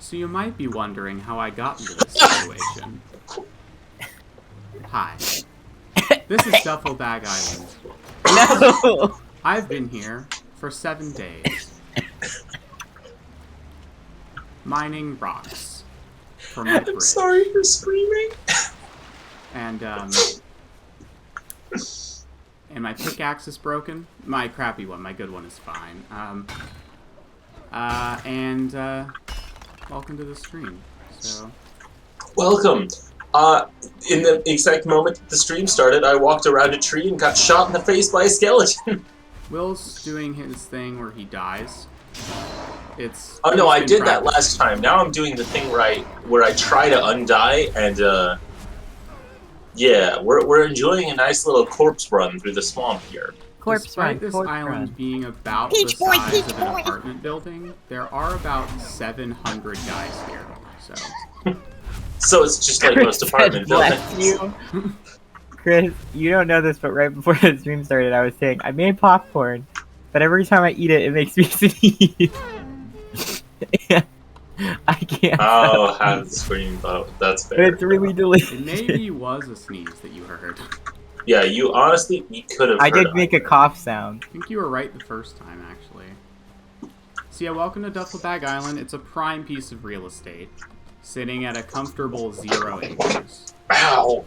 So you might be wondering how I got into this situation. Hi. This is Duffel Bag Island. No! I've been here for 7 days. Mining rocks for my bridge. I'm sorry for screaming. And my pickaxe is broken. My crappy one, my good one is fine. Welcome to the stream. So, welcome. In the exact moment that the stream started, I walked around a tree and got shot in the face by a skeleton. Will's doing his thing where he dies. Oh no, I did that last time. Now I'm doing the thing where I try to undie, and yeah, we're enjoying a nice little corpse run through the swamp here. Despite this island being about the size of an apartment building, there are about 700 guys here. So it's just like most apartment buildings. Chris, you don't know this, but right before the stream started, I was saying I made popcorn, but every time I eat it, it makes me sneeze. I can't. Oh, have the scream though. That's fair. But it's really delicious. It maybe was a sneeze that you heard. Yeah, you could have. I did make a cough sound. I think you were right the first time, actually. So yeah, welcome to Duffel Bag Island. It's a prime piece of real estate, sitting at a comfortable 0 acres. Ow!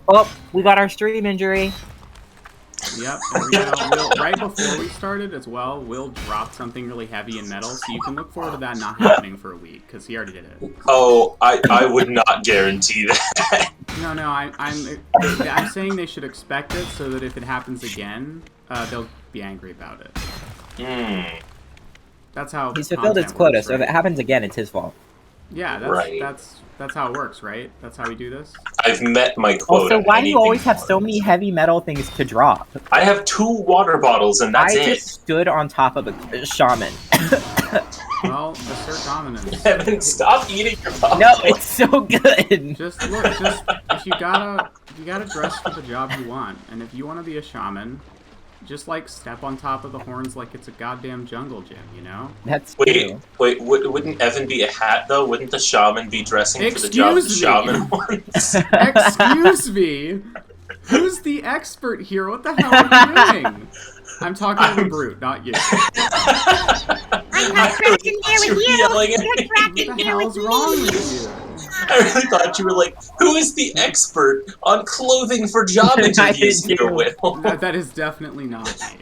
Oh, we got our stream injury. Yep, there we go. Right before we started as well, Will dropped something really heavy in metal, so you can look forward to that not happening for a week, because he already did it. Oh, I would not guarantee that. No, I'm saying they should expect it, so that if it happens again, they'll be angry about it. Hmm. That's how he's fulfilled his quota, so if it happens again, it's his fault. Yeah, that's how it works, right? That's how we do this? I've met my quota. Also, why do you always have so many heavy metal things to drop? I have 2 water bottles, and that's it. I just stood on top of a shaman. Well, assert dominance. Evan, stop eating your bottle. No, it's so good. Just look, if you gotta dress for the job you want, and if you want to be a shaman, just like step on top of the horns like it's a goddamn jungle gym, you know? That's Wait, wouldn't Evan be a hat though? Wouldn't the shaman be dressing for the job the shaman wants? Excuse me? Who's the expert here? What the hell are you doing? I'm talking to the brute, not you. I'm not cracking there with you. What the hell's wrong with you? I really thought you were like, who is the expert on clothing for job interviews here, Will? That is definitely not me.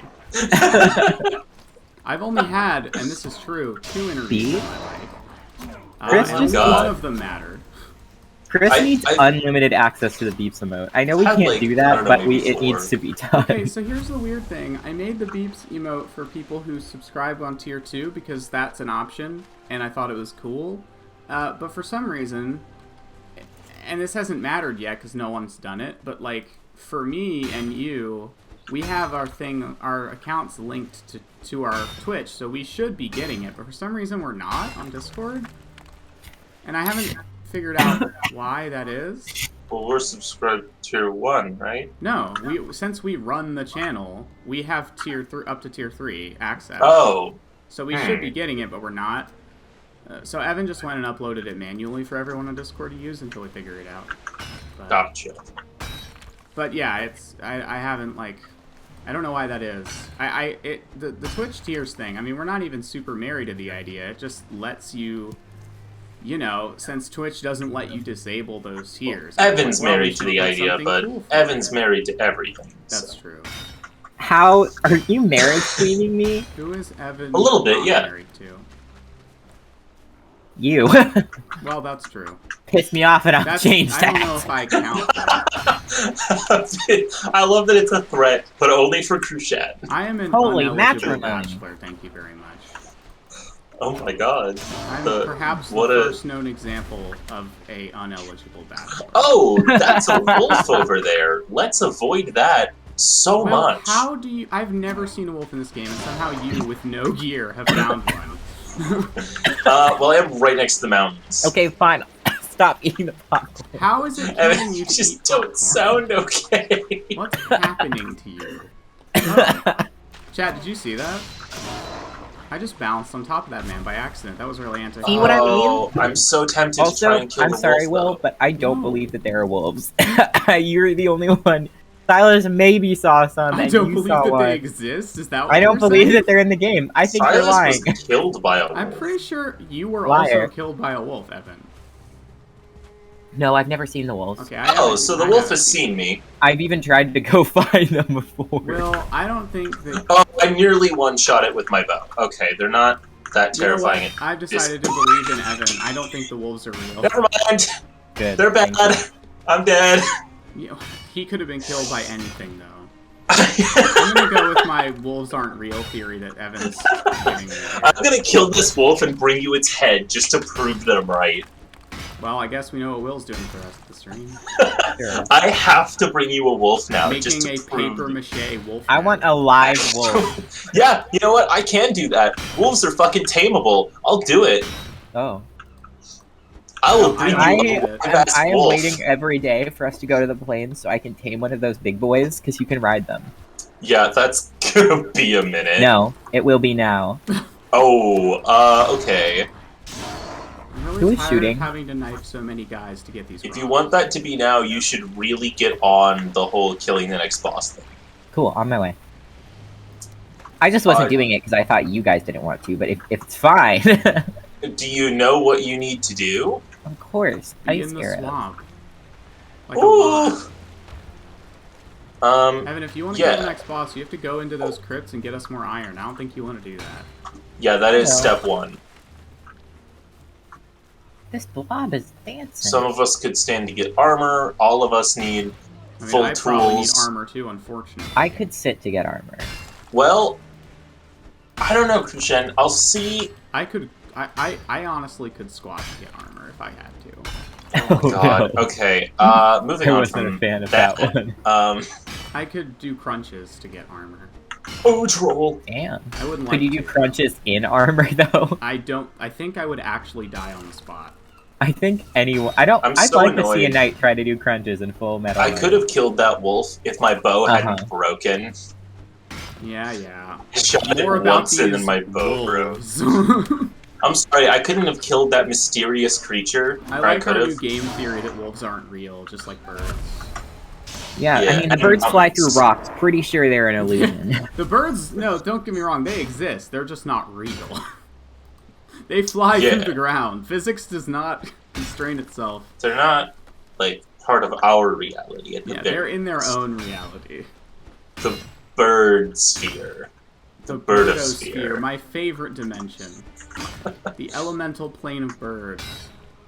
I've only had, and this is true, 2 interviews in my life. And none of them mattered. Chris needs unlimited access to the beeps emote. I know we can't do that, but it needs to be done. Okay, so here's the weird thing. I made the beeps emote for people who subscribe on tier 2 because that's an option, and I thought it was cool. But for some reason, and this hasn't mattered yet because no one's done it, but like for me and you, we have our accounts linked to our Twitch, so we should be getting it, but for some reason we're not on Discord. And I haven't figured out why that is. Well, we're subscribed to tier 1, right? No, since we run the channel, we have up to tier 3 access. Oh. So we should be getting it, but we're not. So Evan just went and uploaded it manually for everyone on Discord to use until we figure it out. Gotcha. But yeah, I haven't I don't know why that is. The Twitch tiers thing. I mean, we're not even super married to the idea. It just lets you. You know, since Twitch doesn't let you disable those tiers. Evan's married to the idea, but Evan's married to everything. That's true. How are you married tweeting me? Who is Evan? A little bit, yeah. Married to? You. Well, that's true. Piss me off and I'll change that. I don't know if I count that. I love that it's a threat, but only for Cruchat. I am an Holy uneligible matrimony. bachelor, thank you very much. Oh my god. I'm perhaps the first known example of a uneligible bachelor. Oh, that's a wolf over there. Let's avoid that so much. How do you... I've never seen a wolf in this game, and somehow you, with no gear, have found one. Well, I am right next to the mountains. Okay, fine. Stop eating the popcorn. How is it killing you to just eat don't popcorn? sound okay. What's happening to you? Oh. Chad, did you see that? I just bounced on top of that man by accident. That was really See anti. what I mean? Oh, I'm so tempted to try Also, and kill I'm the sorry, wolf, Will, though. but I don't No. believe that there are wolves. You're the only one. Silas maybe saw some, I and don't you believe saw that one. they exist. Is that what I don't you're believe saying? that they're in the game. I think you're Silas lying. was killed by a wolf. I'm pretty sure you were Liar. also killed by a wolf, Evan. No, I've never seen the wolves. Okay. Oh, so the wolf has seen me. I've even tried to go find them before. Well, I don't think that. Oh, I nearly one-shot it with my bow. Okay, they're not that You know what? terrifying. I've decided to believe in Evan. I don't think the wolves are real. Never mind. Good. They're bad. thank you. I'm dead. You know, he could have been killed by anything, though. I'm gonna go with my wolves aren't real theory that Evan's giving me here. I'm gonna kill this wolf and bring you its head just to prove that I'm right. Well, I guess we know what Will's doing for the rest of the stream. Sure. I have to bring you a wolf now just Making to a prove. paper mache wolf. I head. want a live wolf. Yeah, you know what? I can do that. Wolves are fucking tameable. I'll do it. Oh. I will No, bring I you don't a believe it. live-ass I am wolf. waiting every day for us to go to the plains so I can tame one of those big boys, because you can ride them. Yeah, that's gonna be a minute. No, it will be now. Oh, okay. I'm really Who is tired shooting? of having to knife so many guys to get these. If you rocks. want that to be now, you should really get on the whole killing the next boss thing. Cool, on my way. I just wasn't Uh, doing it because I thought you guys didn't want to, but if it's fine. Do you know what you need to do? Of course. Be I in the scare it. swamp. Like a lot. Ooh! Evan, if you want to yeah. kill the next boss, you have to go into those crypts and get us more iron. I don't think you want to do that. Yeah, that is No. step one. This blob is dancing. Some of us could stand to get armor. All of us need I mean, full I probably need tools. armor too, unfortunately. I could sit to get armor. Well, I don't know, Kushen. I'll see. I could. I honestly could squat to get armor if I had to. Oh, God. no. Okay. Moving I on wasn't from a fan of that one. I could do crunches to get armor. Oh, troll. Damn. I wouldn't Could like you do to. crunches in armor though? I don't. I think I would actually die on the spot. I think anyone. I don't. I'm I'd so like to see a annoyed. knight try to do crunches in full metal. I armor. could have killed that wolf if my bow hadn't Uh-huh. broken. Yeah. I shot More it about once and then these my bow broke. wolves. I'm sorry, I couldn't have killed that mysterious creature. I Or I like our could new have. game theory that wolves aren't real, just like birds. Yeah, Yeah, I mean the I mean, birds fly it's- through rocks. Pretty sure they're an illusion. The birds, no, don't get me wrong, they exist. They're just not real. They fly Yeah. through the ground. Physics does not constrain itself. They're not, like, part of our reality at the Yeah, they're very in their own reality. The bird sphere. The birdosphere. birdosphere, my favorite dimension. The elemental plane of birds.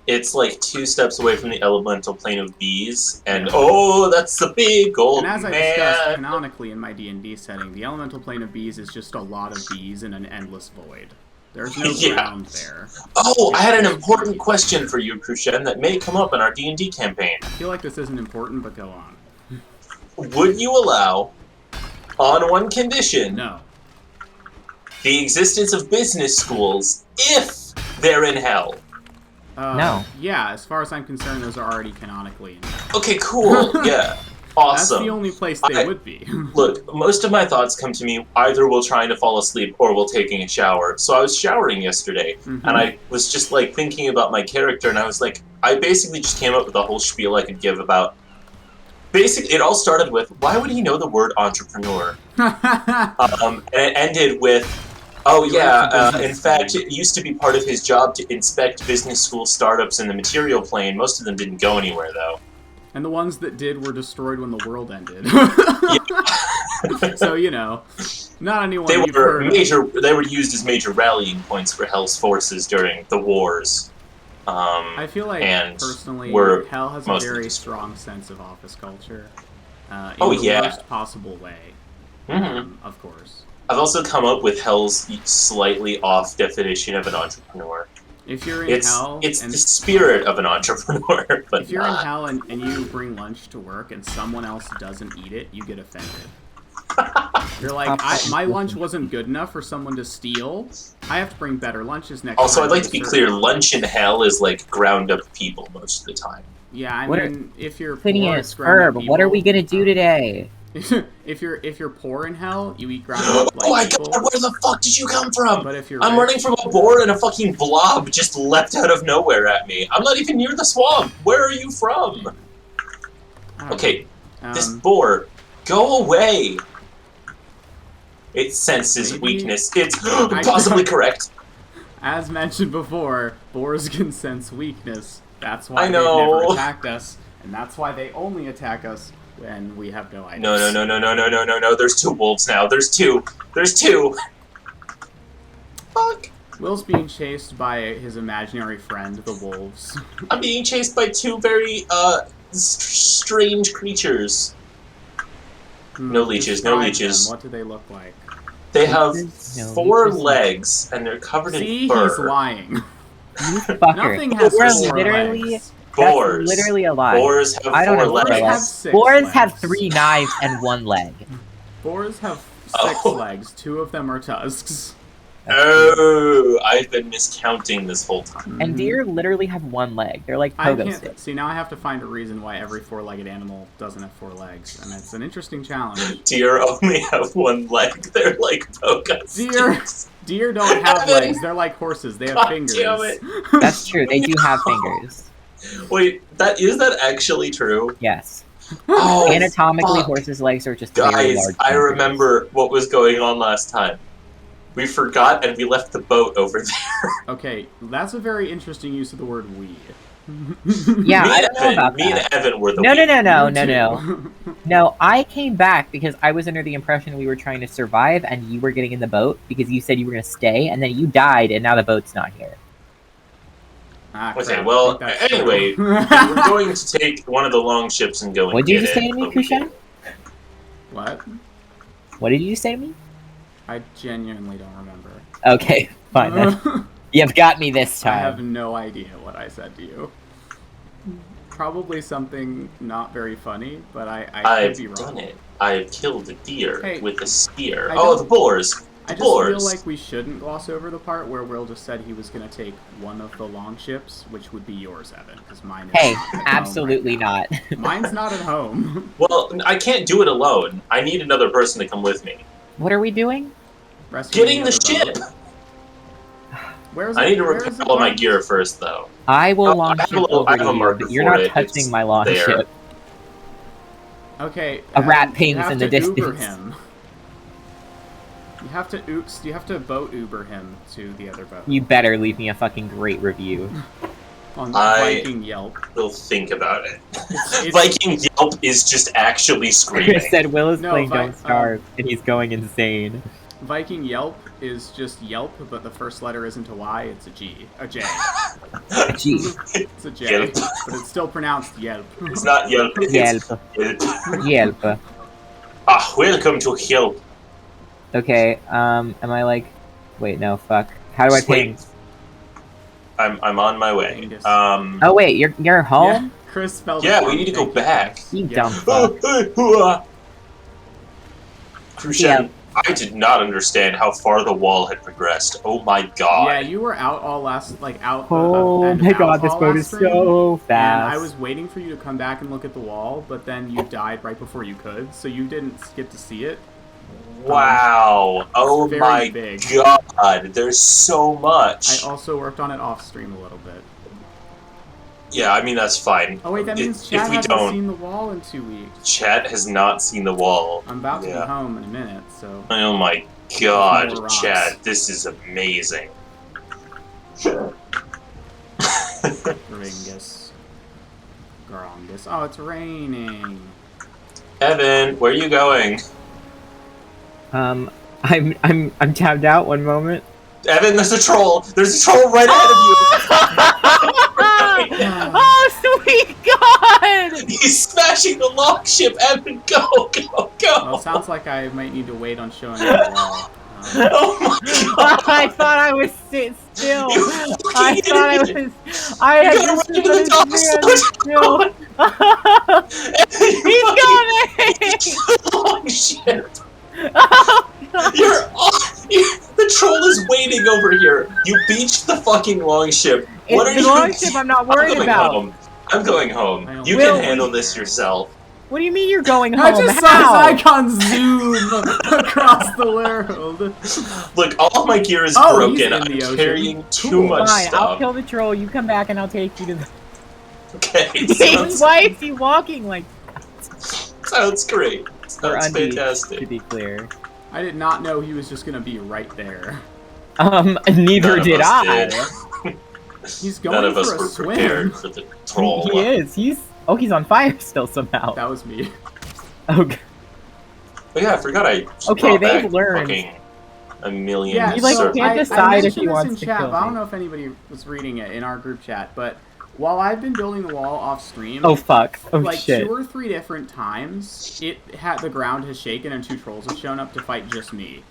It's like 2 steps away from the elemental plane of bees, and oh, that's the big old And as I discussed man! canonically in my D&D setting, the elemental plane of bees is just a lot of bees in an endless void. There's no Yeah. ground there. Oh, I had an important question for you, Krushen, that may come up in our D&D campaign. I feel like this isn't important, but go on. Would you allow, on one condition, No. the existence of business schools if they're in hell? No. Yeah, as far as I'm concerned, those are already canonically in hell. Okay, cool, yeah. Awesome. That's the only place they would be. Look, most of my thoughts come to me either while trying to fall asleep or while taking a shower. So I was showering yesterday, Mhm. and I was just, like, thinking about my character, and I was like, I basically just came up with a whole spiel I could give about... Basically, it all started with, why would he know the word entrepreneur? And it ended with, oh He yeah, went to business in fact, school. it used to be part of his job to inspect business school startups in the material plane. Most of them didn't go anywhere, though. And the ones that did were destroyed when the world ended. So, you know, not anyone They you've were heard of. They were used as major rallying points for Hell's forces during the wars. I feel like, and personally, were Hell has a mostly very destroyed. strong sense of office culture. In Oh, the yeah. worst possible way, Mhm. of course. I've also come up with Hell's slightly off definition of an entrepreneur. If you're in It's Hell, it's and the spirit of an entrepreneur, but if you're in not. Hell and you bring lunch to work and someone else doesn't eat it, you get offended. You're like, my lunch wasn't good enough for someone to steal. I have to bring better lunches next Also, time. I'd like to be serve clear, them." lunch in Hell is like ground up people most of the time. Yeah, I What are- mean, if you're poor, Phineas, it's ground-up Herb, what are people. we gonna do today? if you're poor in hell, you eat ground up like Oh my people. god, where the fuck did you come from? But if you're I'm rich, running from a boar and a fucking blob just leapt out of nowhere at me. I'm not even near the swamp. Where are you from? Okay, this boar, go away. It senses Maybe- weakness. It's possibly correct. As mentioned before, boars can sense weakness. That's why I they've know. never attacked us, and that's why they only attack us when we have no items. No. There's 2 wolves now. There's 2. There's 2. Fuck. Will's being chased by his imaginary friend, the wolves. I'm being chased by 2 very, strange creatures. No leeches, no Describe leeches. them. What do they look like? They have No 4 leeches. legs, and they're covered See, in fur. he's lying. You fucker. Nothing has We're 4 literally. legs. Boars. That's literally a lie. Boars have I don't 4 know what Boars that legs. have was. 6 Boars legs. have 3 knives and 1 leg. Boars have 6 Oh. legs. 2 of them are tusks. Oh, I've been miscounting this whole time. And deer literally have 1 leg. They're like I pogo can't sticks. see. Now I have to find a reason why every 4-legged animal doesn't have 4 legs, and it's an interesting challenge. Deer only have 1 leg. They're like pogo Deer. sticks. Deer don't have Evan! legs. They're like horses. They have God fingers. damn it. That's true. They do have fingers. Wait, is that actually true? Yes. Oh, Anatomically, fuck. horses' legs are just very Guys, large. I fingers. remember what was going on last time. We forgot and we left the boat over there. Okay, that's a very interesting use of the word "we." Yeah, me I and don't know Evan, about me that. and Evan were the No, we. no. No, I came back because I was under the impression we were trying to survive and you were getting in the boat because you said you were going to stay and then you died and now the boat's not here. Ah, Okay, crap. well, I think that's anyway, true. we're going to take one of the long ships and go and What did you get just say it, to me, but we Kushan? didn't. What? What did you say to me? I genuinely don't remember. Okay, fine then. You've got me this I have time. no idea what I said to you. Probably something not very funny, but I could I've be wrong. done it. I've killed a deer Hey, with a spear. I Oh, don't- the boars! I The just boars! feel like we shouldn't gloss over the part where Will just said he was going to take one of the long ships, which would be yours, Evan, because mine is Hey, not at home absolutely right now. not. Mine's not at home. Well, I can't do it alone. I need another person to come with me. What are we doing? Rescuing Getting the other ship! boat. Where's I need to where's repair the all my boat? gear first, though. I will Oh, launch I have it a little- over I have to a you, marker but you're for not it. touching It's my launch there. ship. Okay. A rat you pings have in the to Uber distance. him. You have to boat Uber him to the other boat. You better leave me a fucking great review. On I- Viking Yelp. We'll think about it. It's- Viking Yelp is just actually screaming. Chris said Will is No, playing Vi- Don't Starve, and he's going insane. Viking Yelp is just Yelp, but the first letter isn't a Y, it's a G. A J. Gee, It's a J. Yelp. But it's still pronounced Yelp. It's not Yelp. It's Yelp. Yelp. Yelp. Ah, welcome to Yelp. Okay, am I like... Wait, no, fuck. How do I Just wait. ping? I'm on my way. Angus. Oh wait, you're Yeah, home? Chris spelled Yeah, it we wrong. need to go Thank you, back. Chris. You Yeah. dumb fuck. Krushen, Yeah. I did not understand how far the wall had progressed. Oh my god. Yeah, you were out all last, like out. Oh and my out god, this all boat last is stream, so And fast. I was waiting for you to come back and look at the wall, but then you died right before you could, so you didn't get to see it. Wow. Oh very my big. god. There's so much. I also worked on it off stream a little bit. Yeah, I mean, that's fine. Oh wait, that means If Chad we hasn't don't, seen the wall in 2 weeks. Chat has not seen the wall. I'm about to Yeah. be home in a minute, so. Oh my god, More rocks. Chad, this is amazing. Gringus. Grongus. Oh, it's raining. Evan, where are you going? I'm tabbed out one moment. Evan, there's a troll! There's a troll right ahead of you! Oh, sweet God! He's smashing the lock ship! Evan, go, go, go! Well, it sounds like I might need to wait on showing you the wall. Oh my god! I thought I was sit still. You I fucking thought I idiot. was. I You had gotta just run into the dock, still. He's coming! Long ship! Oh, God. The troll is waiting over here! You beached the fucking long ship! What It's are the you long ship I'm not worried going about. home. I'm going home. I don't You Will, can handle we- this yourself. What do you mean you're going home? I just saw his icon zoom across the world. Look, all of my gear is Oh, broken. he's in I'm the ocean. carrying too Cool. much Fine, stuff. I'll kill the troll. You come back and I'll take you to the. Okay, Why is he walking like? sounds great. Sounds Undies, fantastic. to be clear. I did not know he was just gonna be right there. Neither did I. He's going None of for us a were swim. prepared for the troll. He is. Oh, he's on fire still somehow. That was me. Oh, God. Oh yeah, I forgot I just Okay, brought they've back learned. fucking a million Yeah, He, like, serpents. can't I decide if he mentioned this wants in to chat, kill but I don't me. know if anybody was reading it in our group chat, but while I've been building the wall off stream, Oh, fuck. Oh, like shit. 2 or 3 different times, the ground has shaken and 2 trolls have shown up to fight just me.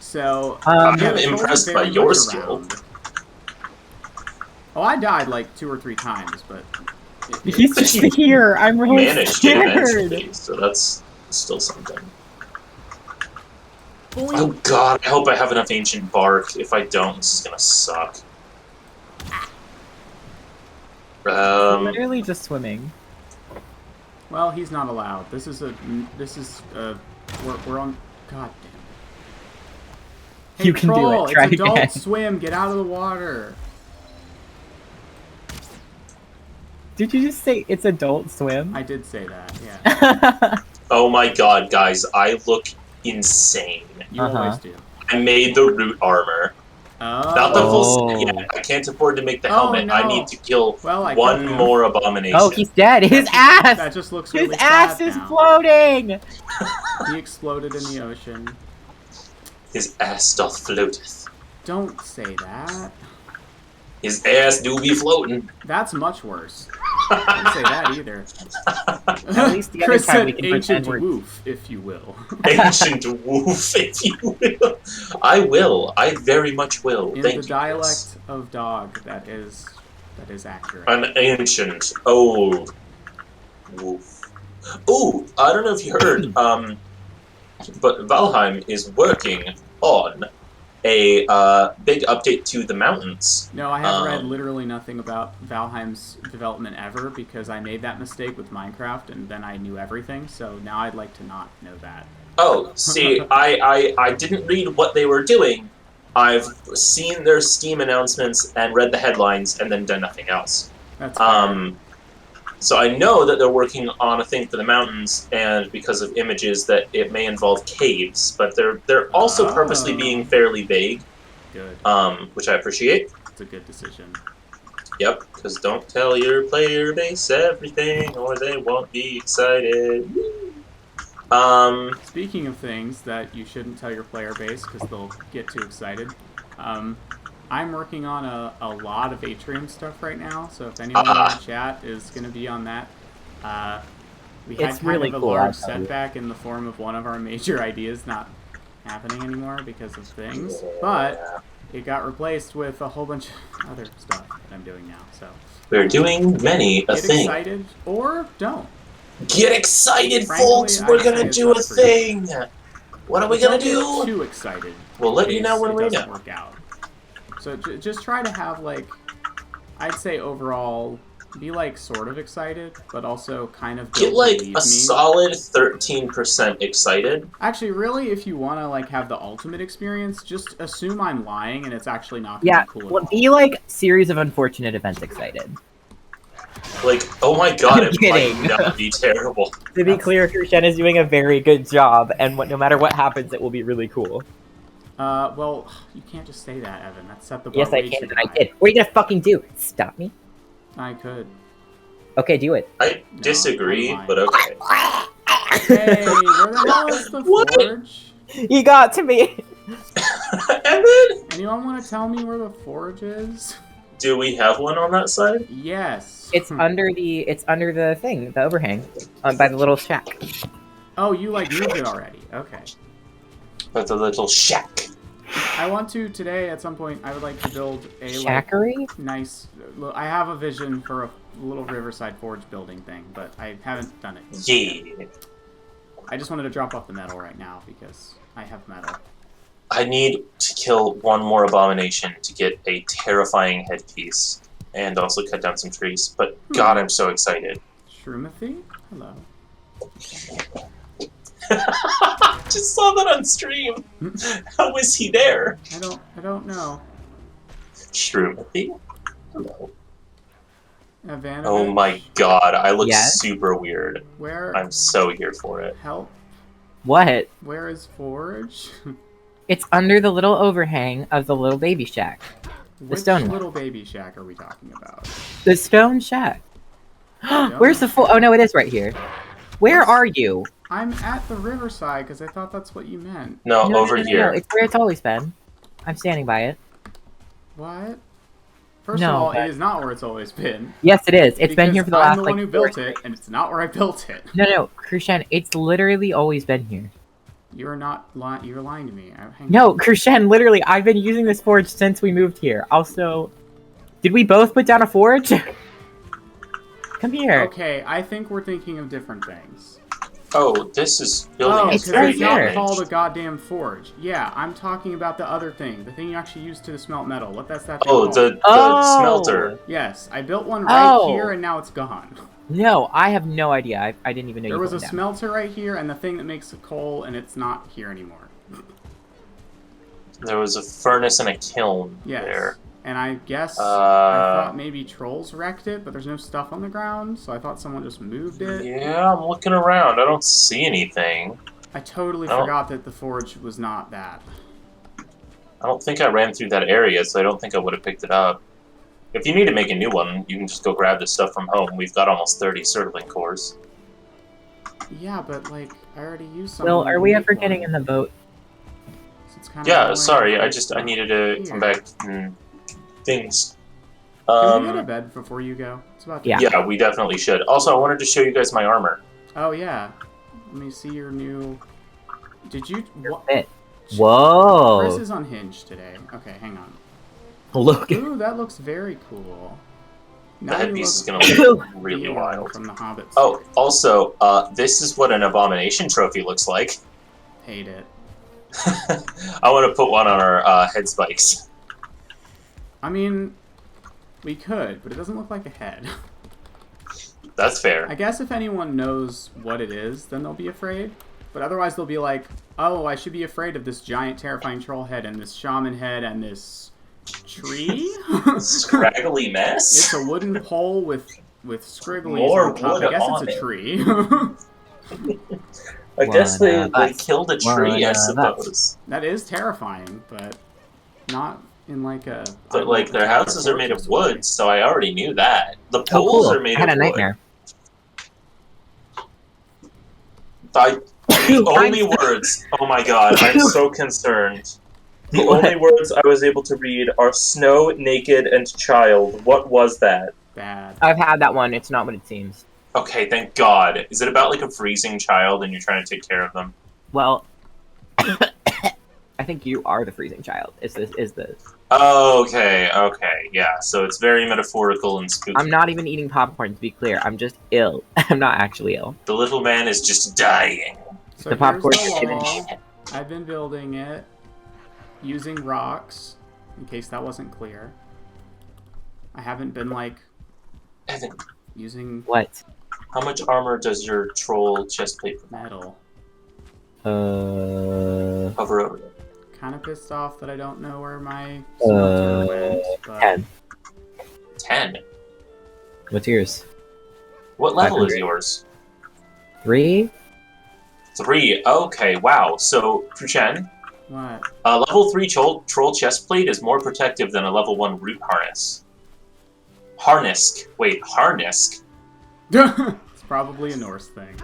So I'm yeah, the trolls impressed are by very your much skill. around. Oh, I died like 2 or 3 times, but He's just here. I'm really Managed it scared. eventually, so that's still something. Boing. Oh god, I hope I have enough ancient bark. If I don't, this is gonna suck. Literally just swimming. Well, he's not allowed. We're on. God damn. Hey, You can do troll, it. Try it's adult again. swim. Get out of the water. Did you just say it's adult swim? I did say that. Yeah. Oh my god, guys, I look insane. You always do. I made the root armor. Oh. Not the full set yet. I can't afford to make the helmet. no. I need to kill Well, I one killed him. more abomination. Oh, he's dead. His ass! That just looks His really ass sad is now. floating! He exploded in the ocean. His ass doth floateth. Don't say that. His ass do be floating. That's much worse. Don't say that either. At least the Chris other time said we can ancient pretend we're... woof, if you will. Ancient woof, if you will. I will. I very much will. In Thank the you, dialect Chris. of dog, that is accurate. An ancient old woof. Ooh, I don't know if you heard, but Valheim is working on a big update to the mountains. No, I have read literally nothing about Valheim's development ever because I made that mistake with Minecraft and then I knew everything, so now I'd like to not know that. Oh, see, I didn't read what they were doing. I've seen their Steam announcements and read the headlines and then done nothing else. That's fair. So I know that they're working on a thing for the mountains, and because of images that it may involve caves, but they're also purposely being fairly vague. Good. Which I appreciate. It's a good decision. Yep, because don't tell your player base everything, or they won't be excited. Speaking of things that you shouldn't tell your player base because they'll get too excited, I'm working on a lot of Atrium stuff right now, so if anyone in the chat is going to be on that, we had It's kind really of a cool, large I'll tell you. setback in the form of one of our major ideas not happening anymore because of things, but it got replaced with a whole bunch of other stuff that I'm doing now, so... We're doing many a Get thing. excited, or don't. Get excited, Frankly, folks! I'd We're say gonna it's do up a for you. thing! What are we gonna Don't get do? too excited. We'll let in you know case when it we doesn't know. work out. So just try to have, like, I'd say overall, be, like, sort of excited, but also kind of Get don't like believe a me. solid 13% excited. Actually, really, if you want to, like, have the ultimate experience, just assume I'm lying and it's actually not gonna Yeah, be cool at well, all. be like series of unfortunate events excited. Like, oh my god, I'm it kidding. might not be terrible. To be clear, Krishan is doing a very good job, and no matter what happens, it will be really cool. Well, you can't just say that, Evan. That set the bar Yes, I way can, too and I high. did. What are you gonna fucking do? Stop me? I could. Okay, do it. I disagree, I'm but okay. Hey, where the hell is the What? forge? You got to me! Evan? Anyone want to tell me where the forge is? Do we have one on that side? Yes. It's under the thing, the overhang, by the little shack. Oh, you, like, moved it already. Okay. But the little shack. I want to, today, at some point, I would like to build a, Shackery? like, nice... I have a vision for a little Riverside Forge building thing, but I haven't done it. Yeah. I just wanted to drop off the metal right now, because I have metal. I need to kill one more abomination to get a terrifying headpiece. And also cut down some trees. But god, I'm so excited. Shroomathy? Hello. Just saw that on stream. How was he there? I don't know. Shroomy. Hello. Ivanovich? Oh my god, I look Yes? super weird. Where? I'm so here for it. Help. What? Where is Forge? It's under the little overhang of the little baby shack. Which stone one. little baby shack are we talking about? The stone shack. Where's the full? Oh no, it is right here. Where are you? I'm at the riverside because I thought that's what you meant. No, No, over here. It's where it's always been. I'm standing by it. What? First No, of all, but- it is not where it's always been. Yes, it is. It's been here for the last I'm the like one who 4 built it, and it's not where I built it. No, Krishan, it's literally always been here. You're not lying. You're lying to me. No, Krishan, literally, I've been using this forge since we moved here. Also, did we both put down a forge? Come here. Okay, I think we're thinking of different things. Oh, this is building Oh, is because very it's not here. called a goddamn forge. Yeah, I'm talking about the other thing. The thing you actually use to smelt metal. What that's that thing Oh, called? the smelter. Yes, I built one right Oh. here, and now it's gone. No, I have no idea. I didn't even know There you was a put them down. smelter right here, and the thing that makes the coal, and it's not here anymore. There was a furnace and a kiln Yes. there. And I guess I Uh, thought maybe trolls wrecked it, but there's no stuff on the ground, so I thought someone just moved it. Yeah, I'm looking around. I don't see anything. I totally Oh. forgot that the forge was not that. I don't think I ran through that area, so I don't think I would have picked it up. If you need to make a new one, you can just go grab this stuff from home. We've got almost 30 Serpent cores. Yeah, but like I already used some. Will, are we ever getting in the boat? So it's kinda Yeah, annoying sorry, that I it's needed not to come here. back and things. Can we go to bed before you go? It's about to Yeah. Yeah, we definitely should. Also, I wanted to show you guys my armor. Oh yeah. Let me see your new. Did you? What? It. Whoa! Chris is unhinged today. Okay, hang on. Look. Ooh, that looks very cool. The Now you headpiece is look going to look really Bjorn wild. from the Hobbit. Oh, also, this is what an abomination trophy looks like. Hate it. I want to put one on our head spikes. I mean, we could, but it doesn't look like a head. That's fair. I guess if anyone knows what it is, then they'll be afraid. But otherwise, they'll be like, "Oh, I should be afraid of this giant, terrifying troll head and this shaman head and this tree." Scraggly mess. It's a wooden pole with scrigglies More on top. wood I guess on it's a it. tree. I guess they One killed a tree, I One suppose. That is terrifying, but not in like a. But like their houses are made of wood, so I already knew that. The Oh, poles cool. are made I had of a wood. nightmare. The only words. Oh my god, I'm so concerned. The only words I was able to read are snow, naked, and child. What was that? Bad. I've had that one. It's not what it seems. Okay, thank God. Is it about like a freezing child and you're trying to take care of them? Well, I think you are the freezing child. Is this? Okay, yeah. So it's very metaphorical and spooky. I'm not even eating popcorn, to be clear. I'm just ill. I'm not actually ill. The little man is just dying. So The popcorn here's the is wall. I've been building it using rocks, in case that wasn't clear. I haven't been like Evan, using What? how much armor does your troll chestplate provide? metal. Hover over it. Kind of pissed off that I don't know where my smelter went. But 10. 10. What's yours? What level is 500. yours? 3? 3. Okay, wow. So, Kruchen, What? a level 3 troll chestplate is more protective than a level 1 root harness. Harnisk. Wait, harnisk? It's probably a Norse thing.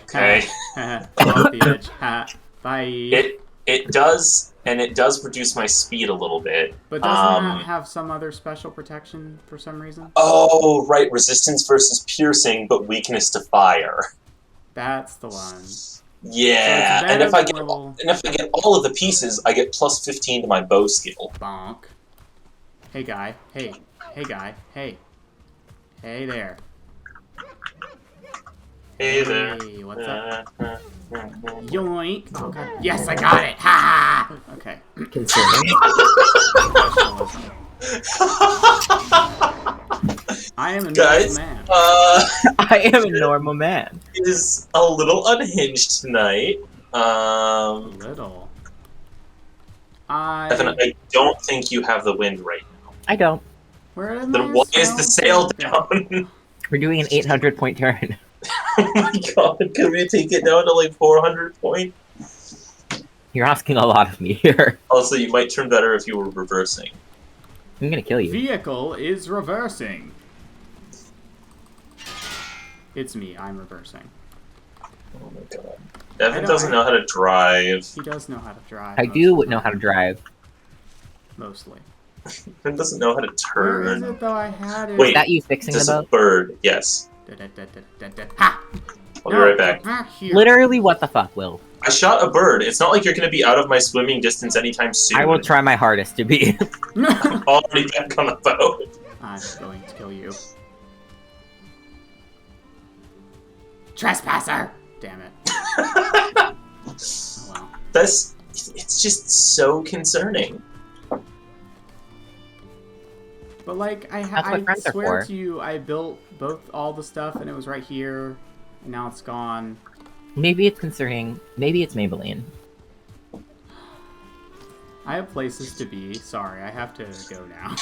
Okay. Off the edge. Ha. Bye. It does, and it does reduce my speed a little bit. But doesn't that have some other special protection for some reason? Oh, right. Resistance versus piercing, but weakness to fire. That's the one. Yeah, So it's and if better I than get level- all of the pieces, I get plus 15 to my bow skill. Bonk. Hey guy. Hey. Hey guy. Hey. Hey there. Hey there. Hey, what's up? Yoink. Oh, God. Yes, I got it. Ha! Okay. Considering. I am a Guys, normal man. I am a normal man. Is a little unhinged tonight. Little. Evan, I don't think you have the wind right now. I don't. Where did Then my why is the sail down? We're doing an 800-point turn. Oh my god, can we take it down to like 400 points? You're asking a lot of me here. Also, you might turn better if you were reversing. I'm gonna kill you. Vehicle is reversing. It's me. I'm reversing. Oh my god. Evan doesn't know how to drive. He does know how to drive. I do know how to drive. Mostly. Evan doesn't know how to turn. Where is it though? I had it. Wait, Is that you fixing the there's a boat? bird. Yes. Ha! I'll be right back. Literally, what the fuck, Will? I shot a bird. It's not like you're going to be out of my swimming distance anytime soon. I will try my hardest to be. I'm already back on the boat. I'm going to kill you. Trespasser! Damn it. Oh, well. It's just so concerning. But like, I friends are swear for. to you, I built all the stuff and it was right here, and now it's gone. Maybe it's concerning. Maybe it's Maybelline. I have places to be. Sorry, I have to go now.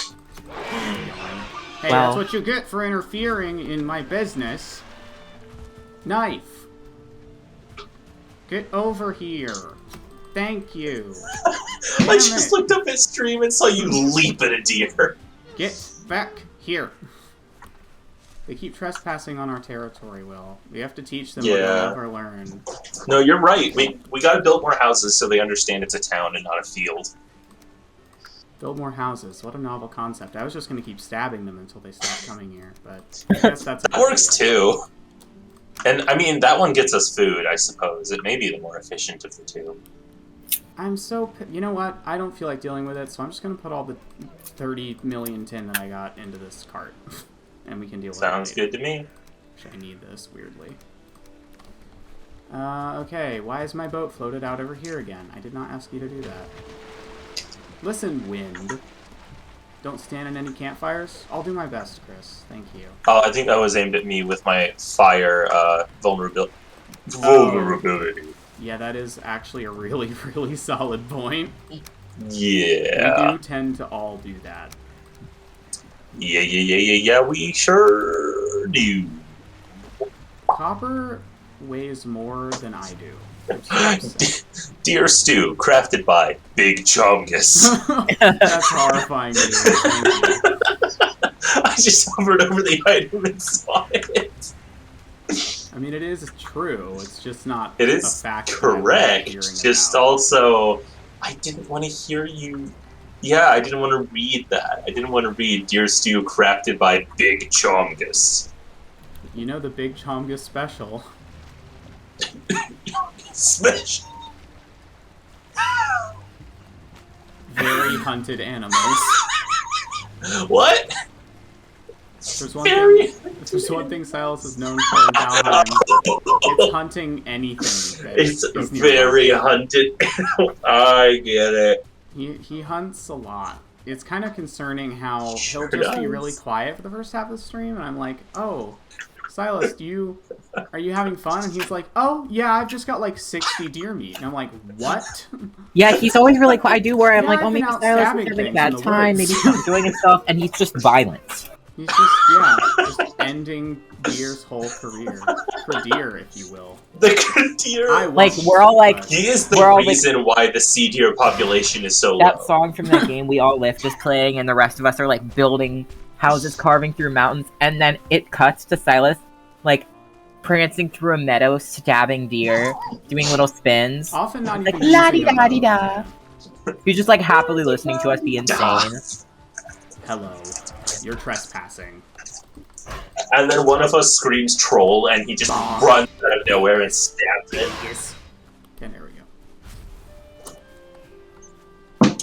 Hey, Well- that's what you get for interfering in my business. Knife. Get over here. Thank you. I just looked up at stream and saw you leap at a deer. Get back here. They keep trespassing on our territory, Will. We have to teach them what they'll never learn. No, you're right. We got to build more houses so they understand it's a town and not a field. Build more houses. What a novel concept. I was just going to keep stabbing them until they stopped coming here, but I guess that's a That works too. And, I mean, that one gets us food, I suppose. It may be the more efficient of the two. I'm so... You know what? I don't feel like dealing with it, so I'm just going to put all the 30 million tin that I got into this cart. And we can deal with it. Sounds good to me. Actually, I need this, weirdly. Okay, why is my boat floated out over here again? I did not ask you to do that. Listen, wind. Don't stand in any campfires? I'll do my best, Chris. Thank you. Oh, I think that was aimed at me with my fire vulnerability. Yeah, that is actually a really, really solid point. Yeah. We do tend to all do that. Yeah, we sure do. Copper weighs more than I do. Upset. Deer stew, crafted by Big Chongus. That's horrifying. Thank you. I just hovered over the item and saw it. I mean, it is true. It's just not. It a is fact correct. that I'm hearing Just about. also, I didn't want to hear you. Yeah, I didn't want to read that. I didn't want to read Deer Stew crafted by Big Chongus. You know the Big Chongus special. Special. Very hunted animals. What? There's one thing Silas is known for in Valheim. It's hunting anything. That It's is nearby. very hunted. I get it. He hunts a lot. It's kind of concerning how Sure he'll just be does. really quiet for the first half of the stream, and I'm like, oh, Silas, are you having fun? And he's like, oh, yeah, I've just got like 60 deer meat. And I'm like, what? Yeah, he's always really quiet. I do worry. I'm Yeah, like, I've oh, maybe been out Silas is stabbing having a things bad in the time. Maybe woods. he's enjoying himself, and he's just violent. He's just ending deer's whole career. For deer, if you will. The deer. Like, we're all like, but- He is the We're all like- reason why the sea deer population is so that low. song from that game we all lift is playing, and the rest of us are like building houses, carving through mountains, and then it cuts to Silas, like, prancing through a meadow, stabbing deer, doing little spins. Often not Like, even using a la-di-da-di-da. bow. He's just like happily listening to us be insane. Hello. You're trespassing. And then one of us screams troll, and he just runs out of nowhere and stabs it. Yes. And there we go.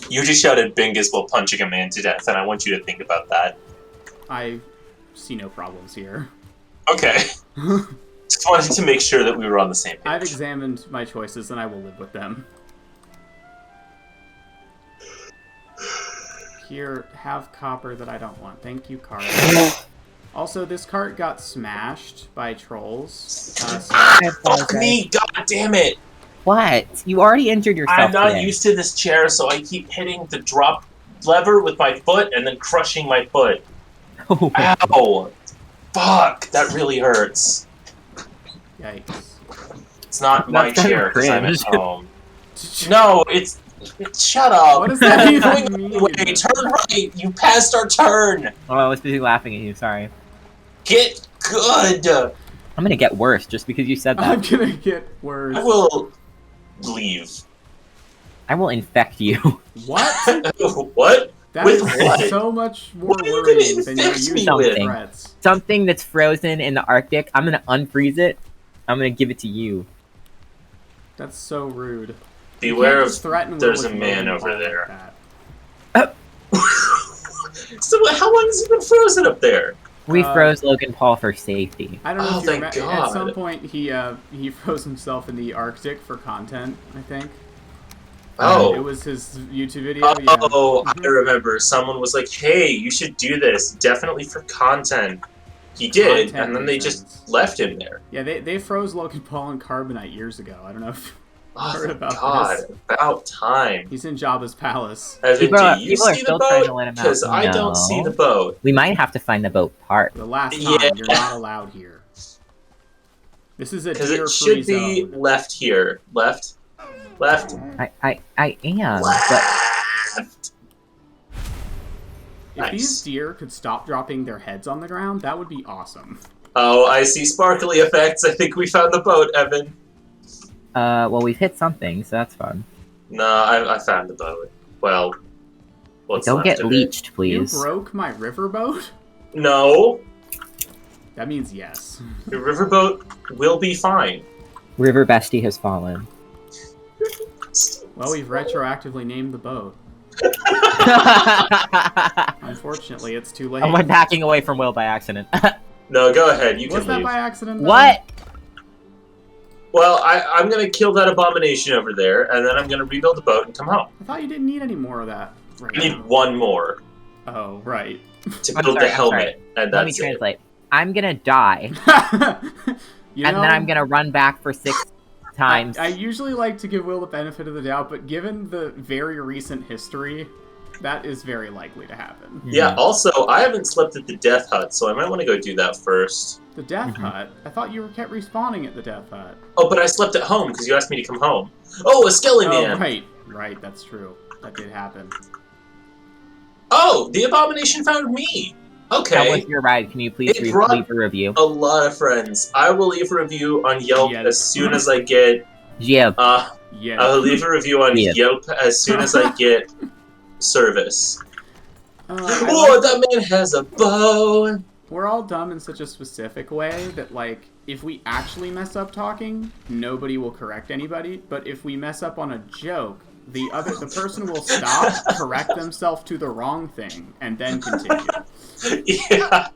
You just shouted Bingus while punching a man to death, and I want you to think about that. I see no problems here. Okay. Just wanted to make sure that we were on the same page. I've examined my choices and I will live with them. Here, have copper that I don't want. Thank you, Carl. Also, this cart got smashed by trolls. Fuck me, god damn it! What? You already injured yourself. I'm not used to this chair, so I keep hitting the drop lever with my foot and then crushing my foot. Ow! Fuck, that really hurts. Yikes. It's not my That's chair because I'm at cringe. home. No, it's... Shut up! What does that You're even going mean? the way. Turn right! You passed our turn! Oh, I was busy laughing at you, sorry. Get good! I'm gonna get worse just because you said that. I'm gonna get worse. I will... leave. I will infect you. What? What? That With is what? so much more What are you worrying gonna than your infect me usual with? threats. Something that's frozen in the Arctic, I'm gonna unfreeze it. I'm gonna give it to you. That's so rude. Beware of... Threaten there's Will a with man Logan over Paul like there. that. So how long has he been frozen up there? We froze Logan Paul for safety. I don't know Oh, if you thank remember. At some God. point, he froze himself in the Arctic for content, I think. Oh. It was his YouTube video. Yeah. Oh, I remember. Someone was like, hey, you should do this. Definitely for content. He did, Content and then they reasons. just left him there. Yeah, they froze Logan Paul in Carbonite years ago. I don't know if you Oh, heard thank about God. this. About time. He's in Jabba's palace. Evan, People are- do you people are see the still trying to boat? let him out. Because I don't see No. the boat. We might have to find the boat part. The last time, Yeah. you're not allowed here. This is a Because deer it should free be zone. left here. Left. Left. I am, but Left. If Nice. these deer could stop dropping their heads on the ground, that would be awesome. Oh, I see sparkly effects. I think we found the boat, Evan. well, we've hit something, so that's fun. No, I found the boat. Well, what's Don't left get of it? leached, You please. broke my riverboat? No, That means yes. the riverboat will be fine. River Bestie has fallen. Well, we've retroactively named the boat. Unfortunately, it's too late. I'm backing away from Will by accident. No, go ahead. You Was can that leave. by accident? though? What? Well, I'm gonna kill that abomination over there, and then I'm gonna rebuild the boat and come home. I thought you didn't need any more of that. Right I need now. one more Oh, right. to I'm build sorry, the I'm helmet, and Let me that's it. translate. I'm gonna die, You and know, then I'm gonna run back for 6 times. I usually like to give Will the benefit of the doubt, but given the very recent history, that is very likely to happen. Yeah. Also, I haven't slept at the Death Hut, so I might want to go do that first. The Death Mhm. Hut? I thought you were kept respawning at the Death Hut. Oh, but I slept at home because you asked me to come home. Oh, a Skelly Man! Oh, right. Right, that's true. That did happen. Oh, the abomination found me. That Okay. was your ride. Can you please It brought- leave a review? A lot of friends. I will leave a review on Yelp Yeah. as soon as I get. Yeah. Yeah. I will leave a review on Yeah. Yelp as soon as I get service. I Oh, like- that man has a bow. We're all dumb in such a specific way that, like, if we actually mess up talking, nobody will correct anybody. But if we mess up on a joke, the person will stop, correct themselves to the wrong thing, and then continue. Yeah.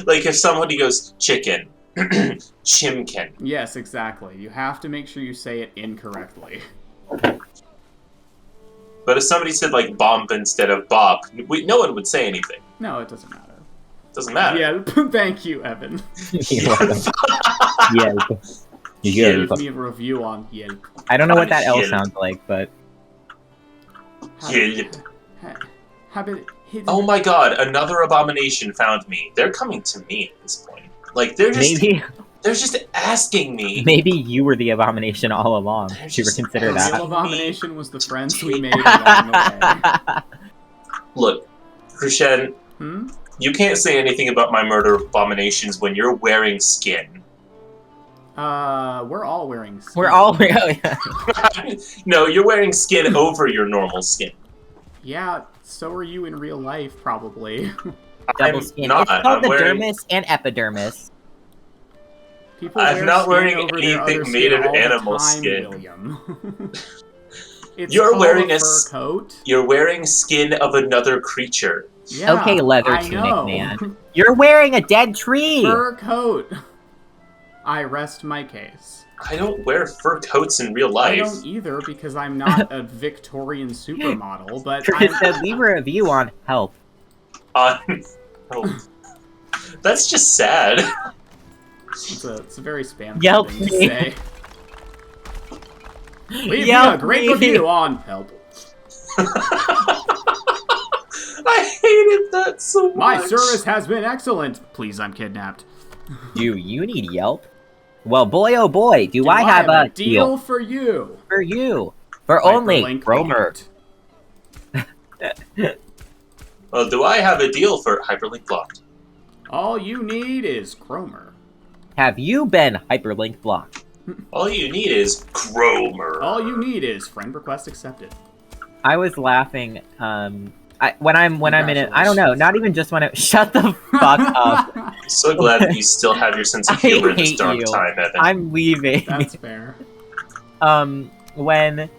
Like if somebody goes chicken, chimkin. Yes, exactly. You have to make sure you say it incorrectly. But if somebody said like bump instead of bop, no one would say anything. No, it doesn't matter. Doesn't matter. Yeah, thank you, Evan. You're welcome. Yeah. Yeah. Give me a review on Yelp. I don't know what that L Yelp. sounds like, but Yelp. Oh Oh my god, another abomination found me. They're coming to me at this point. Like they're just they're just asking me. maybe you were the abomination all along. They're Did you ever just consider The asking real that? abomination was the friends we made along the way. Look, Krishen, Hmm? you can't say anything about my murder of abominations when you're wearing skin. We're all wearing skin. We're all yeah. No, you're wearing skin over your normal skin. Yeah, so are you in real life, probably. double I'm skin. not. It's called I'm the wearing- dermis and epidermis. People I'm wear not skin wearing over their anything other made skin of all the animal time, skin. William. It's You're called wearing a a fur s- coat. You're wearing skin of another creature. Yeah, Okay, leather I tunic know. man. You're wearing a dead tree. Fur coat. I rest my case. I don't wear fur coats in real I life. don't either because I'm not a Victorian supermodel, but Chris I'm, said leave a review on help. Oh. That's just sad. It's a very spam Yelp thing to me. say. Leave me Yelp a great me. review on Help. I hated that so much. My service has been excellent. Please, I'm kidnapped. Do you need Yelp? Well, boy, oh boy, do I have a deal for you. for you. For only Hyperlink Romer. blocked. Well, do I have a deal for hyperlink blocked? All you need is Cromer. Have you been hyperlink blocked? All you need is Cromer. All you need is friend request accepted. I was laughing, when I'm in it, I don't know, not even just when it- shut the fuck up. I'm so glad that you still have your sense of I humor in this hate dark you. time, Evan. I'm leaving. That's fair. When,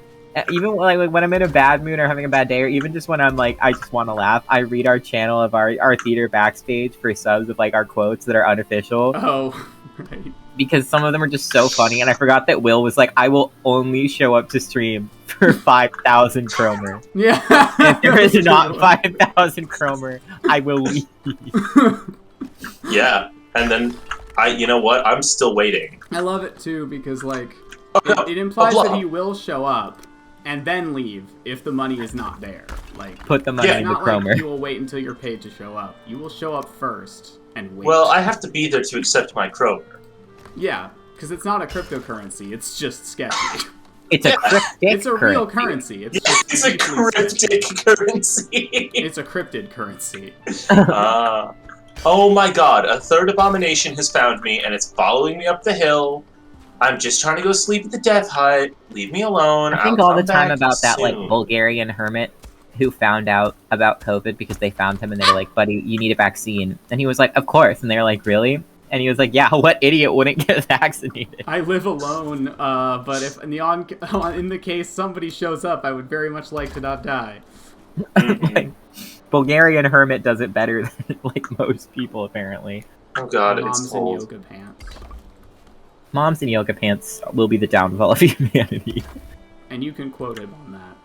even like when I'm in a bad mood or having a bad day, or even just when I'm like, I just want to laugh, I read our channel of our theater backstage for subs with like our quotes that are unofficial. Oh, right. Because some of them are just so funny, and I forgot that Will was like, I will only show up to stream for 5,000 Cromer. Yeah. If there is not 5,000 Cromer, I will leave. Yeah, and then you know what? I'm still waiting. I love it too because like no, it implies a that block. he will show up and then leave if the money is not there. Like Put the money Yeah. it's into not Cromer. like you will wait until you're paid to show up. You will show up first and wait. Well, I have to be there to accept my Cromer. yeah, because it's not a cryptocurrency. It's just sketchy. It's a cryptic It's a real currency. currency. It's Yeah, just it's a deeply sketchy. cryptic currency. It's a cryptid currency. Oh my god, a third abomination has found me, and it's following me up the hill. I'm just trying to go sleep at the death hut. Leave me alone. I think I'll all the come time back about that like soon. Bulgarian hermit who found out about COVID because they found him and they were like, buddy, you need a vaccine. And he was like, of course. And they were like, really? And he was like, yeah, what idiot wouldn't get vaccinated? I live alone, but if in the case somebody shows up, I would very much like to not die. Mhm. Bulgarian hermit does it better than like most people apparently. Oh god, Moms it's in cold. yoga pants. Moms in yoga pants will be the downfall of humanity. And you can quote him on that.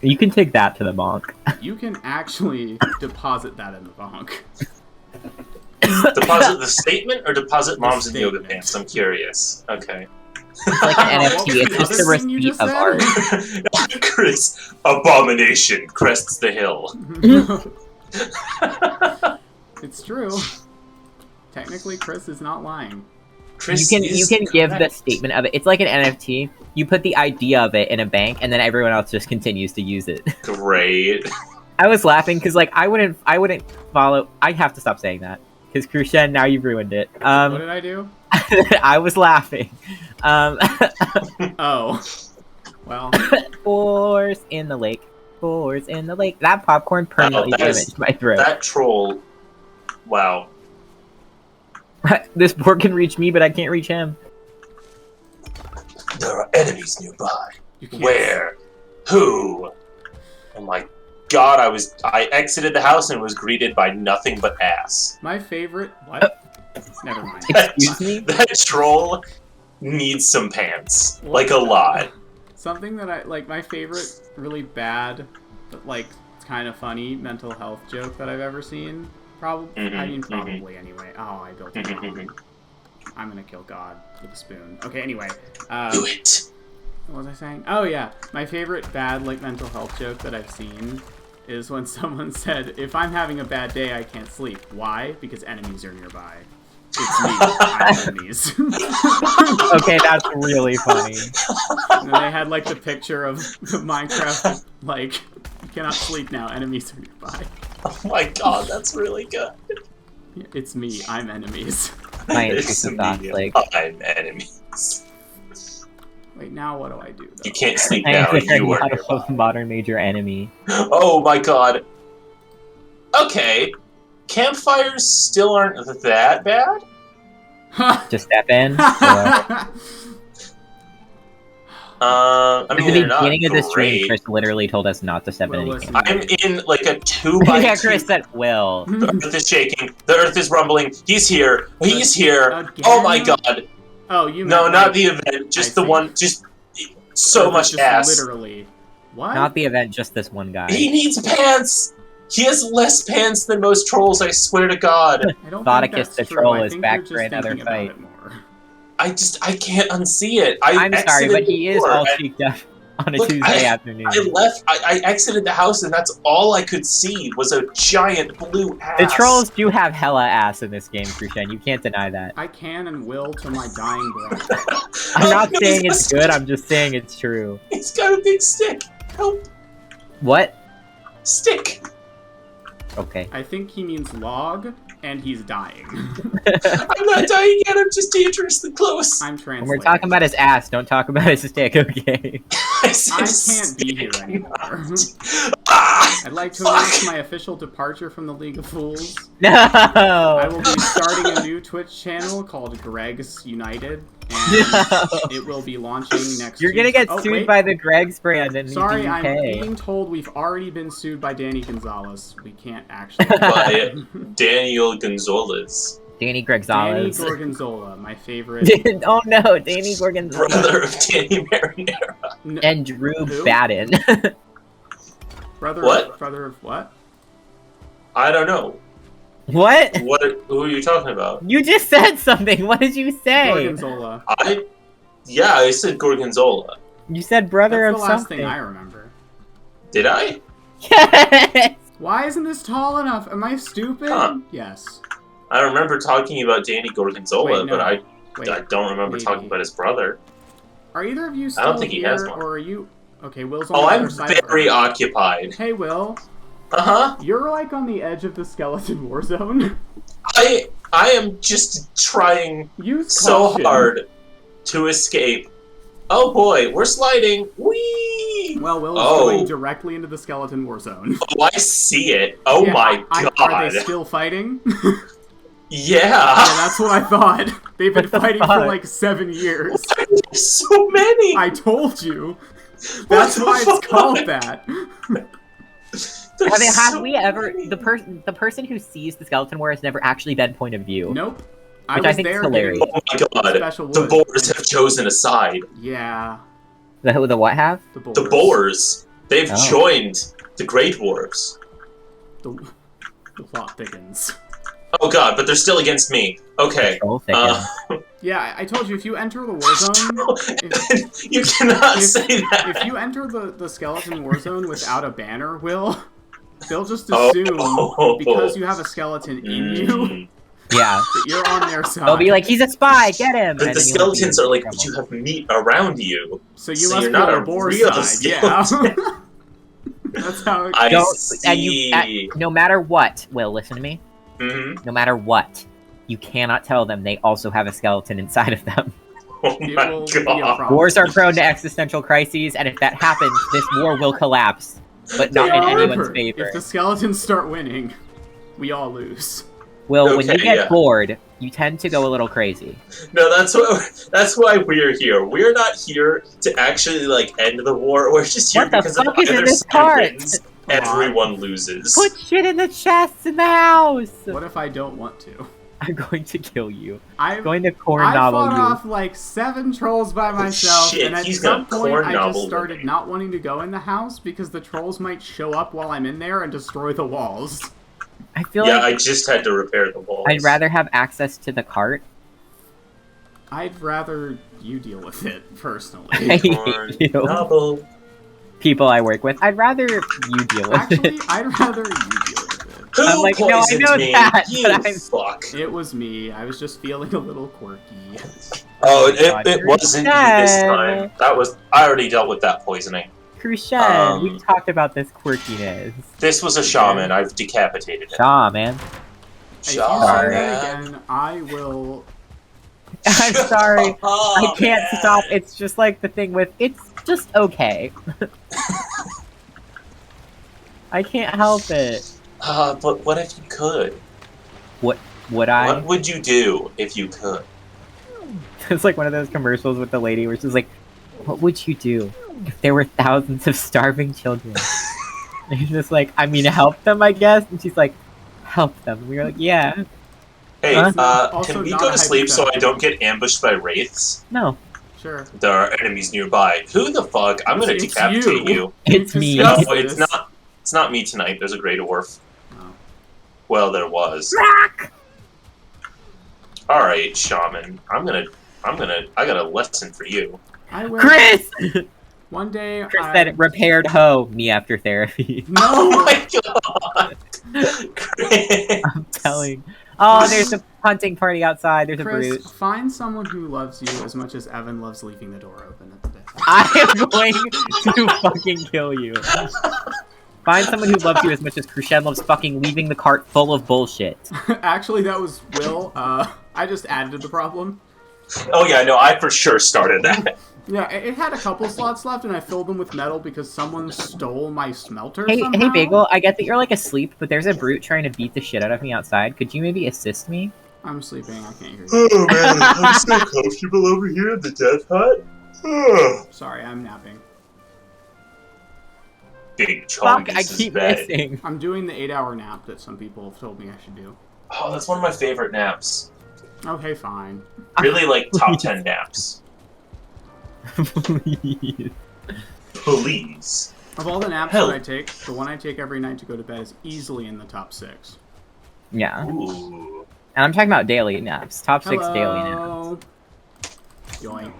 You can take that to the bonk. You can actually deposit that in the bank. Deposit the statement or deposit The moms in yoga statement. pants? I'm curious. Okay. It's like an What NFT. was It's the just a other thing you receipt just of said? art. Chris, abomination crests the hill. It's true. Technically, Chris is not lying. Chris You is can give the correct. statement of it. It's like an NFT. You put the idea of it in a bank, and then everyone else just continues to use it. Great. I was laughing because like I wouldn't follow. I have to stop saying that because Crucian, now you've ruined it. What did I do? I was laughing. Oh. Well, Boars in the lake. Boars in the lake. That popcorn permanently that is- damaged my throat. That troll. Wow. This boar can reach me, but I can't reach him. There are enemies nearby. you can't. Where? Who? Oh my god, I exited the house and was greeted by nothing but ass. My favorite. What? Never mind. Excuse me? That troll needs some pants. What? Like a lot. Something that I like. My favorite, really bad, but like it's kind of funny mental health joke that I've ever seen. Probably. I mean, probably anyway. Oh, I built it. wrong. I'm gonna kill God with a spoon. Okay. Anyway. Do it. What was I saying? Oh yeah, my favorite bad like mental health joke that I've seen is when someone said, "If I'm having a bad day, I can't sleep. Why? Because enemies are nearby. It's me. I'm enemies." Okay, that's really funny. And then they had like the picture of the Minecraft like, "You cannot sleep now. Enemies are nearby. Oh my god, that's really good. It's me. I'm enemies." My It's intrusive thoughts, me. like I'm enemies. Wait, now what do I do? Though? You can't sleep I now. am very You are not a nearby. modern major enemy. Oh my god. Okay. Campfires still aren't that bad? To step in. Or... I mean, At they're the not beginning of the stream, great. Chris literally told us not to step in Well, any listen. camp. I'm in like a 2x2. Yeah, Chris said will. The earth is shaking. The earth is rumbling. He's here. He's here. Again? Oh my god. Oh, you No, meant, not like, the event. Just I the see. one. Just so Earth is much just ass. Literally. What? Not the event, just this one guy. He needs pants. He has less pants than most trolls, I swear to God. I don't Thoticus think that's the true. troll I is think back you're for just another thinking about fight. it more. I can't unsee it. I'm sorry, but exited he is before, all and- cheeked up on a Look, Tuesday afternoon. I exited the house, and that's all I could see was a giant blue ass. The trolls do have hella ass in this game, Crucian. You can't deny that. I can and will to my dying breath. I'm not No, saying he's it's got a good, stick. I'm just saying it's true. He's got a big stick. Help. What? Stick. Okay. I think he means log, and he's dying. I'm not dying yet, I'm just dangerously close. I'm When translating. we're talking about his ass, don't talk about his stick, okay? I said I can't be here stick. anymore. Ah, I'd like to fuck. announce my official departure from the League of Fools. No! I will be starting a new Twitch channel called Greg's United, and No. it will be launching next You're gonna Tuesday. get Oh, sued wait. by the Greg's brand in Sorry, the UK. I'm being told we've already been sued by Danny Gonzalez. We can't actually. By Daniel Gonzalez, Danny Danny Gregzales. Gorgonzola, my favorite. Oh no, Danny Gorgonzola. brother of Danny Marinara. And Drew Who? Batten. Brother What? Brother of what? I don't know. What? Who are you talking about? You just said something. What did you say? Gorgonzola. I said Gorgonzola. You said brother That's of the last something. thing I remember. Did I? Yes! Why isn't this tall enough? Am I stupid? Huh. Yes. I remember talking about Danny Gorgonzola, Wait, no. but I Wait. don't remember maybe. talking about his brother. Are either of you still I don't think he here, has one. or are you? Okay, Will's on Oh, the I'm other side of very Earth. occupied. Hey, Will. Uh-huh. You're like on the edge of the skeleton war zone. I am just trying Use so caution. hard to escape. Oh boy, we're sliding. Whee! Well, Will is Oh. going directly into the skeleton war zone. Oh, I see it. Oh Yeah, my god. Are they still fighting? Yeah, Yeah. that's what I thought. They've been What the fighting for fuck? like 7 years. So many. I told you. That's the why fuck? it's called that. There's Have so we ever many. the person who sees the skeleton war has never actually been point of view? Nope. Which I was think is there hilarious. getting Oh my god. special The wood. boars have chosen a side. Yeah, The what have? the boars. The boars. They've Oh. joined the Great Dwarves. The plot thickens. Oh god, but they're still against me. Okay. Troll thickens. Yeah, I told you, if you enter the war zone... You cannot If- say that. If you enter the skeleton war zone without a banner, Will, they'll just Oh. assume, because you have a skeleton in you, Mm. Yeah. that you're on their side. They'll be like, he's a spy, get him! But And the then you'll be skeletons in are like, trouble. but you have meat around you. so you so must you're be not on a the boar real side, yeah. skeleton. That's how it I Don't- see. and you, no matter what, Will, listen to me. Mhm. No matter what, you cannot tell them they also have a skeleton inside of them. Oh it my will be a god. problem. Wars are prone to existential crises, and if that happens, this war will collapse. But not They in are. anyone's Remember, favor. if the skeletons start winning, we all lose. Will, when you Okay, get yeah. bored, you tend to go a little crazy. No, that's why we're here. We're not here to actually like end the war. We're just here What the because if fuck is in either this side part? wins, Come on. everyone loses. Put shit in the chests in the house! What if I don't want to? I'm going to kill you. I'm I'm going to corn I novel fought you. off like 7 trolls by myself, shit, and at he's some gonna point corn I novel just started me. not wanting to go in the house because the trolls might show up while I'm in there and destroy the walls. I feel Yeah, like I just had to repair the walls. I'd rather have access to the cart. I'd rather you deal with it personally. I hate Corn you. novel. People I work with. I'd rather you deal with Actually, it. I'd rather you deal with Who I'm like, no, I poisoned know me? that, You but I'm- fuck. it. It was me. I was just feeling a little quirky. Oh, God, it you're wasn't you this dead. time. That was I already dealt with that poisoning. Crucian, we've talked about this quirkiness. This was a shaman. I've decapitated it. Shaw, man. If you say that Shaman. again, I will. I'm sorry. Oh, I can't man. stop. It's just like the thing with, it's just okay. I can't help it. But what if you could? Would I? What would you do if you could? It's like one of those commercials with the lady where she's like, what would you do if there were thousands of starving children? And he's just like, I mean, help them, I guess? And she's like, help them. And we were like, yeah. Hey, Huh? Also can we not go a to sleep so I hypothetical. don't get ambushed by wraiths? No, Sure. There are enemies nearby. Who the fuck? I'm gonna It's decapitate you. you. it's me. No, Discuss it's this. not. It's not me tonight. There's a Grey Dwarf. Oh. Well, there was. All right, Shaman. I got a lesson for you. I will. Chris! One day. Chris said, repaired hoe, me after therapy. No! Oh my god! Chris! I'm telling. Oh, there's a hunting party outside. There's a brute. Chris, find someone who loves you as much as Evan loves leaving the door open at the day. I am going to fucking kill you. Find someone who loves you as much as Krushen loves fucking leaving the cart full of bullshit. Actually, that was Will. I just added to the problem. Oh yeah, no, I for sure started that. Yeah, it had a couple slots left, and I filled them with metal because someone stole my smelter Hey, somehow. hey, Bagel, I get that you're, like, asleep, but there's a brute trying to beat the shit out of me outside. Could you maybe assist me? I'm sleeping, I can't hear you. Oh man, I'm so comfortable over here in the death hut. Sorry, I'm napping. Big Fuck, chongus I is keep bad. missing. I'm doing the 8-hour nap that some people have told me I should do. Oh, that's one of my favorite naps. Okay, fine. Really, like, top 10 naps. Please. Please. Of all the naps Hell. that I take, the one I take every night to go to bed is easily in the top 6. Yeah. Ooh. And I'm talking about daily naps. Top 6 daily naps. Hello. Yoink.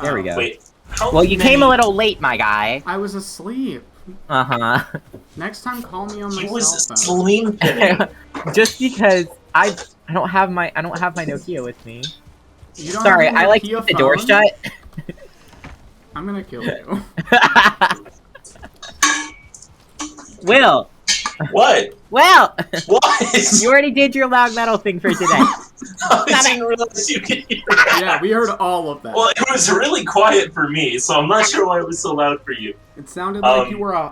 There we go. Wait. How Well, you many... came a little late, my guy. I was asleep. Uh-huh. Next time, call me on my He was cell phone. sleeping. Just because I don't have my Nokia with me. You don't Sorry, have a I like to Nokia keep the door phone? shut. I'm gonna kill you. Will! What? Will! What? You already did your loud metal thing for today. I didn't realize you could hear that. Yeah, we heard all of that. Well, it was really quiet for me, so I'm not sure why it was so loud for you. It sounded like you were a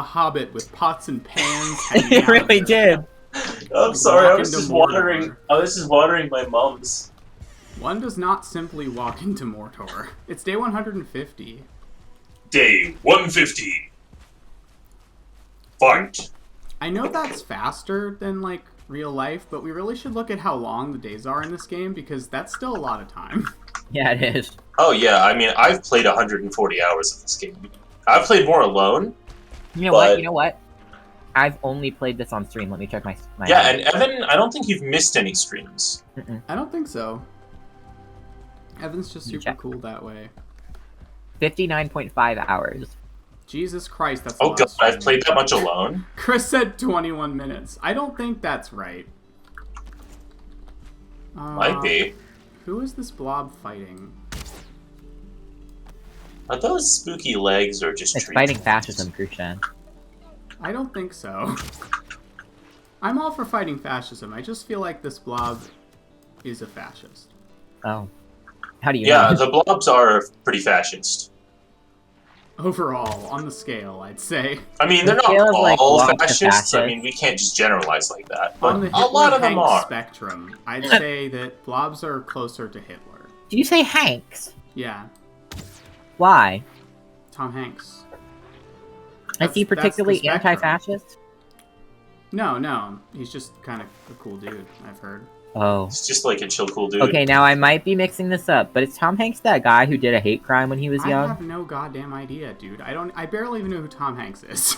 hobbit with pots and pans. hanging It out really of there. did. I'm sorry, I walk was into just Mordor. watering. I was just watering my mums. One does not simply walk into Mordor. It's day 150. Day 150. Fight. I know that's faster than, like, real life, but we really should look at how long the days are in this game, because that's still a lot of time. Yeah, it is. Oh yeah, I mean, I've played 140 hours of this game. I've played more alone. You know But- what? You know what? I've only played this on stream. Let me check my Yeah, and Evan, I don't think you've missed any streams. I don't think so. Evan's just super Check. cool that way. 59.5 hours. Jesus Christ, that's a Oh lot god, of streaming. I've played that much alone? Chris said 21 minutes. I don't think that's right. Might be. Who is this blob fighting? Are those spooky legs or just It's trees? fighting fascism, Krushen. I don't think so. I'm all for fighting fascism. I just feel like this blob is a fascist. Oh. How do you Yeah, know? the blobs are pretty fascist. Overall, on the scale, I'd say. I mean, they're not Scale of, like, all blobs to fascists. I fascists. mean, we can't just generalize like that. On But the a lot of them Hitler-Hank are. spectrum, I'd say that blobs are closer to Hitler. Did you say Hanks? Yeah, Why? Tom Hanks. Is he That's the particularly spectrum. anti-fascist? No, he's just kind of a cool dude, I've heard. Oh. It's just like a chill, cool dude. Okay, now I might be mixing this up, but is Tom Hanks that guy who did a hate crime when he was I young? have no goddamn idea, dude. I barely even know who Tom Hanks is.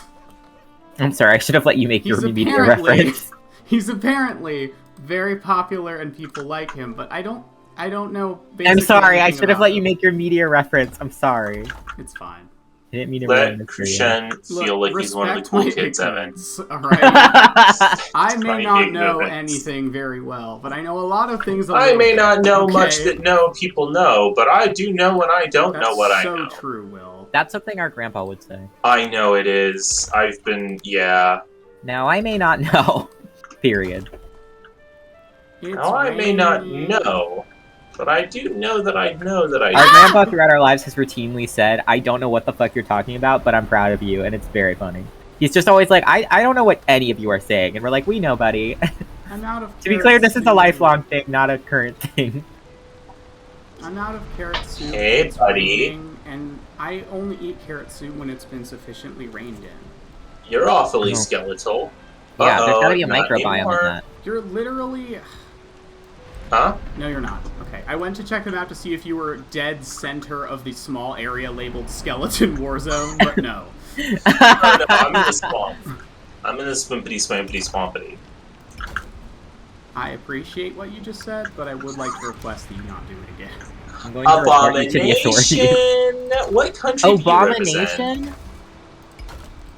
I'm sorry, I should have let you make your He's media apparently- reference. He's apparently very popular and people like him, but I don't know. I'm basically sorry, I anything should have about let you him. make your media reference. I'm sorry. It's fine. I didn't mean to Let ruin this for you. Krushen feel Look, like he's one of the respect cool my kids, Evan. ignorance, all right? I may My not know ignorance. anything very well, but I know a lot of things. I may not know much Okay. that no people know, but I do know when I don't That's know what I so know. true, Will. That's something our grandpa would say. I know it is. I've been, yeah. Now, I may not know. Period. It's Now I may not raining. know, but I do know that I know that I Our know. grandpa throughout our lives has routinely said, I don't know what the fuck you're talking about, but I'm proud of you, and it's very funny. He's just always like, I don't know what any of you are saying, and we're like, we know, buddy. I'm out of. To be carrot clear, this is a soup. lifelong thing, not a current thing. I'm out of carrot soup. Hey, it's buddy. raining, and I only eat carrot soup when it's been sufficiently rained in. You're awfully No. skeletal. Yeah, there's Uh-oh, gotta be a not microbiome anymore. in that. You're literally. Huh? No, you're not. Okay, I went to check the map to see if you were dead center of the small area labeled Skeleton Warzone, but no. No, I'm in the swamp. I'm in the swimpity swampity swampity. I appreciate what you just said, but I would like to request that you not do it again. I'm going to report you to the authorities. Abomination! What country do you represent? Abomination?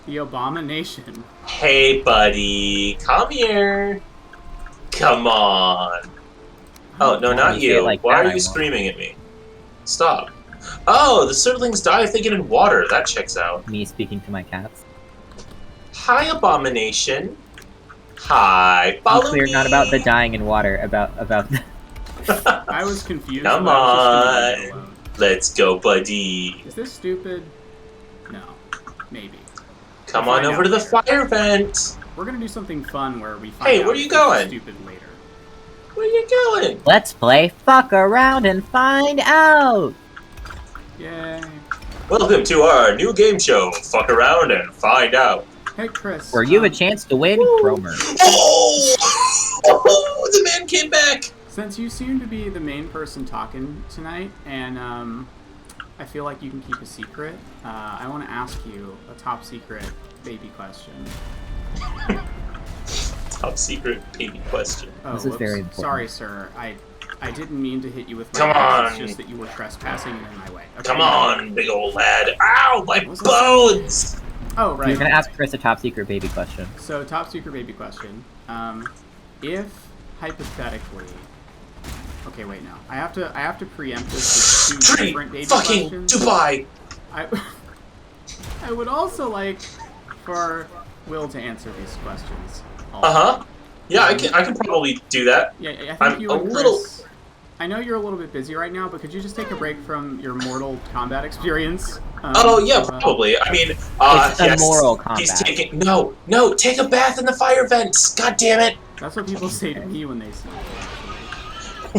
The Abomination. Hey, buddy. Come here. Come on. Oh, no, not you. Like Why that, are you screaming at me? Stop. Oh, the Surtlings die if they get in water. That checks out. Me speaking to my cats. Hi, Abomination. Hi. Follow Clear, me. not about the dying in water, about I was confused. Come but I was just gonna leave it on. alone. Let's go, buddy. Is this stupid? No. Maybe. Come We'll on find over to out the later. fire vent. We're gonna do something fun where we find Hey, out where are you if this is going? stupid later. Where are you going? Let's play fuck around and find out! Yay. Welcome to our new game show. Fuck around and find out. Hey, Chris. Where you have a chance to win Cromer. Oh! Oh! The man came back. Since you seem to be the main person talking tonight, and I feel like you can keep a secret, I want to ask you a top secret baby question. Top secret baby question. Oh, This is very important. Sorry, sir. I didn't mean to hit you with my Come axe. on. It's just that you were trespassing and in my way. Okay. Come on, big old lad. Ow, my What's bones! Oh, right. You're gonna ask Chris a top secret baby question. So, top secret baby question. If hypothetically, okay, wait, no, I have to preempt this with two Free different baby fucking questions. Dubai! I would also like for Will to answer these questions. Uh-huh. Yeah, I can probably do that. Yeah, I think I'm you a and Chris. little- I know you're a little bit busy right now, but could you just take a break from your Mortal Kombat experience? Oh, yeah, probably. I mean, It's yes. immoral combat. He's taking... No, take a bath in the fire vents! God damn it! That's what people say to me when they see me.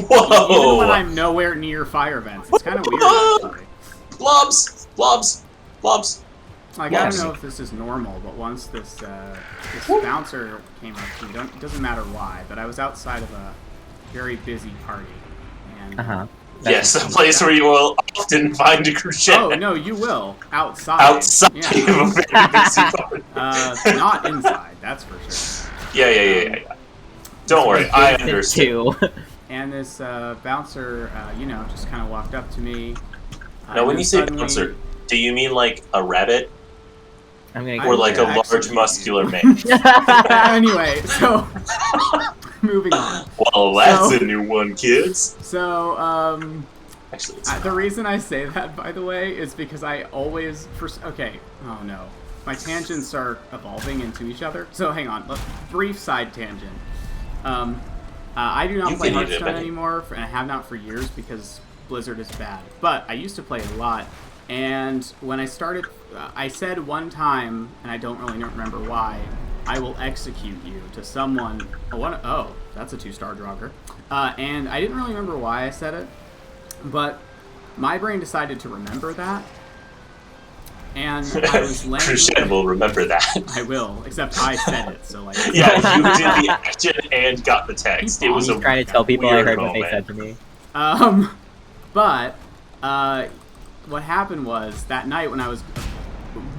Whoa! Even when I'm nowhere near fire vents. It's kind of weird, actually. Blobs! Blobs! Blobs! Like, I don't know if this is normal, but once this bouncer came up to me, it doesn't matter why, but I was outside of a very busy party. And, Yes, a place where you will often find a crochet. Oh, no, you will. Outside. Outside Yeah. of a very busy party. Not inside, that's for sure. Yeah. Don't worry, I understand. Too. And this bouncer, just kind of walked up to me. Now, when and you say suddenly- bouncer, do you mean like a rabbit? I'm gonna Or go like a Yeah, large actually- muscular man? Anyway, so moving on. Well, that's So- a new one, kids. So, Actually, it's the reason I say that, by the way, is because I always okay. Oh no, my tangents are evolving into each other. So hang on, brief side tangent. I do not You play can eat it, Hearthstone Benny. anymore, and I have not for years because Blizzard is bad. But I used to play a lot, and when I started, I said one time, and I don't really remember why, I will execute you to someone. Oh, that's a 2-star drogger. And I didn't really remember why I said it, but my brain decided to remember that. And I was laying. Crushed will remember that. I will, except I said it, so like. Yeah, you did the action and got the text. It was He's a trying to tell people I weird heard what they moment. said to me. But what happened was that night when I was.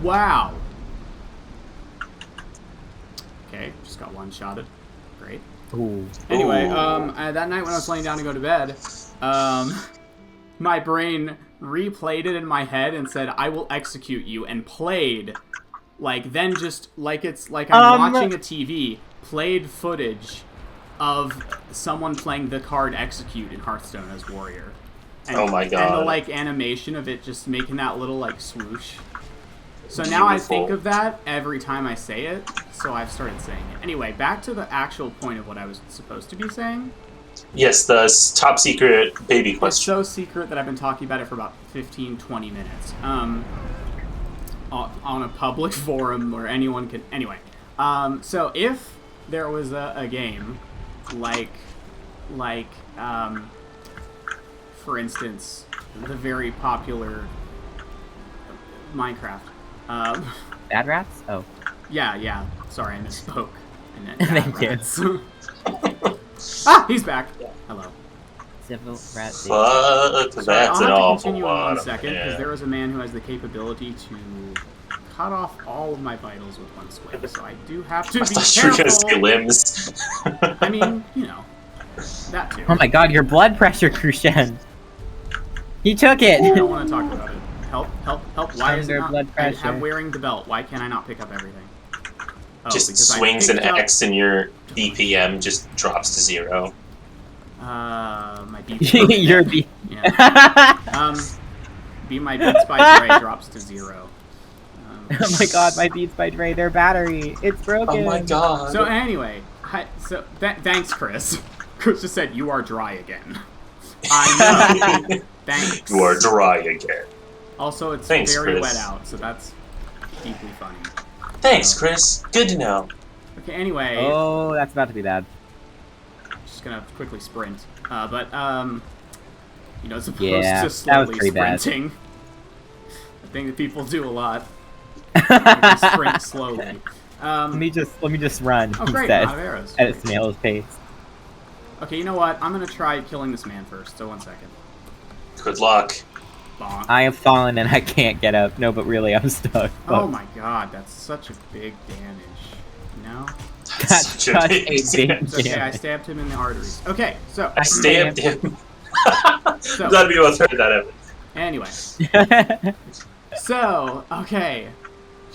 Wow. Okay, just got one-shotted. Great. Ooh. Anyway, Ooh. that night when I was laying down to go to bed, my brain replayed it in my head and said, "I will execute you," and played, then just like it's like I'm watching a TV, played footage of someone playing the card Execute in Hearthstone as Warrior. And, Oh my God. And the animation of it just making that little swoosh. So now I think Beautiful. of that every time I say it, so I've started saying it. Anyway, back to the actual point of what I was supposed to be saying. Yes, the top secret baby It's question. so secret that I've been talking about it for about 15-20 minutes. On a public forum where anyone can... Anyway, so if there was a game for instance, the very popular Minecraft. Bad rats? Oh. Yeah. Sorry, I misspoke. I meant Thank you. rats. Ah, he's back. Hello. Civil rat. Fuck, Sorry, that's I'll an have to awful continue in lot one of second because man. there is a man who has the capability to cut off all of my vitals with one swing, so I do have to I be thought you were careful. gonna say limbs. I mean, you know, that too. Oh my god, your blood pressure, Crucian. He took I it. don't want to talk about it. Help, help, help. Why is it Under not? blood I'm pressure. wearing the belt. Why can't I not pick up everything? Oh, Just because I swings an picked up- X and your BPM just drops to 0. My beat. Your beat. Yeah. My beats by Dre drops to 0. Oh my god, my Beats by Dre, their battery. It's broken. Oh my god. So anyway, thanks, Chris. Chris just said you are dry again. I know. Thanks. You are dry again. Also, it's Thanks, very Chris. wet out, so that's deeply funny. Thanks, Chris. Good to know. Okay, anyway. Oh, that's about to be bad. Just gonna quickly sprint. You know, as opposed Yeah, to that was slowly pretty bad. sprinting. A thing that people do a lot. They sprint slowly. Let me just run Oh great, instead I'm out of arrows. at a snail's pace. Okay, you know what? I'm gonna try killing this man first, so 1 second. Good luck. Bonk. I have fallen and I can't get up. No, but really, I'm stuck. Oh my god, that's such a big damage. No? That's Such such big a big It's okay, I damage. stabbed him in the arteries. Okay, so. I stabbed him. So- Glad we both heard that ever. Anyway. So, okay.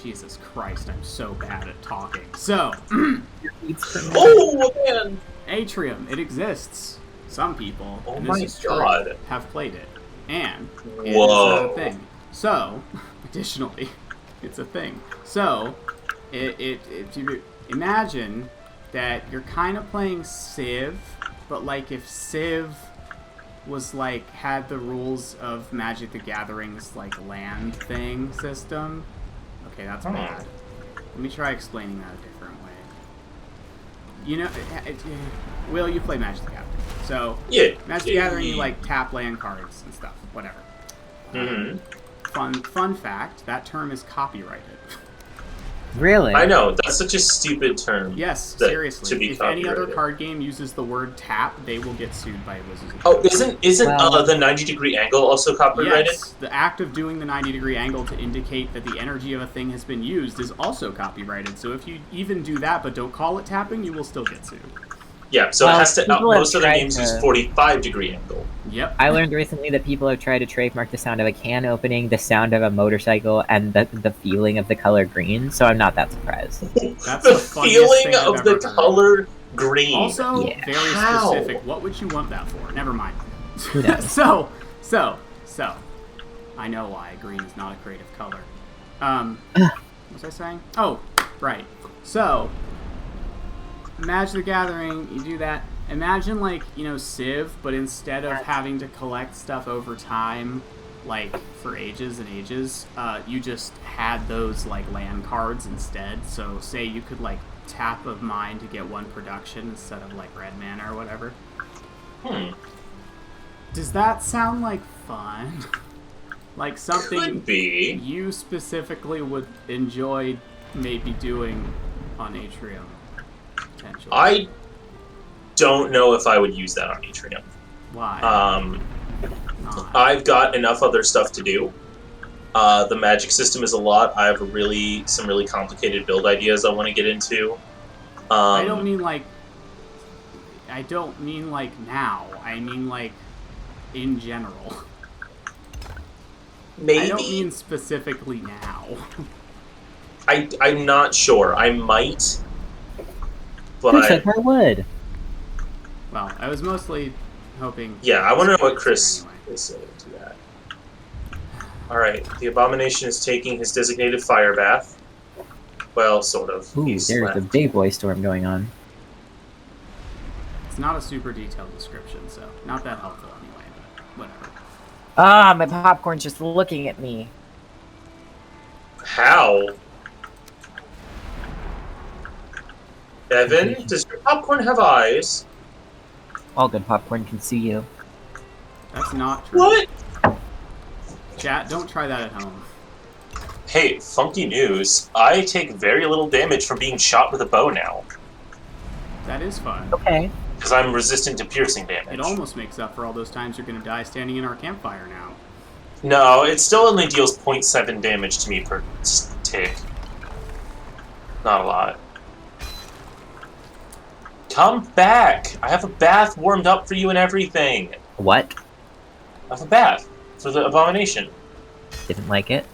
Jesus Christ, I'm so bad at talking. So, Oh, man. Atrium, it exists. Some people, Oh and my this is true, God. have played it. And it is Whoa. a thing. So, additionally, it's a thing. So, if you imagine that you're kind of playing Civ, but like if Civ was like had the rules of Magic the Gathering's like land thing system. Okay, that's bad. Let me try explaining that a different way. You know, Will, you play Magic the Gathering. So, Yeah. Magic the Gathering, you like tap land cards and stuff, whatever. Mm-hmm. Fun fact, that term is copyrighted. Really? I know, that's such a stupid term. Yes, that- seriously. to be If any other copyrighted. card game uses the word tap, they will get sued by Wizards of Oh, the Coast. isn't Well- the 90-degree angle also copyrighted? Yes, the act of doing the 90-degree angle to indicate that the energy of a thing has been used is also copyrighted. So if you even do that but don't call it tapping, you will still get sued. Yeah, so Well, it has to. people have Most other tried games to- use 45-degree angle. Yep. I learned recently that people have tried to trademark the sound of a can opening, the sound of a motorcycle, and the feeling of the color green, so I'm not that surprised. That's The the funniest feeling thing I've of the ever heard. color green. Also, Yeah. very How? specific. What would you want that for? Never mind. Who knows? So, I know why green is not a creative color. What was I saying? Oh, right. So, Magic the Gathering, you do that. Imagine, like, you know, Civ, but instead of having to collect stuff over time, like, for ages and ages, you just had those, like, land cards instead. So, say you could, like, tap of mine to get one production instead of, like, red mana or whatever. Does that sound like fun? Like something Could be. you specifically would enjoy maybe doing on Atrium, potentially. I don't know if I would use that on Atrium. Why? Not? I've got enough other stuff to do. The magic system is a lot. I have some really complicated build ideas I want to get into. I don't mean like now. I mean like in general. Maybe. I don't mean specifically now. I'm not sure. I might. Who But took my wood? Well, I was mostly hoping. yeah, I want to know what Chris Anyway. is saying to that. Alright, the Abomination is taking his designated fire bath. Well, sort of. Ooh, He's there's left. a big boy storm going on. It's not a super detailed description, so not that helpful anyway. But whatever. Ah, my popcorn's just looking at me. How? Evan, does your popcorn have eyes? All good popcorn can see you. That's not true. What? Chat, don't try that at home. Hey, funky news. I take very little damage from being shot with a bow now. That is fun. Okay. Because I'm resistant to piercing damage. It almost makes up for all those times you're going to die standing in our campfire now. No, it still only deals 0.7 damage to me per tick. Not a lot. Come back! I have a bath warmed up for you and everything. What? I have a bath for the abomination. Didn't like it.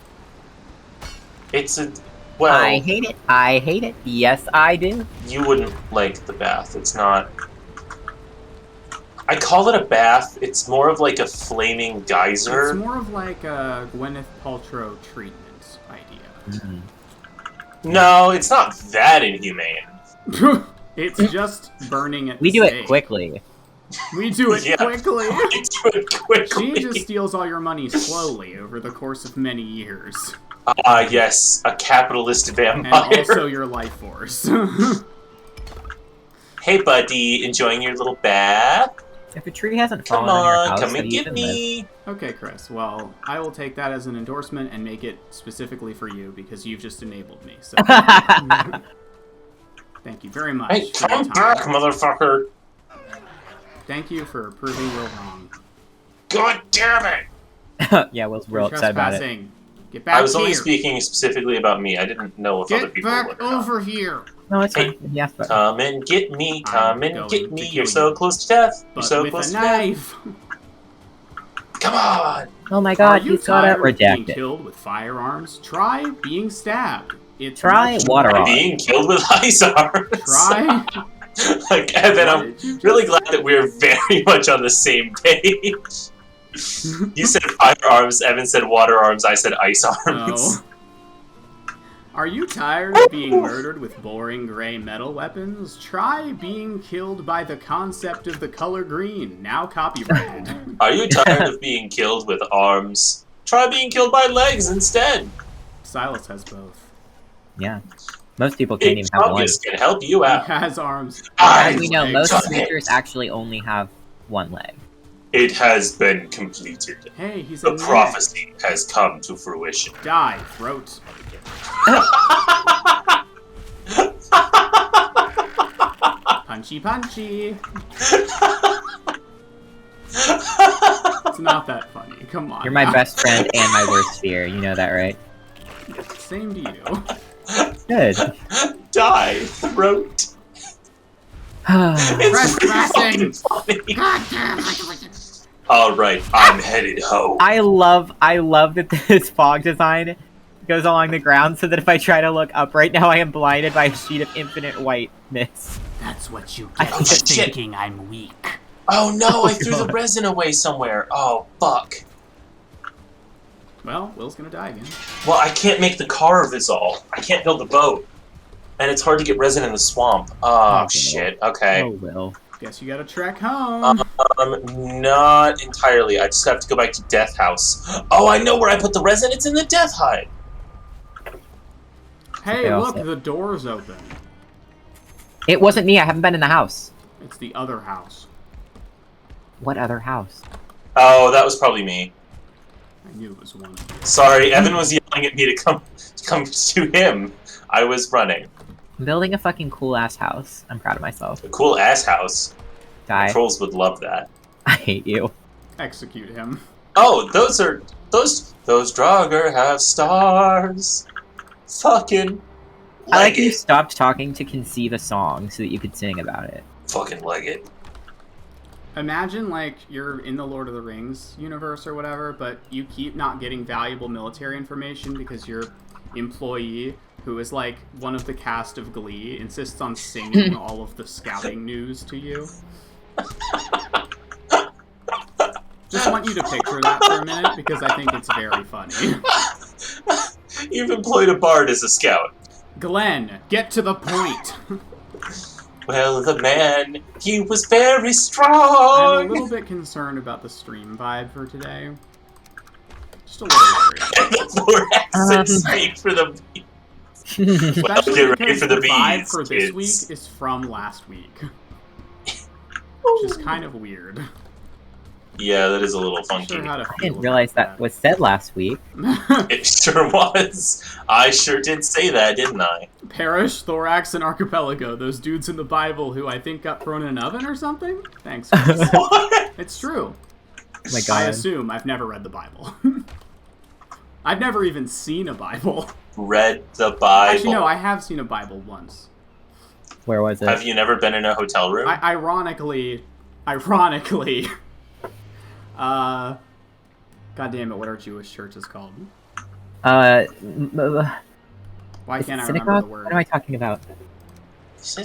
It's a... Well... I hate it. I hate it. Yes, I do. You wouldn't like the bath. It's not... I call it a bath. It's more of like a flaming geyser. It's more of like a Gwyneth Paltrow treatment idea. No, it's not that inhumane. It's just burning at We the do stake. it quickly. We do it Yeah. quickly. We do it quickly. She just steals all your money slowly over the course of many years. Yes, a capitalist And vampire. also your life force. Hey, buddy, enjoying your little bath? If a tree hasn't Come fallen on your on, house, come how and do you get even live? me. Okay, Chris. Well, I will take that as an endorsement and make it specifically for you because you've just enabled me. So thank you very much. Hey, for your come time. back, motherfucker. Thank you for proving Will wrong. God damn it. Yeah, Will's You're real upset about it. trespassing. Get back I was here. only speaking specifically about me. I didn't know if other Get people back would or not. over here. No, it's Hey, fine. Yes, but Come and get me, come I'm and going get to me. kill You're so you. close to death. You're But so with close a to death. knife. Come on. oh my Are god, you he's got it tired of being redacted. killed with firearms? Try being stabbed. It's Try much water more- arms. Being killed with ice arms. Try. Like, Evan, What I'm did you just really say? glad that we're very much on the same page. You said firearms, Evan said water arms, I said ice arms. Oh. Are you tired of being murdered with boring gray metal weapons? Try being killed by the concept of the color green, now copyrighted. Are you tired of being killed with arms? Try being killed by legs instead. Silas has both. Yeah. Most people can't Big even have one. fungus can help you He out. has arms. I As we know, legs. most Damn it. creatures actually only have one leg. It has been completed. Hey, he's The a neck. prophecy has come to fruition. Die, throat. Punchy, punchy. It's not that funny. Come on. You're my now. best friend and my worst fear. You know that, right? Same to you. Good. Die, throat. It's Trespassing. fucking funny. God damn it. Alright, I'm headed home. I love that this fog design goes along the ground so that if I try to look up right now, I am blinded by a sheet of infinite whiteness. That's what you Oh, get for shit. thinking I'm weak. Oh no, I threw the God. resin away somewhere. Oh, fuck. Well, Will's gonna die again. Well, I can't make the carve is all. I can't build the boat. And it's hard to get resin in the swamp. Oh, Oh, shit. Okay. Oh, Will. Guess you gotta trek home. Not entirely. I just have to go back to Death House. Oh, I know where I put the resin. It's in the Death Hide. Hey, okay, look, also. the door's open. It wasn't me. I haven't been in the house. It's the other house. What other house? Oh, that was probably me. I knew it was one. Sorry, Evan was yelling at me to come to him. I was running. I'm building a fucking cool ass house. I'm proud of myself. A cool ass house. Die. Trolls would love that. I hate you. Execute him. Oh, those Draugr have stars. Fucking I like leg you it. stopped talking to conceive a song so that you could sing about it. Fucking leg it. Imagine, like, you're in the Lord of the Rings universe or whatever, but you keep not getting valuable military information because your employee, who is, like, one of the cast of Glee, insists on singing all of the scouting news to you. Just want you to picture that for a minute, because I think it's very funny. You've employed a bard as a scout. Glenn, get to the point! Well, the man, he was very I'm a strong. little bit concerned about the stream vibe for today. Just a little worried. The fluorescent streak for the Well, Especially get ready because for the vibe bees, for this kids. week is from last week. Which is kind of weird. Yeah, that is a little funky. Sure how to I feel didn't about realize that was said last week. It sure was. I sure did say that, didn't I? Parish, Thorax, and Archipelago, those dudes in the Bible who I think got thrown in an oven or something? Thanks, Chris. What? It's true. Oh my I god. assume. I've never read the Bible. I've never even seen a Bible. read the Bible. Actually, no, I have seen a Bible once. Where was it? Have you never been in a hotel room? Ironically, God damn it, what are Jewish churches called? Why can't I remember the word? What am I talking about? Is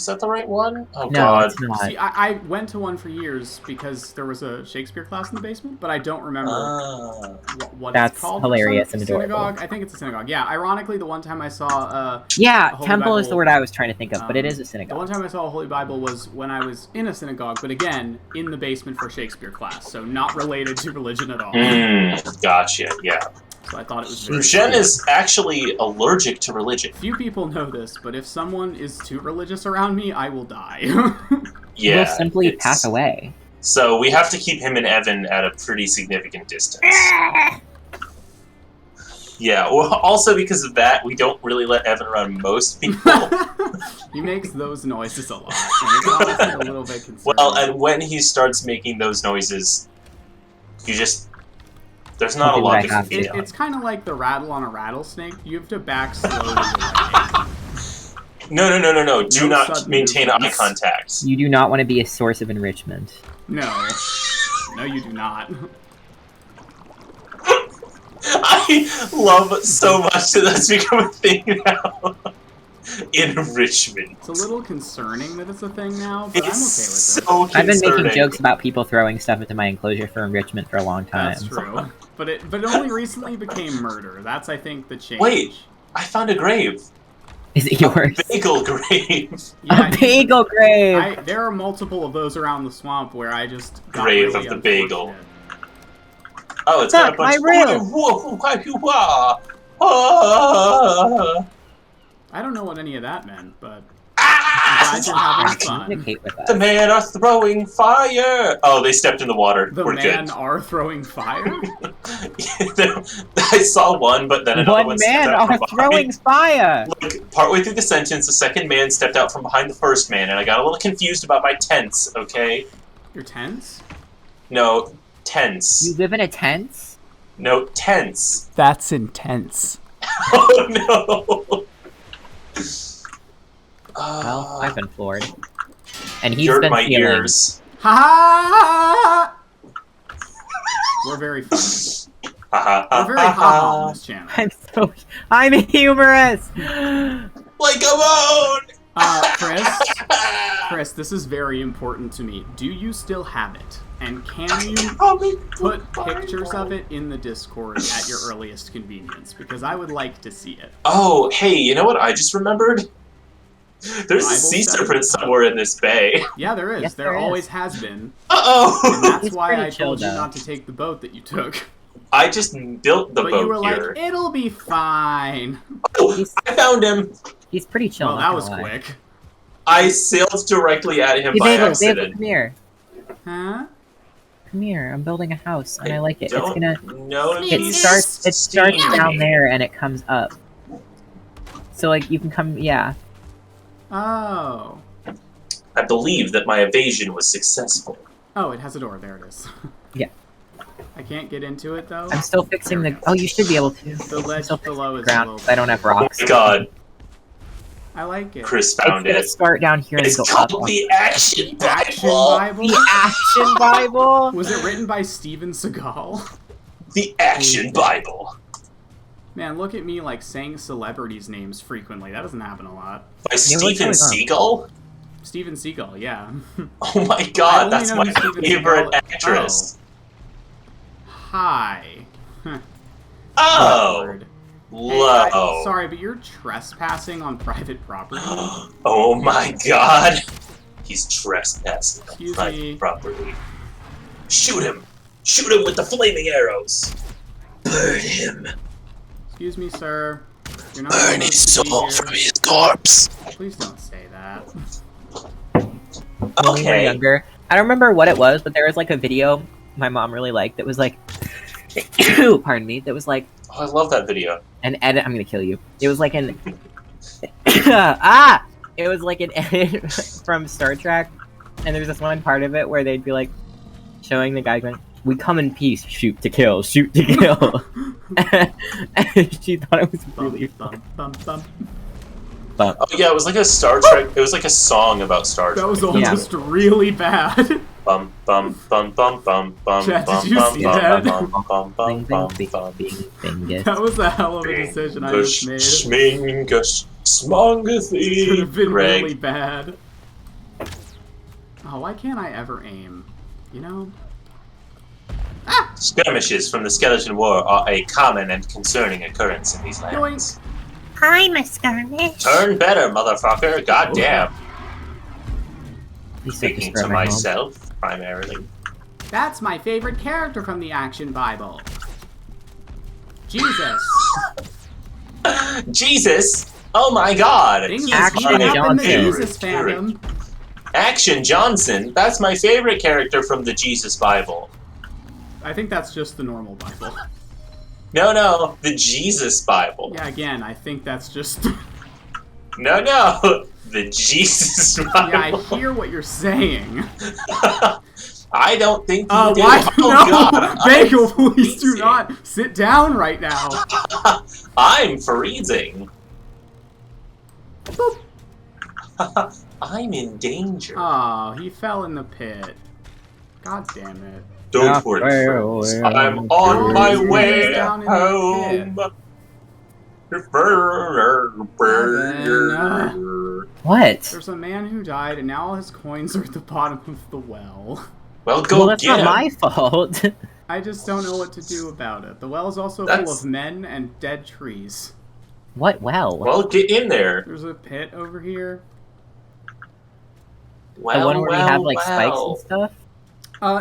that the right one? Oh, No, God. it's not. See, I went to one for years because there was a Shakespeare class in the basement, but I don't remember what That's it's called. hilarious and adorable. Synagogue? I think it's a synagogue. Yeah, ironically, the one time I saw Yeah, Holy temple is Bible, the word I was trying to think of, but it is a the synagogue. one time I saw a Holy Bible was when I was in a synagogue, but again, in the basement for Shakespeare class, so not related to religion at all. Gotcha, yeah. So I thought it was very Jen is actually allergic to religion. Few people know this, but if someone is too religious around me, I will die. Yeah. Will simply pass away. So we have to keep him and Evan at a pretty significant distance. Yeah, well, also because of that, we don't really let Evan around most people. He makes those noises a lot, and it's honestly a little bit concerning. Well, and when he starts making those noises, you just... There's not a lot that can be done. It's kind of like the rattle on a rattlesnake. You have to back slowly away. No. Do not maintain eye movements. contact. You do not want to be a source of enrichment. No. No, you do not. I love so much that that's become a thing now. Enrichment. It's a little concerning that it's a thing now, but It's I'm okay with it. so I've been making concerning. jokes about people throwing stuff into my enclosure for enrichment for a long time. That's true. But it only recently became murder. That's, I think, the change. Wait, I found a grave. Is it yours? A bagel grave. Yeah, A bagel grave! there are multiple of those around the swamp where I just got Grave really of the bagel. unfortunate. Oh, it's got a Look, bunch my of... Whoa. I don't know what any of that meant, but I'm glad you're having fun. Communicate with us. The men are throwing fire! Oh, they stepped in the water. The We're men good. are throwing fire? I saw one, but then another One one man stepped out are from throwing behind. fire! Look, partway through the sentence, the second man stepped out from behind the first man, and I got a little confused about my tense, okay? You're tense? No, tense. You live in a tent? No, tense. That's intense. Oh, no! Well, I've been floored. And he's You're been my stealing. ears. Ha! We're very funny. We're very ha on this channel. I'm humorous! Like a bone! Chris, this is very important to me. Do you still have it? And can you put pictures of it in the Discord at your earliest convenience? Because I would like to see it. Oh, hey, you know what I just remembered? There's a Bible sea study? serpent somewhere in this bay. Yeah, there is. Yes, there there is. always has been. And Uh-oh! that's It's why pretty I told chill, you though. not to take the boat that you took. I just built the But boat you were here. like, it'll be fine. Oh, I found him! He's pretty chill. Well, not that gonna was lie. quick. I sailed directly at him Hey, by Bagel, accident. come here. Huh? Come here. I'm building a house, and I like it. It's Don't gonna. know if It he's starts steamy. down there, and it comes up. So like you can come. Yeah. Oh. I believe that my evasion was successful. Oh, it has a door. There it is. Yeah. I can't get into it, though. I'm still fixing the. Oh, you should be able to. The ledge Still below is ground. a little... I don't have rocks. Oh my god, I like it. Chris It's found gonna it. start down here and It's go called up. the Action Action Bible! Bible? The Action Bible. Was it written by Steven Seagal? The Action Bible. Man, look at me, like, saying celebrities' names frequently. That doesn't happen a lot. By what's Steven going on? Seagal? Steven Seagal, yeah. Oh my I god, only that's know my who Steven favorite Seagal- actress. Hi. Oh! Awkward. Hey, Low. sorry, but you're trespassing on private property. Oh my god! He's trespassing on Excuse private me. property. Shoot him! Shoot him with the flaming arrows! Burn him! Excuse me, sir. You're not Burn his supposed to be soul here. from his corpse! Please don't say that. When we were Okay. younger, I don't remember what it was, but there was like a video my mom really liked that was like, pardon me, that was like Oh, I love that video. an edit. I'm gonna kill you. It was like an It was like an edit from Star Trek, and there's this one part of it where they'd be like showing the guy going, We come in peace, shoot to kill, shoot to kill. And she thought it was really fun. Oh yeah, it was like a Star Trek. It was like a song about Star Trek. That was almost really bad. Bum bum bum bum bum bum. Chat, did you see that? That was a hell of a decision I just made. Schmingus, It could have been Greg. really bad. Oh, why can't I ever aim? You know? Skirmishes from the Skeleton War are a common and concerning occurrence in these lands. I'm a skirmish. Turn better, motherfucker! Goddamn! He's Speaking to myself, primarily. That's my favorite character from the Action Bible. Jesus. Jesus! Oh my god! Things He's Action fucking my up in the Johnson. Jesus fandom. Action Johnson! That's my favorite character from the Jesus Bible. I think that's just the normal Bible. No, the Jesus Bible. Yeah, again, I think that's just... No, the Jesus Bible. Yeah, I hear what you're saying. I don't think you do. Why? Oh, No! God, Bagel, I'm please do freezing. not sit down right now. I'm freezing. Boop. I'm in danger. Oh, he fell in the pit. God damn it. Don't worry, friends. I'm on my way Down in the home. What? There's a man who died, and now all his coins are at the bottom of the well. Well, go Well, that's get not him. my fault. I just don't know what to do about it. The well is also full That's- of men and dead trees. What well? Well, get in there. There's a pit over here. The Well, one where we have like spikes and stuff?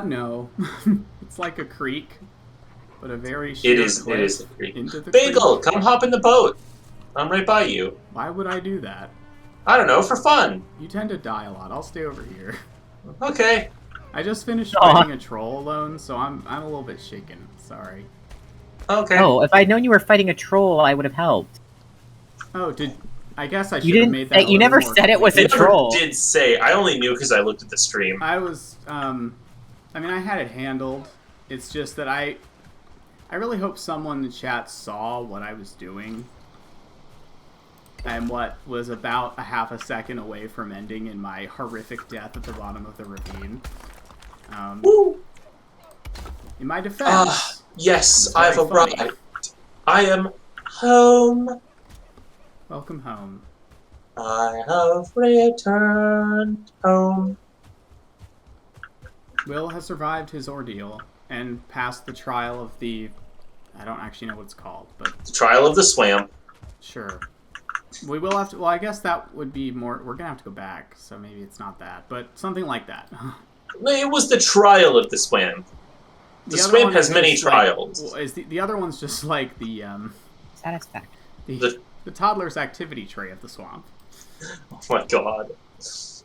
No. It's like a creek, but a very sheer It is cliff a creek. into the Bagel, creek. come hop in the boat. I'm right by you. Why would I do that? I don't know, for fun. You tend to die a lot. I'll stay over here. Okay. I just finished Aw. fighting a troll alone, so I'm a little bit shaken. Sorry. Okay. Oh, if I'd known you were fighting a troll, I would have helped. Oh, I guess I should You have didn't. made that. You never said it was They a never troll. did say. I only knew because I looked at the stream. I was, I mean, I had it handled. It's just that I really hope someone in the chat saw what I was doing. And what was about a half a second away from ending in my horrific death at the bottom of the ravine. Woo! In my defense, Yes, It's I've very funny. arrived. I am home. welcome home. I have returned home. Will has survived his ordeal and passed the trial of the... I don't actually know what it's called, but The trial of the swamp. sure. We will have to... Well, I guess that would be more... We're going to have to go back, so maybe it's not that. But something like that. It was the trial of the swamp. The other swamp one has is many just like- trials. well, is the other one's just like the Satisfactory. the toddler's activity tray of the swamp. Oh my god.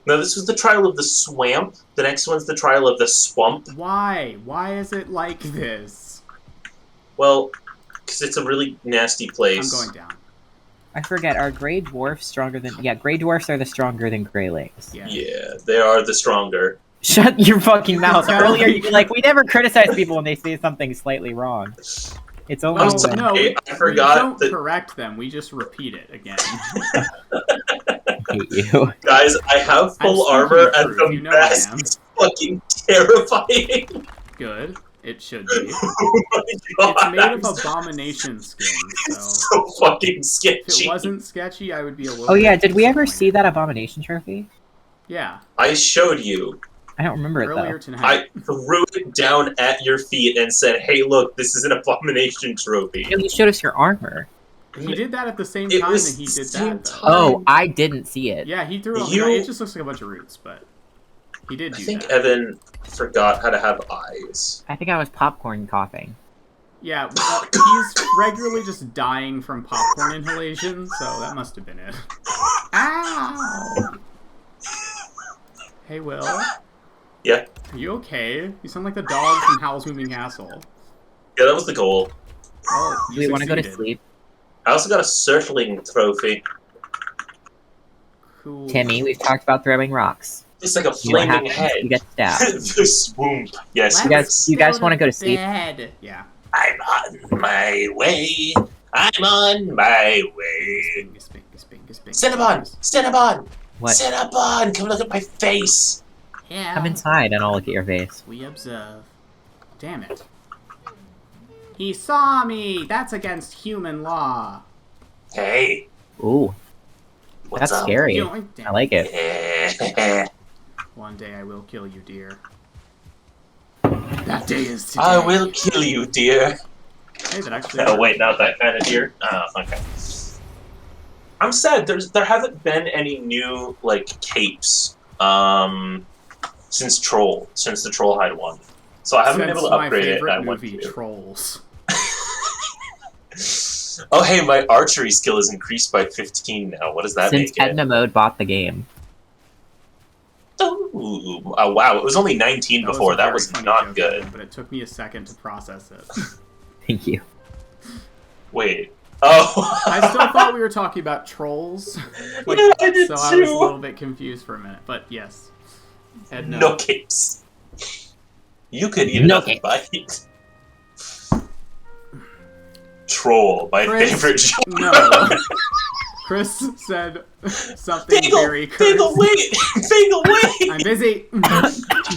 No, this was the trial of the swamp. The next one's the trial of the swamp. Why? Why is it like this? Well, because it's a really nasty place. I'm going down. I forget. Are gray dwarfs stronger than? Yeah, gray dwarfs are the stronger than greylings. Yeah. Yeah, they are the stronger. Shut your fucking mouth. Earlier, you were like, we never criticize people when they say something slightly wrong. It's only Well, I'm sorry. no, I we forgot don't that- correct them. We just repeat it again. I hate you. Guys, I have full I'm armor speaking and the truth, the you know I mask am. is fucking terrifying. Good. It should be. Oh my god. It's made I'm of abomination skin, so so fucking if sketchy. it wasn't sketchy, I would be a little. Oh yeah, bit did we ever see disappointed. that abomination trophy? Yeah, I showed you. I don't remember it earlier though. tonight. I threw it down at your feet and said, "Hey, look, this is an abomination trophy." You showed us your armor. He did that at the same It time was that he the did same that, though. time. Oh, I didn't see it. Yeah, he threw it. You- It just looks like a bunch of roots, but he did I do think that. Evan forgot how to have eyes. I think I was popcorn coughing. Yeah, well, he's regularly just dying from popcorn inhalation, so that must have been it. Ow! Hey, Will. Yeah. Are you okay? You sound like the dog from Howl's Moving Castle. Yeah, that was the goal. Well, Do you we want to go to succeeded. sleep? I also got a circling trophy. Cool. Timmy, we've talked about throwing rocks. It's like a You know what flaming happens? head. You get stabbed. The swoop. Yes, You guys want to go to sleep? Bed. Yeah. I'm on my way. I'm on my way. Cinnabon! Cinnabon! What? Cinnabon! Come look at my face! Yeah. Come inside and I'll look at your face. We observe. Damn it. He saw me! That's against human law. Hey. Ooh, What's that's up? scary. Yoink. I like it. One day I will kill you, dear. That day is today. I will kill you, dear. Hey, that actually. Oh wait, not that kind of deer. Oh, okay. I'm sad. There haven't been any new like capes since the Troll Hide one. So I haven't been able to upgrade it. And I want to. Trolls. Oh hey, my archery skill is increased by 15 now. What does that Since make it? Edna Mode bought the game. Ooh, oh wow, it was only 19 before. That was not good. But it took me a second to process it. Thank you. Wait. Oh. I still thought we were talking about trolls. Like, yeah, I did so too. I was a little bit confused for a minute. But yes. Edna. No capes. You could eat another bite. Troll, my favorite genre. No. Chris said something very crazy. Bagel, wait! Bagel, wait! I'm busy.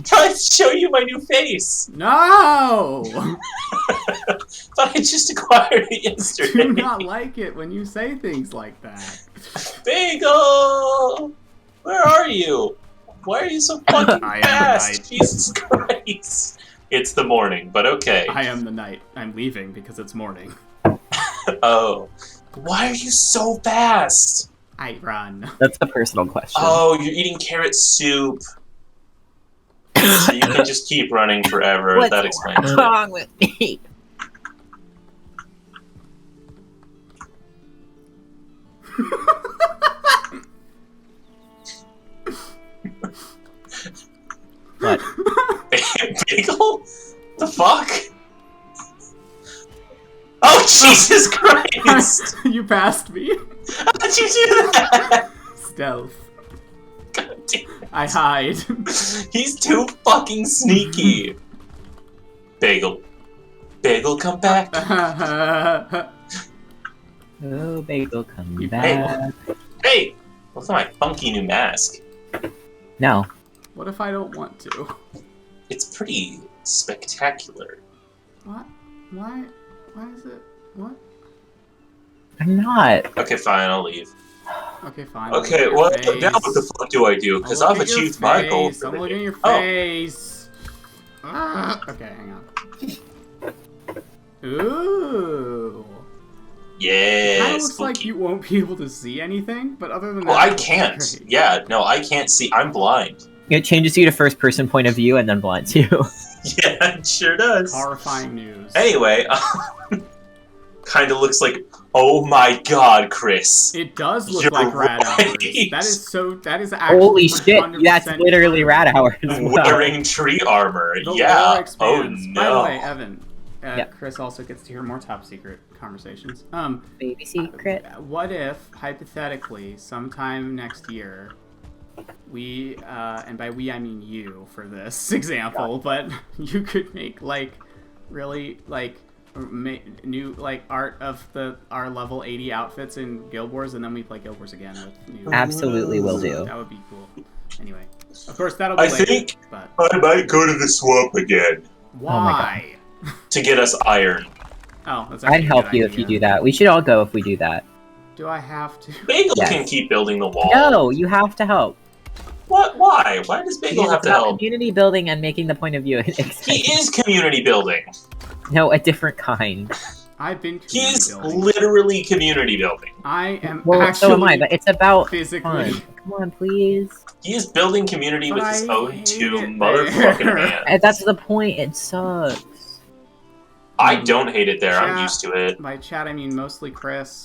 Trying to show you my new face. No! Thought I just acquired it yesterday. I do not like it when you say things like that. Bagel! Where are you? Why are you so fucking I am fast? the night. Jesus Christ. It's the morning, but okay. I am the night. I'm leaving because it's morning. Oh. Why are you so fast? I run. That's a personal question. Oh, you're eating carrot soup. So you can just keep running forever. What's that explains it. wrong with me? What? Bagel? The fuck? Oh, Jesus Christ! You passed me. How did you do that? Stealth. God damn it. I hide. He's too fucking sneaky. Bagel. Bagel, come back. Oh, Bagel, come You back. Hey! Look at my funky new mask. No. What if I don't want to? It's pretty spectacular. What? Why? Why is it? What? I'm not. Okay, fine, I'll leave. Okay, fine. Okay, I'll well, look at your now what the face. fuck do I do? Because I'll I've look at your achieved my goal face. for I'm the looking at day. your Oh, face. Okay, hang on. Ooh. yeah, Kind of looks like you won't be able to see anything, but other than that, Well, I it looks can't. great. Yeah, no, I can't see. I'm blind. It changes you to first-person point of view and then blinds you. Yeah, it sure does. Horrifying news. Anyway, kind of looks like, oh my god, Chris. It does look You're like rat right. hours. That is so. That is actually. Holy shit, 100% that's literally rat hours. Wearing tree armor. The Yeah. lore Oh expands. no. By the way, Evan, Yeah. Chris also gets to hear more top secret conversations. Baby secret. What if, hypothetically, sometime next year, we, and by we I mean you for this example, but you could make, like, really, like, new, like, art of our level 80 outfits in Guild Wars, and then we play Guild Wars again with new... Absolutely will do. That would be cool. Anyway. Of course, that'll be I later, think but... I might go to the swamp again Why? to get us iron. Oh, that's actually I'd a help good you idea. if you do that. We should all go if we do that. Do I have to? Bagel Yes. can keep building the wall. No, you have to help. What? Why? Why does Bagel Because have it's to about help? community building and making the point of view. He is community building. No, a different kind. I've been He community is building. literally community building. I am Well, actually so am I, but it's about physically. fun. Come on, please. He is building community But with his I own hate two it motherfucking there. hands. And that's the point. It sucks. I don't hate it there. I'm Chat. used to it. By chat, I mean mostly Chris.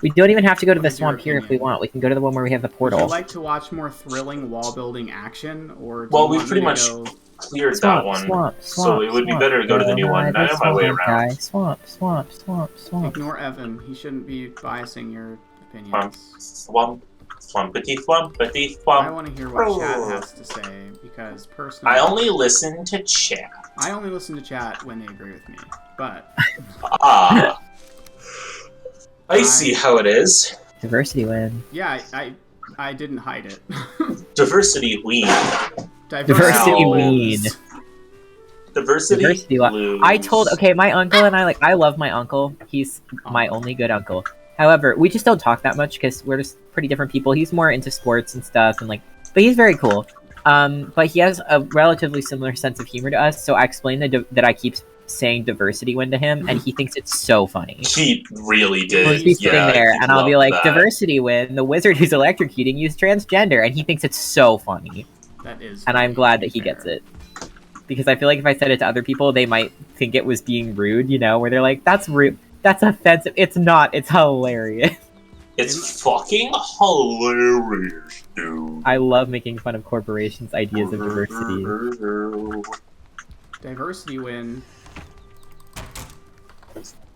We don't even have to go to What the is your swamp here if we opinion? want. We can go to the one where we have the Would you portal. like to watch more thrilling wall building action, or do Well, you we've want pretty me much to go... Cleared Swamp, that one. swamp, So swamp, it would be swamp. better to go to the new one. And I have my way Swamp, around. guy. Swamp, swamp, swamp, swamp. Ignore Evan. He shouldn't be biasing your Swamp, opinions. swamp, Flumpity flumpity I flump. want to hear what chat has to say, because personally... I only listen to chat. I only listen to chat when they agree with me, but... Ah. I see how it is. Diversity win. Yeah, I didn't hide it. Diversity ween. Diversity Wow. win. Diversity lose. I told, okay, my uncle and I love my uncle. He's my only good uncle. However, we just don't talk that much because we're just pretty different people. He's more into sports and stuff, and but he's very cool. But he has a relatively similar sense of humor to us. So I explained that I keep saying diversity win to him, and he thinks it's so funny. He really did. He'll be sitting there, and I'll be like, that. diversity win. The wizard who's electrocuting used transgender, and he thinks it's so funny. That is. And I'm glad that he fair. gets it. Because I feel like if I said it to other people, they might think it was being rude, where they're like, that's rude, that's offensive. It's not, it's hilarious. It's fucking hilarious, dude. I love making fun of corporations' ideas of diversity. Diversity win.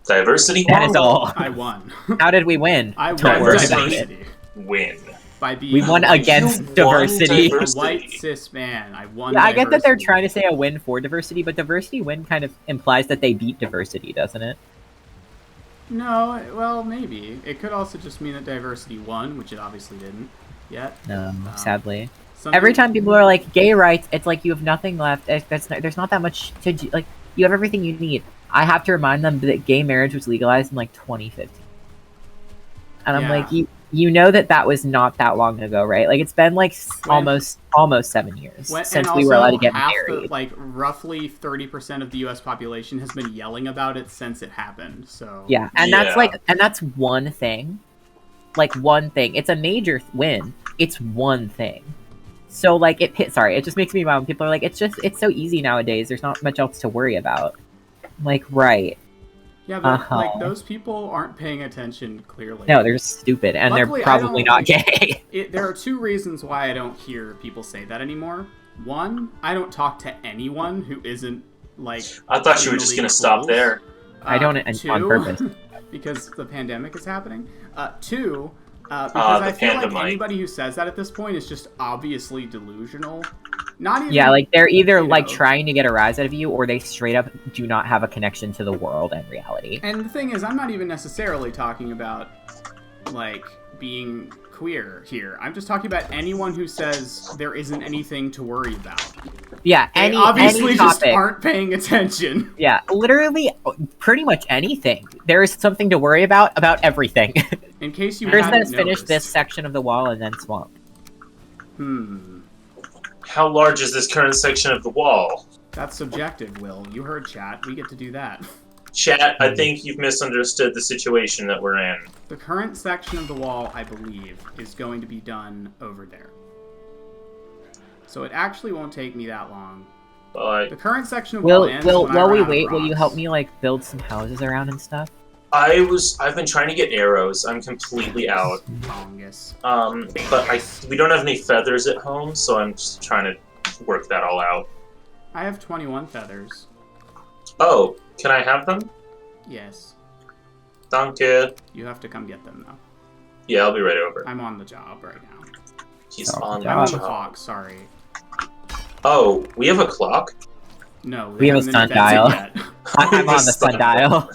Diversity That is all. I won. How did we win? I won Don't worry about diversity. it. Win. By being We won against diversity. a white cis man. I won. Yeah, I get that they're diversity. trying to say a win for diversity, but diversity win kind of implies that they beat diversity, doesn't it? No, well, maybe. It could also just mean that diversity won, which it obviously didn't yet. No, sadly. Something- Every time people are like, gay rights, it's like you have nothing left. There's not that much to do. Like, you have everything you need. I have to remind them that gay marriage was legalized in 2015. And I'm Yeah. like, you know that was not that long ago, right? Like, it's been almost 7 years since we were allowed to get married. Roughly 30% of the U.S. population has been yelling about it since it happened. So Yeah, and that's one thing. One thing. It's a major win. It's one thing. So it just makes me mad when people are like, it's so easy nowadays. There's not much else to worry about. Right. Yeah, but those people aren't paying attention clearly. No, they're stupid, and Luckily, they're probably not gay. There are two reasons why I don't hear people say that anymore. One, I don't talk to anyone who isn't I thought you were just gonna stop there. I don't two, on purpose. because the pandemic is happening. Two, because I feel like anybody who says that at this point is just obviously delusional. Not even, they're either trying to get a rise out of you, or they straight up do not have a connection to the world and reality. And the thing is, I'm not even necessarily talking about being queer here. I'm just talking about anyone who says there isn't anything to worry about. Yeah, they obviously any just topic. aren't paying attention. Yeah, literally, pretty much anything. There is something to worry about everything. In case you First, hadn't let's finish noticed. this section of the wall and then swamp. How large is this current section of the wall? That's subjective, Will. You heard chat. We get to do that. Chat, I think you've misunderstood the situation that we're in. The current section of the wall, I believe, is going to be done over there. So it actually won't take me that long. But The current section of the wall ends when I while we run out of wait, will you rocks. help me build some houses around and stuff? I've been trying to get arrows. I'm completely out. Fungus. But we don't have any feathers at home, so I'm just trying to work that all out. I have 21 feathers. Oh, can I have them? Yes. Danke. You have to come get them, though. Yeah, I'll be right over. I'm on the job right now. He's on I'm on the the job. clock, sorry. Oh, we have a clock? No, We have a haven't invented sundial. it yet. I'm on the sundial.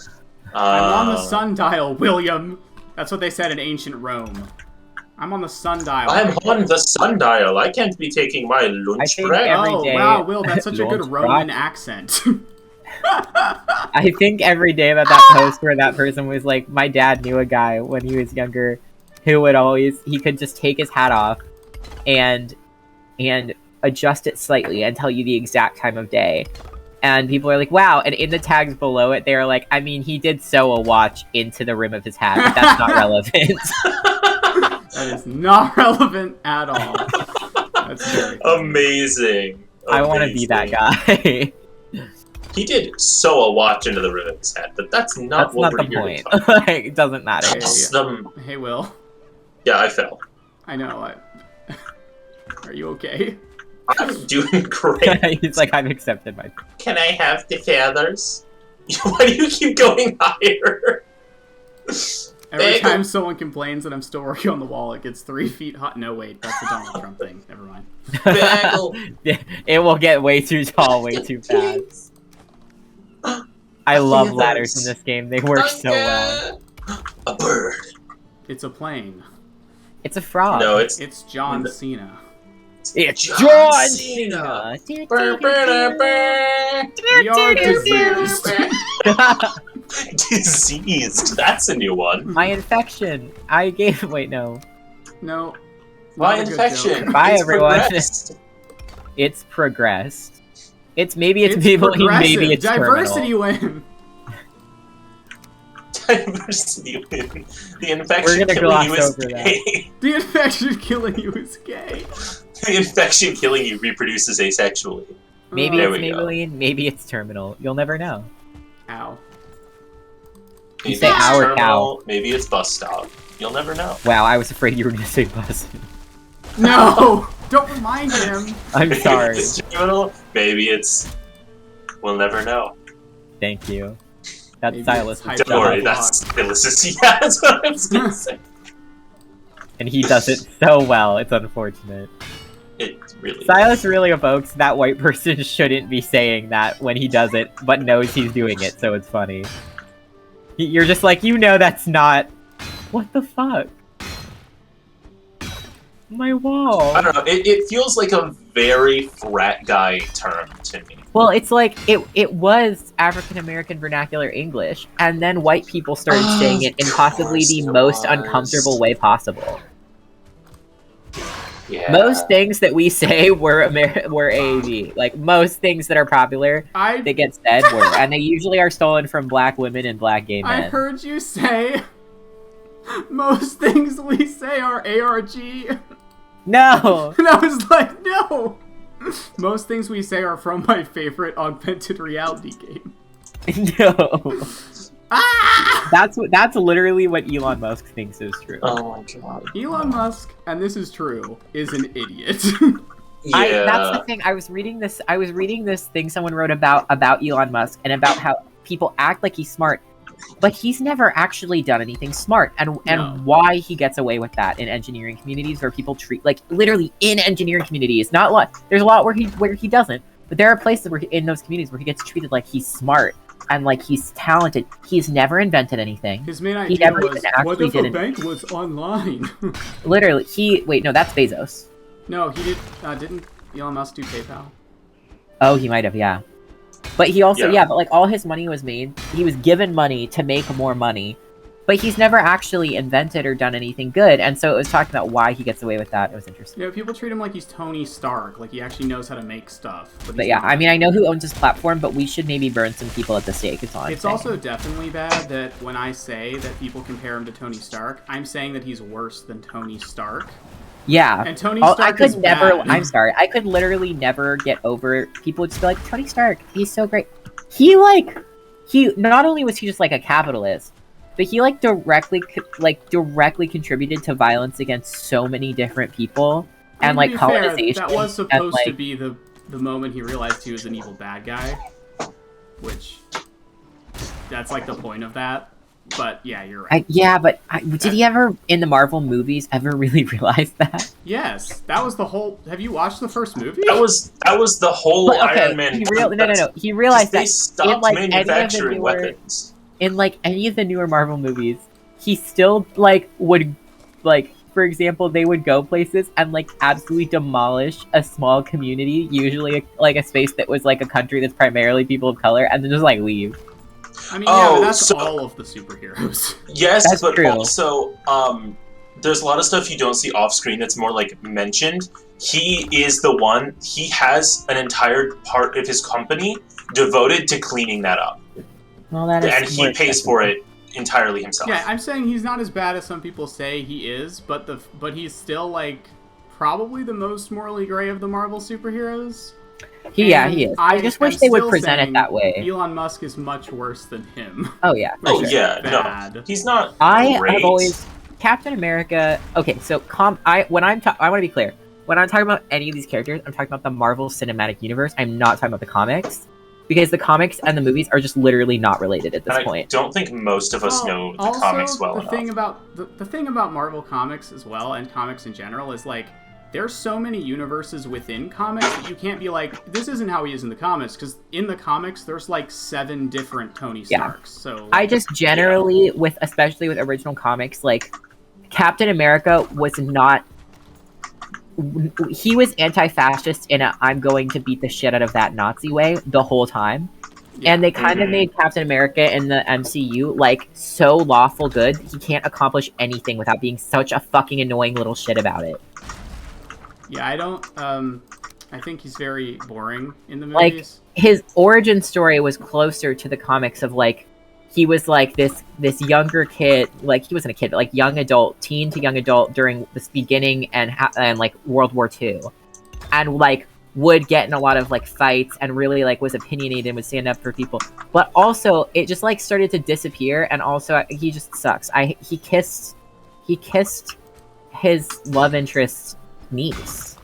I'm on the sundial, William. That's what they said in ancient Rome. I'm on the sundial. I'm on the sundial. I can't be taking my lunch think break. every Oh, day- wow, Will, that's such a good Lunch Roman break. accent. I think every day about that post where that person was like, my dad knew a guy when he was younger who would he could just take his hat off and adjust it slightly and tell you the exact time of day. And people are like, wow. And in the tags below it, they're like, I mean, he did sew a watch into the rim of his hat, but that's not relevant. That is not relevant at all. That's very funny. Amazing. I want to be that guy. He did sew a watch into the rim of his hat, but that's not That's what not we're the here point. to talk about. It doesn't matter. Hey, Will. Yeah, I fell. I know. Are you okay? I'm doing great. He's like, I've accepted my... Can I have the feathers? Why do you keep going higher? Every time someone complains that I'm still working on the wall, it gets 3 feet hot. No, wait, that's the Donald Trump thing. Never mind. It will get way too tall, way too fast. I love ladders in this game. They work so well. A bird. It's a plane. It's a frog. No, it's John Cena. It's John Cena. We are diseased. Diseased. That's a new one. My infection. I gave. Wait, no. No. My infection. Bye, It's everyone. progressed. It's progressed. Maybe it's people. Maybe it's diversity terminal. win. Diversity win. The infection We're gonna killing gloss you is over that. gay. The infection killing you is gay. The infection killing you reproduces asexually. Maybe There it's we go. Maybelline. Maybe it's terminal. You'll never know. Ow. Maybe say it's our terminal, maybe it's bus stop. You'll never know. Wow, I was afraid you were gonna say bus. No! Don't remind him. I'm Maybe sorry. it's terminal, maybe it's... We'll never know. Thank you. That's Maybe Silas. it's Don't worry, that's Silas. Yeah, that's what I was gonna say. And he does it so well. It's unfortunate. It really Silas really evokes that white person shouldn't be saying that when he does it, but knows he's doing it, so it's funny. You're just like, you know that's not... What the fuck? My wall. I don't know, it feels like a very frat guy term to me. Well, it's like, it was African-American vernacular English, and then white people started saying it in possibly the most uncomfortable way possible. Yeah. Most things that we say were AAV. Like, most things that are popular that get said were. And they usually are stolen from black women and black gay men. I heard you say most things we say are ARG. No! And I was like, no! Most things we say are from my favorite augmented reality game. No. Ah! That's literally what Elon Musk thinks is true. Oh my god. Elon Musk, and this is true, is an idiot. Yeah. That's the thing. I was reading this thing someone wrote about Elon Musk and about how people act like he's smart, but he's never actually done anything smart. And why he gets away with that in engineering communities where people treat, like, literally in engineering communities, not a lot. There's a lot where he doesn't, but there are places where in those communities where he gets treated like he's smart and like he's talented. He's never invented anything. His main He idea never was, even actually what if did a bank was online? Literally, wait, no, that's Bezos. No, he didn't Elon Musk do PayPal? Oh, he might have, yeah. But he also, but like all his money was made, he was given money to make more money, but he's never actually invented or done anything good, and so it was talking about why he gets away with that. It was interesting. Yeah, people treat him like he's Tony Stark, like he actually knows how to make stuff. But yeah, I mean, I know who owns his platform, but we should maybe burn some people at the stake, is all I'm It's saying. also definitely bad that when I say that people compare him to Tony Stark, I'm saying that he's worse than Tony Stark. Yeah. And Tony Stark is bad. I'm sorry, I could literally never get over, people would just be like, Tony Stark, he's so great. He not only was he just like a capitalist, but he like directly contributed to violence against so many different people and like colonization. That was supposed and, to be the moment he realized he was an evil bad guy, which that's like the point of that. But yeah, you're right. Did he ever in the Marvel movies ever really realize that? Yes, that was the whole. Have you watched the first movie? That was the whole Iron Man. No. He realized that they stopped manufacturing weapons. In like any of the newer Marvel movies, he still like would like, for example, they would go places and like absolutely demolish a small community, usually like a space that was like a country that's primarily people of color, and then just like leave. I mean, yeah, but that's all of the superheroes. Yes, that's but true. Also, there's a lot of stuff you don't see off screen that's more like mentioned. He is the one. He has an entire part of his company devoted to cleaning that up. Well, that is, and he pays for it entirely himself. Yeah, I'm saying he's not as bad as some people say he is, but he's still like probably the most morally gray of the Marvel superheroes. He is. I just wish they would present it that way. Elon Musk is much worse than him. Oh yeah. Oh sure. yeah. Bad. No, he's not. I great. have always Captain America. Okay, so I want to be clear. When I'm talking about any of these characters, I'm talking about the Marvel Cinematic Universe. I'm not talking about the comics. because the comics and the movies are just literally not related at this point. I don't think most of us know the comics well enough. The thing about Marvel Comics as well, and comics in general, is like there's so many universes within comics that you can't be like, this isn't how he is in the comics, because in the comics there's like 7 different Tony Starks. So like, I just generally, especially with original comics, like Captain America was not. He was anti-fascist in a I'm going to beat the shit out of that Nazi way the whole time. Yeah. And they kind of made Captain America in the MCU like so lawful good, he can't accomplish anything without being such a fucking annoying little shit about it. Yeah, I don't I think he's very boring in the movies. Like his origin story was closer to the comics of like he was like this younger kid, like he wasn't a kid, but like young adult, teen to young adult during this beginning and like World War II, and like would get in a lot of like fights and really like was opinionated and would stand up for people. But also it just like started to disappear, and also he just sucks. He kissed his love interest's niece,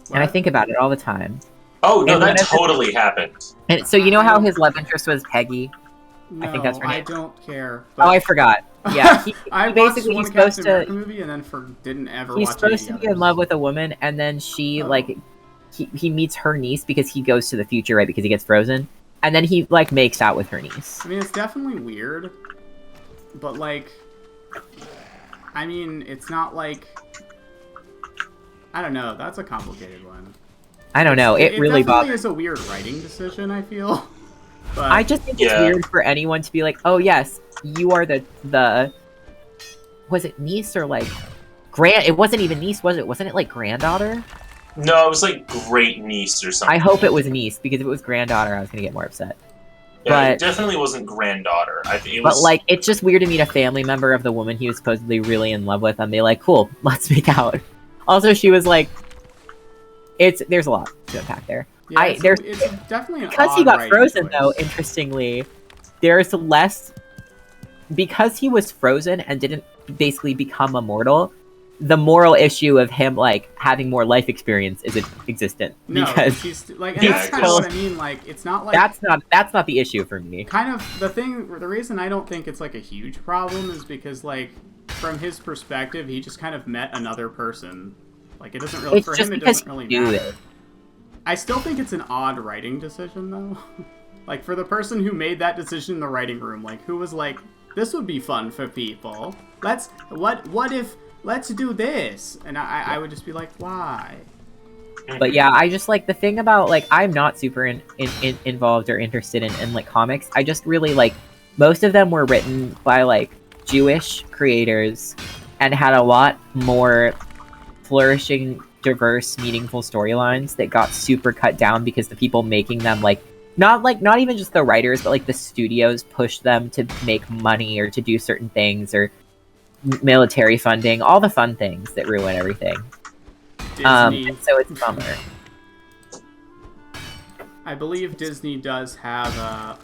what? And I think about it all the time. Oh no, that totally happened. And so you know how his love interest was Peggy? No, I think that's her name. I don't care. Oh, I forgot. Yeah, he basically he's supposed to movie and then didn't ever. He's watch supposed to be in love with a woman, and then she like he meets her niece because he goes to the future, right? Because he gets frozen, and then he like makes out with her niece. I mean, it's definitely weird, but like, I mean, it's not like I don't know. That's a complicated one. I don't know. It really definitely is a weird writing decision, I feel. But I just think it's weird for anyone to be like, oh yes, you are the was it niece or like it wasn't even niece, was it? Wasn't it like granddaughter? No, it was like great niece or something. I hope it was niece, because if it was granddaughter, I was gonna get more upset. Yeah, but it definitely wasn't granddaughter. I think it was. But like, it's just weird to meet a family member of the woman he was supposedly really in love with and be like, cool, let's make out. Also, she was like, there's a lot to unpack there. Yeah, it's definitely an because odd he got frozen choice. though. Interestingly, there's less because he was frozen and didn't basically become immortal. The moral issue of him like having more life experience isn't existent. No, because she's like, and that's kind of what I mean. Like, it's not like that's not the issue for me. Kind of the reason I don't think it's like a huge problem is because like from his perspective, he just kind of met another person. Like, it doesn't really It's for just him. It because doesn't really he knew matter. it. I still think it's an odd writing decision, though. Like, for the person who made that decision in the writing room, like, who was like, this would be fun for people. Let's do this. And I would just be like, why? But yeah, I just like the thing about like, I'm not super involved or interested in like comics. I just really like, most of them were written by like Jewish creators and had a lot more flourishing, diverse, meaningful storylines that got super cut down because the people making them like not even just the writers, but like the studios pushed them to make money or to do certain things or military funding, all the fun things that ruin everything. And so it's a bummer. I believe Disney does have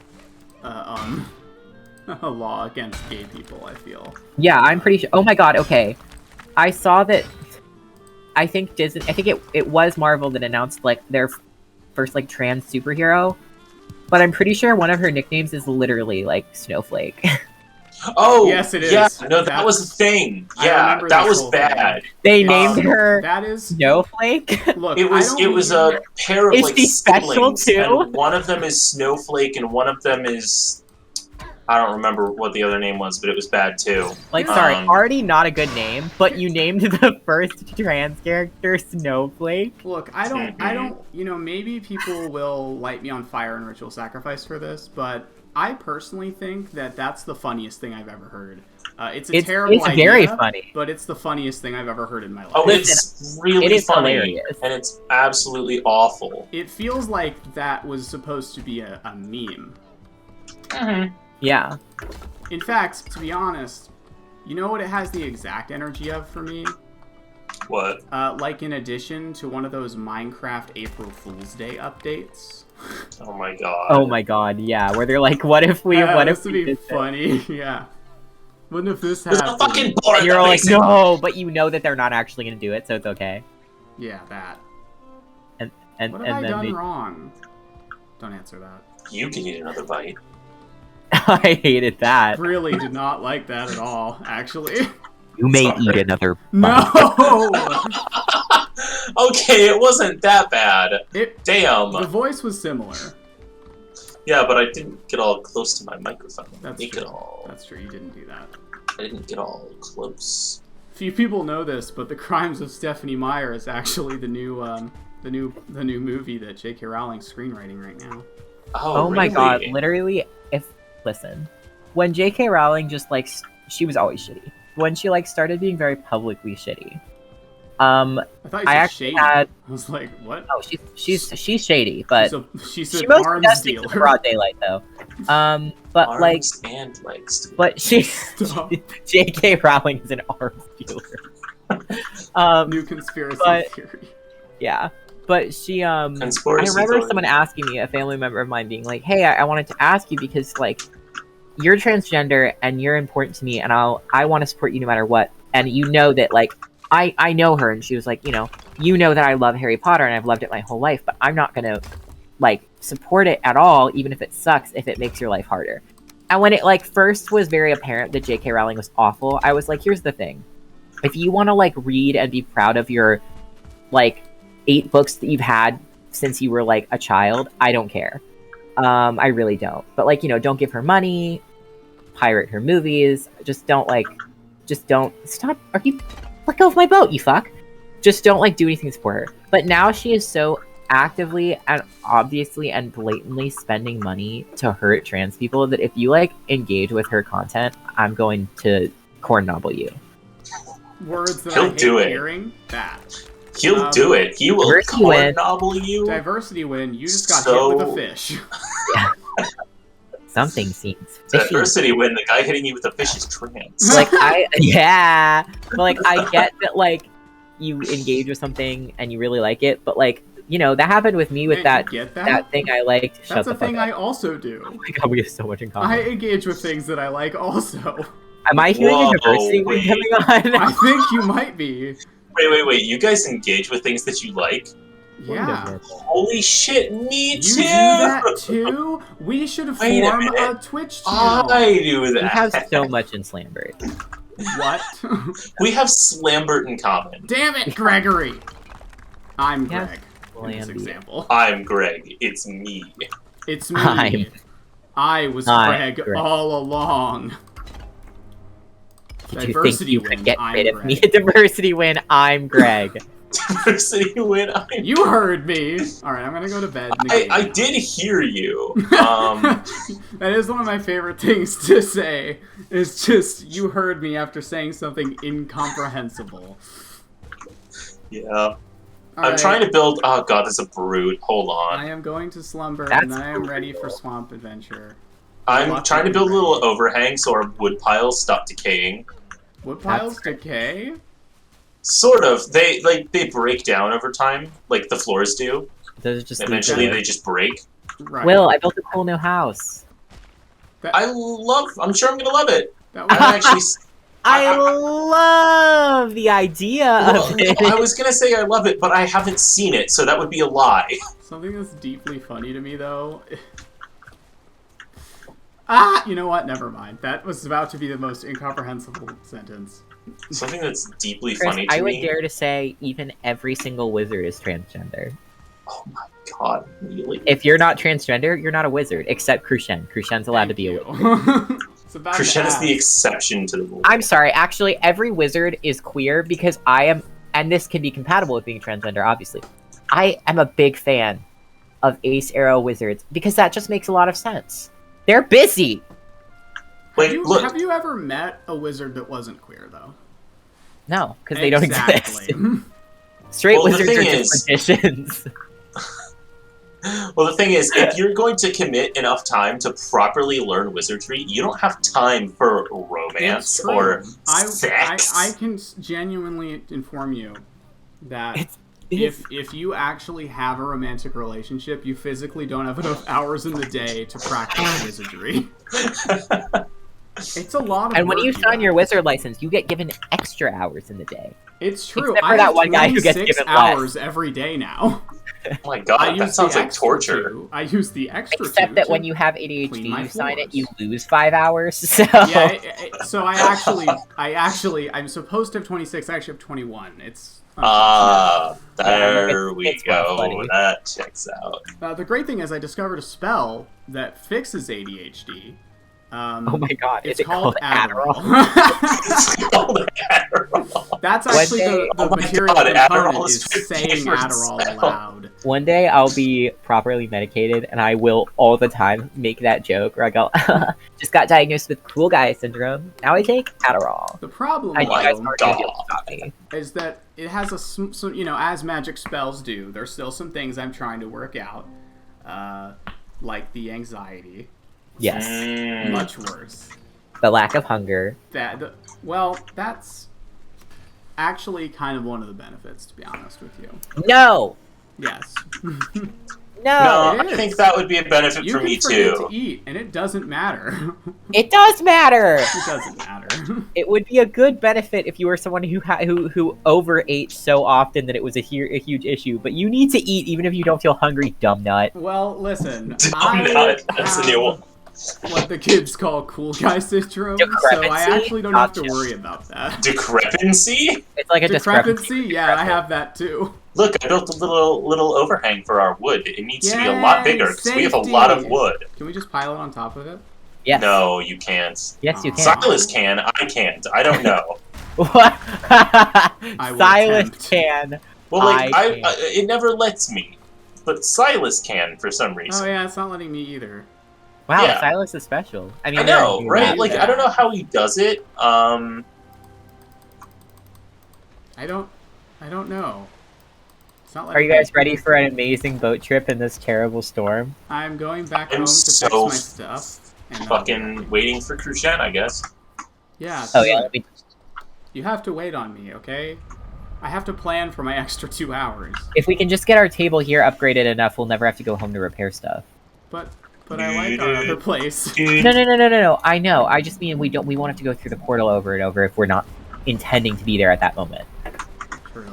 a law against gay people, I feel. Yeah, I'm pretty sure. Oh my god, okay. I saw that. I think it was Marvel that announced like their first like trans superhero, but I'm pretty sure one of her nicknames is literally like Snowflake. Oh yes, it is. Yeah, no, that was a thing. Yeah, that was bad. They named her that is Snowflake. Look, it was a pair of is like she special siblings, too? and one of them is Snowflake, and one of them is I don't remember what the other name was, but it was bad too. Like, sorry, already not a good name, but you named the first trans character Snowflake. Look, I don't, you know, maybe people will light me on fire in ritual sacrifice for this, but I personally think that that's the funniest thing I've ever heard. It's terrible idea, very funny, but it's the funniest thing I've ever heard in my life. Oh, it's really funny, hilarious. And it's absolutely awful. It feels like that was supposed to be a meme. Mm-hmm. Yeah. In fact, to be honest, you know what it has the exact energy of for me? What? Like in addition to one of those Minecraft April Fool's Day updates. Oh my god. Oh my god, yeah. Where they're like, what if we be funny? Yeah. What if this happened? There's a fucking board. And you're like, no, but you know that they're not actually gonna do it, so it's okay. Yeah, that. And what have I then done wrong? Don't answer that. You can eat another bite. I hated that. Really did not like that at all, actually. You may Sorry. eat another bite. No! Okay, it wasn't that bad. Damn. The voice was similar. Yeah, but I didn't get all close to my microphone. That's Make true. it all. That's true, you didn't do that. I didn't get all close. Few people know this, but The Crimes of Stephanie Meyer is actually the new movie that J.K. Rowling's screenwriting right now. Oh my god, literally, listen, when J.K. Rowling just, like, she was always shitty. When she, like, started being very publicly shitty, I thought you said actually shady. had... I was like, what? Oh, she's shady, but she's she an most arms does things in dealer. broad daylight, though. But, Arms like... and legs. But Stop. J.K. Rowling is an arms dealer. New conspiracy theory. Yeah. But she, I Conspiracy remember theory. someone asking me, a family member of mine being like, hey, I wanted to ask you because, like, you're transgender and you're important to me and I want to support you no matter what. And you know that, like, I know her, and she was like, you know that I love Harry Potter and I've loved it my whole life, but I'm not gonna, like, support it at all, even if it sucks, if it makes your life harder. And when it, like, first was very apparent that J.K. Rowling was awful, I was like, here's the thing. If you want to, like, read and be proud of your, like, 8 books that you've had since you were, like, a child, I don't care. I really don't. But, like, don't give her money, pirate her movies, just don't stop, let go of my boat, you fuck. Just don't, like, do anything to support her. But now she is so actively and obviously and blatantly spending money to hurt trans people that if you, like, engage with her content, I'm going to corn nobble you. Words that He'll I hate do it. hearing. That. He'll do it. He will Diversity win. corn nobble you. Diversity win. You just got hit with a fish. Something seems fishy. Diversity win. The guy hitting you with a fish is trans. Like, but, like, I get that, like, you engage with something and you really like it, but, like, that happened with me with Man, you get that thing I liked. That's a thing I also do. Oh my god, we have so much in common. I engage with things that I like also. Am I hearing Whoa, a diversity win wait. coming on? I think you might be. Wait. You guys engage with things that you like? Yeah. Holy shit, me You too! do that too? We should Wait a form a minute. Twitch channel. I do We that. have so much in Slambert. What? We have Slambert in common. Damn it, Gregory! I'm Yes, Greg in this Slamby. example. I'm Greg. It's me. It's me. I was I'm Greg Greg. all along. Did you think Diversity you win, could get I'm rid of Greg. me? Diversity win, I'm Greg. Diversity win. You heard me. All right, I'm gonna go to bed. I did hear you. That is one of my favorite things to say. Is just you heard me after saying something incomprehensible. Yeah. I'm trying to build. Oh god, there's a brute. Hold on. I am going to slumber, That's and then I am cool. ready for swamp adventure. I'm trying to build a little overhang so our wood piles stop decaying. Wood piles decay? Sort of. They break down over time, like the floors do. Those just Eventually, they just break. Right. Will, I built a cool new house. I'm sure I'm gonna love it. That I was, actually. I love the idea Well, of it. I was gonna say I love it, but I haven't seen it, so that would be a lie. something that's deeply funny to me, though. You know what? Never mind. That was about to be the most incomprehensible sentence. Something that's deeply Chris, funny to I would me. dare to say even every single wizard is transgender. Oh my god, really? If you're not transgender, you're not a wizard, except Crucian. Crucian's allowed to be a wizard. It's about Christian to is the ask. exception to the rule. I'm sorry, actually, every wizard is queer because I am, and this can be compatible with being transgender, obviously. I am a big fan of Ace Arrow wizards because that just makes a lot of sense. They're busy! Wait, look. Have you ever met a wizard that wasn't queer, though? No, because they don't exist. Exactly. Straight Well, the wizards are thing just magicians. Well, the thing is, if you're going to commit enough time to properly learn wizardry, you don't have time for romance It's true. or I sex. can genuinely inform you that It's if you actually have a romantic relationship, you physically don't have enough hours in the day to practice wizardry. It's a lot of And when work, you sign your guys. wizard license, you get given extra hours in the day. It's true. Except for I that have one guy who gets 26 given hours less. every day now. Oh my I god, use that sounds the like extra torture. 2. I use the extra Except 2 that to when you have clean ADHD, my you sign it, floors. you lose 5 hours. So Yeah, so I'm supposed to have 26. I actually have 21. It's unfortunate. There we it's rough, go. buddy. That checks out. The great thing is I discovered a spell that fixes ADHD. Oh my god, It's is it called Adderall? It's called Adderall. That's actually day- the Oh my material God, component Adderall is is 15 saying for Adderall spell. aloud. One day I'll be properly medicated, and I will all the time make that joke where I go, just got diagnosed with cool guy syndrome. Now I take Adderall. The problem, And you guys though, aren't gonna be able to stop me. is that it has as magic spells do, there's still some things I'm trying to work out. Like the anxiety. Yes. Much worse. The lack of hunger. That's actually kind of one of the benefits, to be honest with you. No! Yes. No! No, It I is. think that would be a benefit You for can me forget too. to eat, and it doesn't matter. It does matter! It doesn't matter. It would be a good benefit if you were someone who overate so often that it was a huge issue. But you need to eat even if you don't feel hungry, dumb nut. Well, listen. Dumb nut. That's a new one. What the kids call cool guy syndrome, so I Decrepency? actually don't have to Gotcha. worry about that. Decrepancy? It's like a Decrepancy? discrepancy. Yeah, I have that too. Look, I built a little overhang for our wood. It needs to be a lot Yay, bigger because we have a lot of safety. wood. Can we just pile it on top of it? Yes. No, you can't. Yes, you can. Silas can. I can't. I don't know. What? will Silas attempt. can. Well, like I I it never lets me, but Silas can for some Oh reason. yeah, it's not letting me either. Wow, Yeah. Silas is special. I mean, I we're gonna know, do right? that, Like but- I don't know how he does it. I don't know. It's not Are you guys ready for an amazing boat trip in this terrible storm? I'm going back I'm home to so fix my stuff. And fucking waiting for Crucian, I guess. Yeah. Oh do yeah, it. let me You have to wait on me, okay? I have to plan for my extra 2 hours. If we can just get our table here upgraded enough, we'll never have to go home to repair stuff. But I like our other place. Dude, No. I know. I just mean we won't have to go through the portal over and over if we're not intending to be there at that moment. True.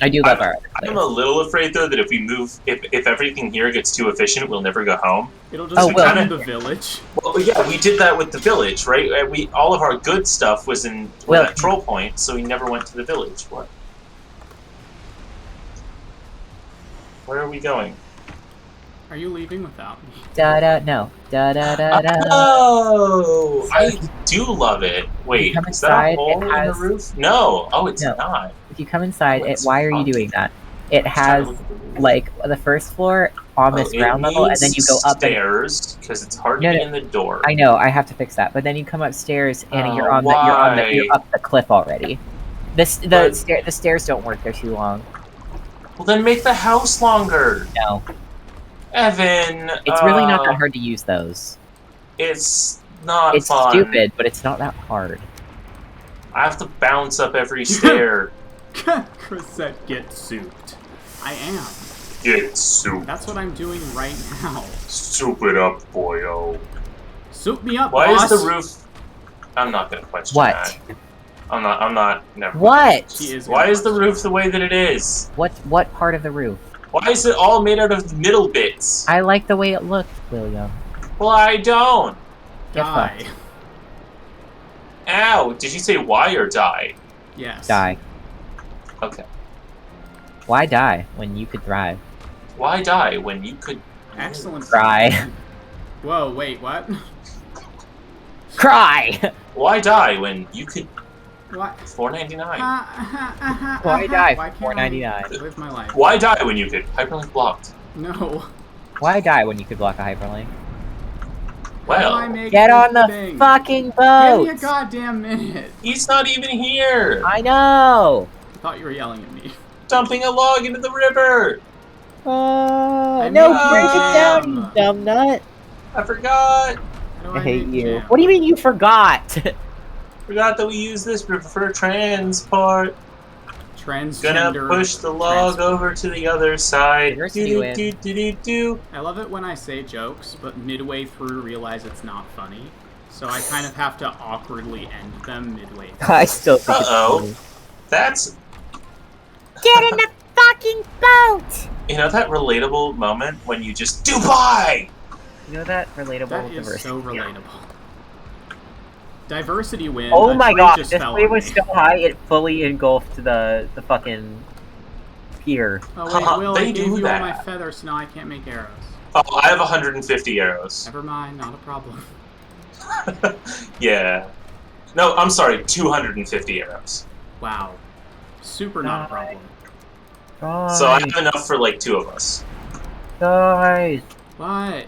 I do love our other I'm place. a little afraid though that if we move, if everything here gets too efficient, we'll never go home. It'll just Oh, well. become the village. Well, yeah, we did that with the village, right? All of our good stuff was in Well- that troll point, so we never went to the village. What? Where are we going? Are you leaving without me? No. Da. Oh, I do love it. Wait, come is that a inside, hole it in has- the roof? No. Oh, it's No. not. If you come inside, Let's why are you fuck. doing that? It Trying has to look at the roof. like the first floor on this Oh, ground it level, and then you needs go up. And, stairs because it's hard No, to no. get in the door. I know, I have to fix that. But then you come upstairs, and Oh, you're up the cliff already. The But- stairs don't work; they're too long. Well, then make the house longer, No, Evan. it's really not that hard to use those. It's not It's fun. stupid, but it's not that hard. I have to bounce up every stair. Chris said, "Get souped." I am. Get soup. That's what I'm doing right now. Soup it up, boyo. Soup me up, Why boss. is the roof? I'm not gonna question What? that. I'm not. Never. What? She is Why gonna is the question. roof the way that it is? What part of the roof? Why is it all made out of the middle bits? I like the way it looked, William. Well, I don't. Get Die. fucked. Ow! Did you say why or die? Yes. Die. Okay. Why die when you could thrive? Why die when you could? Excellent. Cry. Whoa, wait, what? Cry. Why die when you could? What? $4.99. Why die Why for can't I $4.99? live my life? Why die when you could? Hyperlink blocked. No. Why die when you could block a hyperlink? How do I Well, make Get this on the thing? fucking Give me a boat! goddamn minute. he's not even here. I know! I thought you were yelling at me. Dumping a log into the river. I No, made break it down, jam. you dumb nut! I forgot. How do I hate make you. jam? What do you mean you forgot? Forgot that we use this river for transport. Gonna Transgender. push the log transport. over to the other side. Figures Do you do in. do do do do. I love it when I say jokes, but midway through realize it's not funny. So I kind of have to awkwardly end them midway. I still think it's Uh-oh. funny. That's... Get in the fucking boat! You know that relatable moment when you just Dubai! You know that relatable That is diversity? so relatable. Diversity win. Oh a my tree god, just this fell wave on was me. so high it fully engulfed the fucking pier. Oh wait, Will, They I gave do you all my that. feathers, so now I can't make arrows. Oh, I have 150 arrows. Never mind, not a problem. Yeah. No, I'm sorry, 250 arrows. Wow. Super not a problem. Guys, So I have enough for like 2 of us. guys. What?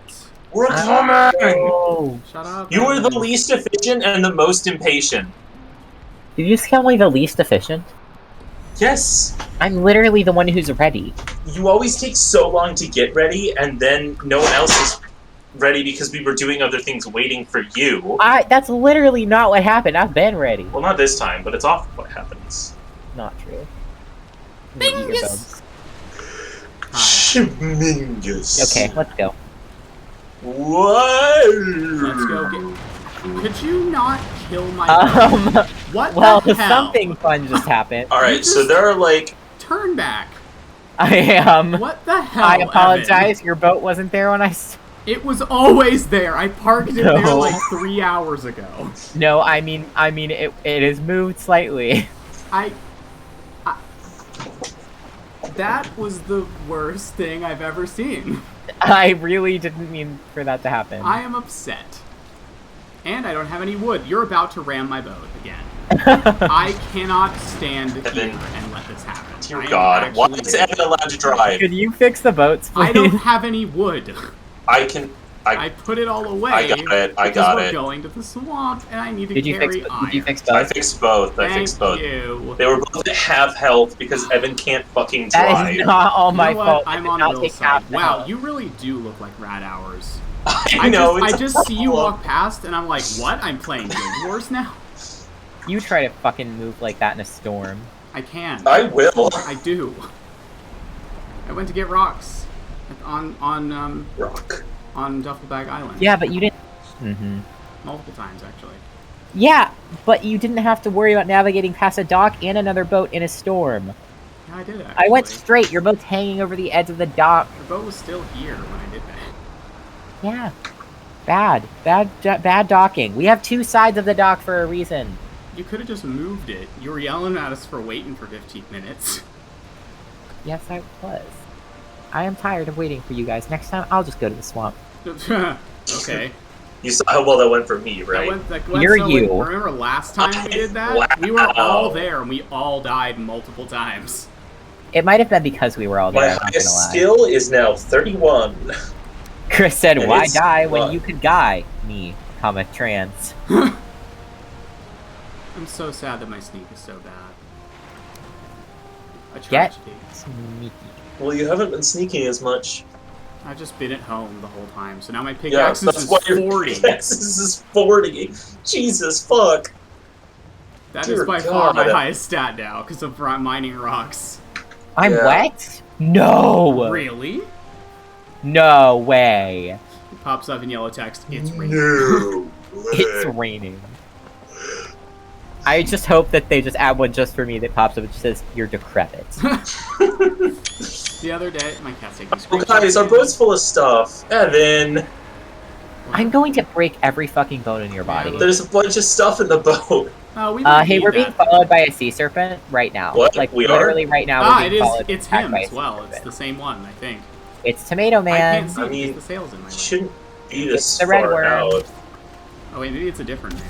We're coming! Oh. Shut up. You are the Evan. least efficient and the most impatient. Did you just count me the least efficient? Yes! I'm literally the one who's ready. You always take so long to get ready, and then no one else is ready because we were doing other things waiting for you. That's literally not what happened. I've been ready. Well, not this time, but it's often what happens. Not true. I'm gonna eat your Bingus! bones. Schmingus. Okay, let's go. What? Let's go get... Could you not kill my... What Well, the hell? something fun just happened. Alright, so there are like... Turn back. I am. What the hell, I apologize. Evan? Your boat wasn't there when I. It was always there. I parked it there No. like 3 hours ago. No, I mean, it has moved slightly. I... That was the worst thing I've ever seen. I really didn't mean for that to happen. I am upset. And I don't have any wood. You're about to ram my boat again. I cannot stand here and let this happen. Dear I am God, why actually is Evan allowed to drive? Could you fix the boats, please? I don't have any wood. I put it all away. I got it, I because got we're it. going to the swamp, and I need to Did you carry fix? iron. Did you fix I boats? fixed both. I Thank fixed both. you. They were both at half health because Evan can't fucking That drive. is not all my You know what? fault. I'm I on did not Will's take side. half the Wow, health. you really do look like Rat Hours. I know. I it's just a see you problem. walk past, and I'm like, what? I'm playing Guild Wars now? You try to fucking move like that in a storm. I can. I will. I do. I went to get rocks on Rock. Duffelbag Island. Yeah, but you didn't. Mm-hmm. Multiple times, actually. Yeah, but you didn't have to worry about navigating past a dock and another boat in a storm. Yeah, I did, actually. I went straight. Your boat's hanging over the edge of the dock. The boat was still here when I did that. Yeah. Bad docking. We have 2 sides of the dock for a reason. You could have just moved it. You were yelling at us for waiting for 15 minutes. Yes, I was. I am tired of waiting for you guys. Next time, I'll just go to the swamp. Okay. You saw how well that went for me, right? That went You're so you. Remember last time we did that? Wow. We were all there and we all died multiple times. It might have been because we were all there. My I'm not gonna highest lie. skill is now 31. Chris said, And "Why it's die when fun. you could guy me, comma trans." I'm so sad that my sneak is so bad. A Get tragedy. sneaky. Well, you haven't been sneaking as much. I've just been at home the whole time, so now my Yeah, pickaxe that's is why your 40. Texas is 40. Jesus, fuck. That is Dear by far my God. highest stat now, because of mining rocks. I'm Yeah. wet? No. Really? No way. It pops up in yellow text, it's raining. No. It's raining. I just hope that they just add one just for me that pops up and just says, "You're decrepit." The other day, my cat's taking Oh, guys, our boat's full of stuff. Evan, I'm going to break every fucking bone in your body. there's a bunch of stuff in the boat. Oh, we might Hey, need we're being that. followed by a sea serpent right now. What? Like, We are? literally right now Ah, we're it being is. followed It's back him by a as sea well. It's serpent. the same one, I think. It's Tomato I Man. can't see I it mean, because the sail's in my It way. shouldn't be this It's the red far worm. out. Oh wait, maybe it's a different man.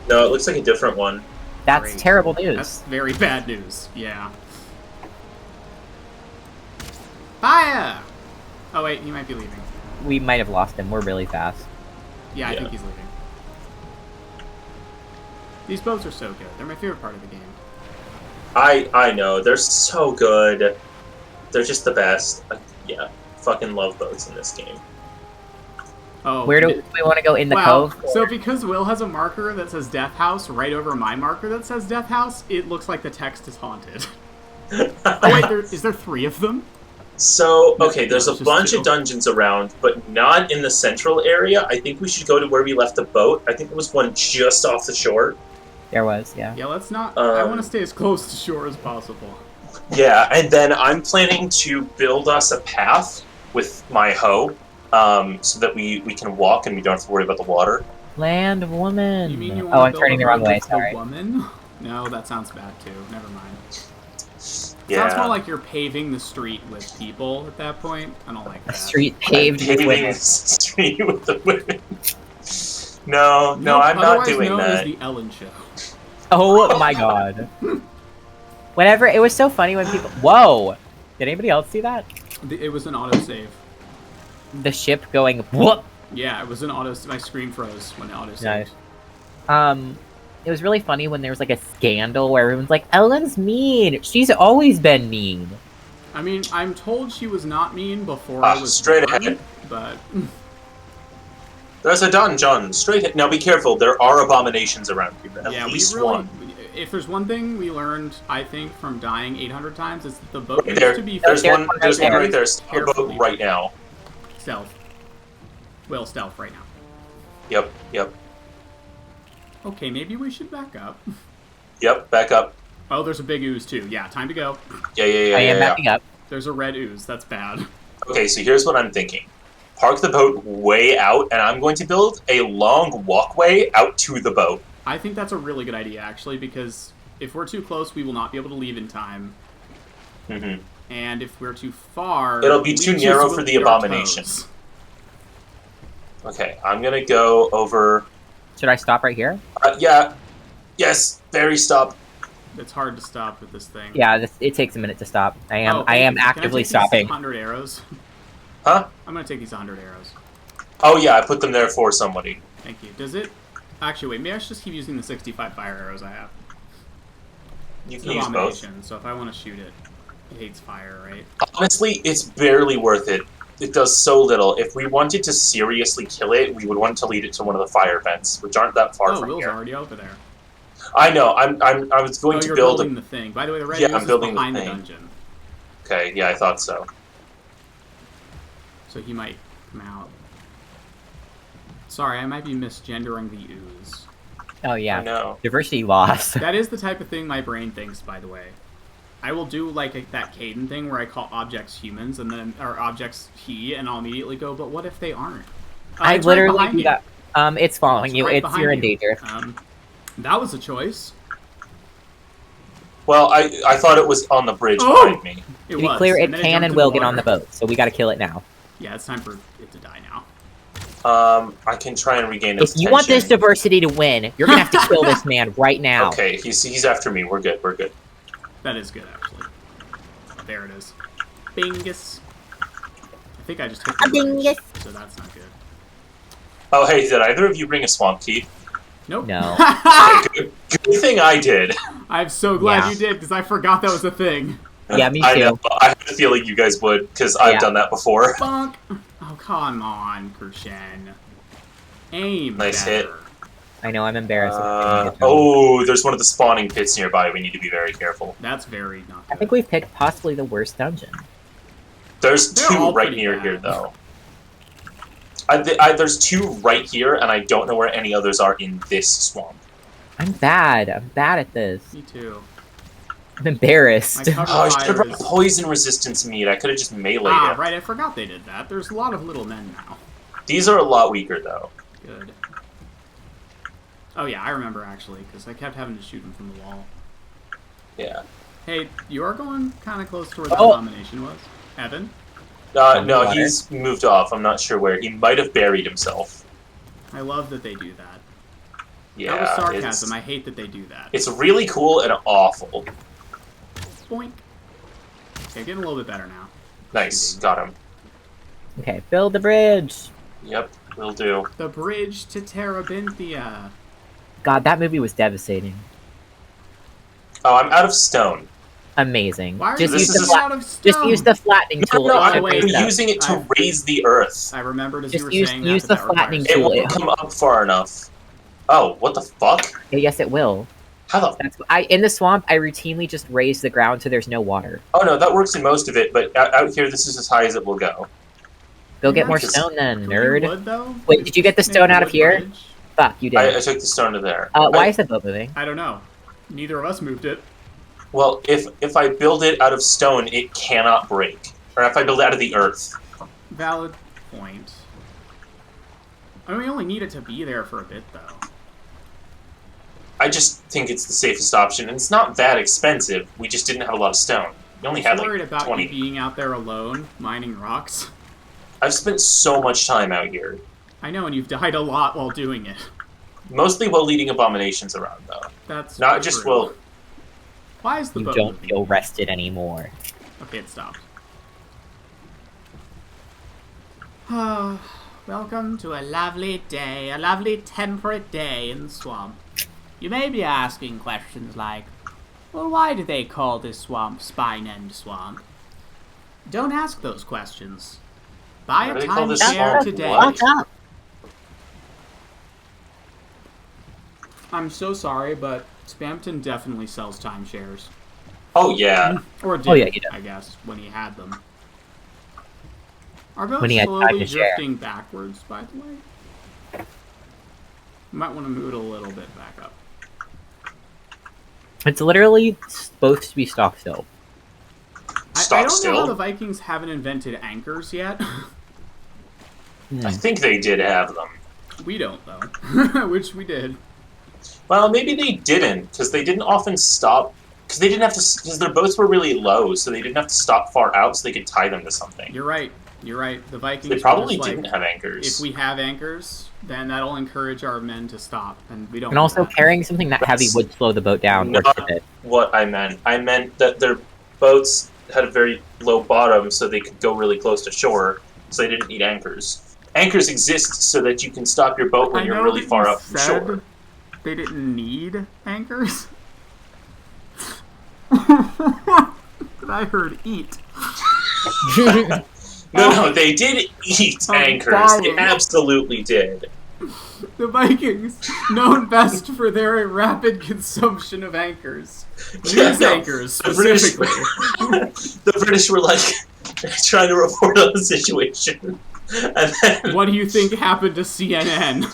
No, it looks like a different one. That's Great. terrible news. That's very bad news. Yeah. Fire! Oh wait, he might be leaving. We might have lost him. We're really fast. Yeah, I Yeah. think he's leaving. These boats are so good. They're my favorite part of the game. I know, they're so good. They're just the best. Yeah, fucking love boats in this game. Oh, Where do we want to go in the wow. cove? So because Will has a marker that says Death House right over my marker that says Death House, it looks like the text is haunted. Oh wait, is there 3 of them? So, okay, there's No, a it's just bunch two. of dungeons around, but not in the central area. I think we should go to where we left the boat. I think there was one just off the shore. There was, yeah. Yeah, let's not. I want to Um, stay as close to shore as possible. Yeah, and then I'm planning to build us a path with my hoe, so that we can walk and we don't have to worry about the water. Land woman. You mean you Oh, want I'm to turning build the a wrong road way. with the Sorry. woman? No, that sounds bad too. Never mind. Yeah. Sounds more like you're paving the street with people at that point. I don't like A that. street paved with Paving women. the street with the women. No, Nope, I'm not otherwise doing known that. as the Ellen Show. Oh my god. Whenever it was so funny when people. Whoa! Did anybody else see that? It was an autosave. The ship going whoop. Yeah, it was an auto. My screen froze when it autosaved. Nice. It was really funny when there was like a scandal where everyone's like, "Ellen's mean. She's always been mean." I mean, I'm told she was not mean before I was Straight born, ahead. but There's a dungeon. Straight ahead. Now be careful. There are abominations around here. At yeah, we least really. one. If there's one thing we learned, I think, from dying 800 times, is that the boat Right needs there. to be There's There's one. one There's right one there. right there. Stop a boat Carefully. right now. Stealth. Will stealth right now. Yep. Yep. Okay, maybe we should back up. Yep. Back up. Oh, there's a big ooze too. Yeah, time to go. Yeah. I am backing up. There's a red ooze. That's bad. Okay, so here's what I'm thinking. Park the boat way out, and I'm going to build a long walkway out to the boat. I think that's a really good idea, actually, because if we're too close, we will not be able to leave in time. hmm And if we're too far, It'll be we too just narrow will for the beat our abomination. toes. Okay, I'm gonna go over. Should I stop right here? Yeah. Yes. Very stop. It's hard to stop with this thing. Yeah, it takes a minute to stop. I am Oh, I am can I actively take these stopping. 100 arrows. Huh? I'm gonna take these 100 arrows. Oh yeah, I put them there for somebody. Thank you. Does it? Actually, wait. Maybe I should just keep using the 65 fire arrows I have. You It's can an use both. abomination, so if I want to shoot it, it hates fire, right? Honestly, it's barely worth it. It does so little. If we wanted to seriously kill it, we would want to lead it to one of the fire vents, which aren't that far Oh, from Will's here. already over there. I know. I was going Oh, to you're build building the thing. By the way, the red Yeah, ooze I'm is building the behind the thing. dungeon, Okay, yeah, I thought so. so he might come out. Sorry, I might be misgendering the ooze. Oh I yeah. know. Diversity loss. That is the type of thing my brain thinks, by the way. I will do like that Caden thing where I call objects humans and then or objects he, and I'll immediately go, but what if they aren't? I It's right literally behind do you. that. It's following you. right It's behind you're in you. danger. That was a choice. Well, I thought it was on the bridge Oh! behind me. It To be was. clear, it then can jumped and in will the get on the water. boat, so we gotta kill it now. Yeah, it's time for it to die now. I can try and regain its If you want this attention. diversity to win, you're gonna have to kill this man right now. Okay, he's after me. We're good. We're good. That is good, actually. There it is. Bingus. I think I just hit the Bingus. bridge, so that's not good. Oh, hey, did either of you bring a swamp key? Nope. No. Good thing I did. I'm so glad Yeah. you did, because I forgot that was a thing. Yeah, me I too. know. I had a feeling you guys would, because I've Yeah. done that before. Bonk! Oh, come on, Kershen. Aim Nice better. hit. I know, I'm embarrassed. Oh, there's one of the spawning pits nearby. We need to be very careful. That's very not I good. think we've picked possibly the worst dungeon. There's They're two all right pretty near bad. here, though. There's two right here, and I don't know where any others are in this swamp. I'm bad. I'm bad at this. Me too. I'm embarrassed. My cover Oh, I should have fire brought is... poison resistance meat. I could have just meleeed Ah, it. right, I forgot they did that. There's a lot of little men now. These are a lot weaker, though. Good. Oh yeah, I remember actually, because I kept having to shoot him from the wall. Yeah. Hey, you are going kind of close to where the Oh. abomination was. Evan? No, water. he's moved off. I'm not sure where. He might have buried himself. I love that they do that. Yeah, That was sarcasm. I hate that they do that. It's really cool and awful. Boink. Okay, getting a little bit better now. Nice, Shooting. got him. Okay, build the bridge. Yep, will do. The bridge to Terabithia. God, that movie was devastating. Oh, I'm out of stone. Amazing. Why are Just you This use is the a- out of stone? just use the flattening tool. No, It by should the way, raise I'm it up. using it to I've- raise the earth. I remembered as Just you were use- saying use that the that flattening requires- It tool. won't come up far enough. Oh, what the fuck? Yes, it will. How the... In the swamp, I routinely just raise the ground so there's no water. Oh no, that works in most of it, but out here, this is as high as it will go. Go get more stone then, nerd. Wood, wait, did you get the stone out of here? Bridge? Fuck, you did. I took the stone to there. Why is the boat moving? I don't know. Neither of us moved it. Well, if I build it out of stone, it cannot break. Or if I build it out of the earth. Valid point. I mean, we only need it to be there for a bit, though. I just think it's the safest option, and it's not that expensive. We just didn't have a lot of stone. We only had like 20. I'm worried about you being out there alone, mining rocks. I've spent so much time out here. I know, and you've died a lot while doing it. Mostly while leading abominations around, though. That's not true. just while... Why is the boat don't moving? feel rested anymore. Okay, it stopped. Welcome to a lovely day, a lovely temperate day in the swamp. You may be asking questions like, well, why do they call this swamp Spine End Swamp? Don't ask those questions. Buy a timeshare today. What's up? I'm so sorry, but Spampton definitely sells timeshares. Oh, yeah. Or did, he does. I guess, when he had them. Our boat's When he had time slowly to share. drifting backwards, by the way. You might want to move it a little bit back up. It's literally supposed to be stock still. I don't know how the Vikings haven't invented anchors yet. I think they did have them. We don't, though. Which we did. Well, maybe they didn't, because they didn't often stop. Because they didn't have to. Because their boats were really low, so they didn't have to stop far out, so they could tie them to something. You're right. You're right. The Vikings. They probably just, didn't have anchors. If we have anchors, then that'll encourage our men to stop, and we don't. And also, carrying something that heavy would slow the boat down. Not what I meant. I meant that their boats had a very low bottom, so they could go really close to shore, so they didn't need anchors. Anchors exist so that you can stop your boat when you're really far up from shore. They didn't need anchors. I heard eat. No, they did eat anchors. They absolutely did. The Vikings, known best for their rapid consumption of anchors. Anchors, specifically. The British were like trying to report on the situation. And then... What do you think happened to CNN?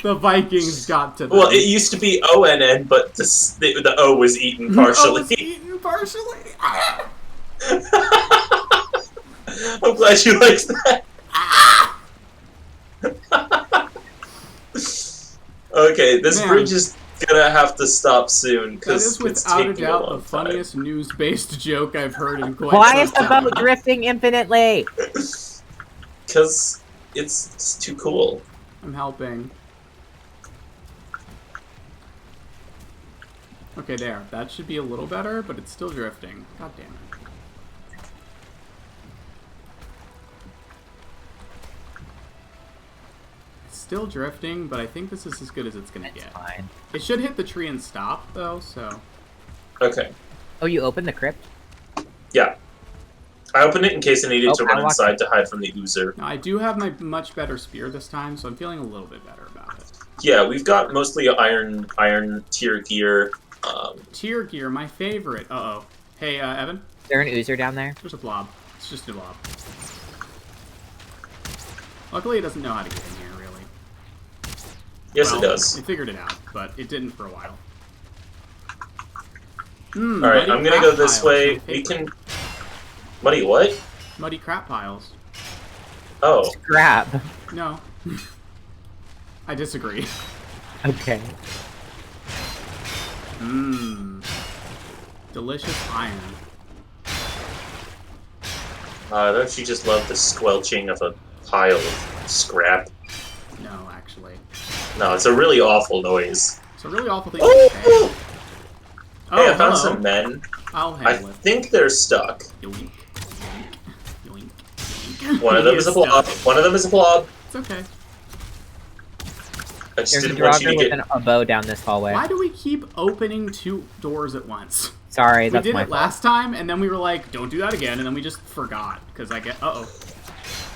The Vikings got to them. Well, it used to be ONN, but the O was eaten partially. O was eaten partially? I'm glad you liked that. Okay, this bridge is gonna have to stop soon. That is without a doubt the funniest news-based joke I've heard in quite Why some is the time. boat drifting infinitely? Because it's too cool. I'm helping. Okay, there. That should be a little better, but it's still drifting. God damn it. It's still drifting, but I think this is as good as it's gonna get. Fine. It should hit the tree and stop, though, so... Okay. Oh, you opened the crypt? Yeah. I opened it in case I needed to run inside to hide from the oozer. Now, I do have my much better spear this time, so I'm feeling a little bit better about it. Yeah, we've got mostly iron tier gear. Tier gear, my favorite. Uh-oh. Hey, Evan? Is there an oozer down there? There's a blob. It's just a blob. Luckily, it doesn't know how to get in here, really. Yes, it does. It figured it out, but it didn't for a while. Alright, I'm gonna go this way. We can... Muddy what? Muddy crap piles. Oh. Scrap. No. I disagree. Okay. Delicious iron. Don't you just love the squelching of a pile of scrap? No, actually. No, it's a really awful noise. It's a really awful thing Oh! to say. Hey, I found some men. I'll I handle it. think they're stuck. Yoink. Yoink. Yoink. One of them is a blob. One of them is a blob. It's okay. I just There's a didn't want you to draugr get... with a bow down this hallway. Why do we keep opening 2 doors at once? Sorry, We that's did my it fault. last time, and then we were like, don't do that again, and then we just forgot, because I get... Uh-oh.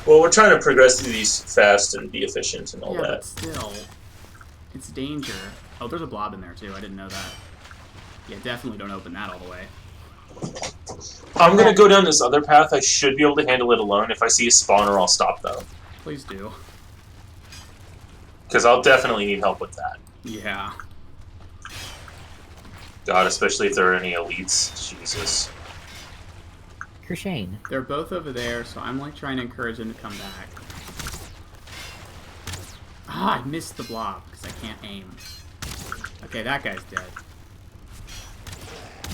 Well, we're trying to progress through these fast and be efficient and all Yeah, that. but still, it's danger. Oh, there's a blob in there too. I didn't know that. Yeah, definitely don't open that all the way. I'm gonna go down this other path. I should be able to handle it alone. If I see a spawner, I'll stop though. Please do. Because I'll definitely need help with that. Yeah. God, especially if there are any elites. Jesus. Crocheting. They're both over there, so I'm like trying to encourage them to come back. Ah, I missed the blob because I can't aim. Okay, that guy's dead.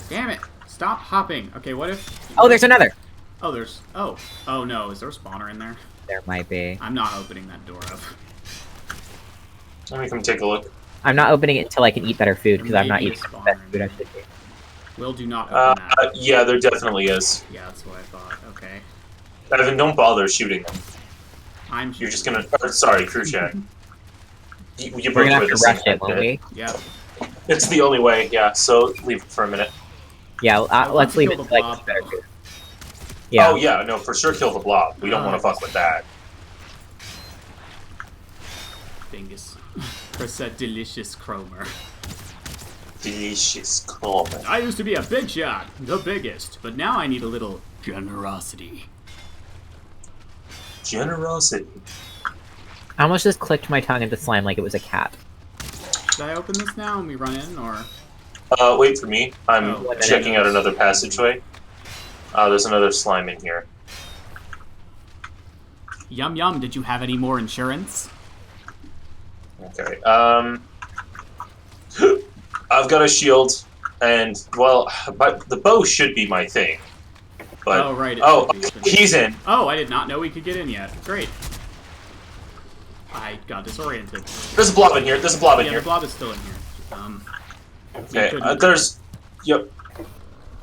Damn it! Stop hopping. Okay, what if... Oh, there's another! Oh, there's... Oh. Oh, no. Is there a spawner in there? There might be. I'm not opening that door up. Let me come take a look. I'm not opening it until I can eat better food, because I'm not Maybe eating a the best spawner food I in should be. Will, do not open that. Yeah, there definitely is. Yeah, that's what I thought. Okay. Evan, don't bother shooting them. I'm You're just gonna... sorry, Crochet. You We're both gonna have were to the same rush it, won't we? Yep. It's the only way, yeah, so leave it for a minute. Yeah, I'll let's leave it kill the until I blob, can eat better though. food. Yeah. Oh, yeah, no, for sure kill the blob. We don't want to fuck with that. Dingus. Chris said delicious Cromer. Delicious comment. I used to be a big shot, the biggest, but now I need a little generosity. Generosity. I almost just clicked my tongue into slime like it was a cat. Should I open this now and we run in, or...? Wait for me. I'm Oh, checking out another passageway. There's another slime in here. Yum yum, did you have any more insurance? Okay, I've got a shield, and, well, but the bow should be my thing. But, Oh, right. oh, should be. he's in. Oh, I did not know we could get in yet. Great. I got disoriented. There's a blob in here, there's a blob in Yeah, here. the blob is still in here. Okay, there's... Yep,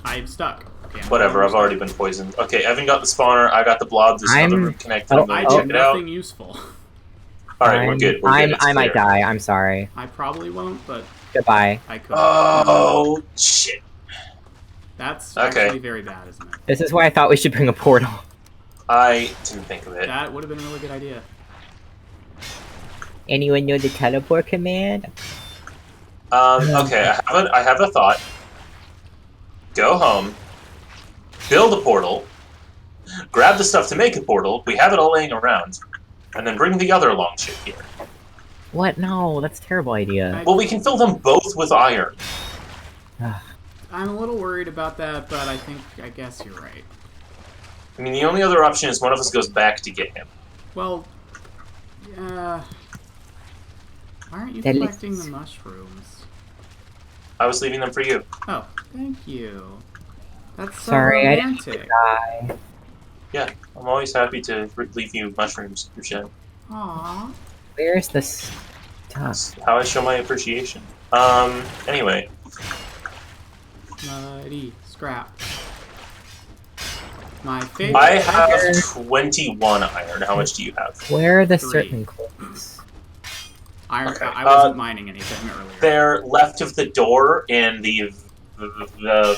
I'm stuck. Okay, whatever, I've already been poisoned. Okay, Evan got the spawner, I got the blob, there's another room connected. Oh, I Check did it out. nothing useful. Alright, we're good, we're good. It's I might clear. die, I'm sorry. I probably won't, but Goodbye. I could. Oh, shit. That's Okay. actually very bad, isn't it? This is why I thought we should bring a portal. I didn't think of it. That would have been a really good idea. Anyone know the teleport command? Okay, I have a thought. Go home, build a portal, grab the stuff to make a portal, we have it all laying around, and then bring the other long ship here. What? No, that's a terrible idea. Well, we can fill them both with iron. I'm a little worried about that, but I guess you're right. I mean, the only other option is one of us goes back to get him. Well, why aren't you Delicious. collecting the mushrooms? I was leaving them for you. Oh, thank you. That's so Sorry, I didn't romantic. die. Yeah, I'm always happy to leave you mushrooms, Crochet. Aww. Where's this That's stuff? how I show my appreciation. Anyway. Muddy scrap. My favorite. I have 21 iron. How much do you have? Where are the 3. certain clothes? Iron. Okay, I wasn't mining anything earlier. They're left of the door in the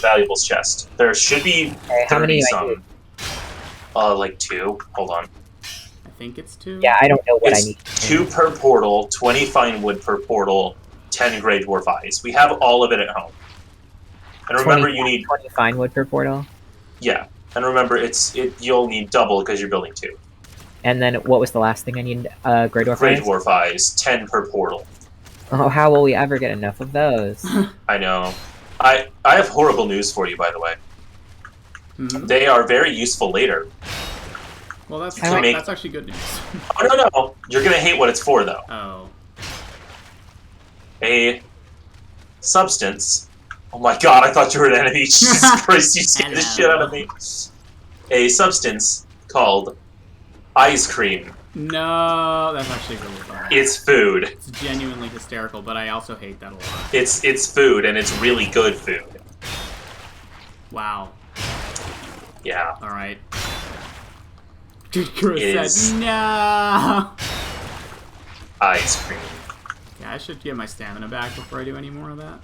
valuables chest. There should be Okay, how many 30 do I need? some. Like 2. Hold on. I think it's 2. Yeah, I don't know what It's I need. 2 per portal, 20 fine wood per portal, 10 grey dwarf eyes. We have all of it at home. And remember, you need 20 fine wood per portal. yeah. And remember, you'll need double because you're building 2. And then what was the last thing I need? Grey Dwarf Grey eyes? dwarf eyes, 10 per portal. Oh, how will we ever get enough of those? I know. I have horrible news for you, by the way. Mhm. They are very useful later. Well, that's You can make- that's actually good news. Oh no! You're gonna hate what it's for, though. Oh. A substance. Oh my god, I thought you were an enemy. Jesus Christ, you scared the shit out of me. A substance called ice cream. No, that's actually really fun. It's food. It's genuinely hysterical, but I also hate that a lot. It's food, and it's really good food. Wow. Yeah. All right. Chris Is- said no. Ice cream. Yeah, I should get my stamina back before I do any more of that.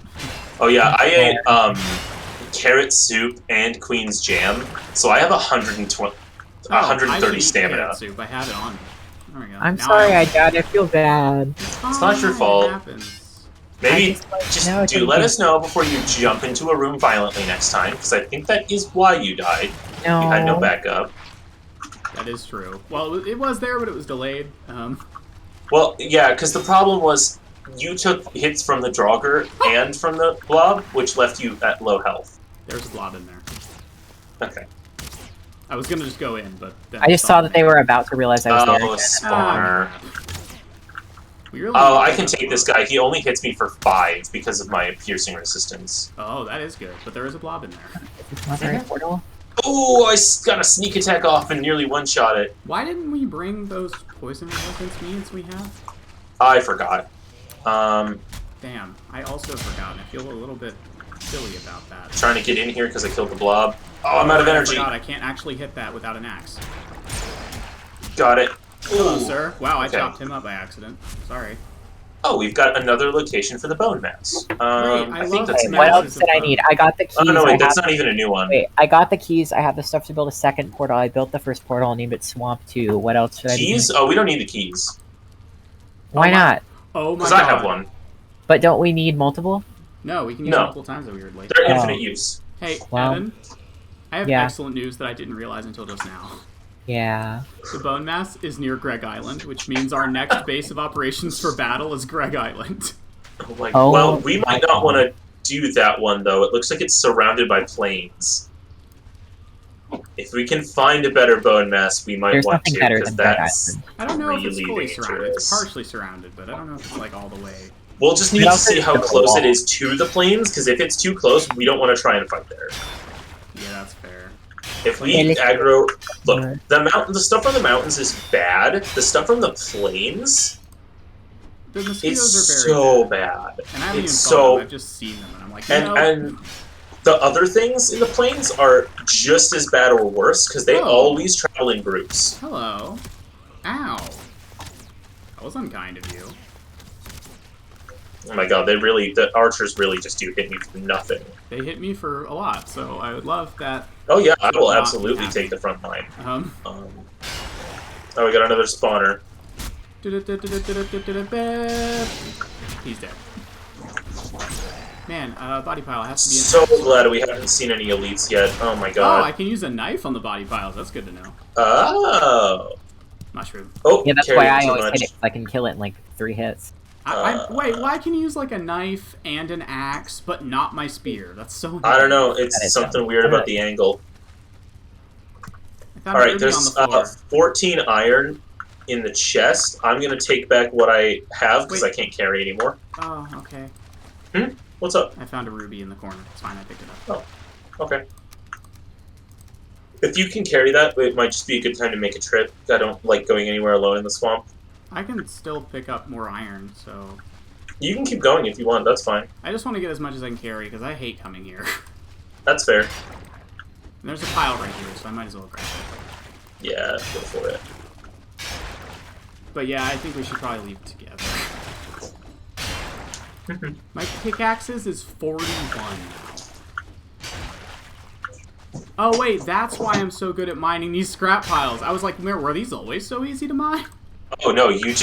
Oh yeah, I ate carrot soup and Queen's jam, so I have 120, I 130 should eat stamina. carrot soup. I have it on me. There we go. I'm Now sorry I died, I feel bad. It's not your It fault. happens. Maybe let us know before you jump into a room violently next time, because I think that is why you died. No. You had no backup. That is true. Well, it was there, but it was delayed. Well, yeah, because the problem was you took hits from the Draugr and from the blob, which left you at low health. There's a blob in there. Okay. I was gonna just go in, but then I just saw that they were about to realize I was there. Oh, spawner. I can take this guy. He only hits me for 5 because of my piercing resistance. Oh, that is good, but there is a blob in there. It's not very portal. Oh, I got a sneak attack off and nearly one-shot it. Why didn't we bring those poison resistance meats we have? I forgot. Damn, I also forgot. I feel a little bit silly about that. Trying to get in here because I killed the blob. Oh, I'm out of energy. I forgot, I can't actually hit that without an axe. Got it. Hello, sir. Wow, I chopped him up by accident. Sorry. Oh, we've got another location for the bone mass. I think that's what else did I need? I got the keys. Oh, no, wait, that's not even a new one. Wait, I got the keys. I have the stuff to build a second portal. I built the first portal and named it Swamp 2. What else should I do? Keys? Oh, we don't need the keys. Why not? Oh my god. Because I have one. But don't we need multiple? No, we can use multiple times, weirdly. They're infinite use. Hey, well, Evan, I have excellent news that I didn't realize until just now. Yeah. The bone mass is near Greg Island, which means our next base of operations for battle is Greg Island. Well, we might not want to do that one, though. It looks like it's surrounded by plains. If we can find a better bone mass, we might want to, because that's I don't know really if it's fully surrounded. It's dangerous. partially surrounded, but I don't know if it's like all the way. We'll just need to see how close it is to the plains, because if it's too close, we don't want to try and fight there. Yeah, that's fair. If we aggro... Look, the stuff on the mountains is bad. The stuff from the plains... The mosquitoes it's are very so bad. And I haven't it's even so... them. I've just seen them, and I'm like, and the other things in the plains are just as bad or worse, because they always travel in groups. Hello. Ow. That was unkind of you. Oh my god, the archers really just do hit me for nothing. They hit me for a lot, so I would love that. Oh yeah, I will absolutely take the front line. Oh, we got another spawner. He's dead. Man, body pile has to be in. So glad we haven't seen any elites yet. Oh my god. Oh, I can use a knife on the body piles. That's good to know. Oh. Mushroom. Oh, yeah, that's why I always hit it. I can kill it in like 3 hits. Wait, why can you use like a knife and an axe, but not my spear? That's so weird. I don't know. It's something weird about the angle. Alright, there's 14 iron in the chest. I'm going to take back what I have because I can't carry anymore. Oh, okay. What's up? I found a ruby in the corner. It's fine, I picked it up. Oh, okay. If you can carry that, it might just be a good time to make a trip. I don't like going anywhere alone in the swamp. I can still pick up more iron, so... You can keep going if you want, that's fine. I just want to get as much as I can carry, because I hate coming here. That's fair. And there's a pile right here, so I might as well grab it. Yeah, go for it. But yeah, I think we should probably leave it together. My pickaxes is 41 now. Oh wait, that's why I'm so good at mining these scrap piles. I was like, were these always so easy to mine? Oh no, you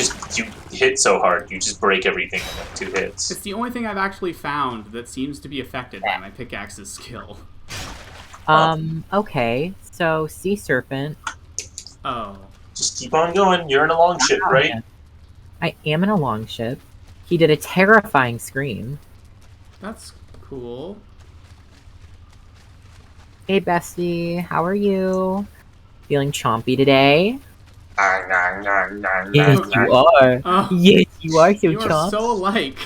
hit so hard. You just break everything in like 2 hits. It's the only thing I've actually found that seems to be affected by my pickaxe's skill. Okay. So, Sea Serpent. Oh. Just keep on going. You're in a longship, right? Yeah. I am in a longship. He did a terrifying scream. That's cool. Hey, bestie. How are you? Feeling chompy today? Yes, you are. Oh. Yes, you are so You are chomp. so alike.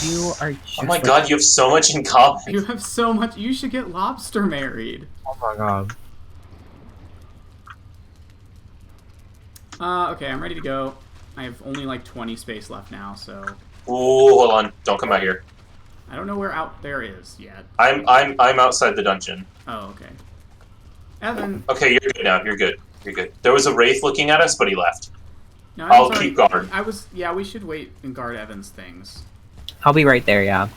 You are just Oh my god, you have so much in common. You have so much. You should get Lobster married. Oh my god. Okay, I'm ready to go. I have only like 20 space left now, so... Ooh, hold on. Don't come out here. I don't know where out there is yet. I'm outside the dungeon. Oh, okay. Evan. Okay, you're good now. You're good. You're good. There was a wraith looking at us, but he left. No, I'll keep guard. Yeah, we should wait and guard Evan's things. I'll be right there, yeah.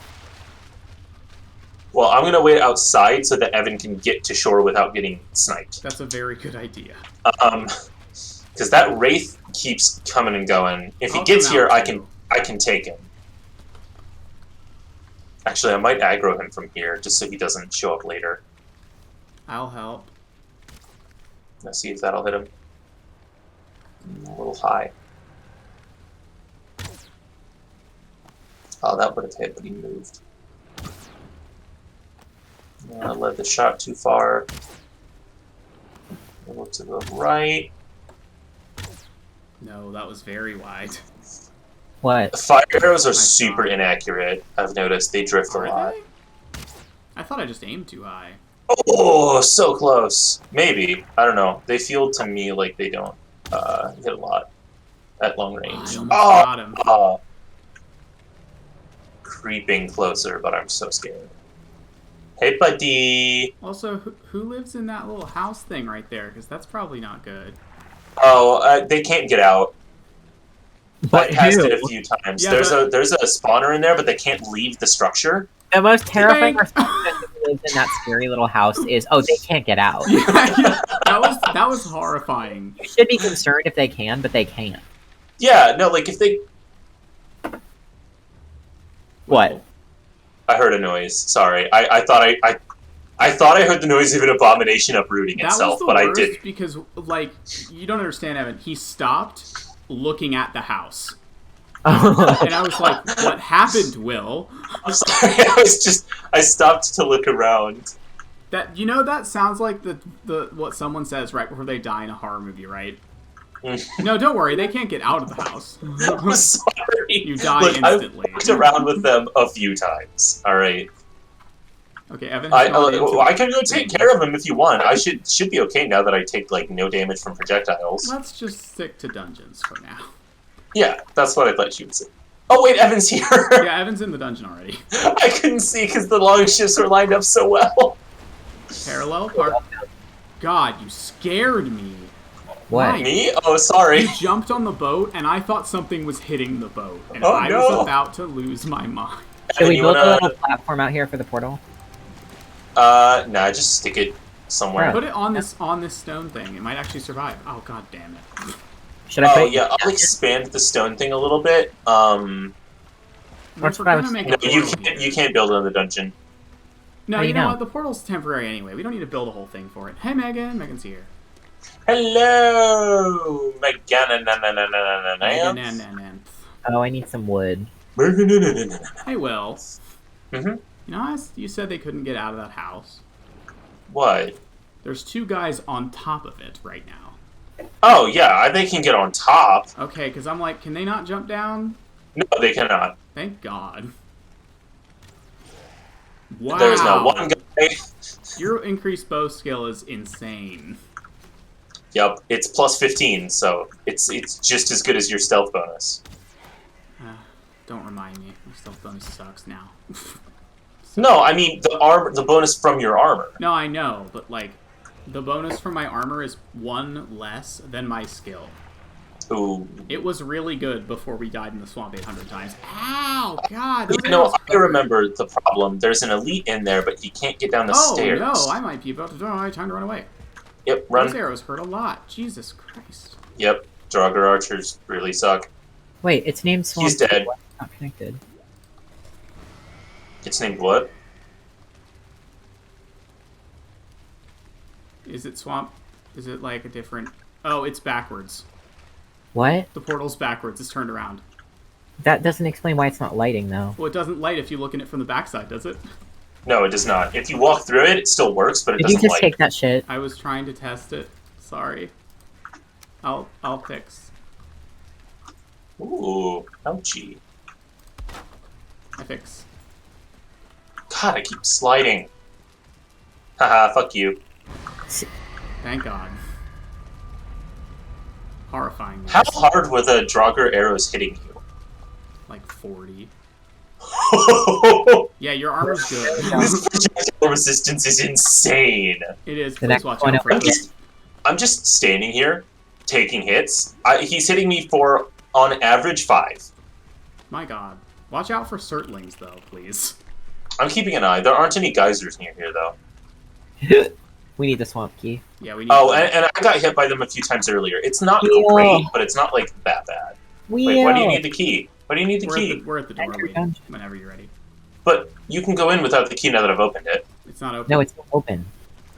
Well, I'm gonna wait outside so that Evan can get to shore without getting sniped. That's a very good idea. Because that wraith keeps coming and going. If he gets here, I can take him. Actually, I might aggro him from here, just so he doesn't show up later. I'll help. Let's see if that'll hit him. A little high. Oh, that would have hit, but he moved. I led the shot too far. A little to the right. No, that was very wide. What? Fire arrows are super inaccurate. I've noticed they drift a Are lot. they? I thought I just aimed too high. Oh, so close. Maybe. I don't know. They feel to me like they don't hit a lot at long range. I almost got him. Creeping closer, but I'm so scared. Hey, buddy. Also, who lives in that little house thing right there? Because that's probably not good. Oh, they can't get out. But I passed who? it a few times. Yeah, there's a spawner in there, but they can't leave the structure. The most terrifying Bang! person who lives in that scary little house is, oh, they can't get out. Yeah, that was horrifying. You should be concerned if they can, but they can't. Yeah, no, like if they... What? I heard a noise. Sorry. I thought I heard the noise of an abomination uprooting itself, but I didn't. Because, like, you don't understand, Evan. He stopped looking at the house. And I was like, what happened, Will? I'm sorry, I stopped to look around. That sounds like the what someone says right before they die in a horror movie, right? No, don't worry, they can't get out of the house. I'm sorry. You die Look, instantly. I've walked around with them a few times, alright? Okay, Evan. I can go take care of him if you want. I should be okay now that I take, like, no damage from projectiles. Let's just stick to dungeons for now. Yeah, that's what I thought you would say. Oh, wait, Evan's here! Yeah, Evan's in the dungeon already. I couldn't see because the long shifts were lined up so well. Parallel park. God, you scared me. What? Why? Me? Oh, sorry. You jumped on the boat, and I thought something was hitting the boat, and Oh, I no. was about to lose my mind. Should we You build a wanna- little platform out here for the portal? Nah, just stick it somewhere. Put it on this stone thing. It might actually survive. Oh, god damn it. Should I Oh, put yeah, I'll expand the stone thing a little bit. That's We're what I gonna was make No, a portal here. you can't build it in the dungeon. No, How you you know know? what? The portal's temporary anyway. We don't need to build a whole thing for it. Hey, Megan. Megan's here. Hello, Megan, Megan. Oh, I need some wood. Hey, Will. Mhm. You know, you said they couldn't get out of that house. What? There's two guys on top of it right now. Oh, yeah, they can get on top. Okay, because I'm like, can they not jump down? No, they cannot. Thank God. Wow. There's not one guy. Your increased bow skill is insane. Yep, it's plus 15, so it's just as good as your stealth bonus. Don't remind me. My stealth bonus sucks now. No, I mean the bonus from your armor. No, I know, but like, the bonus from my armor is 1 less than my skill. Ooh. It was really good before we died in the swamp 800 times. Ow! God! those You know, arrows I remember the problem. There's an elite in there, but he can't get down the stairs. Oh no! I might be about to die. Time to run away. Yep, Those run. arrows hurt a lot. Jesus Christ. Yep, Draugr archers really suck. Wait, it's named Swamp. He's dead. Why it's not connected. It's named what? Is it swamp? Is it like a different... Oh, it's backwards. What? The portal's backwards. It's turned around. That doesn't explain why it's not lighting, though. Well, it doesn't light if you look at it from the backside, does it? No, it does not. If you walk through it, it still works, but it Did you doesn't just light. take that shit? I was trying to test it. Sorry. I'll fix. Ooh, ouchie. I fix. God, I keep sliding. Haha, fuck you. Thank God. Horrifying. How hard were the Draugr arrows hitting you? Like 40. This Yeah, your armor's good. projectile resistance is insane. It is. The Please next watch one out for up. it. I'm just standing here, taking hits. He's hitting me for, on average, 5. My God. Watch out for Surtlings, though, please. I'm keeping an eye. There aren't any geysers near here, though. We need the swamp key. Yeah, we need. Oh, and I got hit by them a few times earlier. It's not Yeah. great, but it's not, like, that bad. Wait, why do you need the key? Why do you need the key? We're at the Enter doorway dungeon. whenever you're ready. But you can go in without the key now that I've opened it. It's not open. No, it's open.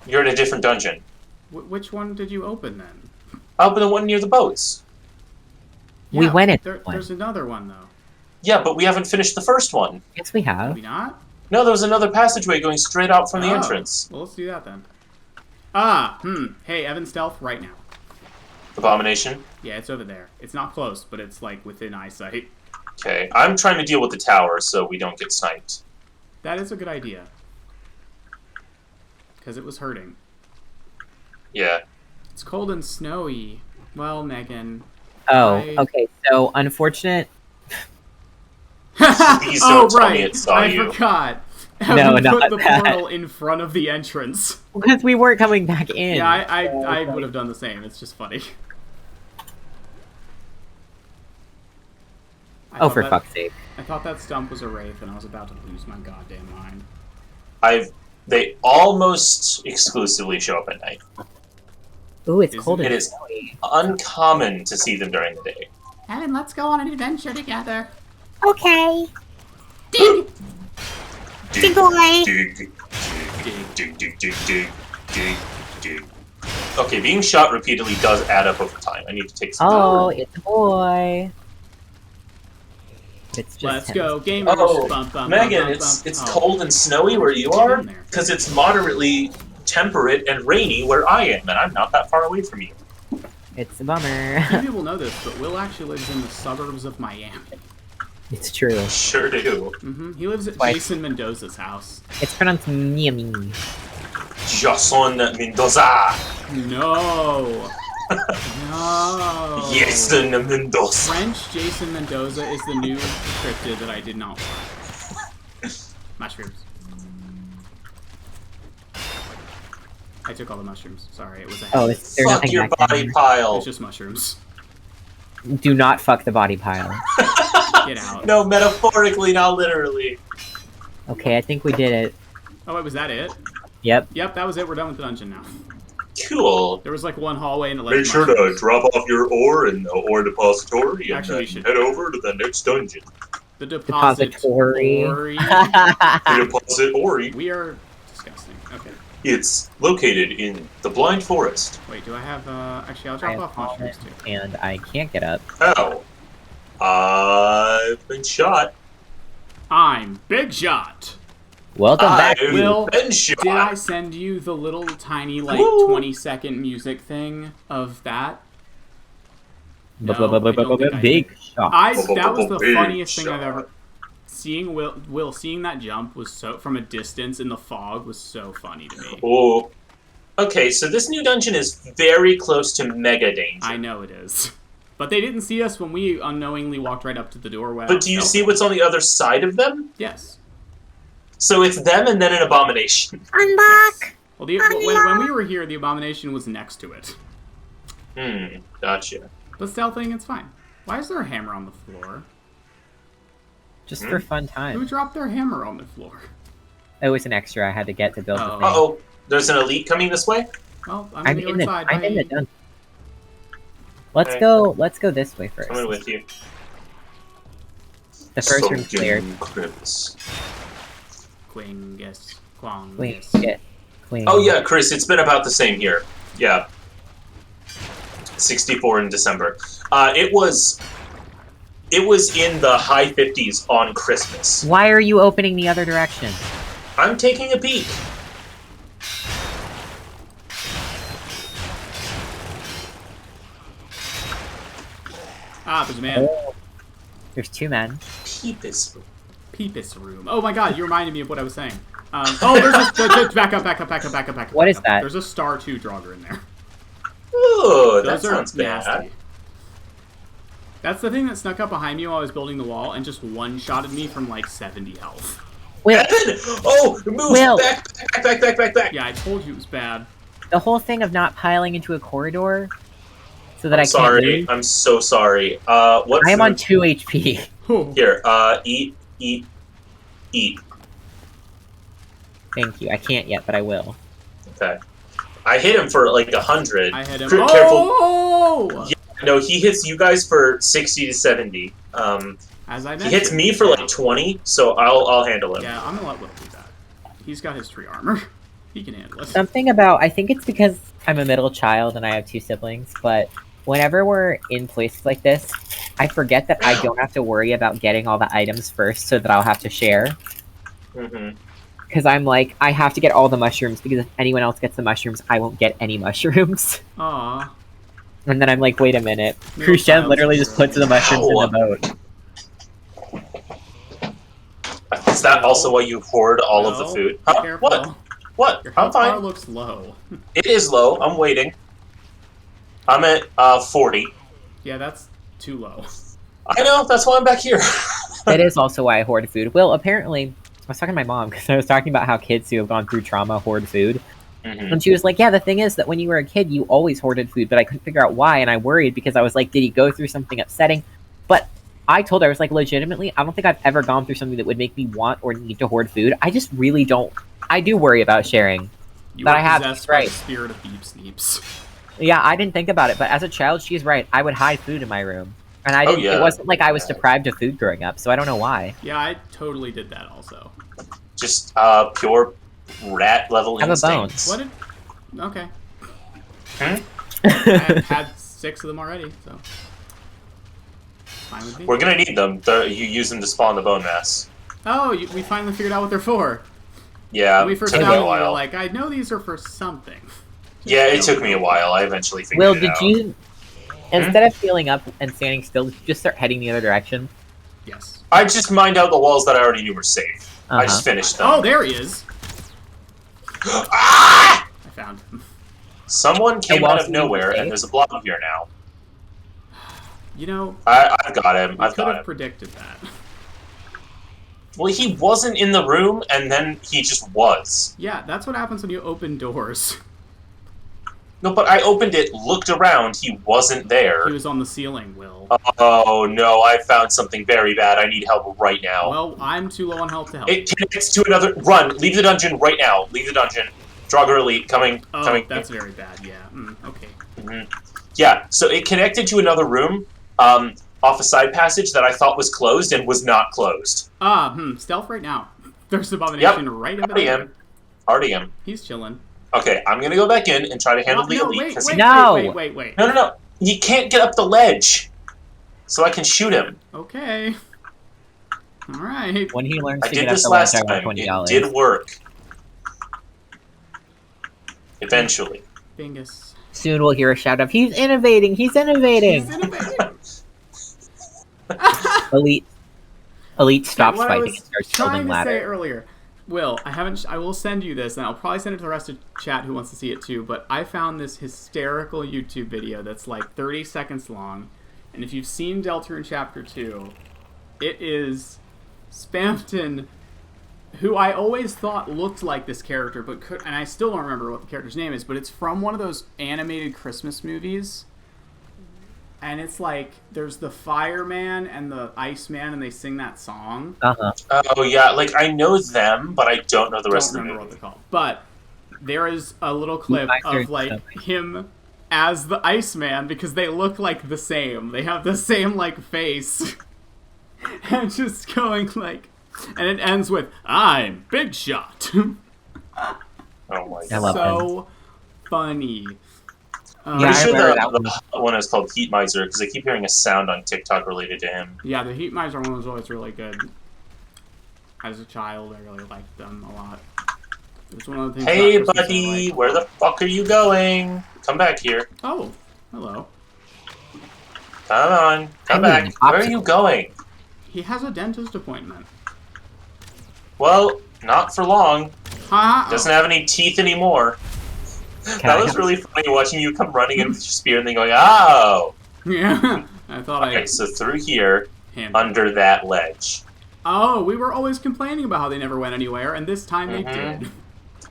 You're in a different dungeon. Which one did you open then? I opened the one near the boats. We went in There's another one though. Yeah, but we haven't finished the first one. Yes, we Did have. we not? No, there was another passageway going straight out from the entrance. Well, let's do that then. Hey, Evan, stealth right now. Abomination? Yeah, it's over there. It's not close, but it's like within eyesight. Okay, I'm trying to deal with the tower so we don't get sniped. That is a good idea. Because it was hurting. Yeah. It's cold and snowy. Well, Megan. Oh, I- okay. So, unfortunate. Please don't tell me it saw I you. forgot. No, Evan not put the that. portal in front of the entrance. Because we weren't coming back in. Yeah, I would have done the same. It's just funny. Oh, for fuck's sake. I thought that stump was a wraith, and I was about to lose my goddamn mind. They almost exclusively show up at night. Ooh, it's Isn't cold it? and It is. snowy. Uncommon to see them during the day. Evan, let's go on an adventure together. Okay. Dig, Big boy. dig, dig, dig, dig, dig, dig, dig, dig. Okay, being shot repeatedly does add up over time. I need to take some Oh, time. it's a boy. It's just Let's him. go, gamers. Oh, Bum, bum, Megan, bum, it's bum, it's oh. cold and snowy where you Get are? in there. Because it's moderately temperate and rainy where I am, and I'm not that far away from you. It's a bummer. Few people know this, but Will actually lives in the suburbs of Miami. It's true. Sure do. He lives at Why? Jason Mendoza's house. It's pronounced Miami. Jason Mendoza. No. No. Jason Mendoza. French Jason Mendoza is the new cryptid that I did not want. Mushrooms. I took all the mushrooms. Sorry, it was a Oh, habit. there's Fuck nothing your back body there. pile. It's just mushrooms. Do not fuck the body pile. Get out. No, metaphorically, not literally. Okay, I think we did it. Oh, wait, was that it? Yep. Yep, that was it. We're done with the dungeon now. Cool. There was like one hallway and it led Make to sure to mushrooms. drop off your ore in the ore depository and Actually, we then should- head over to the next dungeon. The Depository. depository. The depository. We are disgusting. Okay. It's located in the Blind Forest. Wait, do I have, actually, I'll I drop have off mushrooms fallen, too. and I can't get up. How? I've been shot. I'm Big Shot. Welcome back. I've Will, been shot. Did I send you the little tiny, like, Woo. 20-second music thing of that? No, I don't think I Big did. shot. That was the Big funniest thing I've shot. ever... Seeing Will seeing that jump was so... From a distance in the fog was so funny to me. Oh. Okay, so this new dungeon is very close to Mega Danger. I know it is. But they didn't see us when we unknowingly walked right up to the doorway. But do you see what's on the other side of them? Yes. So it's them and then an abomination. I'm back. Well, when we were here, the abomination was next to it. Gotcha. But stealthing, it's fine. Why is there a hammer on the floor? Just for fun Who time. dropped their hammer on the floor? It was an extra I had to get to build the thing. Uh-oh. There's an elite coming this way? Well, I'm I'm gonna go in the inside. I'm in the Bye. dungeon. Let's Okay. go this way first. Coming with you. The first room's cleared. Crypts. Quingus. Quongus. Wait, shit. Queen. Oh yeah, Chris, it's been about the same here. Yeah. 64 in December. It was in the high 50s on Christmas. Why are you opening the other direction? I'm taking a peek. Ah, there's a man. Oh. There's two men. Peepus. Peepus room. Oh my god, you reminded me of what I was saying. Oh, there's a... back up. What is that? There's a Star 2 Draugr in there. Ooh, that Those are sounds bad. nasty. That's the thing that snuck up behind me while I was building the wall and just one-shotted me from like 70 health. Will, Evan! Oh, move! Will. Back! Yeah, I told you it was bad. the whole thing of not piling into a corridor so that I I'm can't sorry. leave. I'm so sorry. What I am food? on 2 HP. Oh. Here, eat. Thank you. I can't yet, but I will. Okay. I hit him for like 100. I had him. Careful. Oh! no, he hits you guys for 60 to 70. As I mentioned, he hits me for like 20, so I'll handle him. Yeah, I'm gonna let Will do that. He's got his tree armor. He can handle it. Something about, I think it's because I'm a middle child and I have 2 siblings, but whenever we're in places like this, I forget that I don't have to worry about getting all the items first so that I'll have to share. Because I'm like, I have to get all the mushrooms, because if anyone else gets the mushrooms, I won't get any mushrooms. Aww. And then I'm like, wait a minute. Khrushchev literally just puts the mushrooms in the boat. Is that also why you hoard all of the food? Huh? Careful. What? Your I'm health bar fine. looks low. It is low. I'm waiting. I'm at 40. Yeah, that's too low. I know. That's why I'm back here. That is also why I hoard food. Well, apparently, I was talking to my mom because I was talking about how kids who have gone through trauma hoard food. And she was like, yeah, the thing is that when you were a kid, you always hoarded food, but I couldn't figure out why, and I worried because I was like, did he go through something upsetting? But I told her, I was like, legitimately, I don't think I've ever gone through something that would make me want or need to hoard food. I just really don't. I do worry about sharing. You but were I have, possessed right. by the spirit of Beep Sneeps. Yeah, I didn't think about it, but as a child, she's right. I would hide food in my room. And I didn't, it wasn't like I was deprived of food growing up, so I don't know why. Yeah, I totally did that also. Just pure rat level instincts. What did... Okay. Hmm? I had 6 of them already, so... Fine with me. We're gonna need them. You use them to spawn the bone mass. Oh, we finally figured out what they're for. Yeah, When we first took found me a them, we were while. like, I know these are for something. Yeah, it took me a while. I eventually figured Will, it did out. you, instead of healing up and standing still, did you just start heading the other direction? Yes. I just mined out the walls that I already knew were safe. I just finished them. Oh, there he is! Ah! I found him. Someone came out of you nowhere, safe? and there's a blob here now. You know... I've got him. I I've could got have him. predicted that. Well, he wasn't in the room, and then he just was. Yeah, that's what happens when you open doors. No, but I opened it, looked around, he wasn't there. He was on the ceiling, Will. Oh no, I found something very bad. I need help right now. Well, I'm too low on health to help. It connects to another... Run! Leave the dungeon right now. Leave the dungeon. Draugr Elite, coming. Oh, coming. that's very bad, yeah. Okay. Yeah, so it connected to another room, off a side passage that I thought was closed and was not closed. Stealth right now. There's Abomination right about there. Already am. He's chilling. Okay, I'm gonna go back in and try to handle the elite. Wait. No. He can't get up the ledge. So I can shoot him. Okay. Alright. When he learns I to did get up this the last ledge, I time. want It $20. did work. Eventually. Bingus. Soon we'll hear a shout of, he's innovating! He's innovating! He's innovating! Elite stops what fighting I and was starts trying building to ladder. say earlier. Will, I will send you this, and I'll probably send it to the rest of chat who wants to see it too, but I found this hysterical YouTube video that's like 30 seconds long, and if you've seen Deltarune Chapter 2, it is Spamton, who I always thought looked like this character, but and I still don't remember what the character's name is, but it's from one of those animated Christmas movies. And it's like, there's the fireman and the Iceman, and they sing that song. Oh, yeah, like, I know them, but I don't know the rest of the movie. I don't remember what they're called. But there is a little clip of, like, him as the Iceman, because they look, like, the same. They have the same, like, face. And just going, like... And it ends with, I'm Big Shot. Oh, my God. So funny. I'm sure the one is called Heat Miser, because I keep hearing a sound on TikTok related to him. Yeah, the Heat Miser one was always really good. As a child, I really liked them a lot. It was one of the things Hey, buddy, where the fuck are you going? Come back here. Oh, hello. Come on, come back. Where are you going? He has a dentist appointment. Well, not for long. Ha! Doesn't have any teeth anymore. That was really funny watching you come running in with your spear and then going, oh! Yeah, I thought Okay, so through here, under that ledge. Oh, we were always complaining about how they never went anywhere, and this time they did.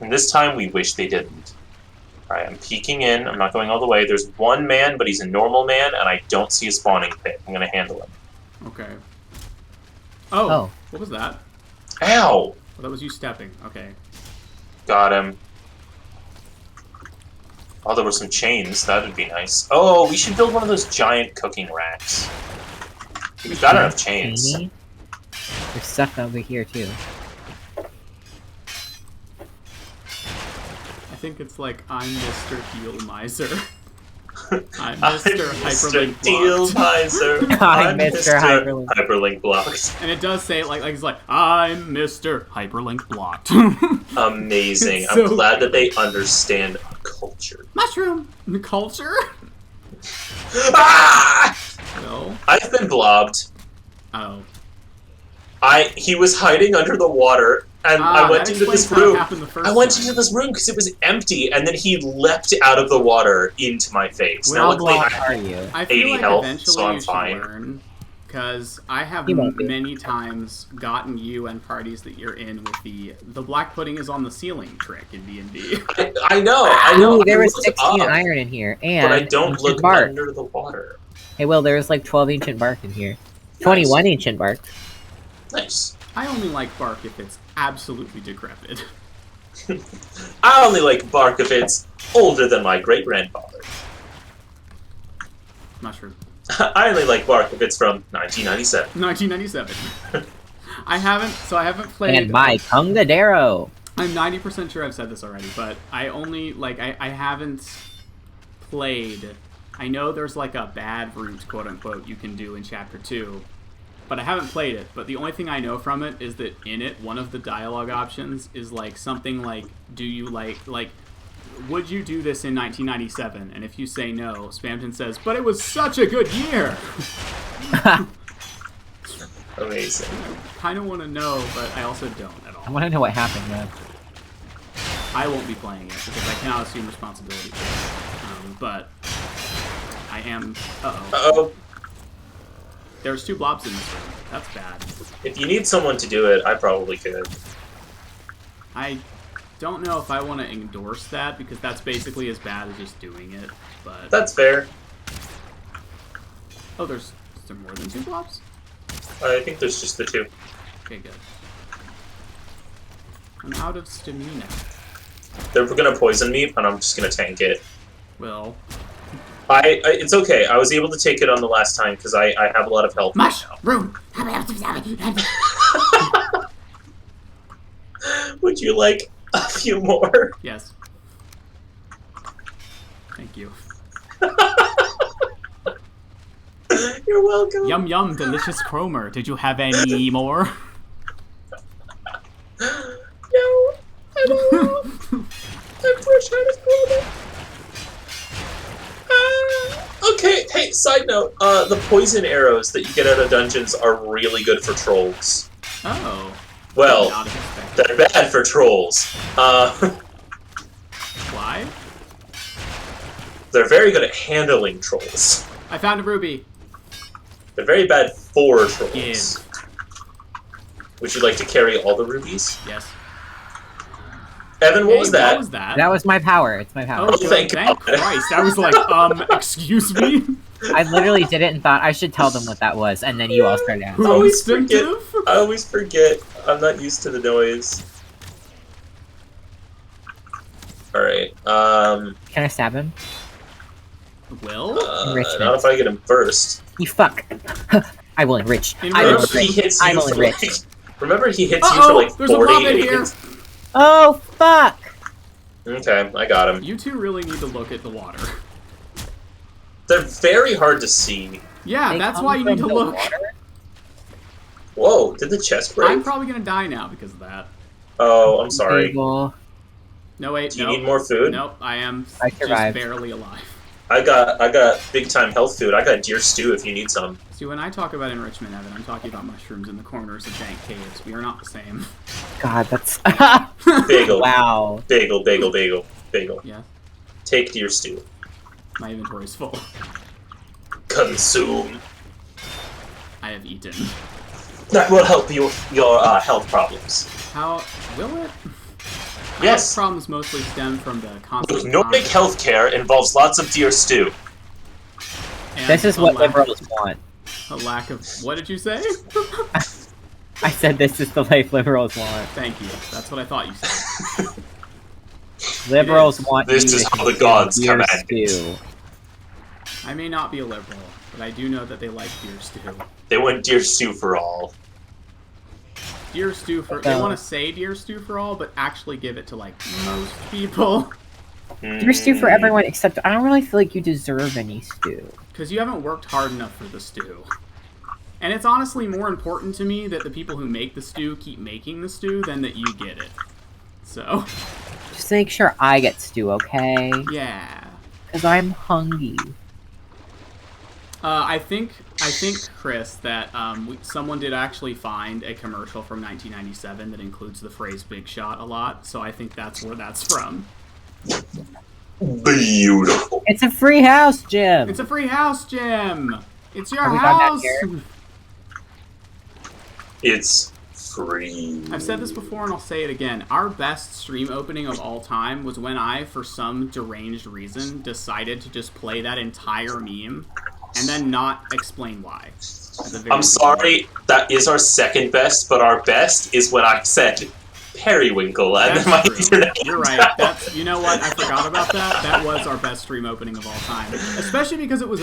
And this time we wish they didn't. Alright, I'm peeking in. I'm not going all the way. There's one man, but he's a normal man, and I don't see a spawning pit. I'm gonna handle him. Okay. Oh, what was that? Ow! Oh, that was you stepping. Okay. Got him. Oh, there were some chains. That would be nice. Oh, we should build one of those giant cooking racks. We've got enough chains. There's stuff over here, too. I think it's like, I'm Mr. Heal Miser. I'm Mr. Hyperlink Deal Blocked. Miser. I'm Mr. Hyperlink Blocked. And it does say it like it's like, I'm Mr. Hyperlink Blocked. Amazing. It's I'm so glad that they understand culture. Mushroom! Culture? Ah! No. I've been blobbed. Oh. He was hiding under the water, and I went into this room. I went into this room because it was empty, and then he leapt out of the water into my face. How luckily, blocked are you? I feel 80 like health, eventually so I'm you should fine. learn, because I have You won't be. many times gotten you and parties that you're in with the black pudding is on the ceiling trick in D&D. I know. Ooh, there I was looked 16 up, iron in here, and but I don't ancient look bark. under the water. Hey, Will, there was like 12 ancient bark in here. 21 ancient bark. Nice. I only like bark if it's absolutely decrepit. I only like bark if it's older than my great-grandfather. Mushroom. I only like bark if it's from 1997. 1997. I haven't played... And my Tungadero. I'm 90% sure I've said this already, but I only, like, I haven't played... I know there's, like, a bad route, quote-unquote, you can do in Chapter 2, but I haven't played it. But the only thing I know from it is that in it, one of the dialogue options is, like, something like, do you, like, would you do this in 1997? And if you say no, Spamton says, but it was such a good year! Amazing. I kind of want to know, but I also don't at all. I want to know what happened, man. I won't be playing it because I cannot assume responsibility for it. But I am. Uh-oh. Uh-oh. There's 2 blobs in this room. That's bad. If you need someone to do it, I probably could. I don't know if I want to endorse that because that's basically as bad as just doing it. But That's fair. oh, is there more than 2 blobs? I think there's just the 2. Okay, good. I'm out of stamina. They're gonna poison me, and I'm just gonna tank it. Well, it's okay. I was able to take it on the last time because I have a lot of health right now. mushroom. Would you like a few more? Yes. Thank you. You're welcome. Yum yum, delicious Cromer. Did you have any more? No, I don't know. I'm fresh out of Cromer. Okay, hey, side note, the poison arrows that you get out of dungeons are really good for trolls. Oh. Well, Not expected. they're bad for trolls. Why? They're very good at handling trolls. I found a ruby. They're very bad for trolls. Give. Would you like to carry all the rubies? Yes. Evan, what Hey, was that? What was that? That was my power. It's my power. Oh, Oh, thank thank God. Christ. I was like, excuse me? I literally did it and thought I should tell them what that was, and then you all started asking. I always forget. Instinctive? I always forget. I'm not used to the noise. Alright, Can I stab him? Will? Enrichment. not if I get him first. You fuck. I will enrich. I will Remember, Enrich. he enrich. hits I you will for enrich. like... Remember, he hits you Uh-oh, for like there's a 40 mob in and he here. hits... Oh, fuck! Okay, I got him. You two really need to look at the water. They're very hard to see. Yeah, They that's come why you need to from the look. water? Whoa, did the chest break? I'm probably gonna die now because of that. Oh, I'm sorry. Table. No, wait, Do you no. need more food? Nope, I am I just survived. barely alive. I got big time health food. I got deer stew if you need some. See, when I talk about enrichment, Evan, I'm talking about mushrooms in the corners of dank caves. We are not the same. God, that's... Bagel. Wow. Bagel, bagel, bagel, bagel. Yeah, Take deer stew. my inventory's full. Consume. I have eaten. That will help your health problems. How will it? My Yes. health problems mostly stem from the constant. Nordic healthcare involves lots of deer stew. and This is a what lack- liberals want. A lack of. What did you say? I said this is the life liberals want. Thank you. That's what I thought you said. Liberals want This you is to how the consume gods deer command it. stew. I may not be a liberal, but I do know that they like deer stew. They want deer stew for all. Deer stew for... They want to say deer stew for all, but actually give it to, like, most people. Deer stew for everyone, except I don't really feel like you deserve any stew. Because you haven't worked hard enough for the stew. And it's honestly more important to me that the people who make the stew keep making the stew than that you get it. So... Just make sure I get stew, okay? Yeah. Because I'm hungry. I think, Chris, that someone did actually find a commercial from 1997 that includes the phrase "big shot" a lot, so I think that's where that's from. Beautiful. It's a free house, Jim! It's a free house, Jim! It's your Have we got that house! here? It's free. I've said this before and I'll say it again. Our best stream opening of all time was when I, for some deranged reason, decided to just play that entire meme and then not explain why. I'm sorry, that is our second best, but our best is when I said periwinkle and then my internet. You're right. That's, you know what? I forgot about that. That was our best stream opening of all time. Especially because it was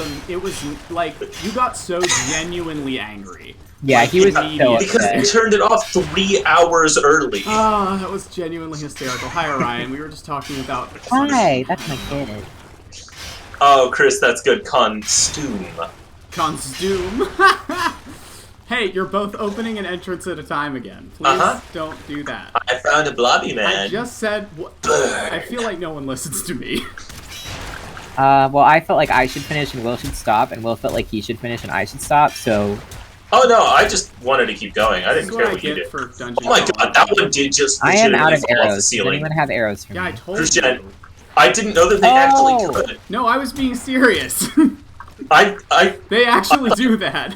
like, you got so genuinely angry. Yeah, like, he was so because upset. we turned it off 3 hours early. Oh, that was genuinely hysterical. Hi, Orion. We were just talking about... Hi, that's my kid. Oh, Chris, that's good. Constoom. Constoom. Hey, you're both opening an entrance at a time again. Please don't do that. I found a blobby man. I just said... I feel like no one listens to me. Well, I felt like I should finish and Will should stop, and Will felt like he should finish and I should stop, so... Oh no, I just wanted to keep going. I didn't care what you did. For Dungeon Oh my god, that one did just I am out of legitimately fall off the arrows. Does ceiling. anyone have arrows for Yeah, I me? told Christian, you. I didn't know that they actually could. No, I was being serious. They actually do that.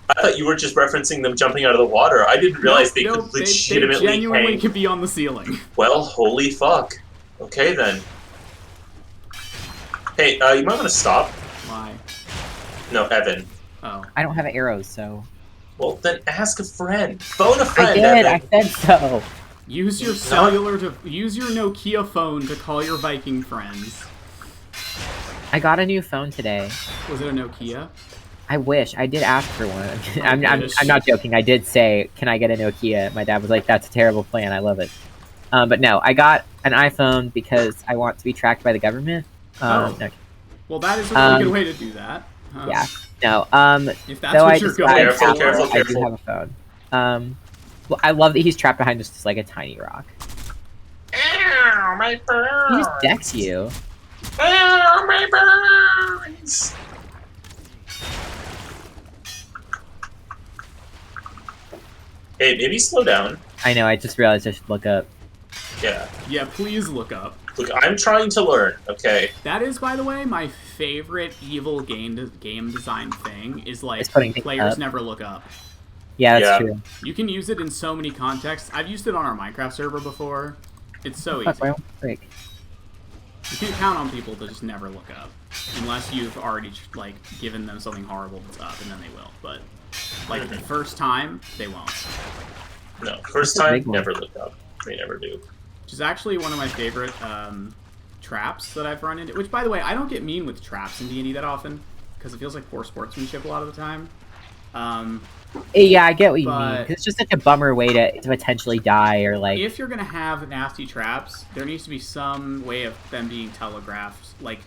I thought you were just referencing them jumping out of the water. I didn't realize they could legitimately they genuinely hang. could be on the ceiling. Well, holy fuck. Okay then. Hey, you might want to stop. Why? No, Evan. Oh. I don't have arrows, so... Well, then ask a friend. Phone a I friend, did, Evan. I said so. Use your use your Nokia phone to call your Viking friends. I got a new phone today. Was it a Nokia? I wish. I did ask for one. I'm wish. not joking. I did say, can I get a Nokia? My dad was like, that's a terrible plan. I love it. But no, I got an iPhone because I want to be tracked by the government. Oh. No. Well, that is a really good way to do that. Yeah. No, If that's though what I you're decided going Careful, for. careful, I do have a phone. Well, I love that he's trapped behind just like a tiny rock. Ow, my burns. He just decks you. Ow, my burns. Hey, maybe slow down. I know, I just realized I should look up. Yeah. Yeah, please look up. Look, I'm trying to learn, okay? That is, by the way, my favorite evil game design thing is like It's putting things players up. never look up. Yeah, that's Yeah. true. You can use it in so many contexts. I've used it on our Minecraft server before. It's so Fuck, easy. why don't we break? You can count on people to just never look up, unless you've already like given them something horrible that's up, and then they will. But like the first time, they won't. No, first That's a time, big one. never look up. They never do. Which is actually one of my favorite traps that I've run into. Which, by the way, I don't get mean with traps in D&D that often, because it feels like poor sportsmanship a lot of the time. Yeah, I get what you mean. But- 'Cause it's just such a bummer way to potentially die, or like... If you're gonna have nasty traps, there needs to be some way of them being telegraphed, like,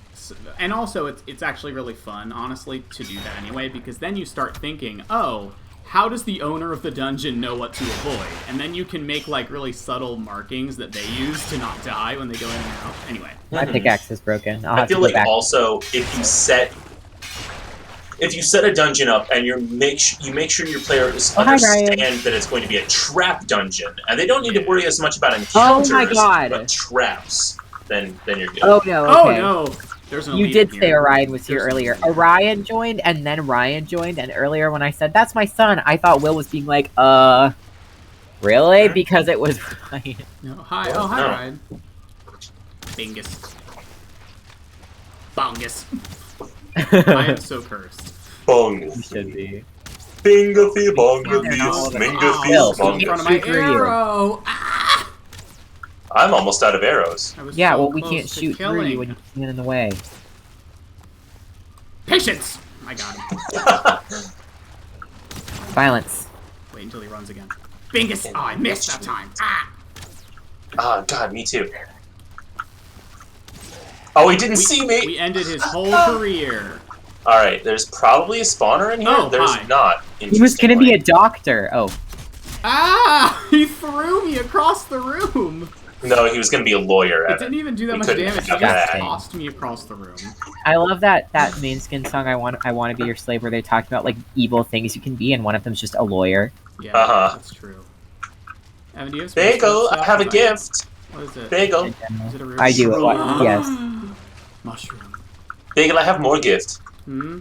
and also it's actually really fun, honestly, to do that anyway, because then you start thinking, oh, how does the owner of the dungeon know what to avoid? And then you can make like really subtle markings that they use to not die when they go in and out. Anyway, My pickaxe is broken. I'll I have to feel go like back. also if you set a dungeon up and you make sure your players Ryan. understand that it's going to be a trap dungeon, and they don't need to worry as much about encounters, God. but traps, then you're good. Oh no, oh okay. no, there's no You lead did in say here. Orion was here There's no earlier. lead. Orion joined, and then Ryan joined, and earlier when I said, that's my son, I thought Will was being like, really? Because it was Ryan. No, hi, oh hi No. Ryan. Bingus. Bongus. I am so cursed. Bongus. Should be. Bingothy, bongathy, Bill, smingothy, Bill, In front of my Good for you. arrow. Ah! I'm almost out of arrows. Yeah, so well, we close can't to shoot through killing. you when you stand in the way. Patience! I got him. Violence. Wait until he runs again. Bingus! Oh, I missed that time. Ah! Oh, God, me too. Oh, he didn't see me! We ended his whole career. Alright, there's probably a spawner in here. Oh, there's hi. not. He was gonna be a doctor. Oh. Ah! He threw me across the room. No, he was gonna be a lawyer. It didn't even do that much couldn't damage. He have just that. tossed me across the room. I love that main skin song, I want to be your slave, where they talked about, like, evil things you can be, and one of them's just a lawyer. Yeah, that's true. Evan, do you have Bagel, stuff? I have a gift. What is it? Bagel. Is it a real I do, mushroom? yes. Mushroom. Bagel, I have more gift. Hmm?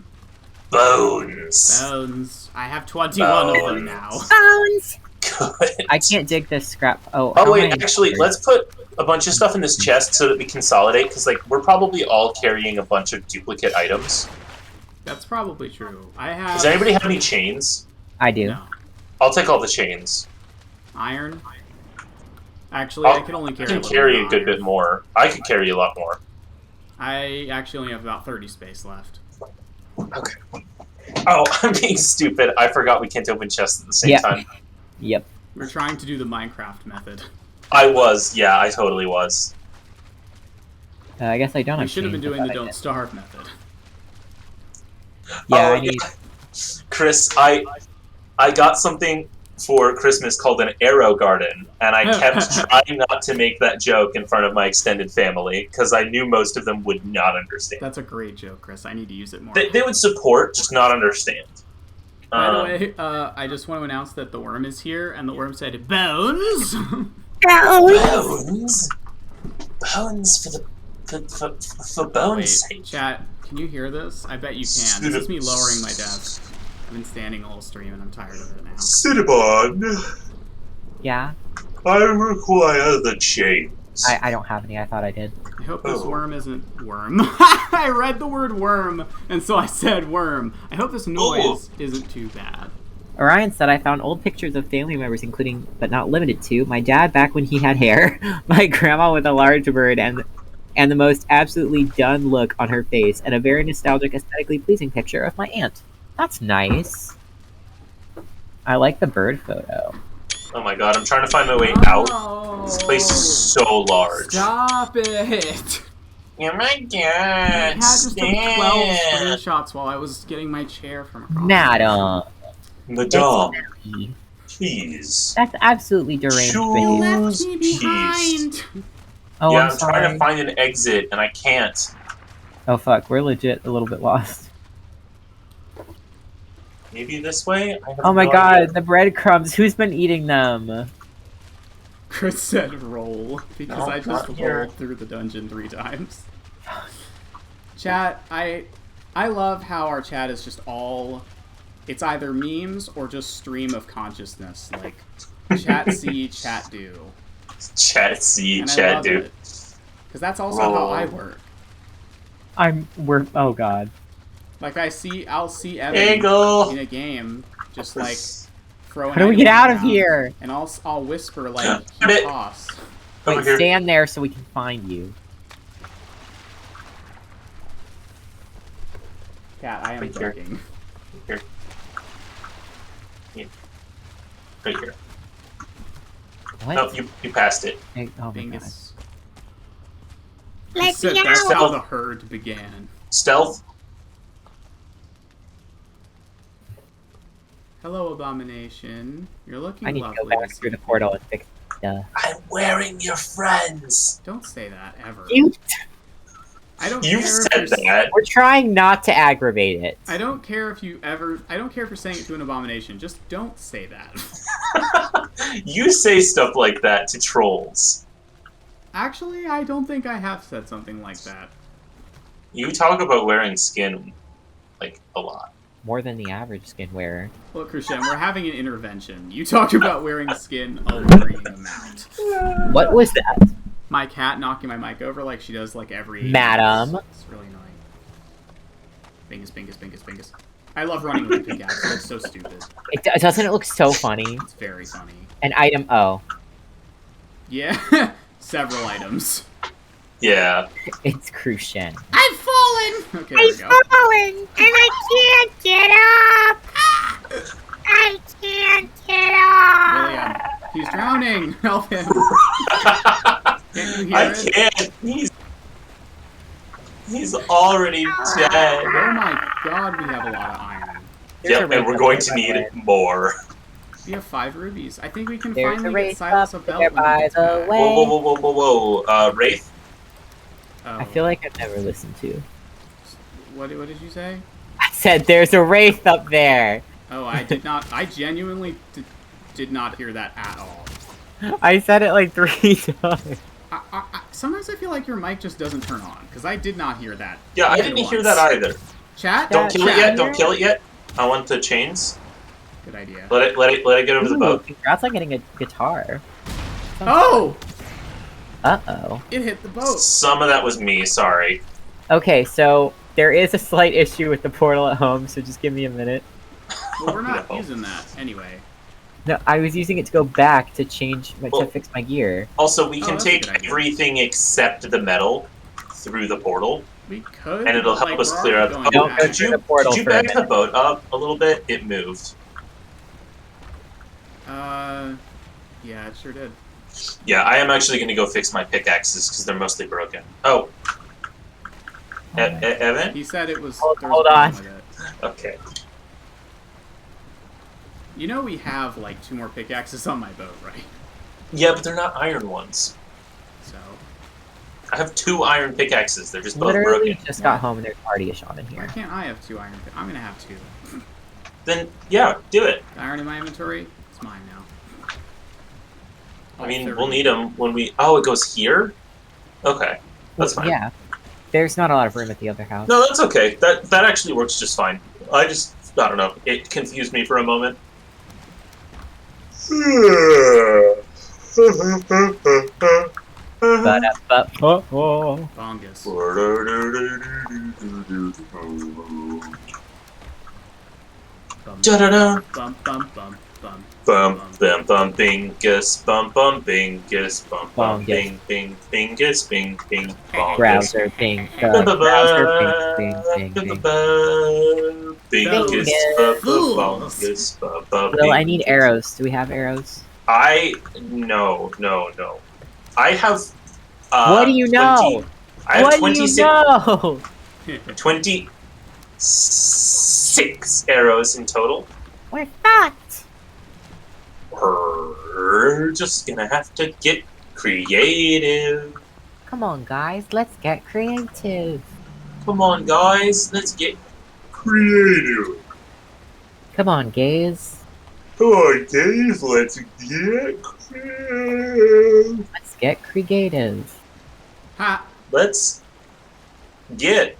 Bones. Bones. I have 21 of them now. Bones. Good. I can't dig this scrap. Oh, Oh how wait, many- actually, let's put a bunch of stuff in this chest so that we consolidate, because like we're probably all carrying a bunch of duplicate items. That's probably true. I have... Does anybody have any chains? I do. No. I'll take all the chains. Iron? Actually, I can only carry I a can little carry bit a good of bit iron. more. I could carry a lot more. I actually only have about 30 space left. Okay. Oh, I'm being stupid. I forgot we can't open chests at the same Yeah. time. Yep. We're trying to do the Minecraft method. I was, yeah, I totally was. I guess I don't We have should have been chains, doing I the thought I Don't did. Starve method. Yeah, Oh, I need... Chris, I got something for Christmas called an arrow garden, and I kept trying not to make that joke in front of my extended family, because I knew most of them would not understand. That's a great joke, Chris. I need to use it more. They would support, just not understand. By the way, I just want to announce that the worm is here, and the worm said, Bones! Bones? Bones for bones' Wait, sake. chat, can you hear this? I bet you can. This is me lowering my desk. I've been standing the whole stream, and I'm tired of it now. Cinnabon, Yeah? I require the chains. I don't have any, I thought I did. I hope this Oh. worm isn't worm. I read the word worm, and so I said worm. I hope this noise isn't too bad. Orion said, I found old pictures of family members, including, but not limited to, my dad back when he had hair, my grandma with a large bird, and the most absolutely done look on her face, and a very nostalgic, aesthetically pleasing picture of my aunt. That's nice. I like the bird photo. Oh my god, I'm trying to find my way out. Oh, This place is so large. Stop it! Oh my I god. had just took 12 screenshots while I was getting my chair from across. Madam. Madame, That's please. absolutely deranged Choose You behavior. left me peace. behind! Oh, Yeah, I'm I'm sorry. trying to find an exit, and I can't. Oh fuck, we're legit a little bit lost. Maybe this way? I have Oh my no god, idea. the breadcrumbs, who's been eating them? Chris said roll, because No, I just not here. rolled through the dungeon 3 times. Chat, I love how our chat is just all... It's either memes or just stream of consciousness, like chat see, chat do. Chat see, And I chat love do. it. Because that's also how Roll. I work. Oh god. Like I'll see Evan Bagel! in a game, just like throwing. How do we items get out of around, here? And I'll whisper like Get it. toss. Over Wait, here. stand there so we can find you. Cat, I am Right here. joking. Here. Yeah. Right here. What? Nope, you passed it. Oh my god. Bingus. Let me That's out. how the herd began. Stealth? Hello, Abomination. You're looking I need to lovely. go back this through the evening. portal and fix stuff. I'm wearing your friends. Don't say that ever. You. I don't You care said if you're, that. We're trying not to aggravate it. I don't care if you ever. I don't care if you're saying it to an abomination. Just don't say that. You say stuff like that to trolls. Actually, I don't think I have said something like that. You talk about wearing skin, like, a lot. More than the average skin wearer. Look, Christian, we're having an intervention. You talk about wearing skin a worrying amount. What was that? My cat knocking my mic over like she does like every 8 Madam. minutes. It's really annoying. Bingus, bingus, bingus, bingus. I love running with a pickaxe. It's so stupid. Doesn't it look so funny? It's very funny. An item. Oh. Yeah. several items. Yeah. It's Crucian. I've fallen! Okay, there we go. I'm falling, and I can't get up. I can't get up. William, he's drowning! Help him! Can't you hear I it? can't. He's already dead. Oh my god, we have a lot of iron. Yep, and we're going to need more. We have 5 rubies. I think we can There's a finally get wraith Silas a up belt there when he by gets the back. way. Whoa. Wraith? Oh. I feel like I've never listened to. What did you say? I said there's a wraith up there. Oh, I did not. I genuinely did not hear that at all. I said it like 3 times. Sometimes I feel like your mic just doesn't turn on, because I did not hear that. Yeah, I even didn't hear once. that either. Chat? Don't kill it Chat. yet. Don't kill it yet. I want the chains. Good idea. Let it get over the Ooh, boat. congrats on getting a guitar. Oh! Uh-oh. It hit the boat. Some of that was me. Sorry. Okay, so there is a slight issue with the portal at home, so just give me a minute. Well, we're not No. using that anyway. No, I was using it to go back to change to Well- fix my gear. Also, we Oh, can that's a take good idea. everything except the metal through the portal, We could. and it'll but, help us we're clear already out. going Don't back. go Could through you the portal could you for a back the minute. boat up a little bit? It moved. Yeah, it sure did. Yeah, I am actually going to go fix my pickaxes because they're mostly broken. Oh, Evan? He said it was. Hold- there was hold a problem on. with it. Okay. You know we have like 2 more pickaxes on my boat, right? Yeah, but they're not iron ones. So. I have 2 iron pickaxes. They're just both Literally broken. just got home and there's already a shaman Why here. can't I have 2 iron? I'm gonna have 2. Then, yeah, do it. The iron in my inventory, it's mine now. I mean, All we'll 30. need them when we... Oh, it goes here? Okay. That's fine. Yeah. There's not a lot of room at the other house. No, that's okay. That actually works just fine. I don't know. It confused me for a moment. Ba-da-ba-ba-ba. Bongus. Da-da-da. Bum bum bum bum. Bum bum bingus bum bingus bum Bongus. bing bing bingus bing bing bongus. Browser ping. Browser ping ping ping ping. Bingus Fools. bongus Will, I need arrows. Do we have arrows? No. I have. What do you know? I have What do 26, you know? 26 arrows in total. We're fucked. We're just gonna have to get creative. Come on, guys. Let's get creative. Come on, guys, let's get creative. Come on, gays. Come on, guys, let's get creative. Let's get creative. Ha! Let's get.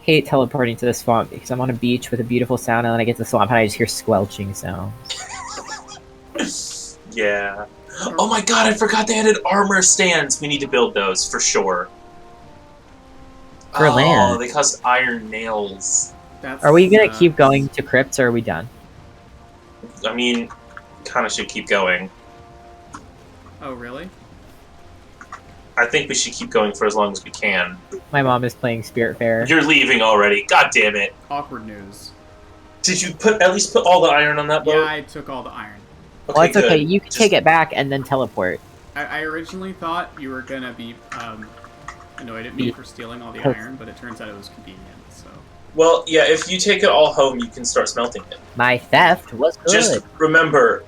Hate teleporting to the swamp because I'm on a beach with a beautiful sound and then I get to the swamp and I just hear squelching sounds. Yeah. Oh my god, I forgot they added armor stands. We need to build those for sure. For Oh, land. they cost iron nails. That's, Are we gonna keep going to crypts or are we done? I mean, kind of should keep going. Oh, really? I think we should keep going for as long as we can. My mom is playing Spiritfarer. You're leaving already. God damn it. Awkward news. Did you at least put all the iron on that boat? Yeah, I took all the iron. Well, it's okay. good. You can Just- take it back and then teleport. I originally thought you were gonna be annoyed at me for stealing all the iron, but it turns out it was convenient. So. Well, yeah, if you take it all home, you can start smelting it. My theft was good. Just remember.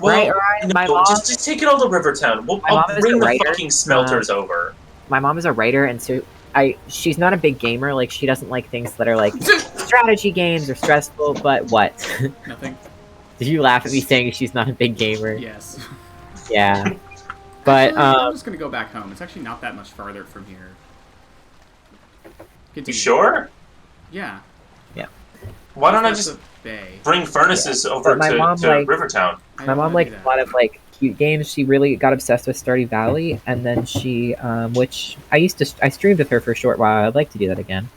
Well, Right, Ryan? no, My mom- just take it all to Rivertown. My I'll mom is bring a the writer. fucking smelters over. My mom is a writer, and so she's not a big gamer. Like, she doesn't like things that are like strategy games or stressful. But what? Nothing. Did you laugh at me saying she's not a big gamer? Yes. Yeah. But Actually, I'm just gonna go back home. It's actually not that much farther from here. You Continue. sure? Yeah. Why don't I That's just the bay? bring furnaces over But my to mom, Rivertown? I my don't mom wanna do liked a that. lot of like cute games. She really got obsessed with Stardew Valley, and then she, which I streamed with her for a short while. I'd like to do that again.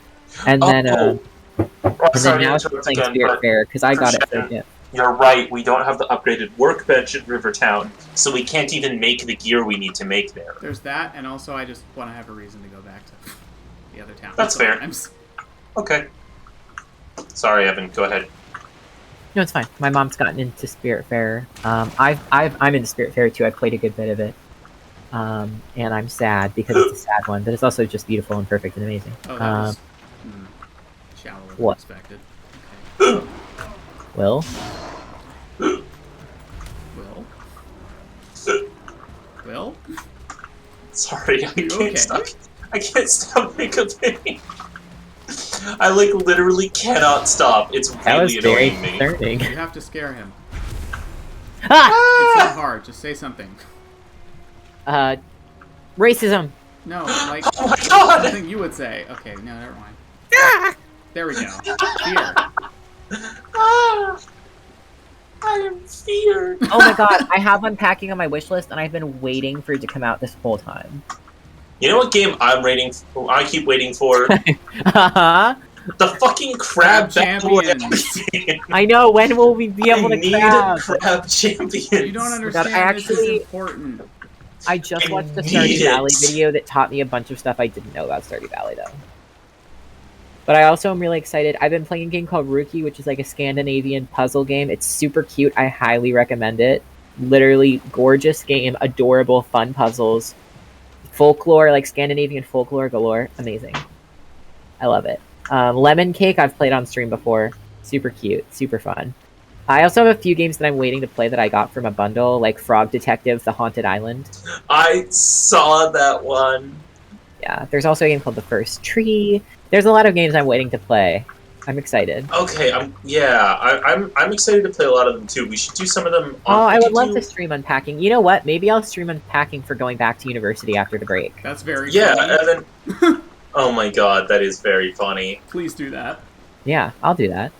And then, and then Sorry to now she's interrupt playing again, but Spiritfarer because I for got it for a Shannon, gift. You're right, we don't have the upgraded workbench at Rivertown, so we can't even make the gear we need to make there. There's that, and also I just want to have a reason to go back to the other town. That's fair. Okay. Sorry, Evan, go ahead. No, it's fine. My mom's gotten into Spiritfarer. I'm into Spiritfarer too. I've played a good bit of it. And I'm sad because it's a sad one, but it's also just beautiful and perfect and amazing. Oh, that was shallower than what? expected. Okay. Will? Will? Sorry, I can't okay? stop. I can't stop hiccuping. I like literally cannot stop. It's That was really very annoying me. concerning. You have to scare him. Ah! It's not hard. Just say something. Racism. No, like Oh my god! something you would say. Okay, no, never mind. There we go. Fear. Ah, I am feared. Oh my god, I have Unpacking on my wish list, and I've been waiting for it to come out this whole time. You know what game I keep waiting for? Uh-huh. The fucking Crab Battle Royale Champions. game. I know, when will we be able I to need crab? Crab Champions. You don't understand. This is important. I just I watched the need Stardew Valley it. video that taught me a bunch of stuff I didn't know about Stardew Valley, though. But I also am really excited. I've been playing a game called Rookie, which is like a Scandinavian puzzle game. It's super cute. I highly recommend it. Literally gorgeous game, adorable, fun puzzles. Folklore, like Scandinavian folklore galore. Amazing. I love it. Lemon Cake, I've played on stream before. Super cute, super fun. I also have a few games that I'm waiting to play that I got from a bundle, like Frog Detective: The Haunted Island. I saw that one. Yeah, there's also a game called The First Tree. There's a lot of games I'm waiting to play. I'm excited. Okay, I'm excited to play a lot of them too. We should do some of them. I would love to stream Unpacking. You know what? Maybe I'll stream Unpacking for going back to university after the break. That's very Yeah, funny. Evan. Oh my god, that is very funny. Please do that. Yeah, I'll do that.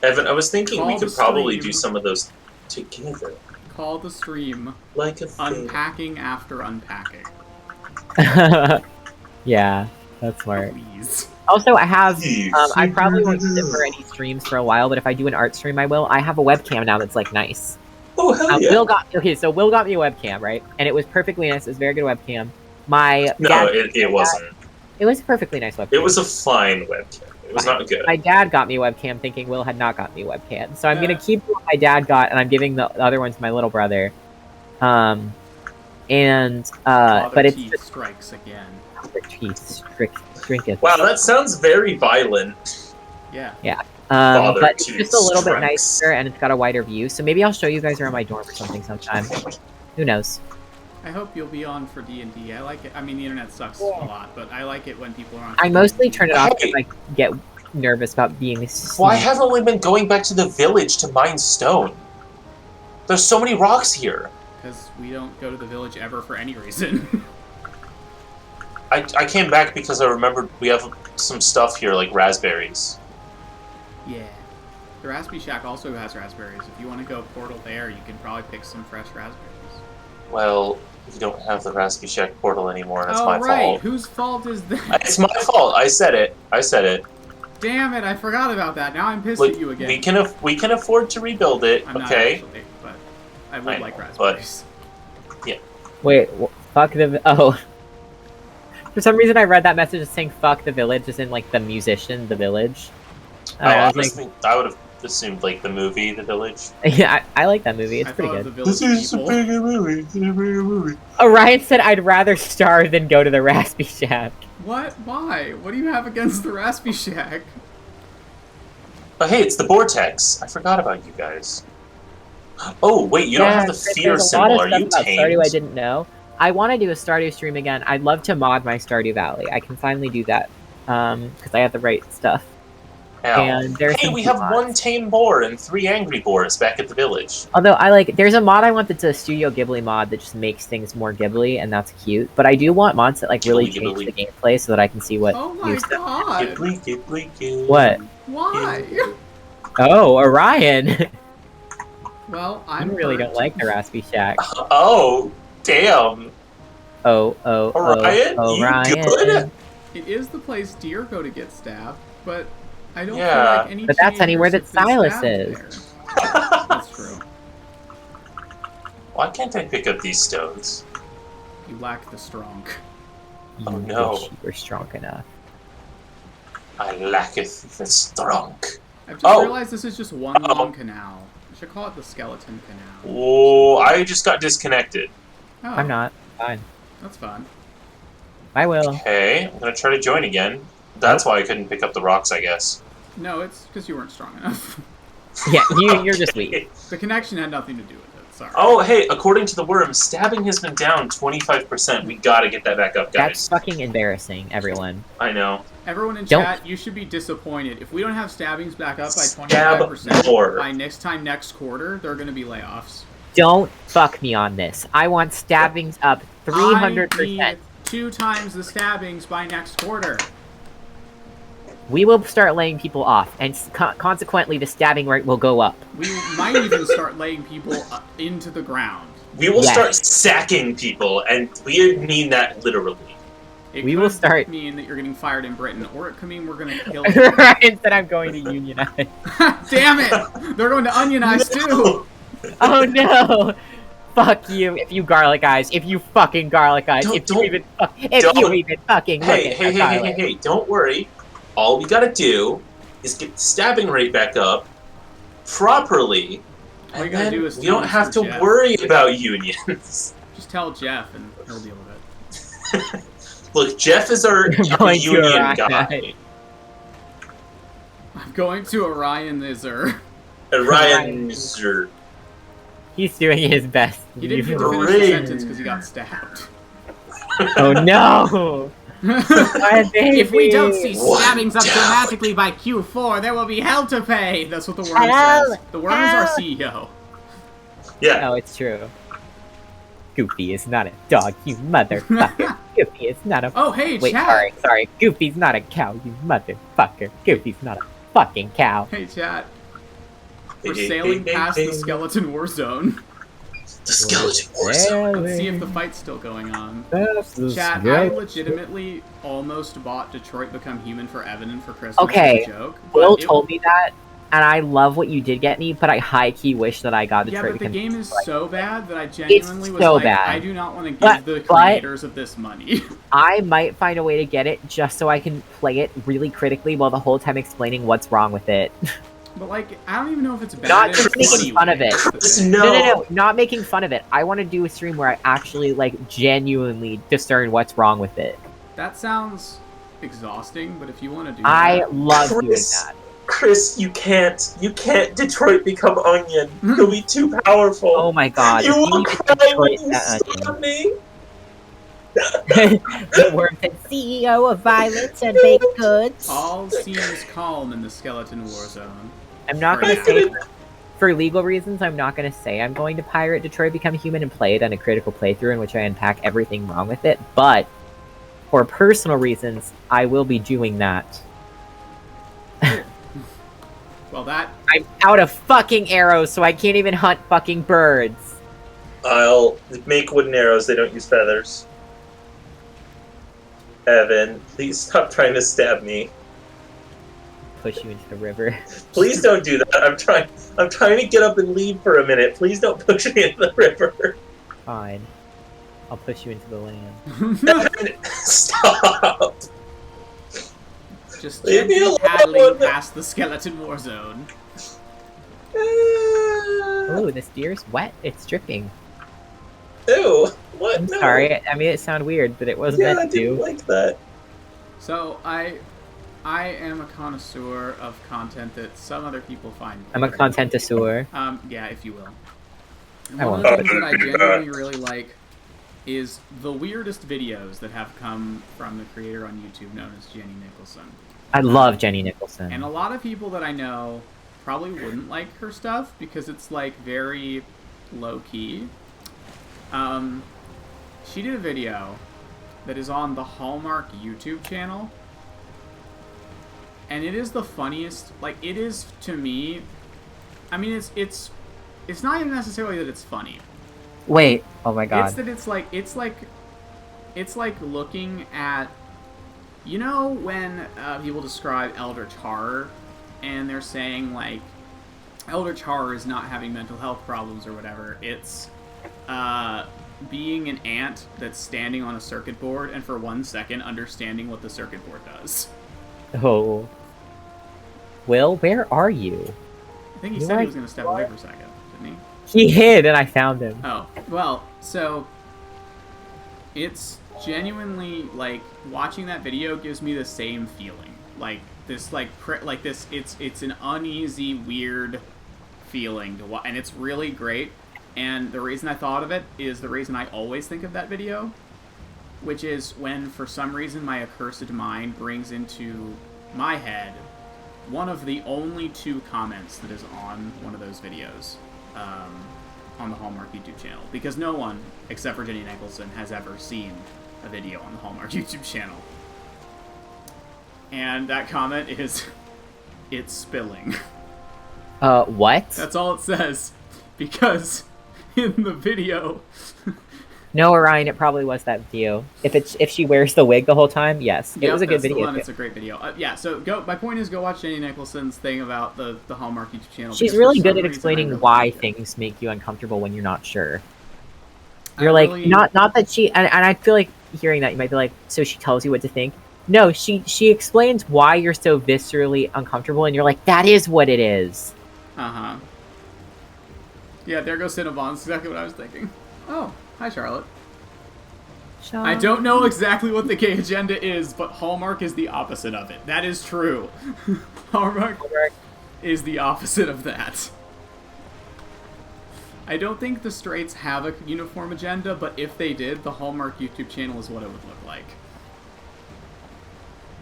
Evan, I was thinking Call we the could probably stream. do some of those together. Call the stream Like a thing. Unpacking After Unpacking. Yeah, that's smart. Please. Also, I have, Jeez. I probably won't use it for any streams for a while, but if I do an art stream, I will. I have a webcam now that's, like, nice. Oh, hell yeah. Will got me a webcam, right? And it was perfectly nice. It was a very good webcam. No, it wasn't. It was a perfectly nice webcam. It was a fine webcam. It was not good. My dad got me a webcam thinking Will had not gotten me a webcam. So I'm going to keep what my dad got, and I'm giving the other one to my little brother. But it's Teeth strikes again. Trinkets. Wow, that sounds very violent. Yeah. Father But it's Teeth just a little bit strikes. nicer, and it's got a wider view. So maybe I'll show you guys around my dorm or something sometime. Who knows? I hope you'll be on for D&D. I like it. I mean, the internet sucks a lot, but I like it when people are on. I mostly turn it off Hey. if I get nervous about being. Why haven't we been going back to the village to mine stone? There's so many rocks here. Because we don't go to the village ever for any reason. I came back because I remembered we have some stuff here, like raspberries. Yeah. The Raspberry Shack also has raspberries. If you want to go portal there, you can probably pick some fresh raspberries. Well, we don't have the Raspberry Shack portal anymore. That's Oh, my right. fault. Whose fault is that? It's my fault. I said it. Damn it, I forgot about that. Now I'm pissed Look, at you again. we can afford to rebuild it. I'm not Okay. actually, but I would I like know, raspberries. Wait, fuck the. Oh. For some reason, I read that message as saying "fuck the village," as in like the musician, the village. I was like, I would have assumed like the movie, The Village. yeah, I like that movie. It's I pretty thought good. of the village people. movie. It's a bigger movie. Orion said, "I'd rather starve than go to the Raspy Shack." What? Why? What do you have against the Raspy Shack? Oh, hey, it's the Vortex. I forgot about you guys. Oh, wait, you don't have the Chris, fear there's a lot symbol. of Are stuff you about tamed? Stardew I didn't know. I want to do a Stardew stream again. I'd love to mod my Stardew Valley. I can finally do that because I have the right stuff. Ow. And there's Hey, some we cool have mods. one tame boar and 3 angry boars back at the village. Although there's a mod I want that's a Studio Ghibli mod that just makes things more Ghibli, and that's cute. But I do want mods that like really change Ghibli. the gameplay so that I can see what Oh my new stuff. god! Ghibli. What? Why? Oh, Orion! Well, I I'm really don't hurt. like the Raspy Shack. Oh, damn. Orion, you Orion. good? It is the place deer go to get stabbed, but I don't Yeah. feel like any But that's anywhere teenagers that have been Silas stabbed is. there. That's true. Why can't I pick up these stones? You lack the strong. Oh, You no. wish you were strong enough. I lacketh the strong. I've just realized this is just one long canal. I should call it the skeleton canal. Oh, I just got disconnected. Oh, I'm not. Fine. That's fun. I will. Okay, I'm gonna try to join again. That's why I couldn't pick up the rocks, I guess. No, it's because you weren't strong enough. Yeah, you're just weak. The connection had nothing to do with it. Sorry. Oh, hey, according to the worm, stabbing has been down 25%. We gotta get that back up, guys. That's fucking embarrassing, everyone. I know. Everyone in Don't- chat, you should be disappointed. If we don't have stabbings back up by Stab 25% more. by next quarter, there are going to be layoffs. Don't fuck me on this. I want stabbings up I 300%. need 2 times the stabbings by next quarter. We will start laying people off, and consequently, the stabbing rate will go up. We might even start laying people into the ground. We will Yes. start sacking people, and we mean that literally. It We could will start- mean that you're getting fired in Britain, or it could mean we're going to kill you. Ryan said I'm going to unionize. Damn it! They're going to onionize too! Oh no! Fuck you, if you garlic eyes, if you fucking garlic eyes, Don't- if you don't- even fucking look Hey, at hey, my hey, hey, garlic. hey, don't worry. All we gotta do is get the stabbing rate back up properly, All you and gotta then do is we tell don't have Mr. to Jeff. worry about unions. Just tell Jeff and he'll deal with it. Look, Jeff is our Going to union Iraq. guy. I'm going to Orion Lizard. And Ryan Zer. He's doing his best. He didn't get to finish the Great. sentence because he got stabbed. Oh no! My baby. If we don't see One stabbings up down. dramatically by Q4, there will be hell to pay. That's what the worm Hell, says. The worm is our hell. CEO. Yeah. Oh, it's true. Goofy is not a dog, you motherfucker. Goofy is not a. Oh, hey, Wait, chat. sorry. Goofy's not a cow, you motherfucker. Goofy's not a fucking cow. Hey, chat. We're sailing past the skeleton war zone. The skeleton wars. Let's see if the fight's still going on. Chat, I legitimately almost bought Detroit Become Human for Evan and for Christmas Okay, as a joke. but Will it- told me that, and I love what you did get me, but I high-key wish that I got Yeah, Detroit but the Become game is Human. so bad that I genuinely was so like, bad. I do not want to give But- the but- creators of this money. I might find a way to get it just so I can play it really critically while the whole time explaining what's wrong with it. But, like, I don't even know if it's bad. Not in a just making funny fun of way, it. is the Chris, thing. no. No, not making fun of it. I want to do a stream where I actually, like, genuinely discern what's wrong with it. That sounds exhausting, but if you want to do I that... love doing Chris. that. Chris, you can't Detroit become onion. You'll be too powerful. Oh my god. You if will even cry when Detroit you that stab me. the worm said CEO of violence and baked goods. All seems calm in the skeleton war zone. I'm not for gonna now. say for legal reasons, I'm not gonna say I'm going to pirate Detroit Become Human and play it on a critical playthrough in which I unpack everything wrong with it, but for personal reasons, I will be doing that. Well, that... I'm out of fucking arrows, so I can't even hunt fucking birds. I'll make wooden arrows. They don't use feathers. Evan, please stop trying to stab me. Push you into the river. Please don't do that. I'm trying to get up and leave for a minute. Please don't push me into the river. Fine. I'll push you into the land. Evan, stop. Just Leave me gently alone. paddling past the skeleton war zone. Oh, this deer's wet. It's dripping. Ew. What? I'm No. sorry. I mean, it sounded weird, but it wasn't Yeah, I meant didn't to. like that. So, I am a connoisseur of content that some other people find I'm a boring. contentasaur. Yeah, if you will. And I one won't. of the things that I genuinely really like is the weirdest videos that have come from the creator on YouTube known as Jenny Nicholson. I love Jenny Nicholson. And a lot of people that I know probably wouldn't like her stuff because it's like very low key. She did a video that is on the Hallmark YouTube channel. And it is the funniest, like it is to me. I mean it's not even necessarily that it's funny. Wait. Oh my god. It's that it's like looking at, you know, when people describe Eldritch horror, and they're saying like, Eldritch Horror is not having mental health problems or whatever. It's being an ant that's standing on a circuit board and for 1 second understanding what the circuit board does. Oh. Will, where are you? I think he said he was going to step away for a second, didn't he? He hid, and I found him. Oh, well, so it's genuinely, like, watching that video gives me the same feeling. Like, this, like this, it's an uneasy, weird feeling to watch, and it's really great. And the reason I thought of it is the reason I always think of that video, which is when, for some reason, my accursed mind brings into my head one of the only 2 comments that is on one of those videos on the Hallmark YouTube channel. Because no one, except for Jenny Nicholson, has ever seen a video on the Hallmark YouTube channel. And that comment is, "It's spilling." What? That's all it says. Because in the video... No, Orion, it probably was that video. If she wears the wig the whole time, yes. It was a good video. The one. It's a great video. Yeah, so my point is go watch Jenny Nicholson's thing about the Hallmark YouTube channel. She's really good at explaining why things make you uncomfortable when you're not sure. You're like, really... not that she... And I feel like hearing that, you might be like, so she tells you what to think? No, she explains why you're so viscerally uncomfortable, and you're like, that is what it is. Uh-huh. Yeah, there goes Cinnabon. That's exactly what I was thinking. Oh, hi, Charlotte. I don't know exactly what the gay agenda is, but Hallmark is the opposite of it. That is true. Hallmark is the opposite of that. I don't think the straights have a uniform agenda, but if they did, the Hallmark YouTube channel is what it would look like.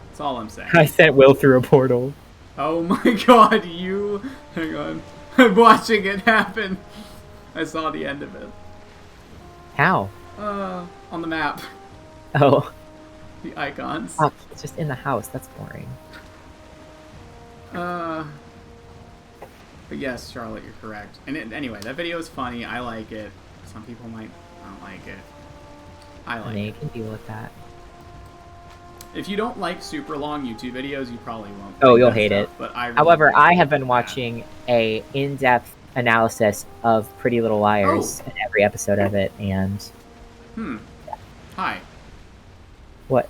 That's all I'm saying. I sent Will through a portal. Oh my god, you... Hang on. I'm watching it happen. I saw the end of it. How? On the map. Oh. The icons. Oh, it's just in the house. That's boring. But yes, Charlotte, you're correct. And anyway, that video is funny. I like it. Some people might not like it. I like it. You can deal with that. If you don't like super long YouTube videos, you probably won't. Oh, you'll hate it. But however, I have been watching a in-depth analysis of Pretty Little Liars in every episode of it, and... Hi. What?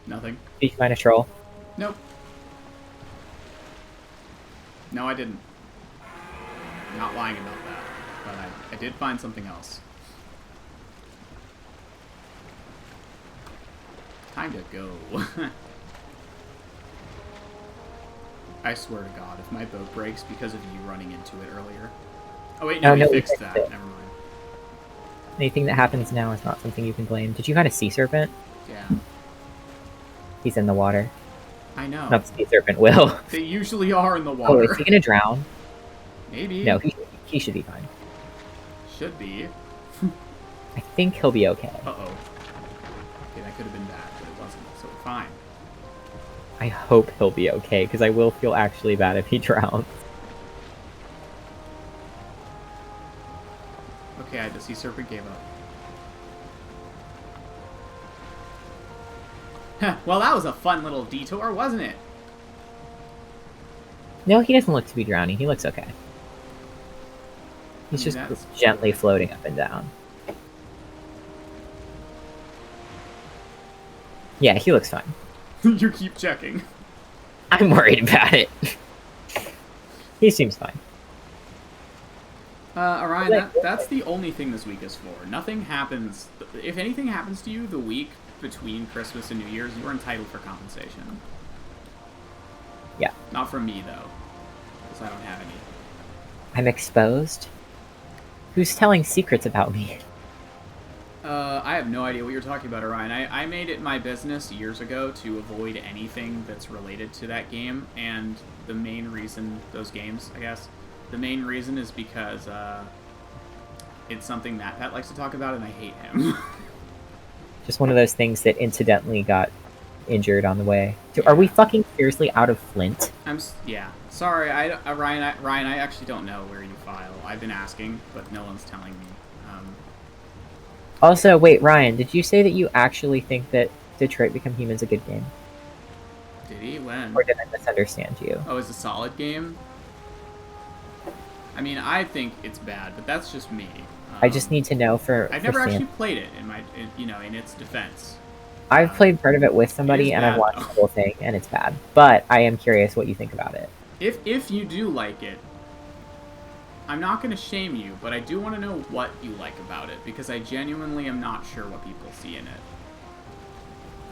Nothing. Did you find a troll? Nope. No, I didn't. I'm not lying about that, but I did find something else. Time to go. I swear to God, if my boat breaks because of you running into it earlier. Oh wait, no, we fixed that. Never mind. Anything that happens now is not something you can blame. Did you find a sea serpent? Yeah. He's in the water. I know. Not sea serpent, Will. They usually are in the water. Oh, is he gonna drown? Maybe. No, he should be fine. Should be. I think he'll be okay. Uh-oh. Okay, that could have been bad, but it wasn't, so we're fine. I hope he'll be okay, because I will feel actually bad if he drowns. Okay, the sea serpent gave up. Well, that was a fun little detour, wasn't it? No, he doesn't look to be drowning. He looks okay. He's just gently floating up and down. Yeah, he looks fine. You keep checking. I'm worried about it. He seems fine. Orion, that's the only thing this week is for. Nothing happens... If anything happens to you the week between Christmas and New Year's, you're entitled for compensation. Yeah. Not from me, though. Because I don't have any. I'm exposed? Who's telling secrets about me? I have no idea what you're talking about, Orion. I made it my business years ago to avoid anything that's related to that game, and the main reason... Those games, I guess. The main reason is because, it's something Matt Pat likes to talk about, and I hate him. Just one of those things that incidentally got injured on the way. Are we fucking seriously out of flint? Yeah. Sorry, Ryan, I actually don't know where you file. I've been asking, but no one's telling me. Also, wait, Ryan, did you say that you actually think that Detroit Become Human's a good game? Did he? When? Or did I misunderstand you? Oh, it's a solid game? I mean, I think it's bad, but that's just me. I just need to know I've never actually played it in its defense. I've played part of it with somebody, and I've watched the whole thing, and it's bad. But I am curious what you think about it. If you do like it, I'm not going to shame you, but I do want to know what you like about it, because I genuinely am not sure what people see in it.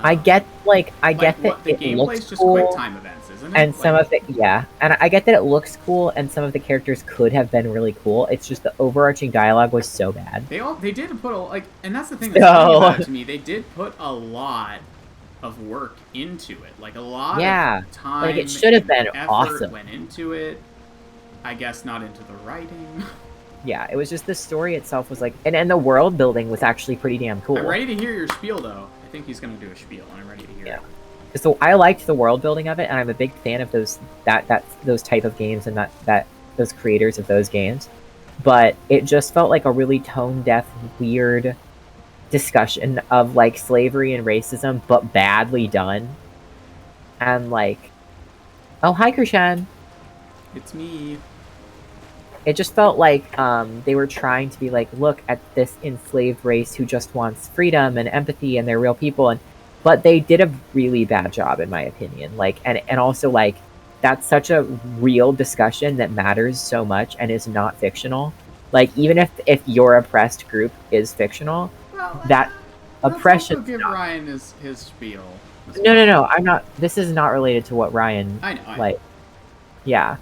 I get that the it gameplay looks is just cool, quick time events, isn't it? and some of it, yeah, and I get that it looks cool, and some of the characters could have been really cool. It's just the overarching dialogue was so bad. They did put and that's the thing that's funny about it to me. They did put a lot of work into it, like a lot of time. Like it should have been awesome. Went into it. I guess not into the writing. Yeah, it was just the story itself was like, and the world building was actually pretty damn cool. I'm ready to hear your spiel, though. I think he's going to do a spiel, and I'm ready to hear it. So I liked the world building of it, and I'm a big fan of those type of games and those creators of those games. But it just felt like a really tone-deaf, weird discussion of like slavery and racism, but badly done. And like, oh hi Krishan, it's me. It just felt like they were trying to be like, look at this enslaved race who just wants freedom and empathy, and they're real people, but they did a really bad job, in my opinion. Like, and also like, that's such a real discussion that matters so much and is not fictional. Like, even if your oppressed group is fictional, that oppression. Let's also give Ryan his spiel. No, I'm not. This is not related to what Ryan. I know. Like, yeah.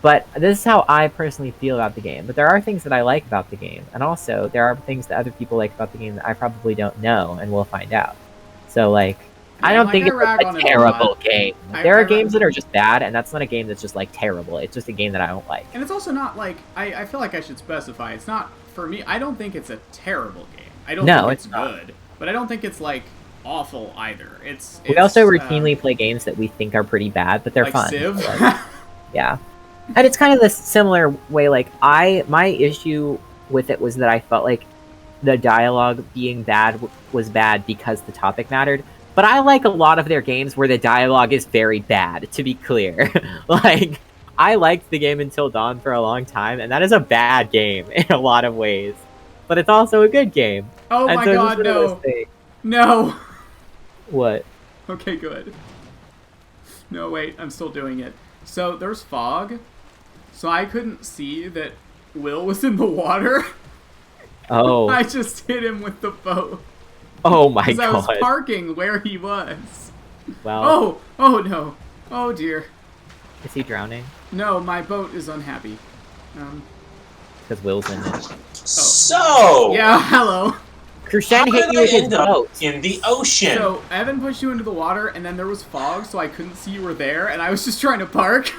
But this is how I personally feel about the game. But there are things that I like about the game. And also, there are things that other people like about the game that I probably don't know, and we'll find out. So, like, I don't think it's a terrible game. There are games that are just bad, and that's not a game that's just, like, terrible. It's just a game that I don't like. And it's also not, like, I feel like I should specify, it's not, for me, I don't think it's a terrible game. I don't think it's good. But I don't think it's, like, awful either. We also routinely play games that we think are pretty bad, but they're like fun. Civ? Like, yeah. And it's kind of this similar way, like, my issue with it was that I felt like the dialogue being bad was bad because the topic mattered. But I like a lot of their games where the dialogue is very bad, to be clear. Like, I liked the game Until Dawn for a long time, and that is a bad game in a lot of ways. But it's also a good game. Oh my god, no. No. What? Okay, good. No, wait, I'm still doing it. So, there's fog. So I couldn't see that Will was in the water. Oh. I just hit him with the boat. Oh my god. I was parking where he was. Well. Oh no. Oh dear. Is he drowning? No, my boat is unhappy. Because Will's in it. Oh. So. Yeah, hello. Krishan hit you with his boat. In the ocean. So Evan pushed you into the water, and then there was fog, so I couldn't see you were there, and I was just trying to park.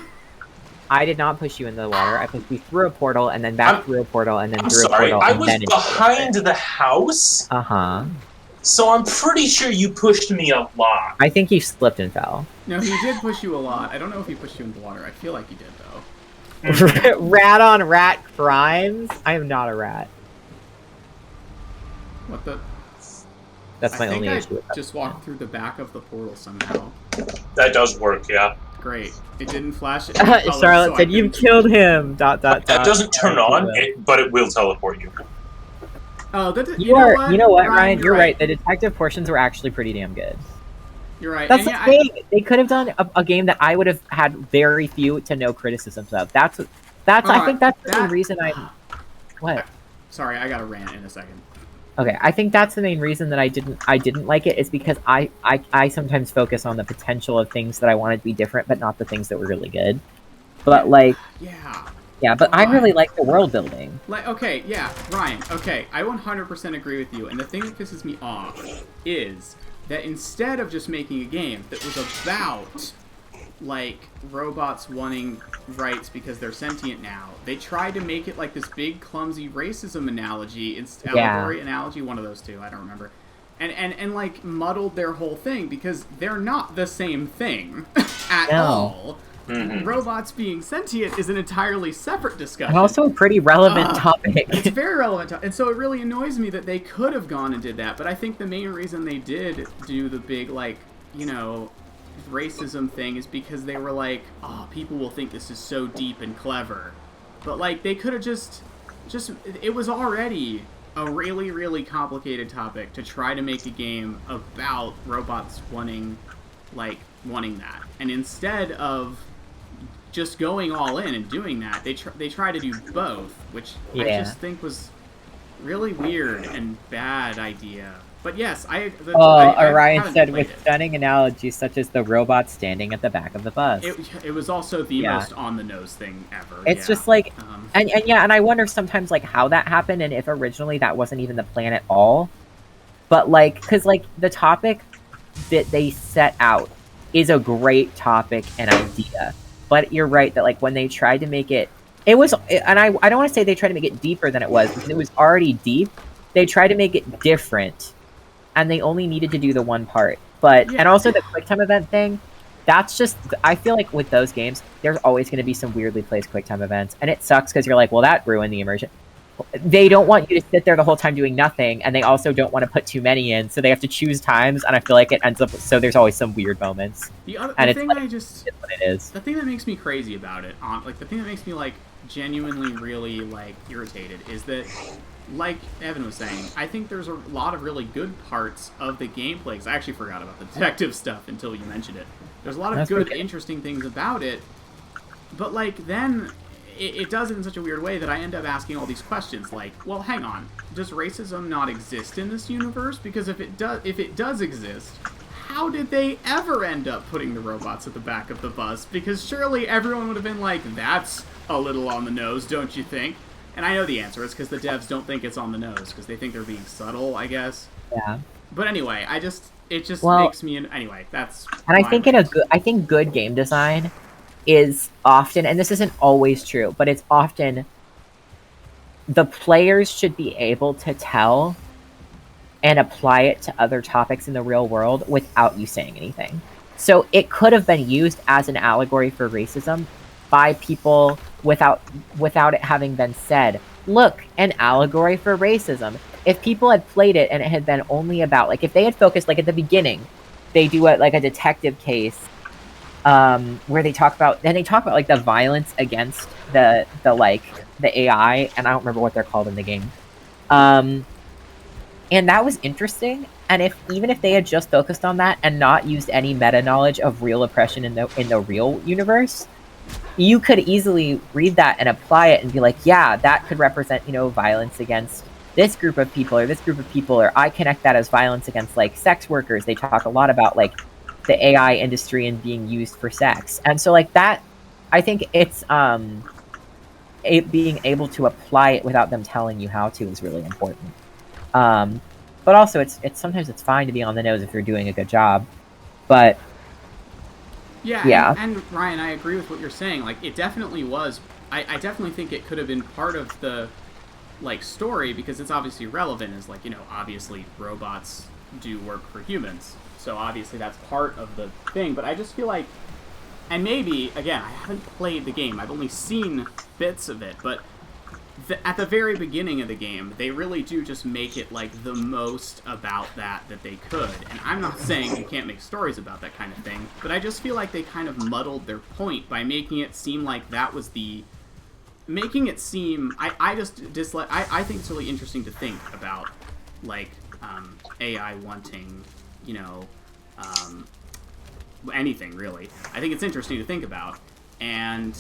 I did not push you into the water. I pushed you through a portal, and then back through a portal, and then through a portal. I was behind the house. Uh-huh. So I'm pretty sure you pushed me a lot. I think you slipped and fell. No, he did push you a lot. I don't know if he pushed you into the water. I feel like he did, though. Rat on rat crimes? I am not a rat. What the? That's my only issue with that. I just walked through the back of the portal somehow. That does work, yeah. Great. It didn't flash it. Charlotte said, "You've killed him." ... That doesn't turn on, but it will teleport you. Oh, good. You know what, Ryan? You're right. The detective portions were actually pretty damn good. You're right. That's the thing. They could have done a game that I would have had very few to no criticisms of. I think that's the main reason I. What? Sorry, I got to rant in a second. Okay, I think that's the main reason that I didn't like it, is because I sometimes focus on the potential of things that I wanted to be different, but not the things that were really good. But like, yeah, but I really like the world building. Like, okay, yeah, Ryan. Okay, I 100% agree with you. And the thing that pisses me off is that instead of just making a game that was about like robots wanting rights because they're sentient now, they tried to make it like this big clumsy racism analogy, allegory analogy, one of those two, I don't remember, and like muddled their whole thing because they're not the same thing at all. Mm-hmm. Robots being sentient is an entirely separate discussion. And also a pretty relevant topic. It's very relevant, and so it really annoys me that they could have gone and did that, but I think the main reason they did do the big, like, you know, racism thing is because they were like, oh, people will think this is so deep and clever. But like they could have just it was already a really, really complicated topic to try to make a game about robots wanting that. And instead of just going all in and doing that, they try to do both, which I just think was really weird and bad idea. But yes, Orion said with stunning analogies such as the robot standing at the back of the bus. It was also the most on-the-nose thing ever. It's just like, and I wonder sometimes like how that happened and if originally that wasn't even the plan at all. But like, because like the topic that they set out is a great topic and idea. But you're right that like when they tried to make it, it was, and I don't want to say they tried to make it deeper than it was because it was already deep. They tried to make it different. And they only needed to do the one part. But, and also the QuickTime event thing, that's just, I feel like with those games, there's always going to be some weirdly placed QuickTime events. And it sucks because you're like, well, that ruined the immersion. They don't want you to sit there the whole time doing nothing. And they also don't want to put too many in. So they have to choose times. And I feel like it ends up, so there's always some weird moments. The thing it's what it is. The thing that makes me crazy about it, like the thing that makes me like genuinely really like irritated is that, like Evan was saying, I think there's a lot of really good parts of the gameplay. Because I actually forgot about the detective stuff until you mentioned it. There's a lot of good, interesting things about it. But, like, then it does it in such a weird way that I end up asking all these questions. Like, well, hang on. Does racism not exist in this universe? Because if it does exist, how did they ever end up putting the robots at the back of the bus? Because surely everyone would have been like, that's a little on the nose, don't you think? And I know the answer is because the devs don't think it's on the nose because they think they're being subtle, I guess. Yeah. But anyway, it just makes me anyway. That's and I think I think good game design is often, and this isn't always true, but it's often the players should be able to tell and apply it to other topics in the real world without you saying anything. So it could have been used as an allegory for racism by people without it having been said. Look, an allegory for racism. If people had played it and it had been only about, like, if they had focused, like, at the beginning, they do a detective case, where they talk about like the violence against the AI, and I don't remember what they're called in the game. And that was interesting. And even if they had just focused on that and not used any meta knowledge of real oppression in the real universe, you could easily read that and apply it and be like, yeah, that could represent, violence against this group of people or this group of people, or I connect that as violence against, like, sex workers. They talk a lot about, like, the AI industry and being used for sex. And so, like, that, I think it's, being able to apply it without them telling you how to is really important. But also, it's sometimes it's fine to be on the nose if you're doing a good job. But yeah. And Ryan, I agree with what you're saying. Like, it definitely was. I definitely think it could have been part of the, like, story because it's obviously relevant. Is like, obviously robots do work for humans, so obviously that's part of the thing. But I just feel like, and maybe again, I haven't played the game. I've only seen bits of it, but at the very beginning of the game, they really do just make it, like, the most about that they could. And I'm not saying you can't make stories about that kind of thing, but I just feel like they kind of muddled their point by making it seem like that was the... Making it seem... I just dislike... I think it's really interesting to think about, like, AI wanting, anything, really. I think it's interesting to think about. And...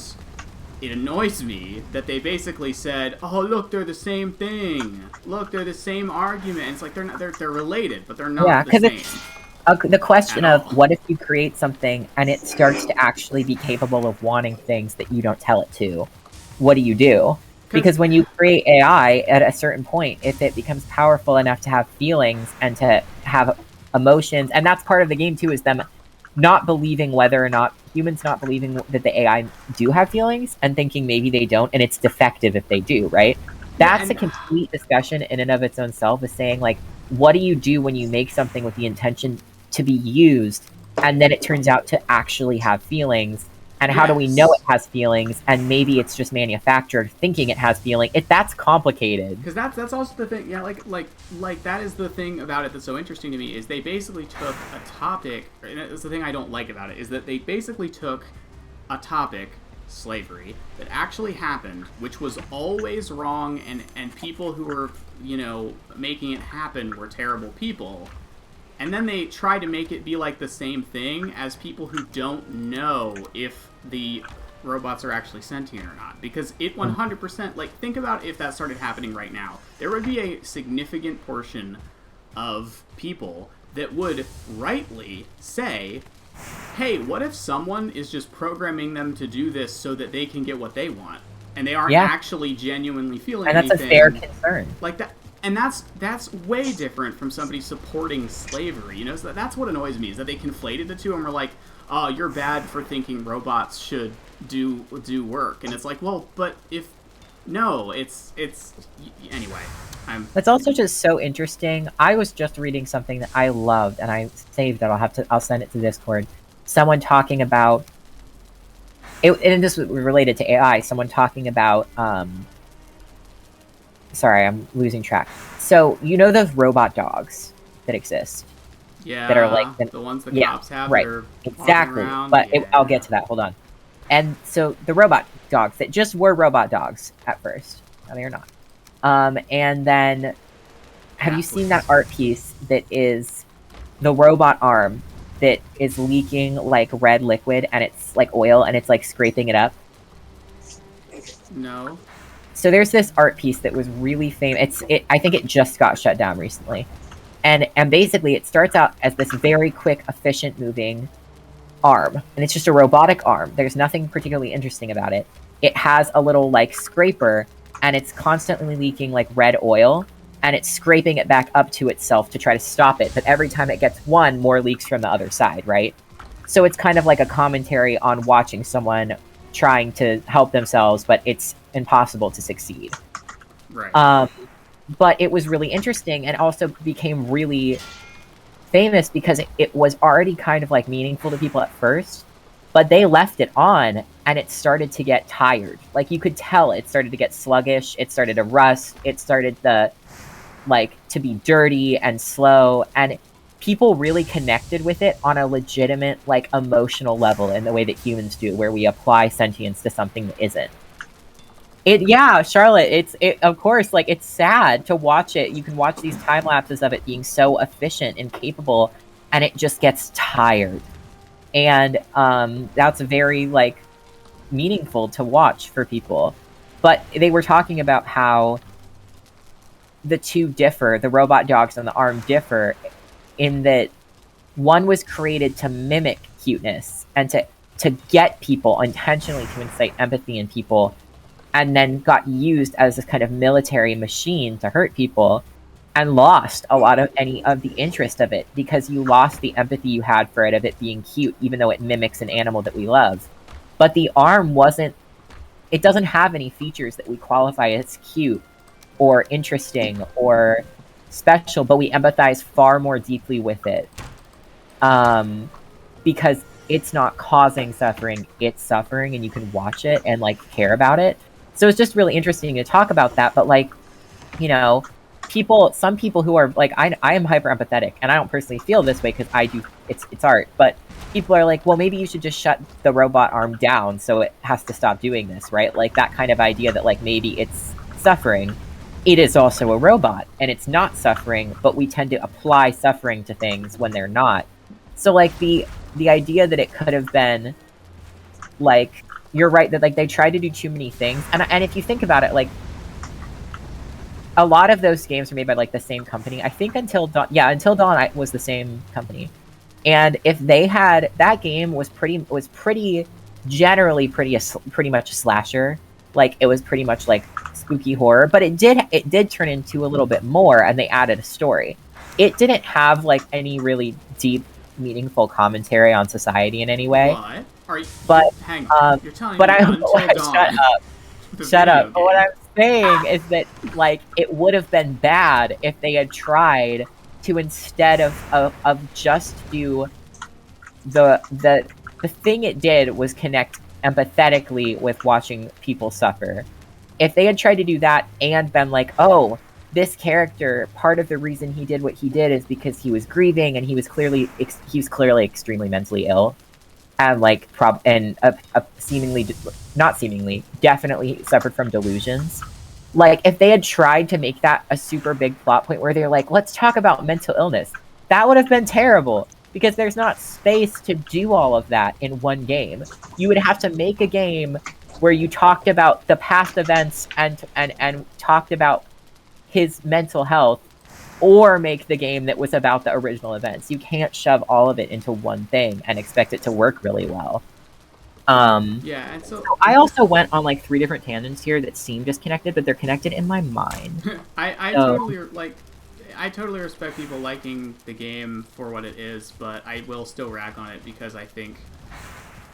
it annoys me that they basically said, "Oh, look, they're the same thing. Look, they're the same argument." And it's like they're related, but they're not the same. It's the question of what if you create something and it starts to actually be capable of wanting things that you don't tell it to? What do you do? Because when you create AI at a certain point, if it becomes powerful enough to have feelings and to have emotions, and that's part of the game too, is them not believing whether or not humans not believing that the AI do have feelings and thinking maybe they don't, and it's defective if they do, right? That's a complete discussion in and of its own self, is saying, like, what do you do when you make something with the intention to be used and then it turns out to actually have feelings? And how do we know it has feelings? And maybe it's just manufactured thinking it has feeling. That's complicated. Because that's also the thing. Yeah, like that is the thing about it that's so interesting to me, is they basically took a topic, and it's the thing I don't like about it, is that they basically took a topic slavery that actually happened, which was always wrong, and people who were, making it happen were terrible people. And then they try to make it be like the same thing as people who don't know if the robots are actually sentient or not. Because it 100%, like, think about if that started happening right now. There would be a significant portion of people that would rightly say, hey, what if someone is just programming them to do this so that they can get what they want? And they aren't actually genuinely feeling anything. And that's a fair concern. Like that. And that's way different from somebody supporting slavery. So that's what annoys me, is that they conflated the two and were like, oh, you're bad for thinking robots should do work. And it's like, well, but if... No, it's anyway. That's also just so interesting. I was just reading something that I loved, and I saved it. I'll send it to Discord. Someone talking about... and this was related to AI. Someone talking about... Sorry, I'm losing track. So, those robot dogs that exist? Yeah, that are like the ones the cops have. Right, that are exactly. Around. But Yeah. I'll get to that. Hold on. And so the robot dogs that just were robot dogs at first. Now they are not. And then, have you seen that art piece that is the robot arm that is leaking like red liquid, and it's like oil, and it's like scraping it up? No. So there's this art piece that was really famous. I think it just got shut down recently. And basically it starts out as this very quick, efficient moving arm. And it's just a robotic arm. There's nothing particularly interesting about it. It has a little like scraper, and it's constantly leaking like red oil, and it's scraping it back up to itself to try to stop it. But every time it gets one, more leaks from the other side, right? So it's kind of like a commentary on watching someone trying to help themselves, but it's impossible to succeed. Right. But it was really interesting, and also became really famous because it was already kind of like meaningful to people at first, but they left it on, and it started to get tired. Like, you could tell it started to get sluggish, it started to rust, it started to be dirty and slow, and people really connected with it on a legitimate, like, emotional level in the way that humans do, where we apply sentience to something that isn't. Charlotte, of course, like, it's sad to watch it. You can watch these time lapses of it being so efficient and capable, and it just gets tired. And that's very, like, meaningful to watch for people. But they were talking about how the two differ, the robot dogs and the arm differ, in that one was created to mimic cuteness and to get people intentionally, to incite empathy in people, and then got used as this kind of military machine to hurt people, and lost a lot of any of the interest of it, because you lost the empathy you had for it, of it being cute, even though it mimics an animal that we love. But the arm it doesn't have any features that we qualify as cute or interesting or special, but we empathize far more deeply with it, because it's not causing suffering, it's suffering, and you can watch it and like care about it. So it's just really interesting to talk about that. But like, some people who are like, I am hyper empathetic, and I don't personally feel this way because I do, it's art, but people are like, well, maybe you should just shut the robot arm down so it has to stop doing this, right? Like that kind of idea that like maybe it's suffering. It is also a robot, and it's not suffering, but we tend to apply suffering to things when they're not. So like the idea that it could have been like, you're right, that like they tried to do too many things, and if you think about it, like a lot of those games were made by like the same company. I think Until Dawn was the same company, and if they had, that game was pretty generally pretty much a slasher. Like it was pretty much like spooky horror, but it did turn into a little bit more, and they added a story. It didn't have like any really deep, meaningful commentary on society in any way. What? Hang on. But You're telling but me I Until Dawn, shut up. But what game. I'm saying is that like it would have been bad if they had tried to, instead of just do the thing it did was connect empathetically with watching people suffer. If they had tried to do that and been like, oh, this character, part of the reason he did what he did is because he was grieving, and he was clearly extremely mentally ill. and like definitely suffered from delusions. Like, if they had tried to make that a super big plot point where they're like, let's talk about mental illness, that would have been terrible, because there's not space to do all of that in one game. You would have to make a game where you talked about the past events and talked about his mental health, or make the game that was about the original events. You can't shove all of it into one thing and expect it to work really well. Yeah, and so I also went on like 3 different tangents here that seem disconnected, but they're connected in my mind. I totally respect people liking the game for what it is, but I will still rag on it because I think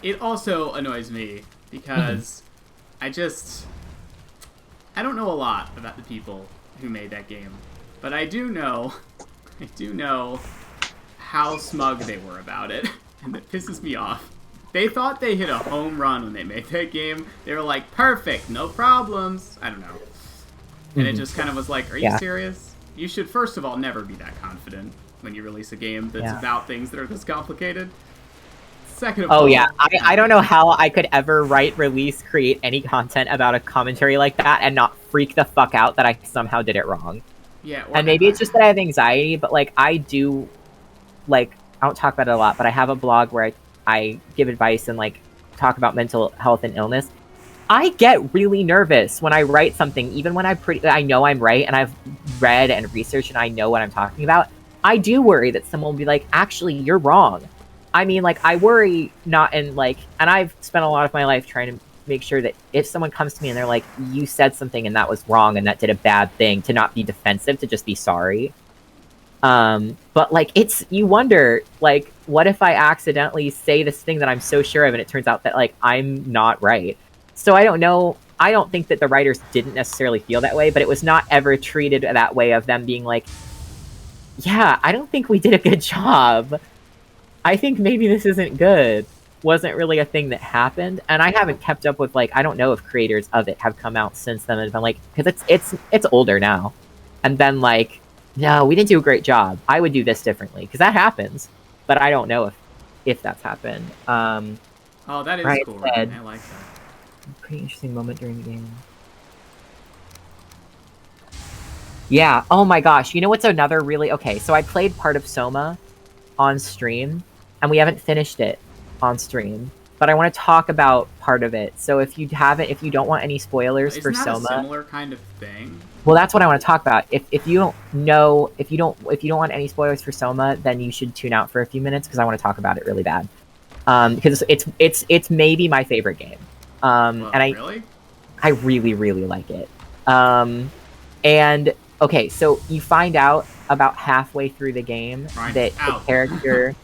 it also annoys me because I don't know a lot about the people who made that game, but I do know how smug they were about it, and that pisses me off. They thought they hit a home run when they made that game. They were like, perfect, no problems. I don't know. And it just kind of was like, are you serious? You should, first of all, never be that confident when you release a game that's about things that are this complicated. Second of all... I don't know how I could ever create any content about a commentary like that and not freak the fuck out that I somehow did it wrong. Yeah. And maybe it's just that I have anxiety, but like, I don't talk about it a lot, but I have a blog where I give advice and like talk about mental health and illness. I get really nervous when I write something, even when I know I'm right and I've read and researched and I know what I'm talking about. I do worry that someone will be like, actually, you're wrong. I mean, like, I worry not in like, and I've spent a lot of my life trying to make sure that if someone comes to me and they're like, you said something and that was wrong and that did a bad thing, to not be defensive, to just be sorry. But like, you wonder, like, what if I accidentally say this thing that I'm so sure of and it turns out that like I'm not right? So I don't know. I don't think that the writers didn't necessarily feel that way, but it was not ever treated that way of them being like, yeah, I don't think we did a good job. I think maybe this isn't good. Wasn't really a thing that happened. And I haven't kept up with, like, I don't know if creators of it have come out since then and been like, because it's older now. And then like, no, we didn't do a great job. I would do this differently, because that happens. But I don't know if that's happened. Oh, that is cool. Right? I like that. Pretty interesting moment during the game. Yeah, oh my gosh. You know what's another really... Okay, so I played part of Soma on stream, and we haven't finished it on stream. But I want to talk about part of it. So if you don't want any spoilers for Soma... Isn't that a similar kind of thing? Well, that's what I want to talk about. If you don't want any spoilers for Soma, then you should tune out for a few minutes, because I want to talk about it really bad. Because it's maybe my favorite game. Really? I really, really like it. And okay, so you find out about halfway through the game that the character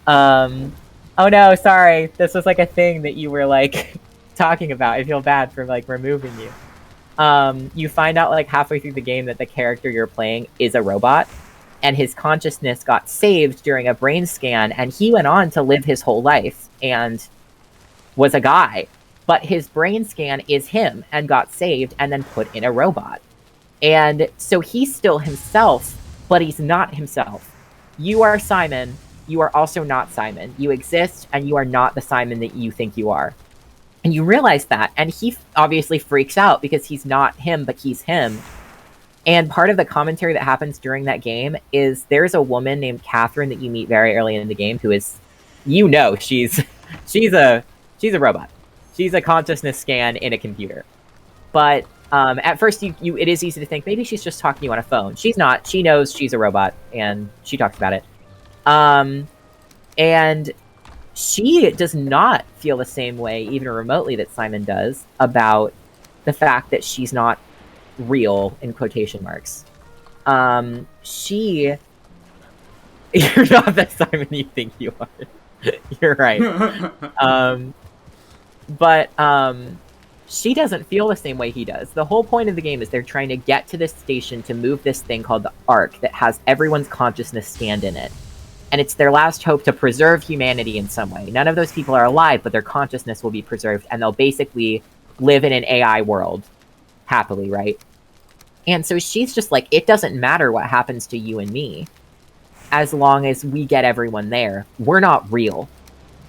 oh no, sorry. This was like a thing that you were like talking about. I feel bad for like removing you. You find out like halfway through the game that the character you're playing is a robot, and his consciousness got saved during a brain scan, and he went on to live his whole life and was a guy. But his brain scan is him and got saved and then put in a robot. And so he's still himself, but he's not himself. You are Simon. You are also not Simon. You exist, and you are not the Simon that you think you are. And you realize that, and he obviously freaks out because he's not him, but he's him. And part of the commentary that happens during that game is there's a woman named Catherine that you meet very early in the game who is, she's a robot. She's a consciousness scan in a computer. But at first, it is easy to think maybe she's just talking to you on a phone. She's not. She knows she's a robot, and she talks about it. And she does not feel the same way, even remotely, that Simon does about the fact that she's not real, in quotation marks. You're not the Simon you think you are. You're right. But she doesn't feel the same way he does. The whole point of the game is they're trying to get to this station to move this thing called the Ark that has everyone's consciousness scanned in it. And it's their last hope to preserve humanity in some way. None of those people are alive, but their consciousness will be preserved, and they'll basically live in an AI world happily, right? And so she's just like, it doesn't matter what happens to you and me, as long as we get everyone there. We're not real.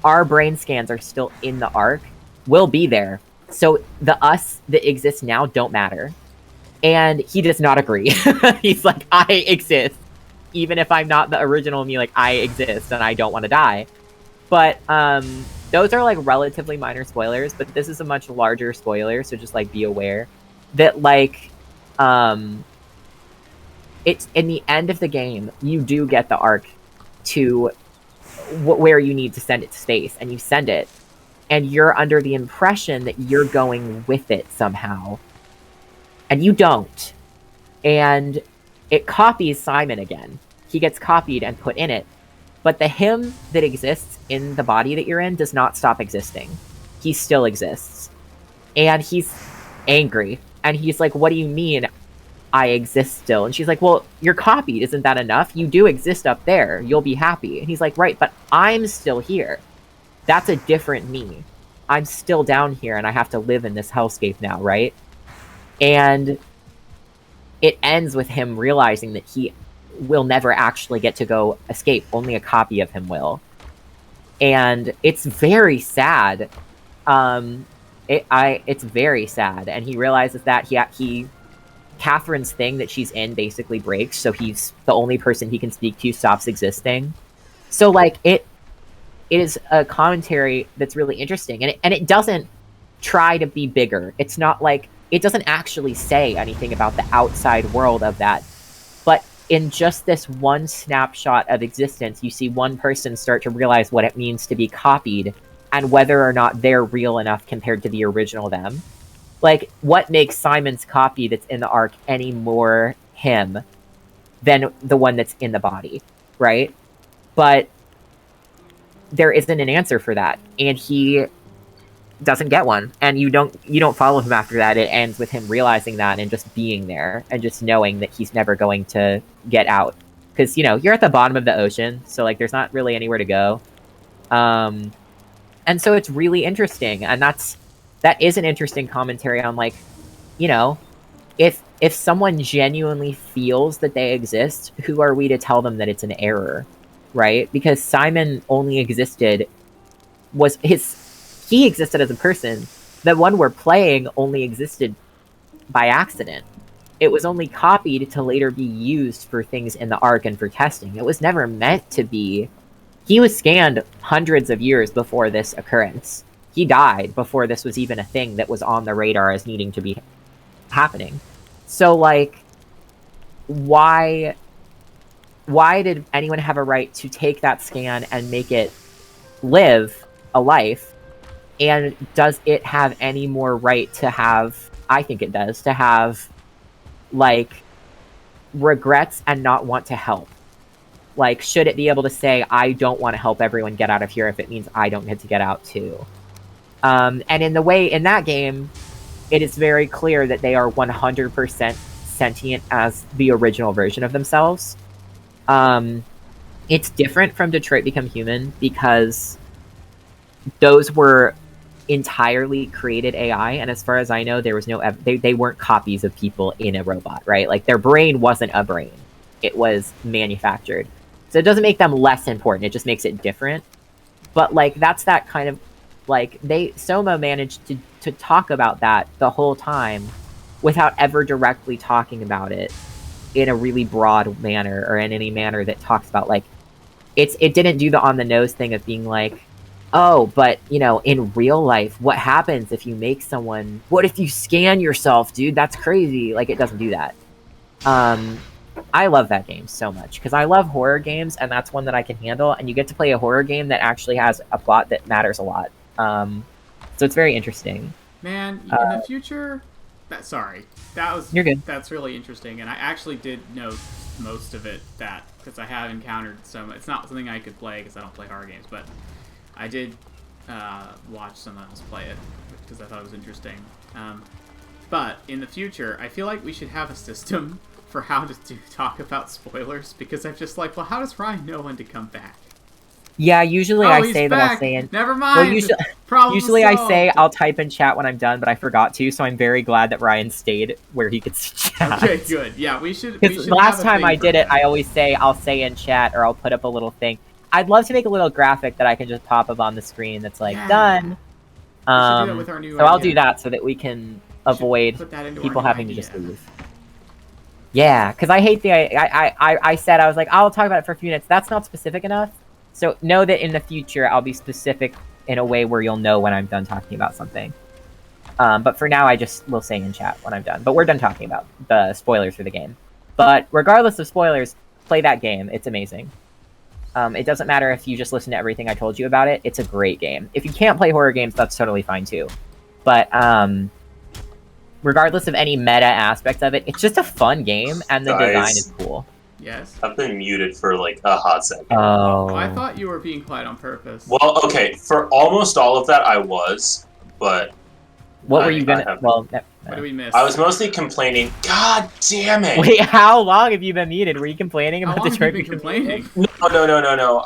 our brain scans are still in the Ark will be there. So the us that exists now don't matter. And he does not agree. He's like, I exist. Even if I'm not the original me, like, I exist and I don't want to die. But those are like relatively minor spoilers, but this is a much larger spoiler, so just like be aware that like it's in the end of the game, you do get the Ark to where you need to send it to space, and you send it, and you're under the impression that you're going with it somehow, and you don't. And it copies Simon again. He gets copied and put in it. But the him that exists in the body that you're in does not stop existing. He still exists. And he's angry. And he's like, what do you mean I exist still? And she's like, well, you're copied. Isn't that enough? You do exist up there. You'll be happy. And he's like, right, but I'm still here. That's a different me. I'm still down here and I have to live in this hellscape now, right? And it ends with him realizing that he will never actually get to go escape. Only a copy of him will. And it's very sad. It's very sad. And he realizes that Catherine's thing that she's in basically breaks, so he's the only person he can speak to stops existing. So like it is a commentary that's really interesting, and it doesn't try to be bigger. It's not like it doesn't actually say anything about the outside world of that. But in just this one snapshot of existence, you see one person start to realize what it means to be copied and whether or not they're real enough compared to the original them. Like, what makes Simon's copy that's in the Ark any more him than the one that's in the body, right? But there isn't an answer for that, and he doesn't get one, and you don't follow him after that. It ends with him realizing that and just being there and just knowing that he's never going to get out, because you're at the bottom of the ocean, so like there's not really anywhere to go, and so it's really interesting, and that is an interesting commentary on like, if someone genuinely feels that they exist, who are we to tell them that it's an error, right? Because Simon only existed he existed as a person. The one we're playing only existed by accident. It was only copied to later be used for things in the Ark and for testing. It was never meant to be. He was scanned hundreds of years before this occurrence. He died before this was even a thing that was on the radar as needing to be happening. So, like, why did anyone have a right to take that scan and make it live a life? And does it have any more right to have, I think it does, to have, like, regrets and not want to help? Like, should it be able to say, I don't want to help everyone get out of here if it means I don't get to get out too? And in that game, it is very clear that they are 100% sentient as the original version of themselves. It's different from Detroit Become Human because those were entirely created AI, and as far as I know, there was no they weren't copies of people in a robot, right? Like, their brain wasn't a brain. It was manufactured. So it doesn't make them less important, it just makes it different. But, like, that's that kind of, like, Soma managed to talk about that the whole time without ever directly talking about it in a really broad manner, or in any manner that talks about, like, it didn't do the on-the-nose thing of being like, oh, but, in real life, what happens if you make someone... What if you scan yourself, dude? That's crazy. Like, it doesn't do that. I love that game so much, because I love horror games, and that's one that I can handle, and you get to play a horror game that actually has a plot that matters a lot. So it's very interesting. Man, in the future... You're good. That's really interesting, and I actually did know most of it, because I have encountered it's not something I could play, because I don't play horror games, but... I did watch someone else play it because I thought it was interesting. But in the future, I feel like we should have a system for how to talk about spoilers, because I'm just like, well, how does Ryan know when to come back? Yeah, usually I say back. That I'll say in... Never mind! Well, usually I say I'll type in chat when I'm done, but I forgot to, so I'm very glad that Ryan stayed where he could see chat. Okay, good. Yeah, we should Because last time I did it, I always say I'll say in chat, or I'll put up a little thing. I'd love to make a little graphic that I can just pop up on the screen that's like, Yeah. done. We should do that with our new So I'll idea. do that so that we can avoid Put that into our people new having to idea. just leave. Yeah, because I hate I said, I was like, I'll talk about it for a few minutes. That's not specific enough. So know that in the future, I'll be specific in a way where you'll know when I'm done talking about something. But for now, I just will say in chat when I'm done. But we're done talking about the spoilers for the game. But regardless of spoilers, play that game. It's amazing. It doesn't matter if you just listen to everything I told you about it. It's a great game. If you can't play horror games, that's totally fine too. But regardless of any meta aspect of it, it's just a fun game, and the design is cool. Yes. I've been muted for like a hot second. Oh. I thought you were being quiet on purpose. Well, okay, for almost all of that I was, but What were you gonna? Well, What do we miss? I was mostly complaining. God damn it! wait, how long have you been muted? Were you complaining How about long the have you trophy? been complaining? No.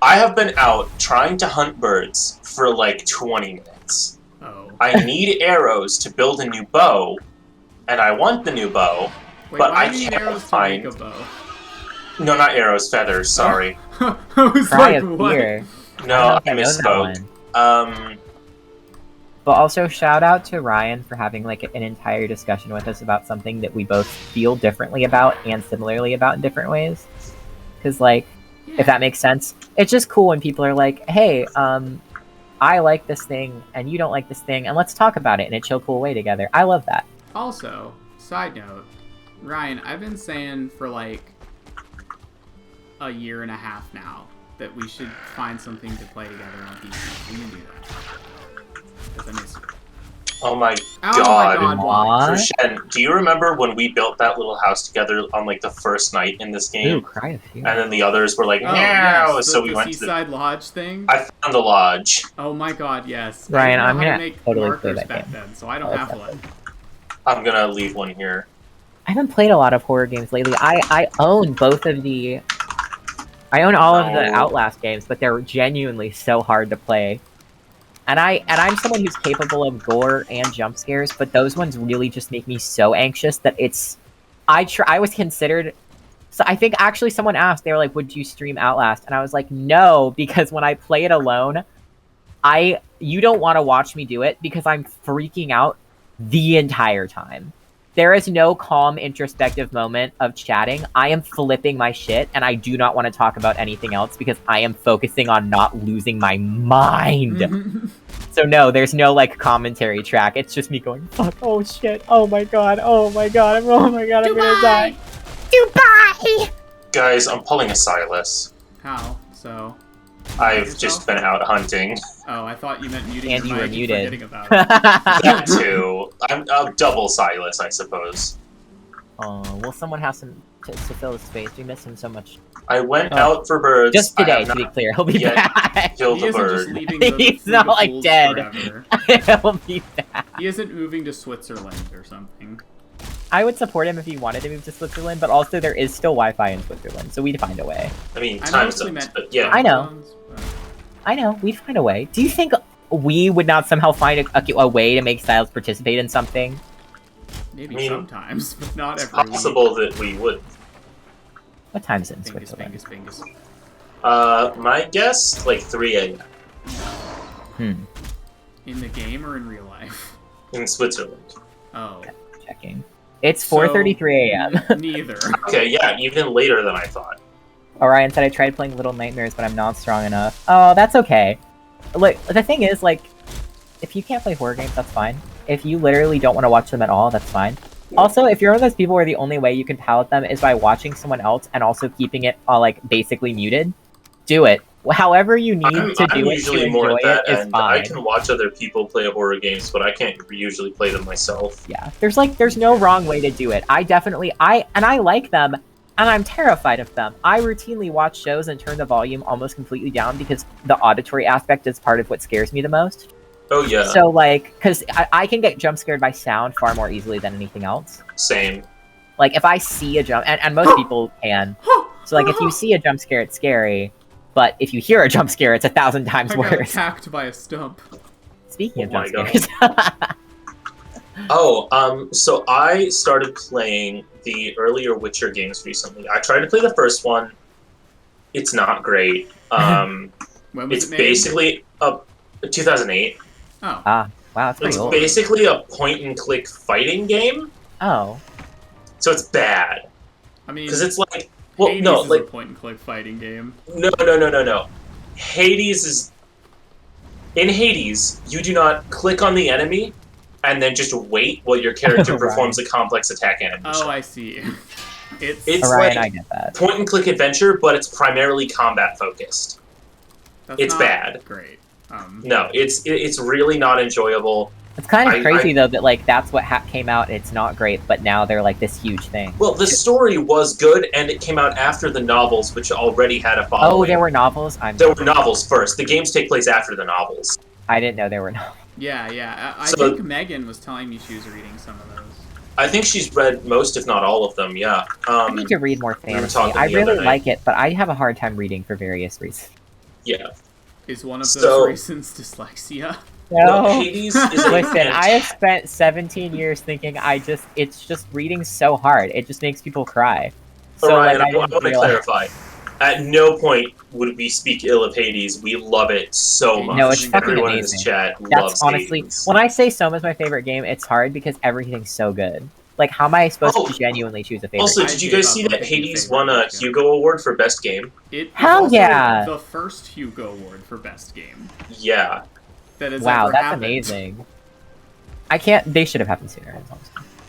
I have been out trying to hunt birds for like 20 minutes. Oh. I need arrows to build a new bow, and I want the new bow, Wait, but why I do you need can't arrows find. to make a bow? No, not arrows, feathers. Sorry. I was Cry like, of what? fear. No, I know that misspoke. one. But also, shout out to Ryan for having like an entire discussion with us about something that we both feel differently about and similarly about in different ways. Because, like, if that makes sense, it's just cool when people are like, "Hey, I like this thing and you don't like this thing, and let's talk about it in a chill, cool way together." I love that. Also, side note, Ryan, I've been saying for like a year and a half now that we should find something to play together on PC. We can do that. Because I miss you. Oh my Oh god. my god, why? Krishen, do you remember when we built that little house together on like the first night in this game? Ooh, cry of fear. And then the others were like, Oh, no. yes, So we the went to the. Seaside Lodge thing? I found the lodge. Oh my god, yes. Ryan, I I'm didn't know how gonna to make totally markers play that back game. then, so I don't Oh, have that's one. I'm gonna leave one here. I haven't played a lot of horror games lately. I own both of the. I own all of the No. Outlast games, but they're genuinely so hard to play. And I'm someone who's capable of gore and jump scares, but those ones really just make me so anxious that it's. I was considered. So I think actually someone asked, they were like, "Would you stream Outlast?" And I was like, "No," because when I play it alone, you don't want to watch me do it because I'm freaking out the entire time. There is no calm, introspective moment of chatting. I am flipping my shit, and I do not want to talk about anything else because I am focusing on not losing my mind. So no, there's no, like, commentary track. It's just me going, fuck, oh shit, oh my god, I'm gonna die. Dubai! Guys, I'm pulling a Silas. How? So. I've just been out hunting. Oh, I thought you meant muting And your you were mic muted. forgetting about it. That too. I'm double Silas, I suppose. Oh, well, someone has to fill the space. We miss him so much. I went out for birds. Just I today, have to be not clear. He'll be yet back. killed He a isn't just bird. leaving the He's Fruit not, of like, Fools dead. forever. He'll be back. He isn't moving to Switzerland or something. I would support him if he wanted to move to Switzerland, but also there is still Wi-Fi in Switzerland, so we'd find a way. I mean, I time mostly zones, meant but yeah. I know. zones, but- I know, we'd find a way. Do you think we would not somehow find a way to make Styles participate in something? Maybe I mean, sometimes, but not It's every possible that we would. What time is it in week. Switzerland? Bingus. My guess, like 3 a.m. In the game or in real life? in Switzerland. Oh. Checking. It's 4:33 a.m. Neither. Okay, yeah, even later than I thought. Orion said I tried playing Little Nightmares, but I'm not strong enough. Oh, that's okay. Look, the thing is, like, if you can't play horror games, that's fine. If you literally don't want to watch them at all, that's fine. Also, if you're one of those people where the only way you can palate them is by watching someone else and also keeping it, like, basically muted, do it. However you need to I'm do it to usually more enjoy at it that is end. fine. I can watch other people play horror games, but I can't usually play them myself. Yeah, there's no wrong way to do it. I like them, and I'm terrified of them. I routinely watch shows and turn the volume almost completely down because the auditory aspect is part of what scares me the most. Oh yeah, So, like, because I can get jump scared by sound far more easily than anything else. same. Like, if I see a jump, and most people can. So, like, if you see a jump scare, it's scary. But if you hear a jump scare, it's 1,000 times I got worse. attacked by a stump. Speaking of Oh my jump scares. So I started playing the earlier Witcher games recently. I tried to play the first one. It's not great. When was It's it made? basically a 2008. Oh. Wow, that's pretty It's old. basically a point-and-click fighting game. Oh. So it's bad. I mean, Because it's like, well, Hades no, is like a point-and-click fighting game. no. Hades is in Hades. You do not click on the enemy and then just wait while your character Right. performs a complex attack animation. Oh, I see. It's Orion, like I get that. point-and-click adventure, but it's primarily combat focused. That's It's not bad. Great. No, it's really not enjoyable. It's kind of crazy though that like that's what came out. And it's not great, but now they're like this huge thing. Well, the story was good, and it came out after the novels, which already had a following. Oh, there were novels. There were novels first. The games take place after the novels. I didn't know there were novels. Yeah. I So- think Megan was telling me she was reading some of those. I think she's read most, if not all of them. Yeah. I need to read more we were fantasy. talking I the other really night. like it, but I have a hard time reading for various reasons. Yeah. Is one of So- those reasons dyslexia? No, Hades is a Listen, I have spent 17 years thinking it's just reading so hard. It just makes people cry. So Orion, like, I want to clarify. At no point would we speak ill of Hades. We love it so much. No, it's fucking Everyone in amazing. this chat That's loves honestly, Hades. when I say Soma's my favorite game, it's hard because everything's so good. Like, how am I supposed to genuinely choose a favorite Also, game? did you I guys gave see up on that picking Hades favorite won a game. Hugo Award for Best Game? It Hell was also yeah! the first Hugo Award for Best Game Yeah. that has Wow, ever that's happened. amazing. They should have happened sooner.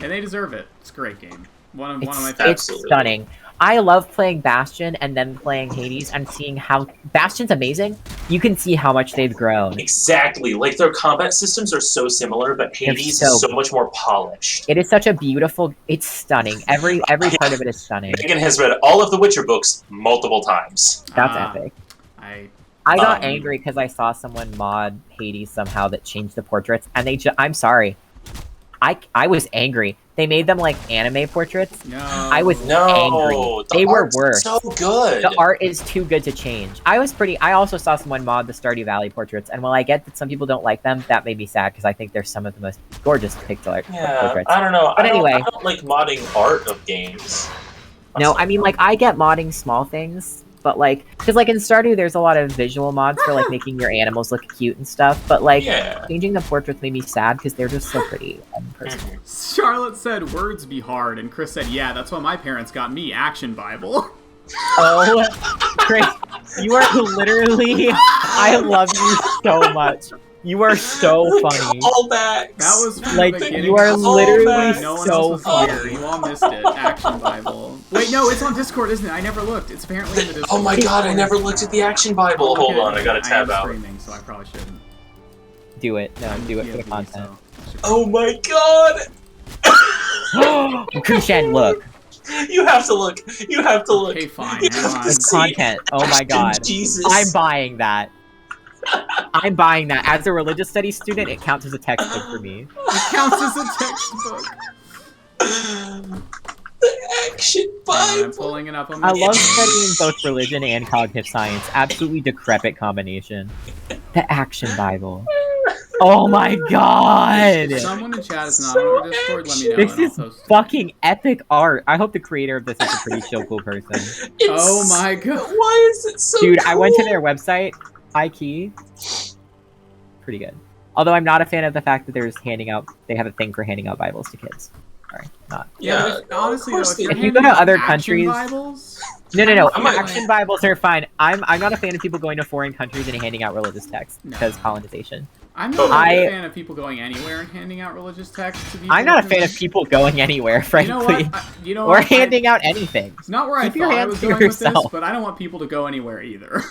And they deserve it. It's a great game. One of my It's favorites. Absolutely. stunning. I love playing Bastion and then playing Hades and seeing how Bastion's amazing. You can see how much they've grown. Exactly. Like, their combat systems are so similar, but Hades so- is so much more polished. It is such a beautiful. It's stunning. Every part of it is stunning. Megan has read all of the Witcher books multiple times. That's Ah, epic. I I got Um, angry because I saw someone mod Hades somehow that changed the portraits, and I'm sorry. I was angry. They made them like anime portraits. no. I was No, angry. the They were art's worse. so good. The art is too good to change. I also saw someone mod the Stardew Valley portraits, and while I get that some people don't like them, that made me sad because I think they're some of the most gorgeous pixel art Yeah, portraits. I don't know. But anyway. I don't like modding art of games. No, I mean, like, I get modding small things, but, like, because, like, in Stardew, there's a lot of visual mods for, like, making your animals look cute and stuff, but, like, Yeah. changing the portraits made me sad because they're just so pretty and personal. Charlotte said words be hard, and Chris said, yeah, that's why my parents got me Action Bible. Oh, Chris, you are literally, I love you so much. You are so funny. Callbacks. That was from Like, the beginning. you are of the literally when no one so else was funny. here. You all missed it. Action Bible. Wait, no, it's on Discord, isn't it? I never looked. It's apparently in the Discord. Oh my god, I never looked at the Action Bible. I'll look Hold at on, it. I gotta tab am out. streaming, so I probably shouldn't. Do it. No, do it for the POV, content. so I should- Oh my god! Kushan, look. You have to look. You have to look. Okay, fine. You Hang have on. to The see. content. Oh my god. Jesus. I'm buying that. I'm buying that. As a religious studies student, it counts as a textbook for me. It counts as a textbook. The Action I'm Bible. pulling it up on my I love phone. studying both religion and cognitive science. Absolutely decrepit combination. The Action Bible. Oh my god! If someone in chat is not on our Discord, let me know. This and I'll is post it. fucking epic art. I hope the creator of this is a pretty chill, cool person. It's- Oh my god. Why is it so Dude, I went to cool? their website, iKey. Pretty good. Although I'm not a fan of the fact that they have a thing for handing out Bibles to kids. Sorry, not. Yeah, Yeah, but if, honestly, of though, course if they you're If you go handing to out other Action countries- Bibles, No. I might- Action Bibles are fine. I'm not a fan of people going to foreign countries and handing out religious texts No. because colonization. I'm not I- a fan of people going anywhere and handing out religious texts to people. I'm not a who- fan of people going anywhere, frankly, You know what? You know or what? handing out anything. It's not where I Keep your thought I hands was to going with this, yourself. but I don't want people to go anywhere either.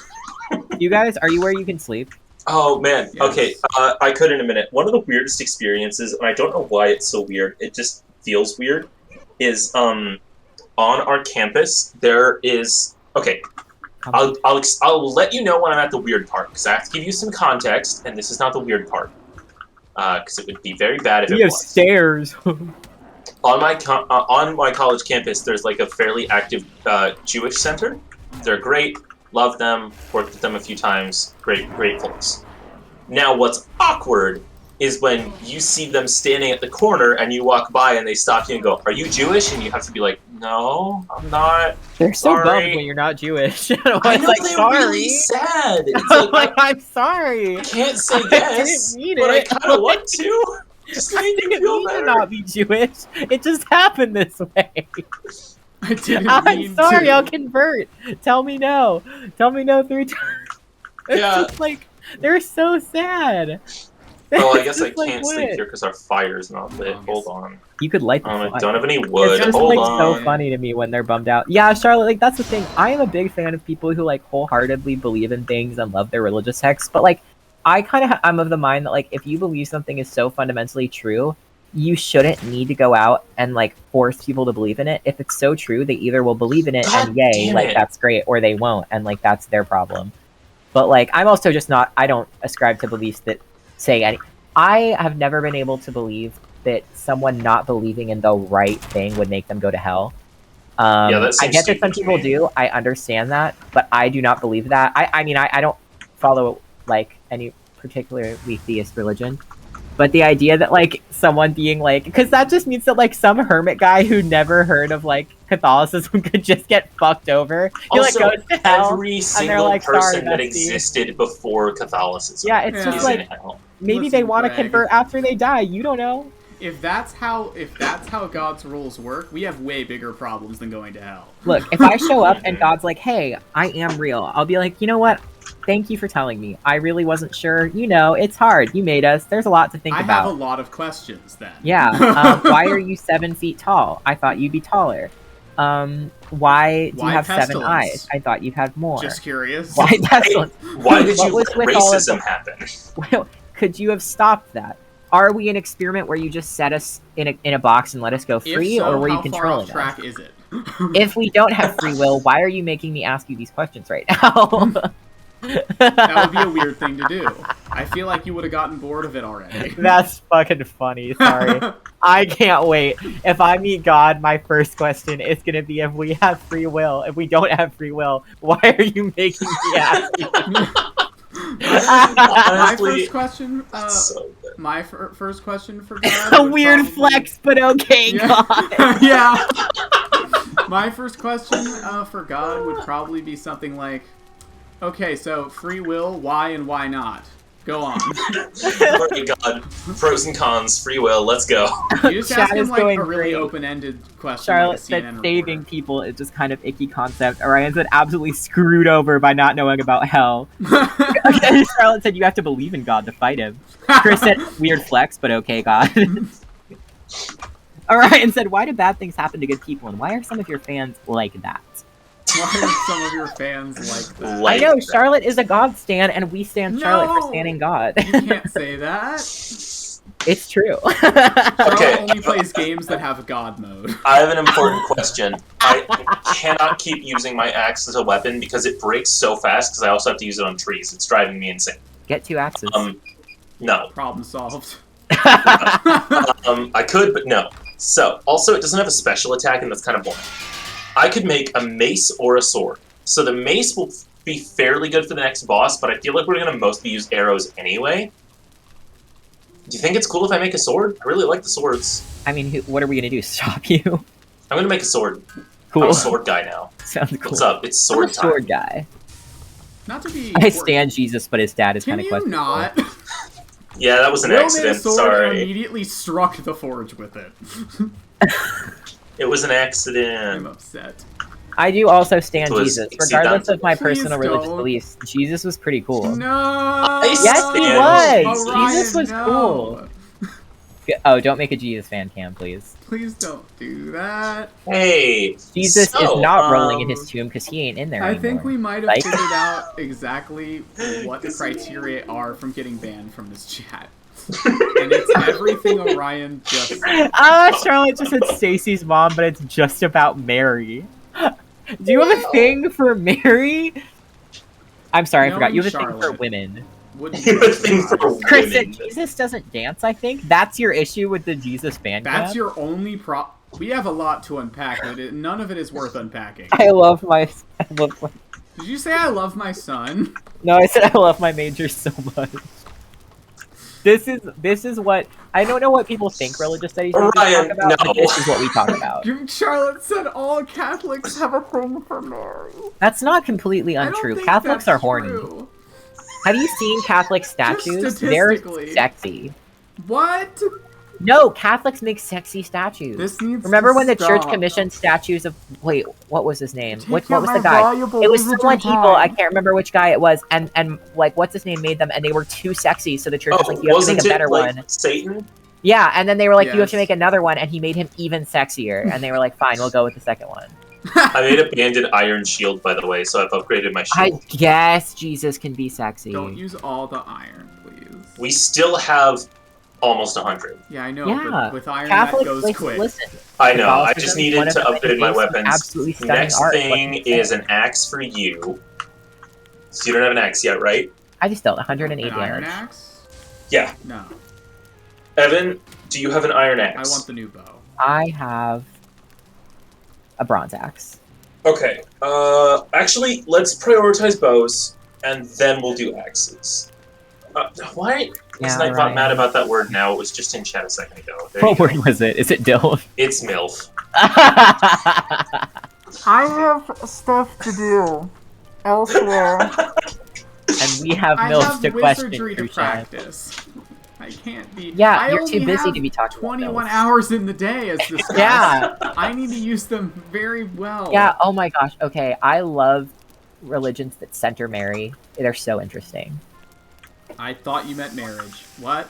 You guys, are you where you can sleep? Oh man. Yes. Okay. I could in a minute. One of the weirdest experiences, and I don't know why it's so weird. It just feels weird. Is on our campus there is okay. I'll let you know when I'm at the weird part because I have to give you some context, and this is not the weird part because it would be very bad if We it have was. stairs. On my college campus, there's like a fairly active Jewish center. They're great. Love them. Worked with them a few times. Great folks. Now, what's awkward is when you see them standing at the corner and you walk by and they stop you and go, "Are you Jewish?" And you have to be like, No, I'm not. They're so Sorry. bummed when you're not Jewish. I I know like, they're sorry. really sad. It's I'm like, I'm sorry. I can't say I yes, didn't mean but I it. kind of want to. Just I make me didn't feel mean to better. not be Jewish. It just happened this way. I didn't I'm mean sorry, to. I'll convert. Tell me no. Tell me no 3 times. It's Yeah. just like, they're so sad. Oh, I It's guess I just like, can't sleep what? here because our fire's not lit. Hold on. You could light the I fire. don't have any wood. It's just Hold like on. so funny to me when they're bummed out. Yeah, Charlotte, like that's the thing. I am a big fan of people who like wholeheartedly believe in things and love their religious texts, but like I kind of I'm of the mind that like if you believe something is so fundamentally true, you shouldn't need to go out and like force people to believe in it. If it's so true, they either will believe in it God and yay, damn like it. that's great, or they won't, and like that's their problem. But like I'm also just not. I don't ascribe to beliefs that say any. I have never been able to believe that someone not believing in the right thing would make them go to hell. Yeah, that I seems get that some stupid to people me. do. I understand that, but I do not believe that. I mean, I don't follow like any particularly theist religion, but the idea that like someone being like, because that just means that like some hermit guy who never heard of like Catholicism could just get fucked over. He like Also, goes to hell. every they're single like, "Sorry, person that bestie." existed before Catholicism Yeah, it's Yeah. just is like in hell. maybe Listen, they want to Greg. convert after they die. You don't know. If that's how God's rules work, we have way bigger problems than going to hell. Look, if I show up and God's like, "Hey, I am real," I'll be like, "You know what? Thank you for telling me. I really wasn't sure. You know, it's hard. You made us. There's a lot to think I about." have a lot of questions then. Yeah. Why are you 7 feet tall? I thought you'd be taller. Why do you Why have 7 pestilence? eyes? I thought you'd have more. Just curious. Why pestilence? Why did What you was let with all of racism the- happen? Well, could you have stopped that? Are we an experiment where you just set us in a box and let us go If free, so, or were you how far controlling off track us? is it? If we don't have free will, why are you making me ask you these questions right now? That would be a weird thing to do. I feel like you would have gotten bored of it already. That's fucking funny. Sorry. I can't wait. If I meet God, my first question is gonna be if we have free will. If we don't have free will, why are you making me ask you? My Honestly, first question. so good. My first question for God. A would weird probably- flex, but okay, Yeah. God. Yeah. My first question for God would probably be something like, okay, so free will, why and why not? Go on. Alright, God. Pros and cons, free will, let's go. You just ask Chat him is like going a really great. open-ended question. Charlotte like a said CNN saving reporter. people is just kind of icky concept. Orion said absolutely screwed over by not knowing about hell. Okay, Charlotte said you have to believe in God to fight him. Chris said weird flex, but okay, God. Orion said, why do bad things happen to good people, and why are some of your fans like that? Why are some of your fans like that? Like I know, that. Charlotte is a God stan, and we stand Charlotte for No! standing God. You can't say that. It's true. Charlotte Okay. only plays games that have God mode. I have an important question. I cannot keep using my axe as a weapon because it breaks so fast because I also have to use it on trees. It's driving me insane. Get 2 axes. No. Problem solved. I could, but no. So, also, it doesn't have a special attack, and that's kind of boring. I could make a mace or a sword. So the mace will be fairly good for the next boss, but I feel like we're going to mostly use arrows anyway. Do you think it's cool if I make a sword? I really like the swords. I mean, what are we gonna do? Stop you? I'm going to make a sword. Cool. I'm a sword guy now. Sounds cool. What's up? It's I'm a sword time. sword guy. Not to be. I stand Jesus, but his dad is Can kind of you questionable. not? Yeah, that was an Will made a accident. sword and Sorry. immediately struck the forge with it. It was an I'm accident. upset. I do also stand It was Jesus, regardless of my Please personal religious don't. beliefs. Jesus was pretty cool. No. Yes, he stand was. Jesus. Jesus was no. cool. Oh, don't make a Jesus fan cam, please. Please don't do that. Hey. Jesus so, is not rolling in his tomb because he ain't in there I anymore. think we might have Like- figured out exactly what the criteria are from getting banned from this chat. And it's everything Orion just said. Charlotte just said Stacy's mom, but it's just about Mary. Do you have a thing for Mary? I'm sorry, I forgot. You have a thing for Charlotte. women. Wouldn't You have a thing for surprise. Chris said women. Jesus doesn't dance, I think. That's your issue with the Jesus fan That's cam? your only We have a lot to unpack, but none of it is worth unpacking. I love my... Did you say I love my son? No, I said I love my major so much. This is what I don't know what people think religious studies talk Ryan, about, no. but this is what we talk about. Charlotte said all Catholics have a thing for Mary. That's not completely I don't untrue. think Catholics that's are horny. true. Have you seen Catholic statues? They're statistically. sexy. What? No, Catholics make sexy statues. This needs Remember to when the church stop. commissioned statues of what was his name? Take What out was my the guy? valuable It was wizardry someone evil. time. I can't remember which guy it was. And like what's his name made them, and they were too sexy. So the church was like, you have to make a better one. Satan? Yeah, and then they were like, you have to Yes. make another one, and he made him even sexier. And they were like, fine, we'll go with the second one. I made a banded iron shield, by the way, so I've upgraded my I shield. guess Jesus can be sexy. Don't use all the iron, please. We still have almost 100. Yeah, I know, Yeah, but with iron Catholics, that goes like, quick. listen. I know, I Catholicism just is needed one of to the upgrade my biggest, weapons. absolutely stunning Next art. thing What is an axe for you. So you don't have an axe yet, right? I just dealt 108 An iron damage. axe? Yeah. No, Evan, do you have an iron I axe? want the new bow. I have a bronze axe. Okay, actually, let's prioritize bows, and then we'll do axes. Why isn't I right. mad about that word now? It was just in chat a second ago. There What you word go. was it? Is it dill? It's MILF. I have stuff to do elsewhere. And we have I MILFs have to question, wizardry to Krushan. practice. I can't be. Yeah, I you're only too busy have to be talking about 21 MILFs. hours in the day as this guy. Yeah. I need to use them very well. Yeah, oh my gosh. Okay, I love religions that center Mary. They're so interesting. I thought you meant marriage. What?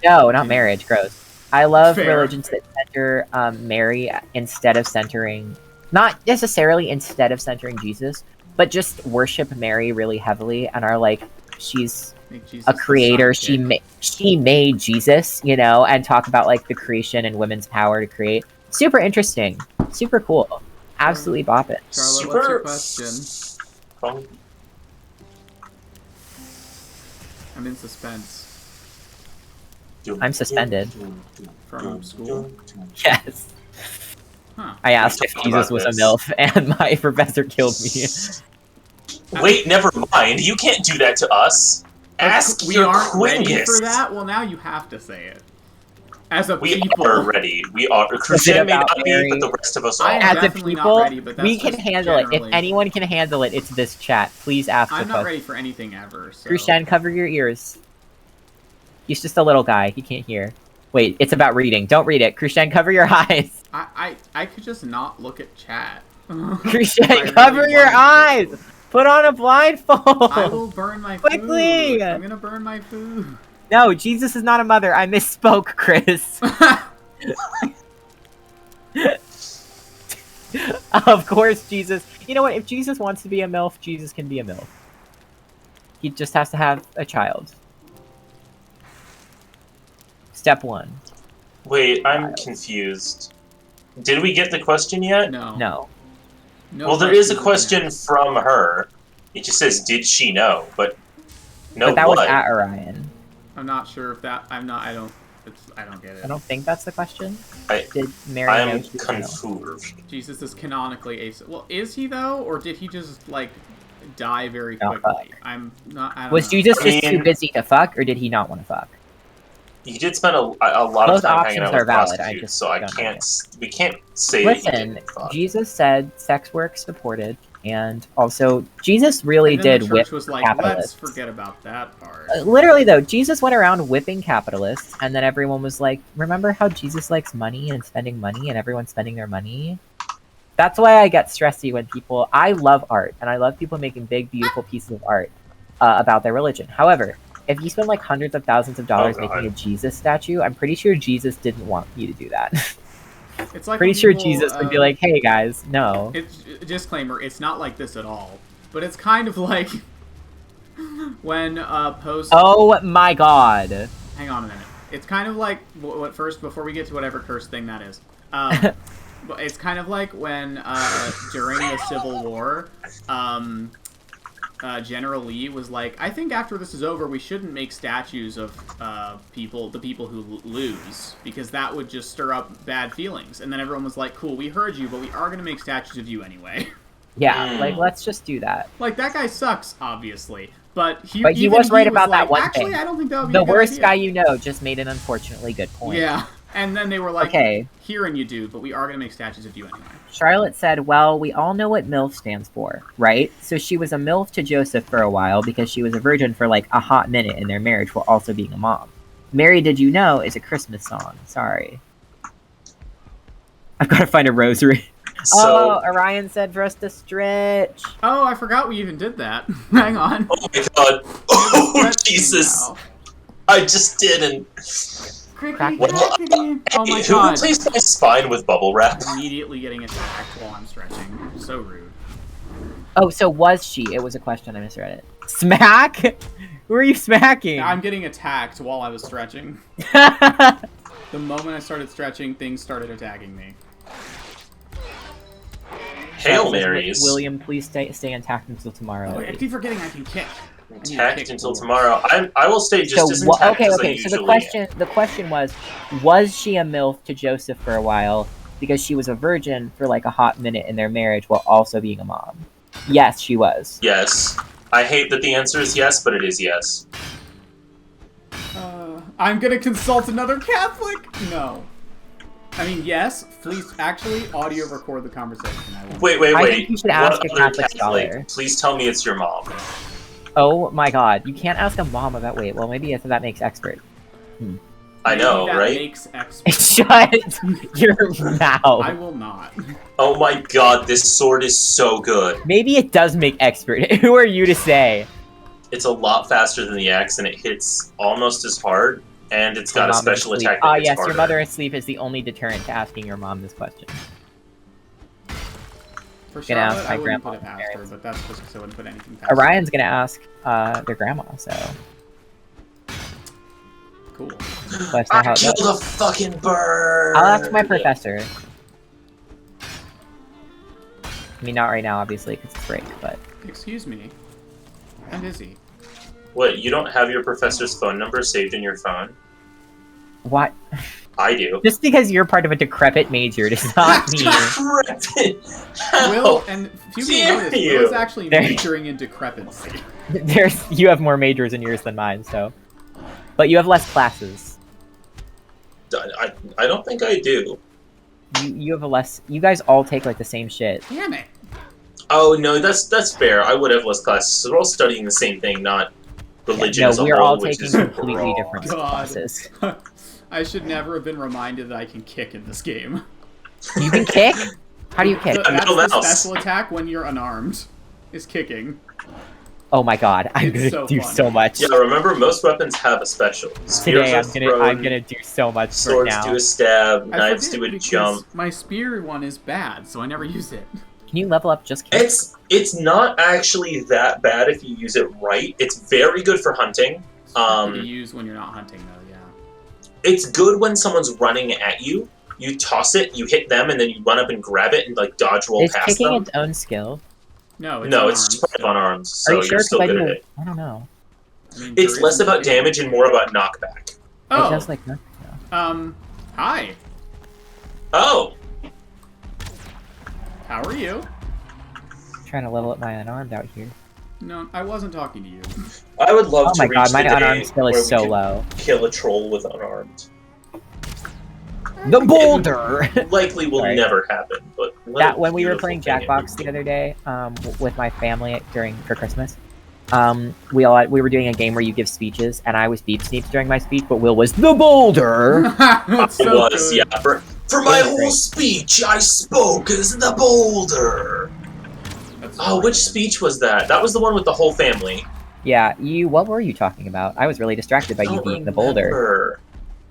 No, not marriage. Gross. I love Fair. religions that center Mary instead of centering, not necessarily instead of centering Jesus, but just worship Mary really heavily and are like, she's Make Jesus a the creator. sidekick. She made Jesus, you know, and talk about like the creation and women's power to create. Super interesting. Super cool. Absolutely bop it. Charlotte, what's your question? Well, I'm in suspense. I'm suspended. From school? Yes. Huh. I asked We if talked Jesus about was this. a MILF, and my professor killed me. Wait, never mind. You can't do that to us. Ask we your aren't ready queenest. for that? Well, now you have to say it. As a We people. are ready. We are. Is it Christian may about not be, Mary? but the rest of us all. I am As a definitely not people, ready, but that's we can just handle it. If generally- anyone can handle it, it's this chat. Please ask I'm the not question. ready for anything ever, so... Krushan, cover your ears. He's just a little guy. He can't hear. Wait, it's about reading. Don't read it. Krushan, cover your eyes. I could just not look at chat. Krushan, cover your eyes. Put on a blindfold. I will burn my Quickly! food. I'm gonna burn my food. No, Jesus is not a mother. I misspoke, Chris. Of course, Jesus. You know what? If Jesus wants to be a MILF, Jesus can be a MILF. He just has to have a child. Step 1. Wait, I'm confused. Did we get the question yet? No. No. No Well, there is a questions question from her. It just says, "Did she know?" But no, But that what? was at Orion. I'm not sure if that... I don't get it. I don't think that's the question. I- Did Mary know I'm she was a MILF? confused. Jesus is canonically a... Well, is he, though? Or did he just, like, die very No, quickly? I'm not... I don't Was know. Jesus I just too mean- busy to fuck, or did he not want to fuck? You did spend a lot of Both time hanging options out are with valid, I prostitutes, just so I don't can't. We can't say that you Listen, didn't fuck. Jesus said sex work supported, and also Jesus really And then did the whip church was like, capitalists. let's forget about that part. Literally though, Jesus went around whipping capitalists, and then everyone was like, remember how Jesus likes money and spending money, and everyone's spending their money? That's why I get stressy when people... I love art, and I love people making big, beautiful pieces of art about their religion. However, if you spend like hundreds of thousands of dollars God. making a Jesus statue, I'm pretty sure Jesus didn't want you to do that. It's like pretty when sure people, Jesus would be like, hey guys, no. It's disclaimer, it's not like this at all. But it's kind of like when post... Oh my god. Hang on a minute. It's kind of like what first before we get to whatever cursed thing that is. But it's kind of like when during the Civil War, General Lee was like, I think after this is over, we shouldn't make statues of the people who lose, because that would just stir up bad feelings. And then everyone was like, cool, we heard you, but we are going to make statues of you anyway. Yeah, like, let's just do that. Like, that guy sucks, obviously. But he was right about like, that one actually, thing. I don't think that would be The a good worst idea. guy you know just made an unfortunately good point. Yeah. And then they were like, okay. Hearing you, dude, but we are going to make statues of you anyway. Charlotte said, well, we all know what MILF stands for, right? So she was a MILF to Joseph for a while because she was a virgin for like a hot minute in their marriage while also being a mom. Mary Did You Know is a Christmas song. Sorry. I've got to find a rosary. So, Orion said for us to stretch. Oh, I forgot we even did that. Hang on. oh my god. Oh, Jesus. I just didn't. Oh my Who god. replaced my spine with bubble wrap? Immediately getting attacked while I'm stretching. So rude. Oh, so was she? It was a question. I misread it. Smack? Who are you smacking? I'm getting attacked while I was stretching. The moment I started stretching, things started attacking me. Hail Marys. William, please stay intact until tomorrow. Oh, I keep forgetting I can kick. Intact until tomorrow. I will stay just as intact as I usually so the question was she a MILF to Joseph for a while because she was a virgin for like a hot minute in their marriage while also being a mom? Yes, she was. Yes. I hate that the answer is yes, but it is yes. I'm gonna consult another Catholic? No. I mean, yes, please actually audio record the conversation. Wait. I think you should ask a Catholic scholar. Please tell me it's your mom. Oh my god, you can't ask a mom about well maybe that makes expert. I know, that right? Makes expert. Shut your mouth. I will not. Oh my god, this sword is so good. Maybe it does make expert. Who are you to say? It's a lot faster than the axe and it hits almost as hard, and it's got a special attack that hits yes, harder. your mother asleep is the only deterrent to asking your mom this question. For Charlotte, I wouldn't put it past her, but that's just because I wouldn't put anything past Orion's gonna ask their grandma, so. Cool. I killed a fucking bird! I'll ask my professor. I mean, not right now, obviously, because it's break, but... Excuse me. I'm busy. What, you don't have your professor's phone number saved in your phone? What? I do. Just because you're part of a decrepit major does not mean... Decrepit? Will, and few people notice, Will is actually majoring in decrepency. You have more majors in yours than mine, so... But you have less classes. I don't think I do. You have a less... You guys all take, like, the same shit. Damn it. Oh, no, that's fair. I would have less classes. So we're all studying the same thing, not religion as a whole, we're all which taking is completely wrong. different classes. I should never have been reminded that I can kick in this game. You can kick? How do you kick? That's the special attack when you're unarmed. Is kicking. Oh my god, I'm gonna do so much. Yeah, remember, most weapons have a special. Today I'm gonna do so much Swords right now. do a stab, knives do a jump. My spear one is bad, so I never use it. Can you level up just kick? It's not actually that bad if you use it right. It's very good for hunting. To use when you're not hunting, though, yeah. It's good when someone's running at you. You toss it, you hit them, and then you run up and grab it and like dodge roll past them. Is kicking its own skill? No, it's just on arms, so Are you sure? you're still good at it. I don't know. I mean, it's less about damage and more about knockback. Oh. It does like knockback. Hi. Oh. How are you? Trying to level up my unarmed out here. No, I wasn't talking to you. I would love to reach my god, my the unarmed day skill where is we so could low. Kill a troll with unarmed. The boulder! Likely will never happen, but that when we were playing Jackbox the other day, with my family for Christmas, we were doing a game where you give speeches, and I was Beep Sneep during my speech, but Will was the boulder. For my whole speech, I spoke as the boulder. Which speech was that? That was the one with the whole family. Yeah, what were you talking about? I was really distracted by you being the boulder.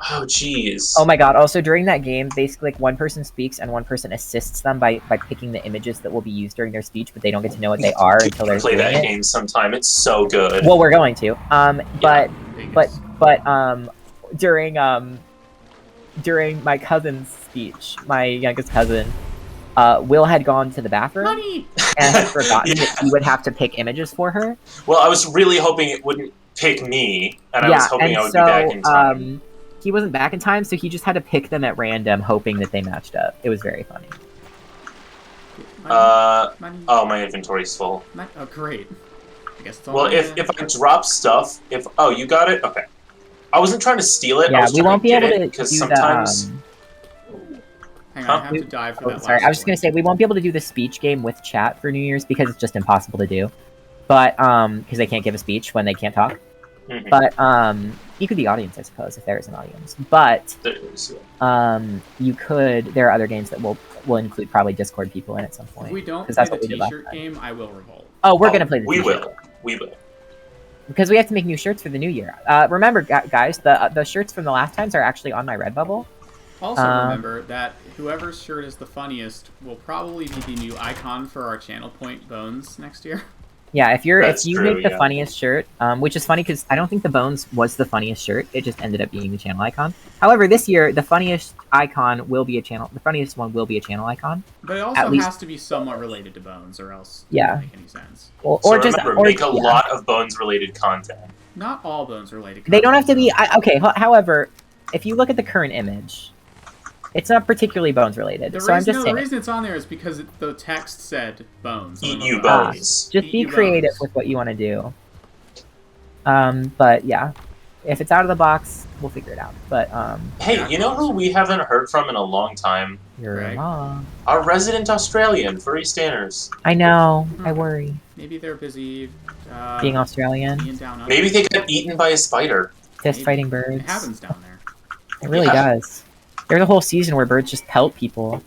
Oh, jeez. Oh my god, also during that game, basically like one person speaks and one person assists them by picking the images that will be used during their speech, but they don't get to know what they are until they're play that game sometime. It's so good. Well, we're going to. During my cousin's speech, my youngest cousin, Will had gone to the bathroom and had forgotten that he would have to pick images for her. Well, I was really hoping it wouldn't pick me, and I was hoping I would be back in time. He wasn't back in time, so he just had to pick them at random, hoping that they matched up. It was very funny. Oh, my inventory's full. Oh, great. I guess it's all Well, right if then. I drop stuff, oh, you got it? Okay. I wasn't trying to steal it. I Yeah, was we trying won't to be get able it, to because do sometimes... the. Hang on, I have to dive for that Sorry, last I was just gonna point. say we won't be able to do the speech game with chat for New Year's because it's just impossible to do. But because they can't give a speech when they can't talk. Mhm. But you could be audience, I suppose, if there is an audience. But There is, yeah. you could. There are other games that will include probably Discord people in at some point. If we don't 'cause play that's the what we did last t-shirt time. game, I will revolt. Oh, we're gonna play the We t-shirt. will. We will. Because we have to make new shirts for the new year. Remember, guys, the shirts from the last times are actually on my Redbubble. Also remember that whoever's shirt is the funniest will probably be the new icon for our channel point Bones next year. Yeah, if you true, make the yeah. funniest shirt, which is funny because I don't think the Bones was the funniest shirt. It just ended up being the channel icon. However, this year the funniest icon will be a channel. The funniest one will be a channel icon. But it also has to be somewhat related to Bones, or else it Yeah. doesn't make any sense. Or So just remember, make a lot of Bones-related content. Not all Bones related. They don't have to be content, okay. However, if you look at the current image, it's not particularly Bones related. The So I'm reason, just the saying. reason it's on there is because the text said Bones. Eat on you the bones. Just Eat be you creative bones. with what you want to do. But yeah, if it's out of the box, we'll figure it out. But Hey, you know who we haven't heard from in a long time? your Greg? mom. Our resident Australian, Furry Stanners. I know. I worry. Maybe they're busy Being Australian, being down under. Maybe they got eaten by a spider. fist Maybe. fighting birds. It happens down there. It really Yeah. does. There's a whole season where birds just pelt people.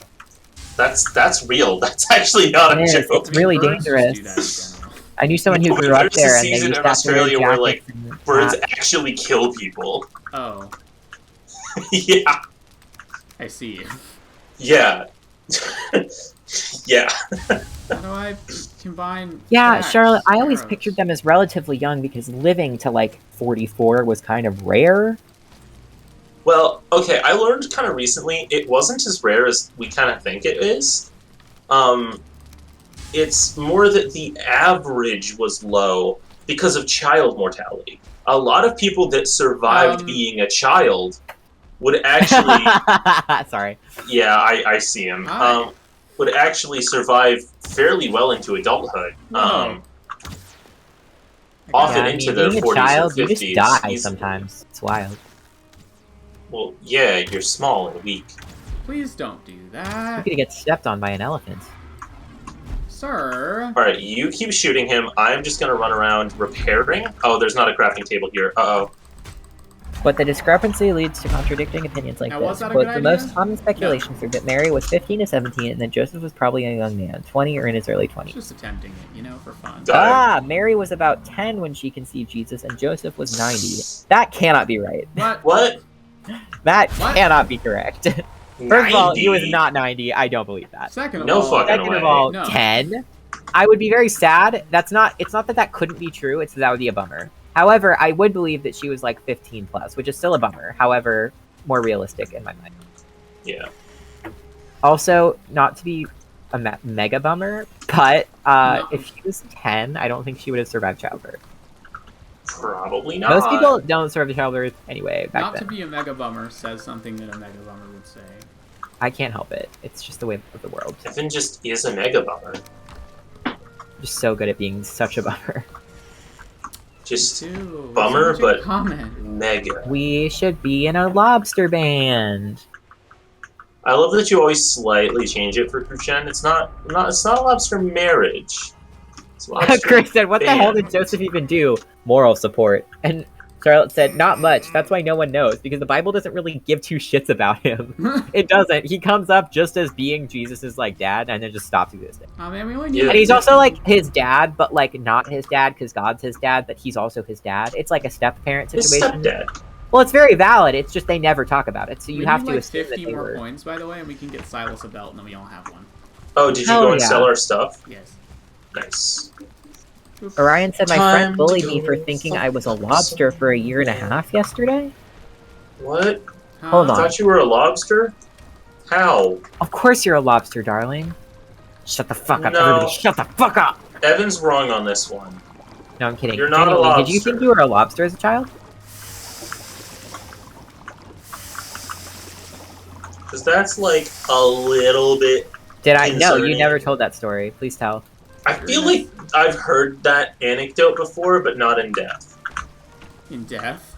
That's real. That's actually not a It is. joke. It's really birds just dangerous. do that in general. I knew someone who No, but grew up there's a there, and they season used in to have to wear Australia where, jackets and Birds hats. actually kill people. Oh, Yeah. I see. Yeah. Yeah. How do I combine? Yeah, tracks, Charlotte, I always arrows? pictured them as relatively young because living to like 44 was kind of rare. Well, okay, I learned kind of recently it wasn't as rare as we kind of think it is. It's more that the average was low because of child mortality. A lot of people that survived being a child would actually... Sorry. Yeah, I see him. Hi. Would actually survive fairly well into adulthood. Whoa. Often Yeah, into being their a 40s or child, 50s. you just die easily. sometimes. It's wild. Well, yeah, you're small and weak. Please don't do You're that, gonna get stepped on by an elephant. sir. Alright, you keep shooting him. I'm just gonna run around repairing. Oh, there's not a crafting table here. Uh-oh. But the discrepancy leads to contradicting opinions like Now, was this. that a Quote, good the idea? most common speculations are that Mary was 15 to 17 and that Joseph was probably a young man, 20 or in his early 20s. Just attempting it, you know, for fun. Mary was about 10 when she conceived Jesus and Joseph was 90. That cannot be right. What? What? That What? cannot be correct. First of all, he was 90? not 90. I don't believe that. Second of No all, fucking Second of way. all, No. 10? I would be very sad. It's not that couldn't be true, it's that would be a bummer. However, I would believe that she was like 15 plus, which is still a bummer. However, more realistic in my mind. Yeah. Also, not to be a mega bummer, but No. if she was 10, I don't think she would have survived childbirth. Probably not. Most people don't survive childbirth anyway back not then. to be a mega bummer says something that a mega bummer would say. I can't help it. It's just the way of the world. Evan just is a mega bummer. Just so good at being such a bummer. Just Too. bummer, Such a but- comment. mega. We should be in a lobster band. I love that you always slightly change it for Cruchen. It's not a lobster marriage. It's lobster Chris said, what the hell band. did Joseph even do? Moral support. And Charlotte said, not much. That's why no one knows, because the Bible doesn't really give two shits about him. It doesn't. He comes up just as being Jesus' like dad, and then just stops existing. Oh man, we only need. Yeah. And he's also like his dad, but like not his dad because God's his dad, but he's also his dad. It's like a step-parent His situation. stepdad. Well, it's very valid. It's just they never talk about it, so you we have need, to like assume that 50 they more were. points, by the way, and we can get Silas a belt, and then we all have one. Oh, did you Hell go and yeah. sell our stuff? Yes. Nice. Orion said my Time friend bullied to me for go thinking I was a lobster for a year and a half yesterday. What? Hold I on. thought you were a lobster? How? Of course you're a lobster, darling. Shut the fuck up, No. everybody! Shut the fuck up! Evan's wrong on this one. No, I'm kidding. You're not a Genuinely, Did you lobster. think you were a lobster as a child? Because that's like a little bit... Did I? No, you Concerning. never told that story. Please tell. I feel like I've heard that anecdote before, but not in depth. In depth?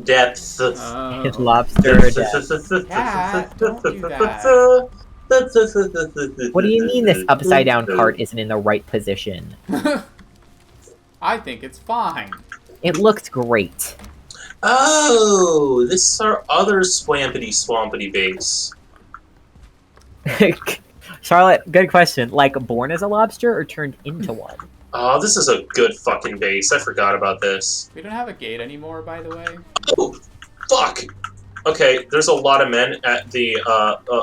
Depth. His lobster death. Cat, don't do that. What do you mean this upside down cart isn't in the right position? I think it's fine. It looked great. Oh, this is our other swampity base. Charlotte, good question. Like, born as a lobster or turned into one? Oh, this is a good fucking base. I forgot about this. We don't have a gate anymore, by the way. Oh, fuck! Okay, there's a lot of men at the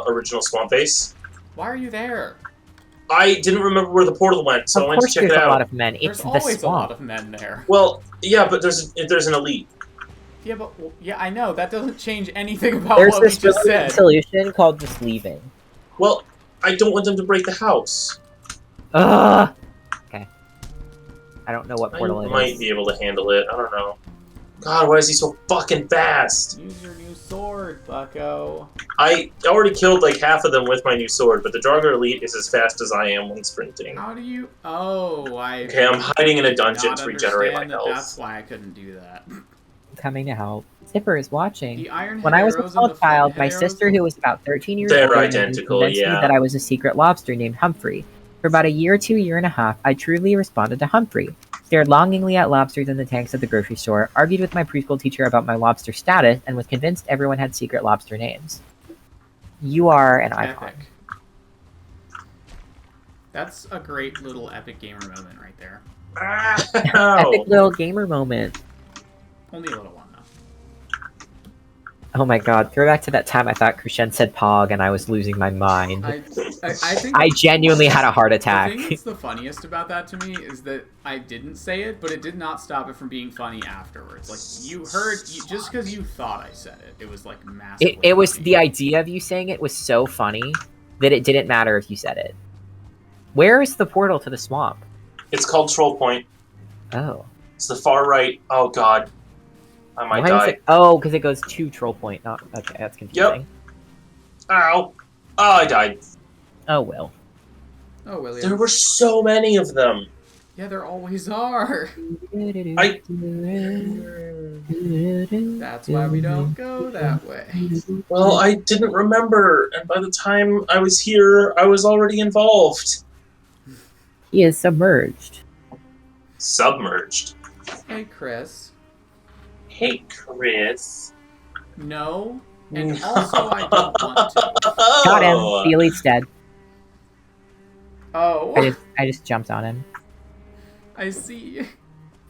original swamp base. Why are you there? I didn't remember where the portal went, so I went to check it out. There's a lot of men. It's There's the always swamp. a lot of men there. Well, yeah, but there's an elite. Yeah, but yeah, I know that doesn't change anything about There's what we this just said. solution called just leaving. Well, I don't want them to break the house. Ugh. Okay. I don't know what portal it I is. might be able to handle it. I don't know. God, why is he so fucking fast? Use your new sword, bucko. I already killed like half of them with my new sword, but the Draugr Elite is as fast as I am when sprinting. How do you? Oh, I. Okay, I'm hiding in a did dungeon not to regenerate my understand that health. That's why I couldn't do that. Coming to help. Zipper is watching. The iron When I was a arrows and small the child, flint my arrows- sister, who was about 13 years They're old, identical, convinced me yeah. that I was a secret lobster named Humphrey. For about a year to a year and a half, I truly responded to Humphrey. Stared longingly at lobsters in the tanks at the grocery store, argued with my preschool teacher about my lobster status, and was convinced everyone had secret lobster names. You are an icon. Epic. That's a great little epic gamer moment right there. Epic little gamer moment. Only a little one, though. Oh my god, throw back to that time I thought Krishen said Pog and I was losing my mind. I think I genuinely had a heart the attack. thing that's the funniest about that to me is that I didn't say it, but it did not stop it from being funny afterwards. Like, you heard, just because you thought I said it, it was like massively It was funny. the idea of you saying it was so funny that it didn't matter if you said it. Where is the portal to the swamp? It's called Troll Point. Oh. It's the far right. Oh god. I might Why die. is it? Oh, because it goes to Troll Point. Not okay. That's confusing. Ow. Oh, I died. Oh well. Oh, William. There were so many of them. Yeah, there always are. That's why we don't go that way. Well, I didn't remember, and by the time I was here, I was already involved. He is submerged. Submerged. Hey, Chris. Hey, Chris. No. And also, I don't want to. Got him. The elite's dead. Oh. I just jumped on him. I see.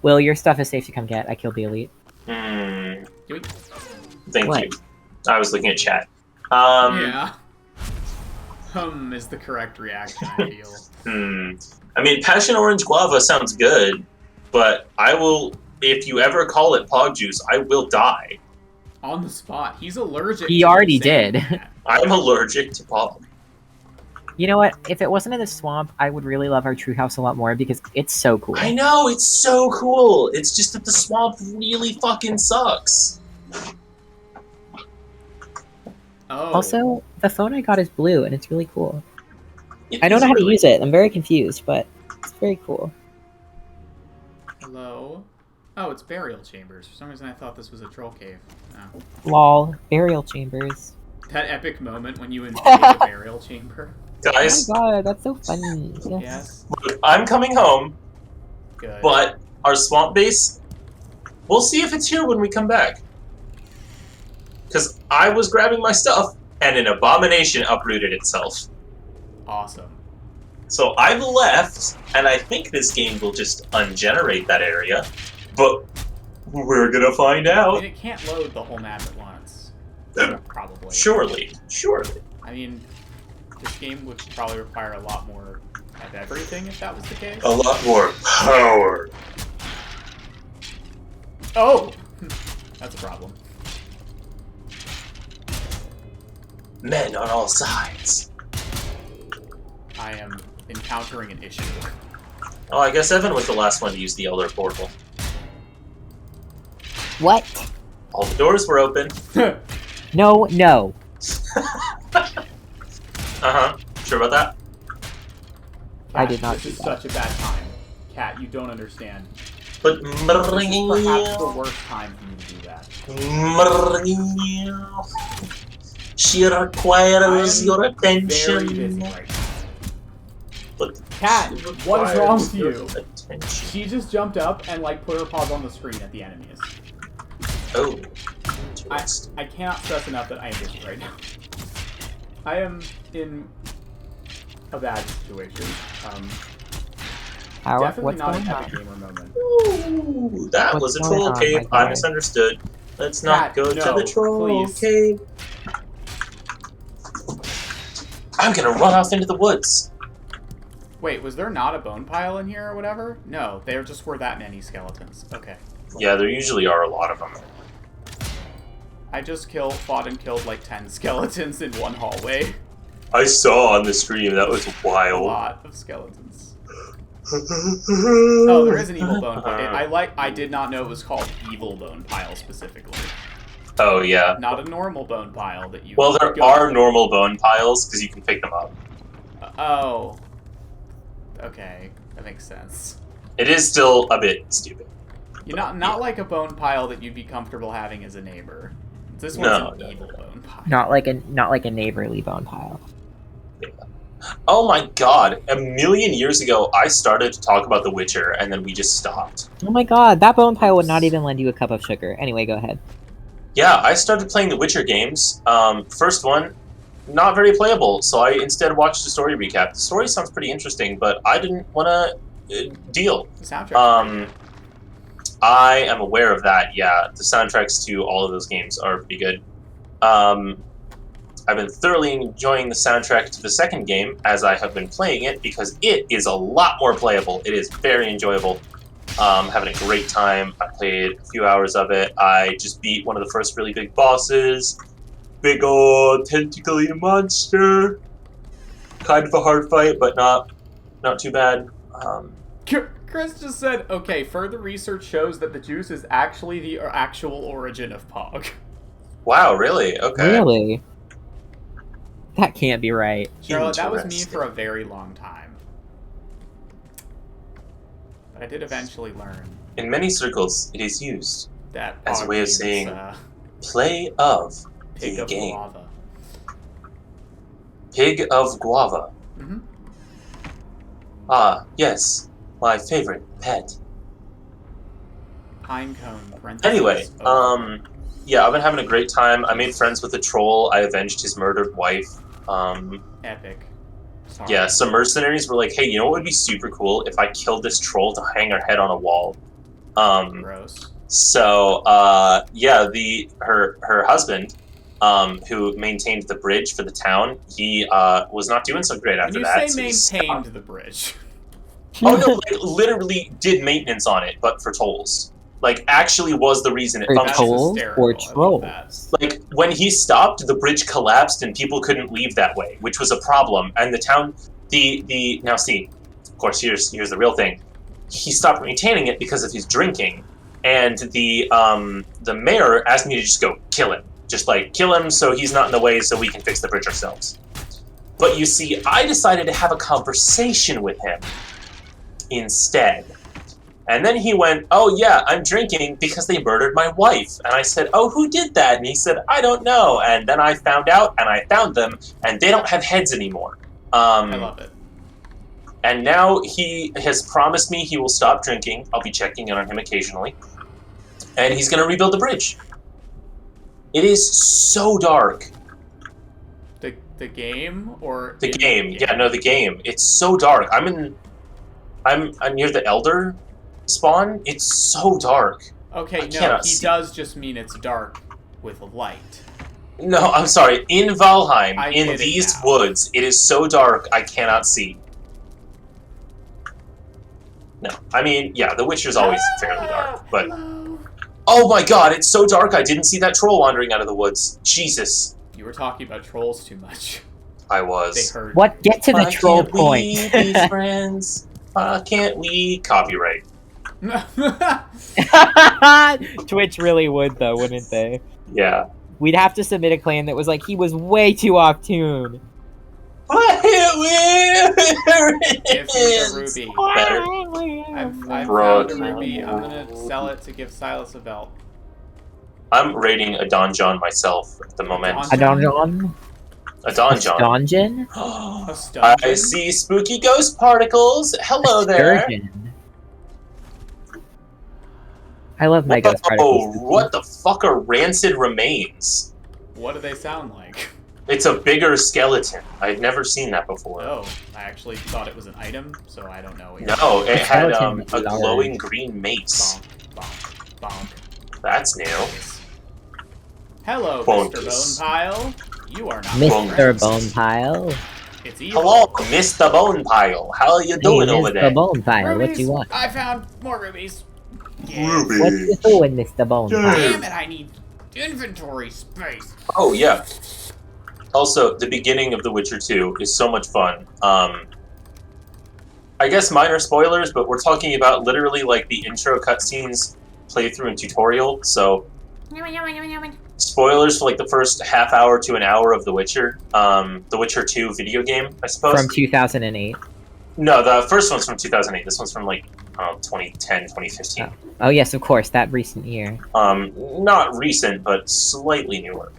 Will, your stuff is safe to come get. I killed the elite. Hmm. Yoink. Thank What? you. I was looking at chat. Yeah. Is the correct reaction, I feel. I mean, Passion Orange Guava sounds good, but I will, if you ever call it Pog Juice, I will die. On the spot. He's allergic He to already saying did. that. I'm allergic to Pog. You know what? If it wasn't in the swamp, I would really love our tree house a lot more because it's so cool. I know, it's so cool. It's just that the swamp really fucking sucks. Oh. Also, the phone I got is blue and it's really cool. It I don't is know how to really- use it. I'm very confused, but it's very cool. Hello? Oh, it's burial chambers. For some reason, I thought this was a troll cave. Oh. Lol. Burial chambers. That epic moment when you invaded a burial chamber. Guys, Oh my god, that's so funny. Yes. Yes. look, I'm coming home, Good. but our swamp base, we'll see if it's here when we come back. Because I was grabbing my stuff, and an abomination uprooted itself. Awesome. So I've left, and I think this game will just ungenerate that area, but we're gonna find I out. mean, it can't load the whole map at once. Probably. Surely. I mean, this game would probably require a lot more of everything if that was the case. A lot more power. Oh! That's a problem. Men on all sides. I am encountering an issue. Oh, I guess Evan was the last one to use the Elder Portal. What? All the doors were open. No, no. Uh-huh. Sure about that? I did not This do is that. such a bad time. Cat, you don't understand. But This is perhaps the worst time for you to do that. She requires your Very attention. busy right now. But Cat, she what is wrong requires with your you? attention. She just jumped up and like put her paws on the screen at the enemies. Oh. I cannot stress enough that I am busy right now. I am in a bad situation. Definitely What's not an going epic on? gamer moment. Ooh, that What's was a going troll on, cave. my I guy? misunderstood. Let's not Cat, go to no, the troll please. cave. I'm gonna run off into the woods. Wait, was there not a bone pile in here or whatever? No, there just were that many skeletons. Okay. Yeah, there usually are a lot of them. I just fought and killed like 10 skeletons in one hallway. I saw on the stream, that was A wild. lot of skeletons. Oh, there is an evil bone pile. I did not know it was called evil bone pile specifically. Oh, yeah. Not a normal bone pile that you. Well, there are normal bone piles, because you can pick them up. Oh. Okay, that makes sense. It is still a bit stupid. You not like a bone pile that you'd be comfortable having as a neighbor. This one's an evil bone pile. Not like a neighborly bone pile. Yeah. Oh my god, a million years ago, I started to talk about The Witcher, and then we just stopped. Oh my god, that bone pile would not even lend you a cup of sugar. Anyway, go ahead. Yeah, I started playing The Witcher games. First one, not very playable, so I instead watched the story recap. The story sounds pretty interesting, but I didn't want to deal. The soundtrack. I am aware of that, yeah. The soundtracks to all of those games are pretty good. I've been thoroughly enjoying the soundtrack to the second game as I have been playing it, because it is a lot more playable. It is very enjoyable. Having a great time. I played a few hours of it. I just beat one of the first really big bosses. Big old tentacly monster. Kind of a hard fight, but not too bad. Chris just said, okay, further research shows that the juice is actually the actual origin of Pog. Wow, really? Okay. Really? That can't be right. Charlotte, that was me for a very long time. But I did eventually learn In many circles, it is used that as a Pog way of means, saying play of pig the of game. guava. Pig of guava. Mm-hmm. Ah, yes. My favorite pet. Pine cone. parentheses, Anyway, over. yeah, I've been having a great time. I made friends with a troll. I avenged his murdered wife. Epic. Sorry. Yeah, some mercenaries were like, hey, you know what would be super cool if I killed this troll to hang her head on a wall? Gross. So, yeah, her husband, who maintained the bridge for the town, he was not doing so great after When you that. say so maintained the bridge. Oh no, like literally did maintenance on it, but for tolls. Like actually was the reason it For functioned. tolls or hysterical. I love that. trolls? Like when he stopped, the bridge collapsed and people couldn't leave that way, which was a problem. And the town, now see, of course here's the real thing. He stopped maintaining it because of his drinking, and the mayor asked me to just go kill him, just like kill him so he's not in the way, so we can fix the bridge ourselves. But you see, I decided to have a conversation with him instead. And then he went, oh yeah, I'm drinking because they murdered my wife. And I said, oh, who did that? And he said, I don't know. And then I found out, and I found them, and they don't have heads anymore. I love it. And now he has promised me he will stop drinking. I'll be checking in on him occasionally. And he's going to rebuild the bridge. It is so dark. The game or The game. Yeah, no, the game. It's so dark. I'm near the Elder spawn. It's so dark. Okay, I no, cannot he see. does just mean it's dark with a light. No, I'm sorry. In Valheim, I in get it these now. woods, it is so dark I cannot see. No, I mean, yeah, The Witcher's always fairly dark, but... Hello. Oh my god, it's so dark I didn't see that troll wandering out of the woods. Jesus. You were talking about trolls too much. I They was. heard. What? Get to the Why troll can't point. we be friends? Why can't we? Copyright. Twitch really would, though, wouldn't they? Yeah. We'd have to submit a claim that was like, he was way too off tune. Why can't we? Give me the ruby. Better. I've found a ruby. I'm gonna sell it to give Silas a belt. I'm raiding a donjon myself at the moment. A donjon? A donjon. Donjon? A stungeon? I see spooky ghost particles. Hello there. Sturgeon. I love my ghost Oh, particles. what the fuck are rancid remains? What do they sound like? It's a bigger skeleton. I'd never seen that before. Oh, I actually thought it was an item, so I don't know. No, it had a skeleton is glowing green mace. Bonk, bonk, bonk. That's new. Hello, Bonkus. Mr. Bonepile. You are not Mr. friends. Bonepile. It's evil. Hello, Mr. Bonepile. How are you doing over Mr. there? Bonepile, what Rubies! you want? I found more rubies. Yes. Ruby. What you doing, Mr. Bonepile? Damn it, I need inventory space. Oh, yeah. Also, the beginning of The Witcher 2 is so much fun. I guess minor spoilers, but we're talking about literally like the intro cutscenes, playthrough, and tutorial, so spoilers for like the first half hour to an hour of The Witcher. The Witcher 2 video game, I suppose. From 2008. No, the first one's from 2008. This one's from like 2010, 2015. Oh yes, of course, that recent year. Not recent, but slightly newer.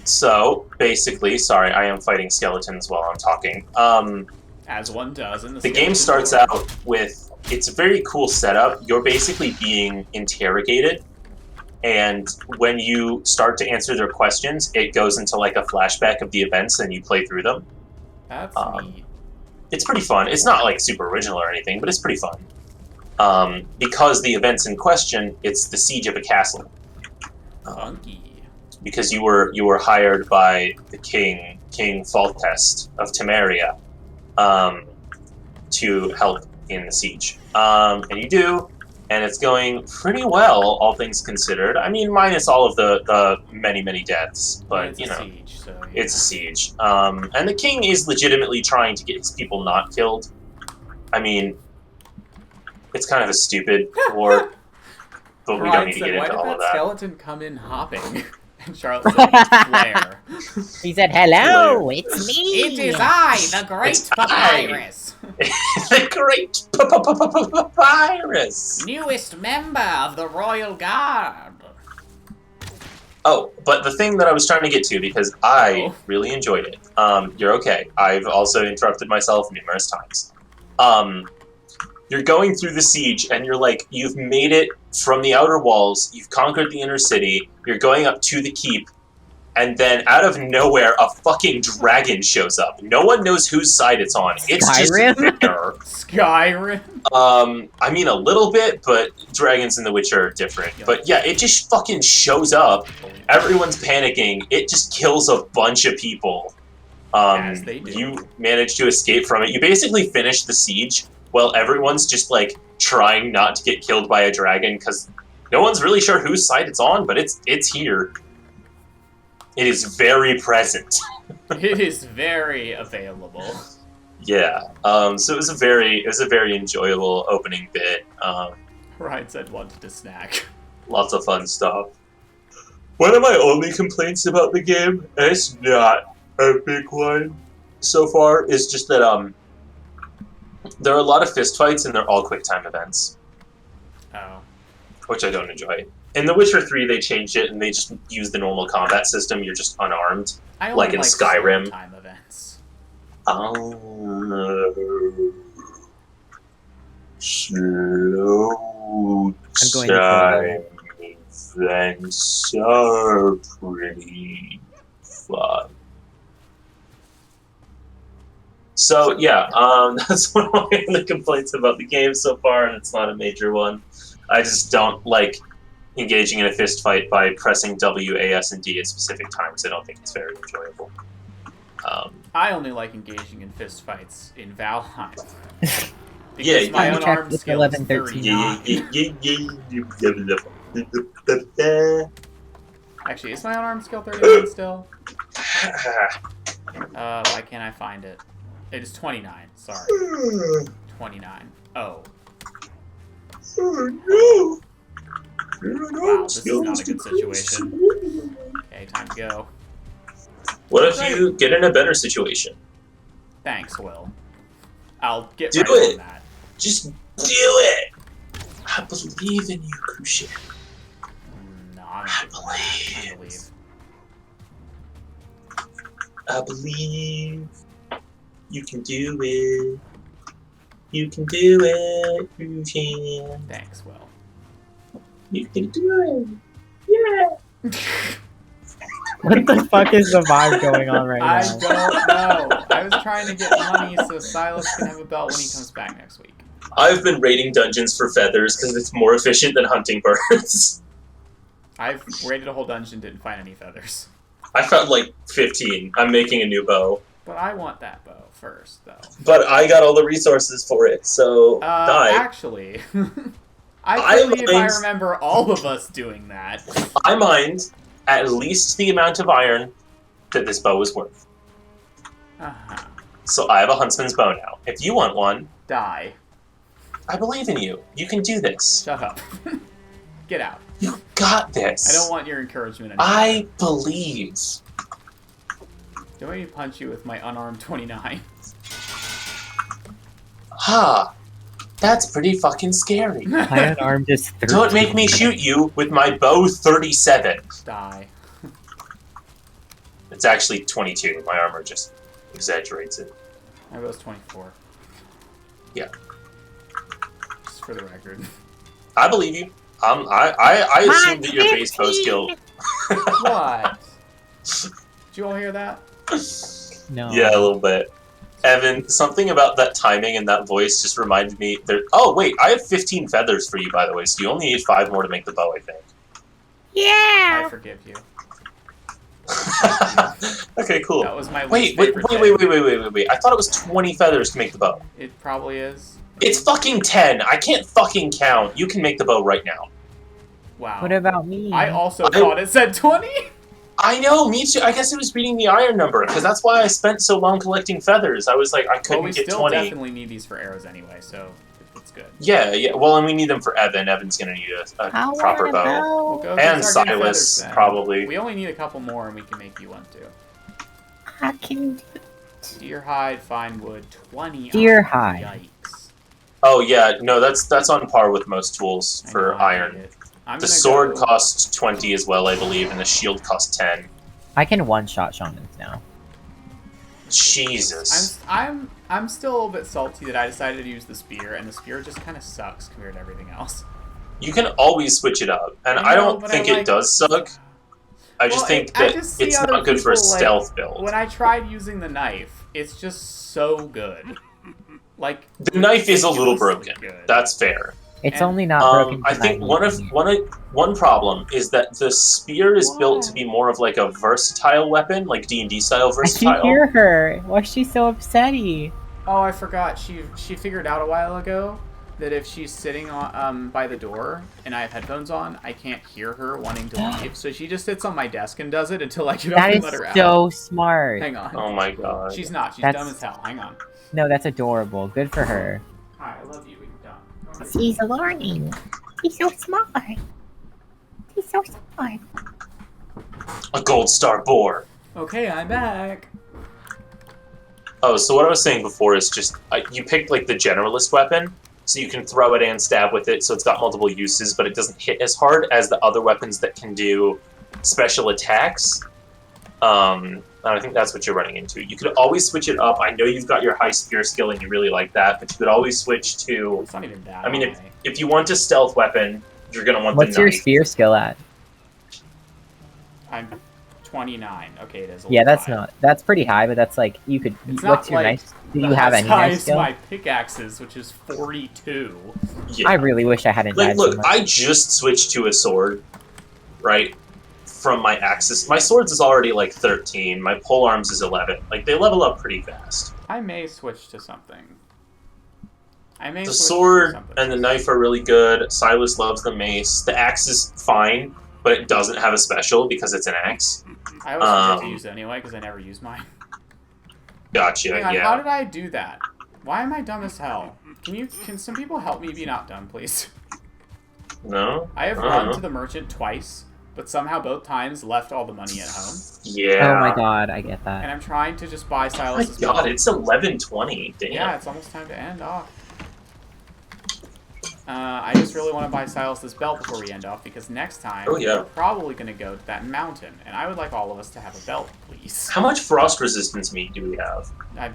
So basically, sorry, I am fighting skeletons while I'm talking. As one does in The game starts out with, it's a very cool setup. You're basically being interrogated, and when you start to answer their questions, it goes into like a flashback of the events and you play through them. That's neat. It's pretty fun. It's not like super original or anything, but it's pretty fun. Because the events in question, it's the siege of a castle. Funky. Because you were hired by the King Foltest of Temeria, to help in the siege. And you do, and it's going pretty well, all things considered. I mean, minus all of the many deaths, but it's you know, siege, so, yeah. it's a siege. And the king is legitimately trying to get his people not killed. I mean, it's kind of a stupid war, but we don't need to get into all of that. Skeleton come in hopping? And Charlotte said, Flare. He said, "Hello, it's me. It is I, the Great Papyrus. The Great Papyrus. Newest member of the Royal Guard. Oh, but the thing that I was trying to get to, because I really enjoyed it. You're okay. I've also interrupted myself numerous times. You're going through the siege, and you're like, you've made it from the outer walls, you've conquered the inner city, you're going up to the keep, and then out of nowhere, a fucking dragon shows up. No one knows whose side it's on. It's Skyrim? just Victor. Skyrim? I mean a little bit, but dragons in The Witcher are different. But yeah, it just fucking shows up. Everyone's panicking. It just kills a bunch of people. As they do. You manage to escape from it. You basically finish the siege while everyone's just like trying not to get killed by a dragon because no one's really sure whose side it's on, but it's here. It is very present. It is very available. Yeah. So it was a very enjoyable opening bit. Ryan said wanted to snack. Lots of fun stuff. One of my only complaints about the game, and it's not a big one so far, is just that there are a lot of fistfights and they're all quick time events. Oh. Which I don't enjoy. In The Witcher 3, they changed it and they just use the normal combat system. You're just unarmed, like in Skyrim. Time events. Oh, slow time events are pretty fun. So yeah, that's one of my only complaints about the game so far, and it's not a major one. I just don't like engaging in a fist fight by pressing W, A, S, and D at specific times. I don't think it's very enjoyable. I only like engaging in fist fights in Valheim. Yeah, my unarmed with skill is 39. Actually, is my unarmed skill 39 still? Why can't I find it? It is 29. Sorry. 29. Oh. Oh no! Wow, this is not a good situation. Okay, time to go. What if you get in a better situation? Thanks, Will. I'll get Do right it. on that. Just do it. I believe in you, Kushin. No, I believe you can do it. You can do it, Kushin. Thanks, Will. You can do it. Yeah. What the fuck is the vibe going on right I now? don't know. I was trying to get money so Silas can have a belt when he comes back next week. I've been raiding dungeons for feathers because it's more efficient than hunting birds. I've raided a whole dungeon, didn't find any feathers. I found like 15. I'm making a new bow. But I want that bow first, though. But I got all the resources for it, so die. Actually, I believe I remember all of us doing that. I mined at least the amount of iron that this bow is worth. Uh-huh. So I have a huntsman's bow now. If you want one, Die. I believe in you. You can do this. Shut up. Get out. You got this. I don't want your encouragement anymore. I believe. Do I need to punch you with my unarmed 29? Ha! That's pretty fucking scary. My unarmed is 13. Don't make me shoot you with my bow 37. Die. It's actually 22. My armor just exaggerates it. My bow's 24. Yeah. Just for the record. I believe you. I assume that your base bow skill. What? Did you all hear that? No. Yeah, a little bit. Evan, something about that timing and that voice just reminded me. Oh wait, I have 15 feathers for you, by the way. So you only need 5 more to make the bow, I think. Yeah. I forgive you. Okay, cool. That was my Wait. least favorite thing. I thought it was 20 feathers to make the bow. It probably is. It's fucking 10. I can't fucking count. You can make the bow right now. Wow. What about me? I also thought it said 20. I know, me too. I guess it was reading the iron number, because that's why I spent so long collecting feathers. I was like, I couldn't we get still 20. definitely need these for arrows anyway, so it's good. Yeah. Well, and we need them for Evan. Evan's gonna need a proper bow. We'll go And get Sergeant Silas, Feathers, then. probably. We only need a couple more, and we can make you one too. I can do Deer hide, fine wood, 20. Deer hide. Yikes. Oh yeah, no, that's on par with most tools for iron. The sword costs 20 as well, I believe, and the shield costs 10. I can one-shot shamans now. Jesus. I'm still a little bit salty that I decided to use the spear, and the spear just kind of sucks compared to everything else. You can always switch it up, and I don't think it does suck. I just think that it's not good for a stealth build. When I tried using the knife, it's just so good. Like the knife is a little broken. Good. That's fair. It's only not broken. I think one problem is that the spear is built to be more of like a versatile weapon, like D&D style versatile. I can hear her. Why is she so upsetty? Oh, I forgot. She figured out a while ago that if she's sitting on by the door and I have headphones on, I can't hear her wanting to leave. So she just sits on my desk and does it until I get up and let her out. That is so smart. Hang on. Oh my god. She's not. She's dumb as hell. Hang on. No, that's adorable. Good for her. Hi, I love you, but you're dumb. She's learning. She's so smart. She's so smart. A gold star boar. Okay, I'm back. Oh, so what I was saying before is just you picked like the generalist weapon, so you can throw it and stab with it, so it's got multiple uses, but it doesn't hit as hard as the other weapons that can do special attacks. And I think that's what you're running into. You could always switch it up. I know you've got your high spear skill and you really like that, but you could always switch to... It's not even that I mean, if you want a stealth weapon, you're going to want What's the knife. your spear skill at? I'm 29. Okay, it is a Yeah, little that's high. not... That's pretty high, but that's like... You could... It's What's not your like knife? Do you have any knife skill? my pickaxes, which is 42. Yeah. I really wish I hadn't Like, died look, so much. I just switched to a sword, right? From my axes. My swords is already like 13. My pole arms is 11. Like, they level up pretty fast. I may switch to something. The sword and the knife are really good. Silas loves the mace. The axe is fine, but it doesn't have a special because it's an axe. I always forget to use it anyway because I never use mine. Gotcha, Hang on, yeah. how did I do that? Why am I dumb as hell? Can some people help me be not dumb, please? No? I have run to the merchant twice, but somehow both times left all the money at home. Yeah. Oh my god, I get that. And I'm trying to just buy Oh my Silas's god, belt. it's 11:20. Damn. Yeah, it's almost time to end off. I just really want to buy Silas this belt before we end off, because next time we're probably going to go to that mountain, and I would like all of us to have a belt, please. How much frost resistance meat do we have?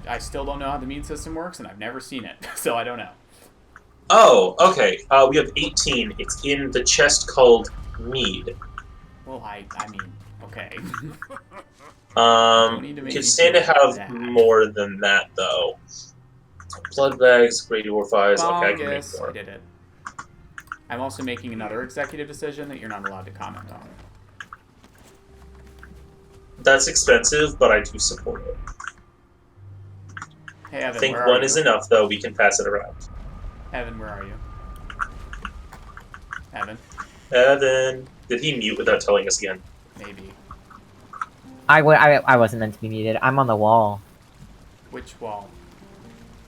I still don't know how the mead system works, and I've never seen it, so I don't know. Oh, okay. We have 18. It's in the chest called mead. Well, I mean, okay. We could stand to have more than that, though. Blood bags, great orifice. Okay, I can make more. I did it. I'm also making another executive decision that you're not allowed to comment on. That's expensive, but I do support it. Hey, Evan, I think where one are is you? enough, though. We can pass it around. Evan, where are you? Evan? Evan. Did he mute without telling us again? Maybe. I wasn't meant to be muted. I'm on the wall. Which wall?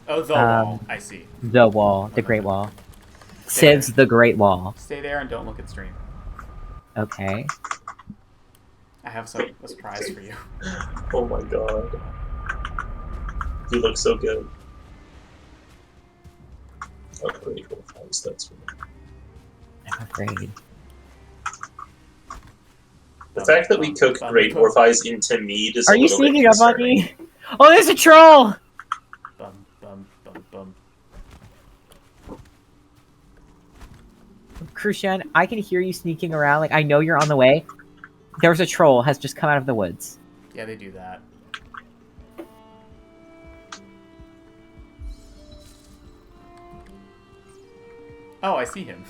Oh, the wall. I see. The wall. The Great Wall. Civ's the Great Wall. Stay there and don't look at stream. Okay. I have a surprise for you. Oh my god. You look so good. Oh, great. That's right. I'm afraid. The fact that we cook great Orphies into mead is Are a you little bit sneaking up on concerning. me? Oh, there's a troll! Bum, bum, bum, bum. Crucian, I can hear you sneaking around. Like, I know you're on the way. There's a troll has just come out of the woods. Yeah, they do that. Oh, I see him.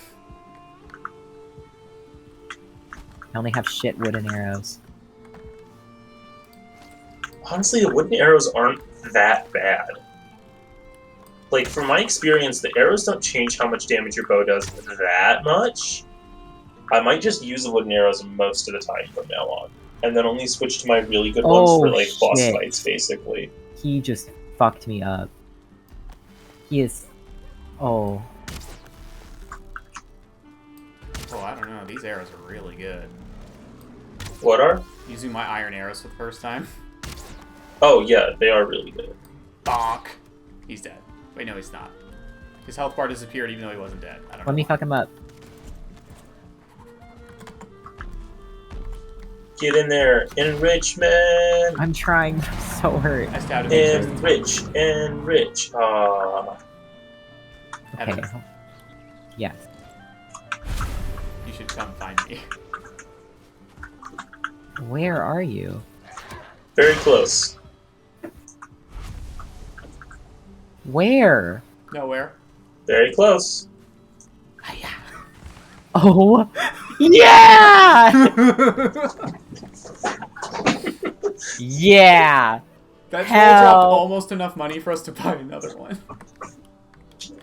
I only have shit wooden arrows. Honestly, the wooden arrows aren't that bad. Like, from my experience, the arrows don't change how much damage your bow does that much. I might just use the wooden arrows most of the time from now on. And then only switch to my really good ones for, like, boss fights, basically. He just fucked me up. He is... Oh. Oh, I don't know. These arrows are really good. What are? Using my iron arrows for the first time. Oh, yeah, they are really good. Bonk. He's dead. Wait, no, he's not. His health bar disappeared even though he wasn't dead. I don't know. Let me fuck him up. Get in there. Enrichment! I'm trying. I'm so hurt. I stabbed him. Enrich. Ah. Okay. Yes. You should come find me. Where are you? Very close. Where? Nowhere. Very close. Oh. Yeah! Yeah! That troll dropped almost enough money for us to buy another one.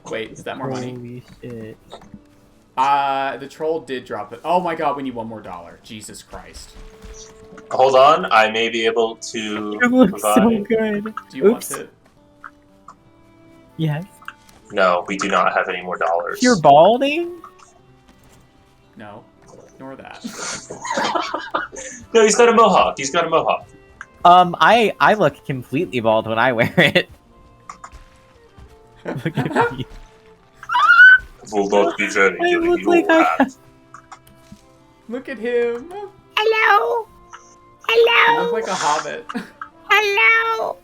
Wait, is that more money? Holy shit. The troll did drop it. Oh my god, we need $1 more. Jesus Christ. Hold on, I may be able to You look provide. so good. Do you want it? Yes. No, we do not have any more dollars. You're balding? No. Ignore that. No, he's got a mohawk. He's got a mohawk. I look completely bald when I wear it. Look at me. Will not be very I giving look you like I that. have... Look at him. Hello? He Hello? looks like a hobbit. Hello?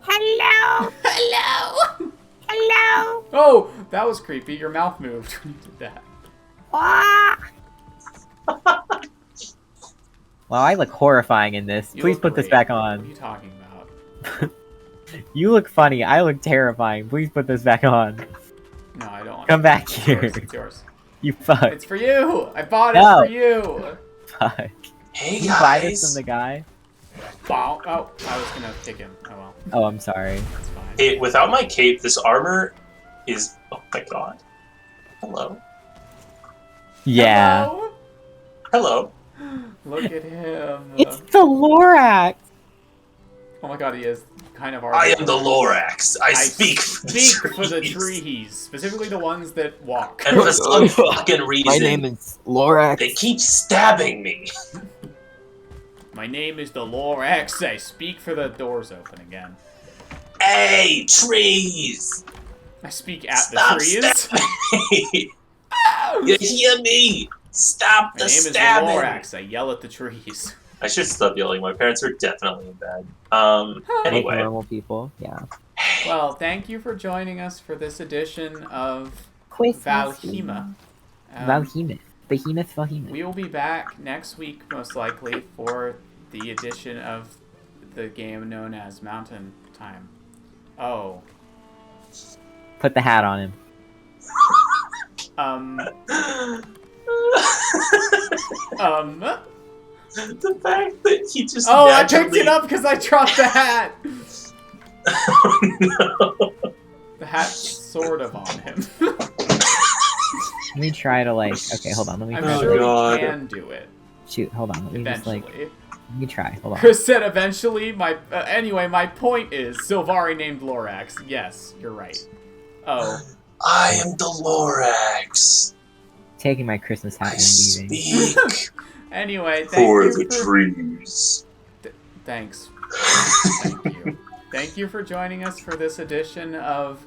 Hello? Hello. Hello? Oh, that was creepy. Your mouth moved when you did that. Ah! Wow, I look horrifying in this. You Please look put this great. back What are on. you talking about? You look funny. I look terrifying. Please put this back on. No, I don't want Come it. back It's here. yours. It's yours. You fuck. It's for you. I bought No. it for you. Fuck. Hey Did you buy this guys. from the guy? Wow. Oh, I was gonna kick him. Oh well. Oh, I'm sorry. That's fine. Hey, without my cape, this armor is. Oh my god. Hello. Yeah. Hello? Hello. Look at him. It's the Lorax! Oh my god, he is kind of I am the Lorax. I speak for the trees. Specifically the ones that walk. And for some fucking reason, my name is Lorax. They keep stabbing me. My name is the Lorax. I speak for the doors open again. Hey, trees! I speak at Stop the trees. Stabbing. You hear me? Stop the stabbing! My name is the Lorax. I yell at the trees. I should stop yelling. My parents are definitely in bed. Anyway. Like normal people, yeah. Well, thank you for joining us for this edition of VALHEIM. VALHEIM. Behemoth VALHEIM. We will be back next week, most likely, for the edition of the game known as Mountain Time. Oh. Put the hat on him. The fact that he just Oh, I picked it up because I dropped the hat! Oh, no. The hat's sort of on him. Let me try to, like... Okay, hold on, let me I'm try. sure we can do it. Shoot, hold on, let me Eventually. just, like... Let me try, hold on. Chris said eventually, anyway, my point is, Sylvari named Lorax. Yes, you're right. Oh. I am the Lorax. Taking my Christmas hat I and leaving. speak Anyway, thank for you the trees. Thanks. Thank you. Thank you for joining us for this edition of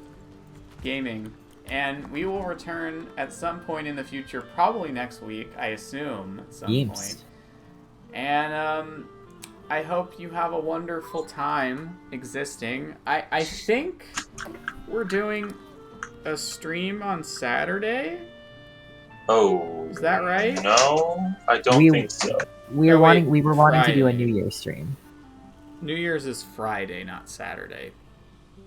gaming. And we will return at some point in the future, probably next week, I assume, at some point. And I hope you have a wonderful time existing. I think we're doing a stream on Saturday? Oh. Is that right? No, I don't think so. We were wanting to do a New Year's stream. New Year's is Friday, not Saturday.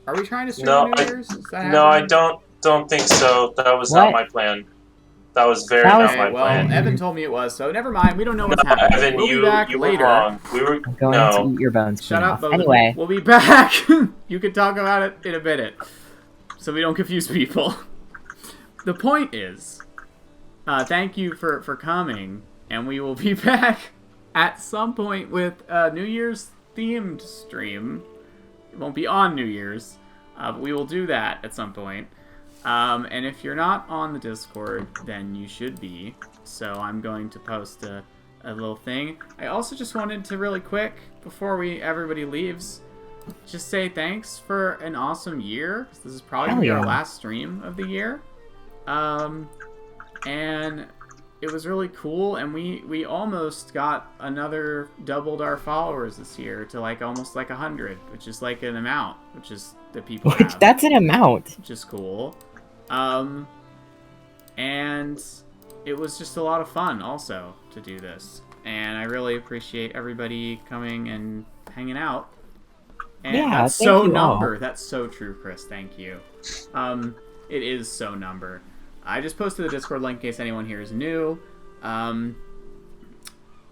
Are we trying to stream No, New Year's? Is that No, I happening? don't think so. That was not my plan. That was very not my plan. Evan told me it was, so never mind. We don't know what's happening. Evan, we'll be back you later. were wrong. I'm going to eat your bones. Shut up, Bones. Anyway. We'll be back. You can talk about it in a minute, so we don't confuse people. The point is, thank you for coming, and we will be back at some point with a New Year's themed stream. It won't be on New Year's, but we will do that at some point. And if you're not on the Discord, then you should be. So I'm going to post a little thing. I also just wanted to really quick, before everybody leaves, just say thanks for an awesome year. This is probably going to be our last stream of the year. And it was really cool, and we almost got doubled our followers this year to almost 100, which is an amount, which is that people have. That's an amount. Which is cool. And it was just a lot of fun also to do this. And I really appreciate everybody coming and hanging out. And yeah, that's so number. That's so true, Chris. Thank you. It is so number. I just posted the Discord link in case anyone here is new. And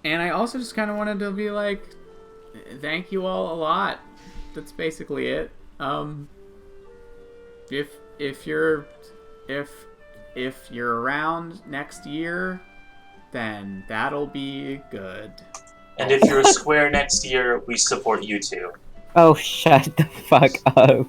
I also just kind of wanted to be thank you all a lot. That's basically it. If you're around next year, then that'll be good. And if you're a square next year, we support you too. Oh, shut the fuck up.